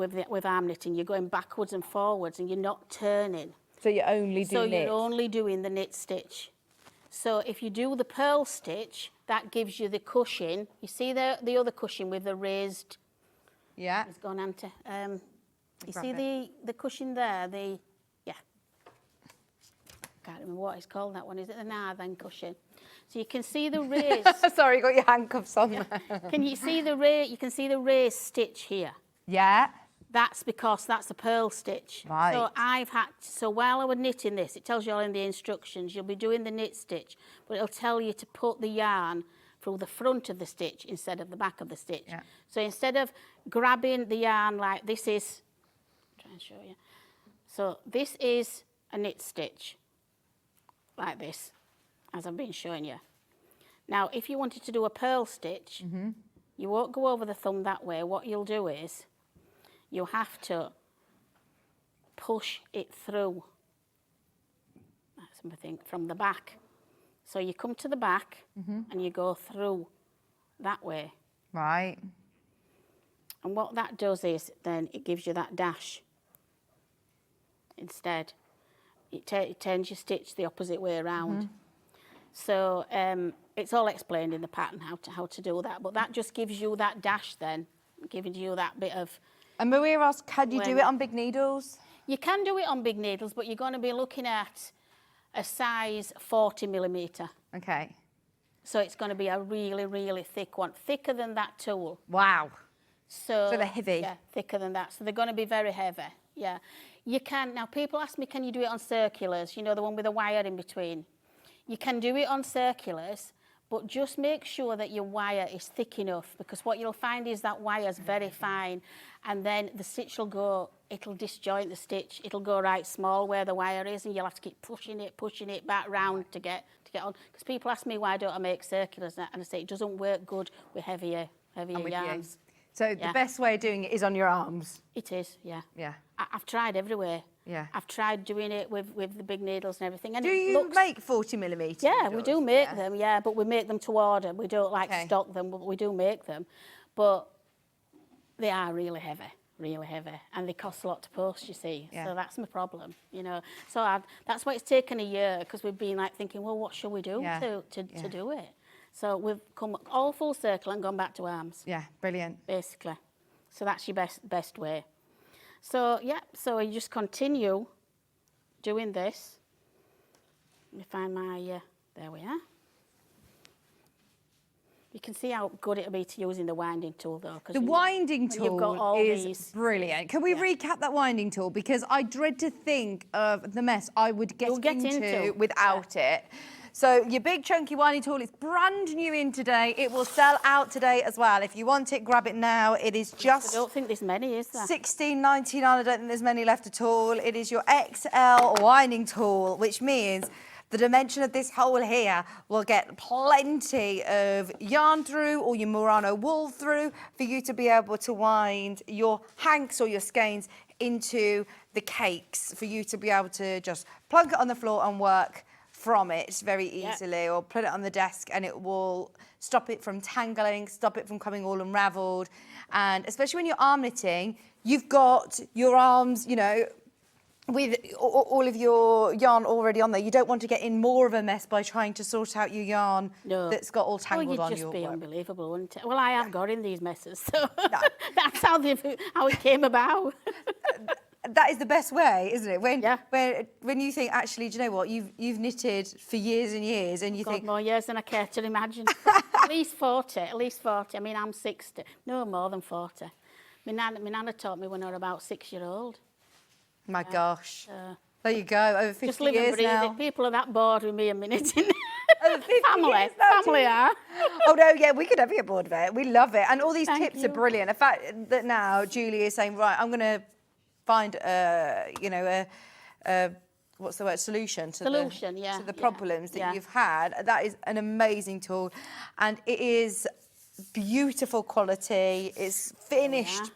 knitting, you're going backwards and forwards, and you're not turning. So you only do So knit. you're only doing the knit stitch. So if you do the pearl stitch, that gives you the cushion. You see the other cushion with the raised... Yeah. It's gone onto... you grab see the cushion there? Yeah. Can't remember what it's called, that one. Is it the Narthen cushion? So you can see the raised... Sorry, you got your handcuffs on there. Can you see the you can see the raised stitch here? Yeah. That's because that's a pearl stitch. Right. So while I was knitting this, it tells you all in the instructions, you'll be doing the knit stitch, but it'll tell you to put the yarn through the front of the stitch instead of the back of the stitch. Yeah. So instead of grabbing the yarn like this is, try and show you. So this is a knit stitch, like this, as I've been showing you. Now, if you wanted to do a pearl stitch, you won't go over the thumb that way. What you'll do is, you have to push it through, that's something, from the back. So you come to the back and you go through that way. Right. And what that does is then it gives you that dash instead. It turns your stitch the opposite way around. So it's all explained in the pattern how to do that. But that just gives you that dash then, giving you that bit of... And Maria asked, can you do it on big needles? You can do it on big needles, but you're going to be looking at a size 40mm. Okay. So it's going to be a really, really thick one, thicker than that tool. Wow. So they're heavy. Yeah, thicker than that. So they're going to be very heavy. Yeah. You can, now people ask me, can you do it on circulars? You know, the one with a wire in between. You can do it on circulars, but just make sure that your wire is thick enough, because what you'll find is that wire's very fine, and then the stitch will go, it'll disjoint the stitch. It'll go right small where the wire is, and you'll have to keep pushing it back round to get on. Because people ask me, why don't I make circulars? And I say it doesn't work good with heavier yarns. So the best way of doing it is on your arms? It is, yeah. Yeah. I've tried everywhere. Yeah. I've tried doing it with the big needles and everything. And Do you make 40mm? Yeah, we do make them, yeah, but we make them to order. We don't stock them, but we do make them. But they are really heavy. really heavy, and they cost a lot to post, you see. Yeah. So that's my problem, you know. So that's why it's taken a year, because we've been like thinking, well, what shall we do to do it? So we've come all full circle and gone back to arms. Yeah, brilliant. Basically. So that's your best way. So yeah, so you just continue doing this. Let me find my, there we are. You can see how good it'll be to using the winding tool though. The winding you've got all tool is these. brilliant. Can we recap that winding tool? Because I dread to think of the mess I would get into without it. So your big chunky winding tool is brand new in today. It will sell out today as well. If you want it, grab it now. It is just... I don't think there's many, is there? $16.99. I don't think there's many left at all. It is your XL winding tool, which means the dimension of this hole here will get plenty of yarn through or your Murano wool through for you to be able to wind your hanks or your skeins into the cakes, for you to be able to just plunk it on the floor and work from it very easily, or put it on the desk and it will stop it from tangling, stop it from coming all unravelled. And especially when you're arm knitting, you've got your arms, you know, with all of your yarn already on there. You don't want to get in more of a mess by trying to sort out your yarn that's got all tangled on your It'd just be work. unbelievable, wouldn't it? Well, I have got in these messes, so that's how it came about. That is the best way, isn't it? When you think, actually, do you know what? You've knitted for years and years, and you think more years than I care to imagine. At least 40. I mean, I'm 60. No, more than 40. My nana taught me when I was about 6 years old. My gosh. There you go, over 50 just live years and breathe now. It. People are that bored with me a minute. Over 50 years now, family are. Oh no, yeah, we could never get bored of it. We love it. And all these tips are brilliant. The fact that now Julie is saying, right, I'm going to find what's the word, solution to the problems that you've had. That is an amazing tool, and it is beautiful quality. It's finished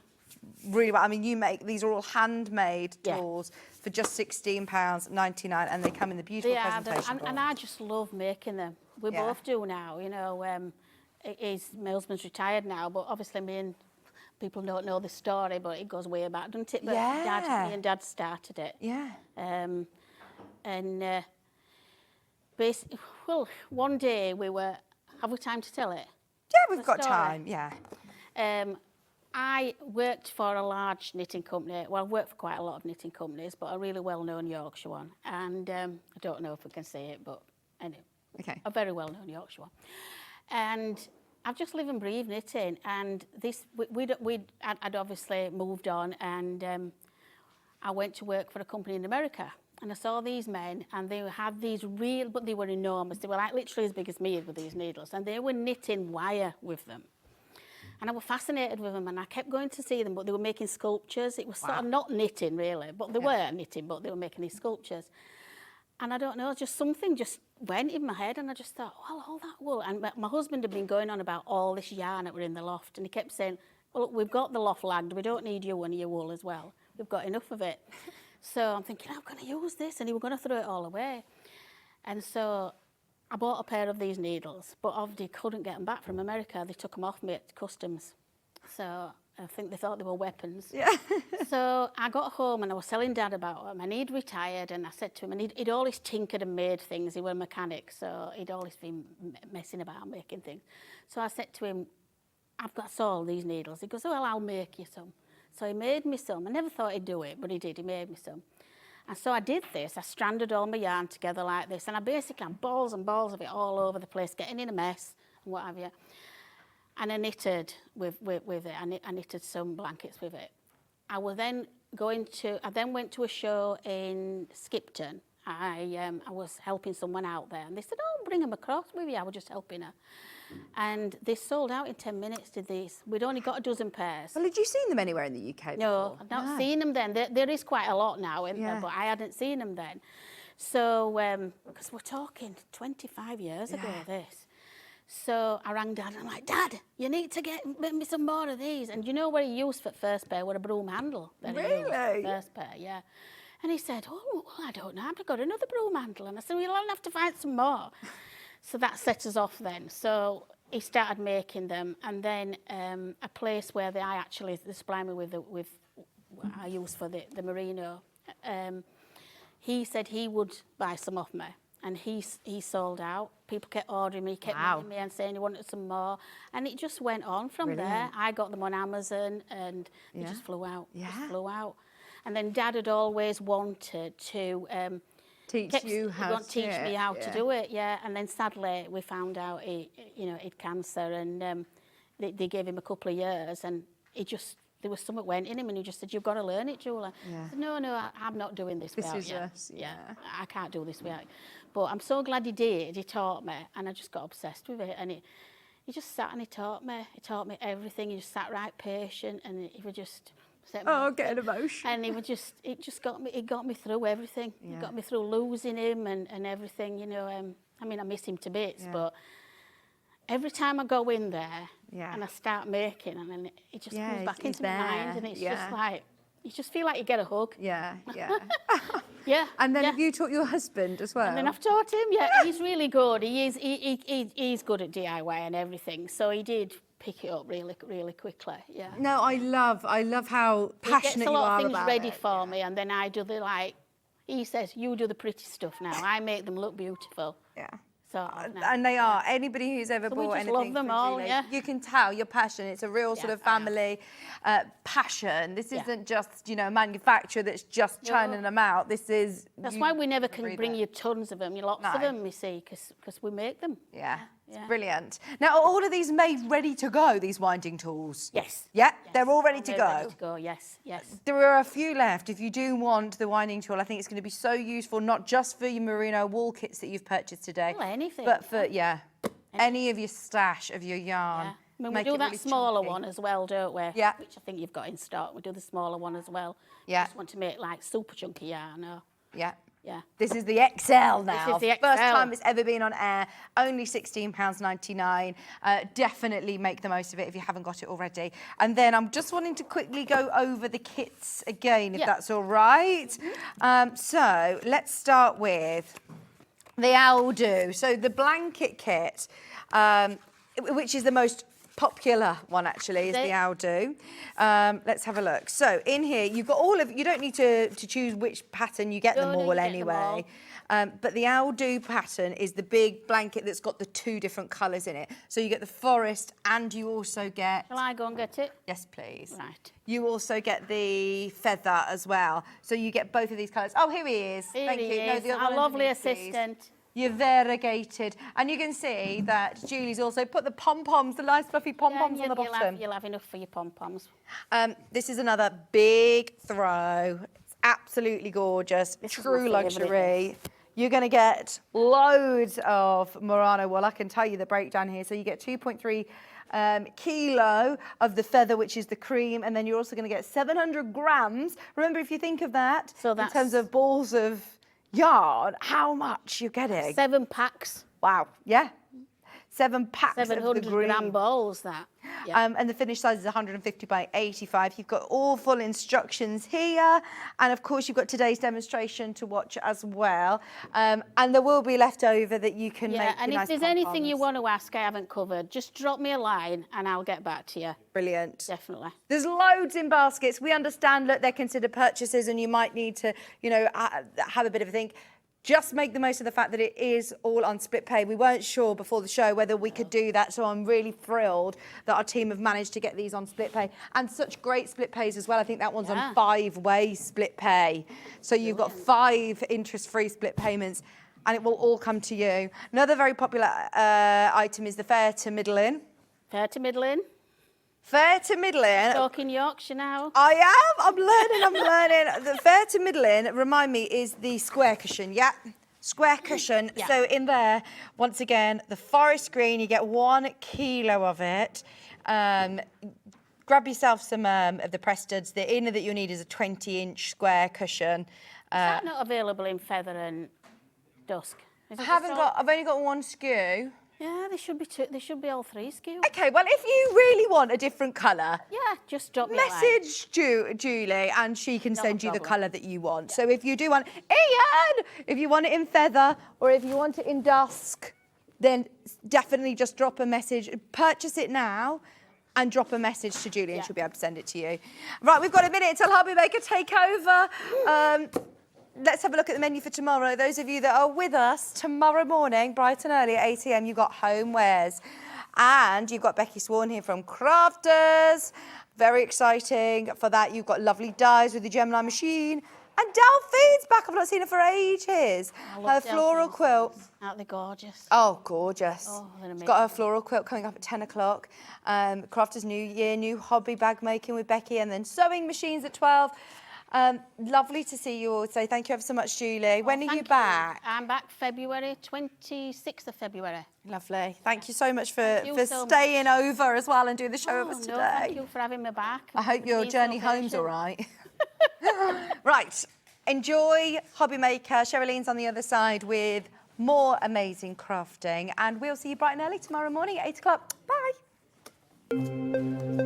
really well. I mean, these are all handmade tools for just £16.99, and they come in the beautiful presentation box. And I just love making them. We both do now, you know. My husband's retired now, but obviously me and people don't know the story, but it goes way back, doesn't it? But me and Dad started it. Yeah. Basically, well, one day have we time to tell it? Yeah, we've got time, yeah. I worked for a large knitting company. Well, I've worked for quite a lot of knitting companies, but a really well-known Yorkshire one. And I don't know if we can say it, but anyway. Okay. A very well-known Yorkshire one. And I've just live and breathe knitting, and I'd obviously moved on, and I went to work for a company in America, and I saw these men, and they had these but they were enormous. They were like literally as big as me with these needles, and they were knitting wire with them. And I was fascinated with them, and I kept going to see them, but they were making sculptures. It was sort of not knitting really, but they were knitting, but they were making these sculptures. And I don't know, just something just went in my head, and I just thought, well, all that wool. And my husband had been going on about all this yarn that were in the loft, and he kept saying, well, look, we've got the loft lagged, we don't need you and your wool as well. We've got enough of it. So I'm thinking, I'm going to use this, and he was going to throw it all away. And so I bought a pair of these needles, but obviously couldn't get them back from America. They took them off me at customs. So I think they thought they were weapons. Yeah. So I got home and I was telling Dad about them, and he'd retired, and I said to him, and he'd always tinkered and made things. He was a mechanic, so he'd always been messing about making things. So I said to him, I've got all these needles. He goes, oh, well, I'll make you some. So he made me some. I never thought he'd do it, but he did. He made me some. And so I did this. I stranded all my yarn together like this, and I basically had balls and balls of it all over the place, getting in a mess and what have you. And I knitted with it. I knitted some blankets with it. I then went to a show in Skipton. I was helping someone out there, and they said, oh, bring them across with you. I was just helping her. And they sold out in 10 minutes, did these. We'd only got a dozen pairs. Well, had you seen them anywhere in the UK No, before? I've not seen them then. There is quite a lot now, isn't there? But I hadn't seen them then. So, because we're talking 25 years ago, this. So I rang Dad, and I'm like, Dad, you need to get me some more of these. And you know what he used for the first pair? Were a broom handle. Really? First pair, yeah. And he said, oh, well, I don't know, I've got another broom handle. And I said, well, you'll have to find some more. So that set us off then. So he started making them, and then a place where they supply me with I use for the merino. He said he would buy some off me, and he sold out. People kept ordering me, kept ringing me and saying he wanted some more, and it just went on from there. I got them on Amazon, and they just flew out. Just flew out. And then Dad had always wanted to teach me how to do it. And then sadly we found out he'd cancer, and they gave him a couple of years, and there was something went in him, and he just said, "You've got to learn it, Julie." I said, No, I'm not doing this without you. I can't do this without you. But I'm so glad he did. He taught me, and I just got obsessed with it. And he just sat and he taught me. He taught me everything. He just sat right patient, and he would just... getting emotional. And it got me through everything. It got me through losing him and everything, I mean, I miss him to bits, but every time I go in there and I start making, and then it just comes back into my mind, and it's just like, you just feel like you get a hug. Yeah. And then have you taught your husband as well? And then I've taught him, he's really good. He's good at DIY and everything, so he did pick it up really quickly. No, I love how passionate you are about it. He gets a lot of things ready for me, and then I do he says, you do the pretty stuff now. I make them look beautiful. So, and they are. Anybody who's ever bought anything love them from all, Julie, you can tell your passion. It's a real sort of family passion. This isn't just, a manufacturer that's just churning them out. This is... That's why we never can bring you tons of them, lots of them, you see, because we make them. It's brilliant. Now, are all of these made ready to go, these winding tools? Yes. Yeah? They're all ready to go? Ready to go, yes. There are a few left. If you do want the winding tool, I think it's going to be so useful, not just for your merino wool kits that you've purchased today. Well, anything. But for, any of your stash of your yarn. I mean, we do that smaller one as well, don't we? Yeah. Which I think you've got in stock. We do the smaller one as well. Yeah. Just want to make super chunky yarn. Yeah. Yeah. This is the XL now. This is the XL. First time it's ever been on air. Only £16.99. Definitely make the most of it if you haven't got it already. And then I'm just wanting to quickly go over the kits again, if that's all right. So let's start with the Aldo. So the blanket kit, which is the most popular one actually, is the Aldo. Let's have a look. So in here you've got you don't need to choose which pattern, you get them all anyway. But the Aldo pattern is the big blanket that's got the two different colours in it. So you get the forest, and you also get... Shall I go and get it? Yes, please. Right. You also get the feather as well. So you get both of these colours. Oh, here he is. Thank you. No, the our lovely assistant. Please. You're variegated. And you can see that Julie's also put the pom-poms, the nice fluffy pom-poms on the bottom. You'll have enough for your pom-poms. This is another big throw. It's absolutely gorgeous. True luxury. You're going to get loads of Murano wool. I can tell you the breakdown here. So you get 2.3 kilo of the feather, which is the cream, and then you're also going to get 700 grams. Remember, if you think of that, in terms of balls of yarn, how much you're getting. 7 packs. Wow, yeah. 7 packs 700 of the green. gram balls, that. Yeah. And the finished size is 150 by 85. You've got all full instructions here. And of course, you've got today's demonstration to watch as well. And there will be left over that you can make. And if there's anything you want to ask I haven't covered, just drop me a line and I'll get back to you. Brilliant. Definitely. There's loads in baskets. We understand that they're considered purchases and you might need to, have a bit of a think. Just make the most of the fact that it is all on split pay. We weren't sure before the show whether we could do that, so I'm really thrilled that our team have managed to get these on split pay. And such great split pays as well. I think that one's on 5-way split pay. So you've got 5 interest-free split payments, and it will all come to you. Another very popular item is the fair to middle-in. Fair to middle-in. Fair to middle-in. Talking Yorkshire now. I am. I'm learning. The fair to middle-in, remind me, is the square cushion. Yeah. Square cushion. Yeah. So in there, once again, the forest green, you get 1 kilo of it. Grab yourself some of the pressed studs. The inner that you'll need is a 20-inch square cushion. Is that not available in feather and dusk? I've only got 1 SKU. Yeah, there should be 2. There should be all 3 SKUs. Okay, well, if you really want a different colour, just drop me message Julie, and she can send you the colour that you want. Yeah. So if you do want, Ian, if you want it in feather or if you want it in dusk, then definitely just drop a message. Purchase it now. and drop a message to Julie and she'll be able to send it to you. Right, we've got a minute until Hobby Maker take over. Let's have a look at the menu for tomorrow. Those of you that are with us tomorrow morning, bright and early at 8 a.m, you've got homewares. And you've got Becky Swan here from Crafters. Very exciting. For that, you've got lovely dies with the Gemini machine. And Delphine's back. I've not seen her for ages. Her floral quilt. Aren't they gorgeous? Oh, gorgeous. Oh, they're She's amazing. got her floral quilt coming up at 10 o'clock. Crafters New Year, new hobby bag making with Becky, and then sewing machines at 12. Lovely to see you all. So thank you ever so much, Julie. When are you back? I'm back February, 26th of February. Lovely. Thank you so much for so staying over as well and doing the show with us today. Thank you for having me back. I hope your Being journey so home's patient. all right. Right. Enjoy Hobby Maker. Sheryleen's on the other side with more amazing crafting. And we'll see you bright and early tomorrow morning at 8 o'clock. Bye.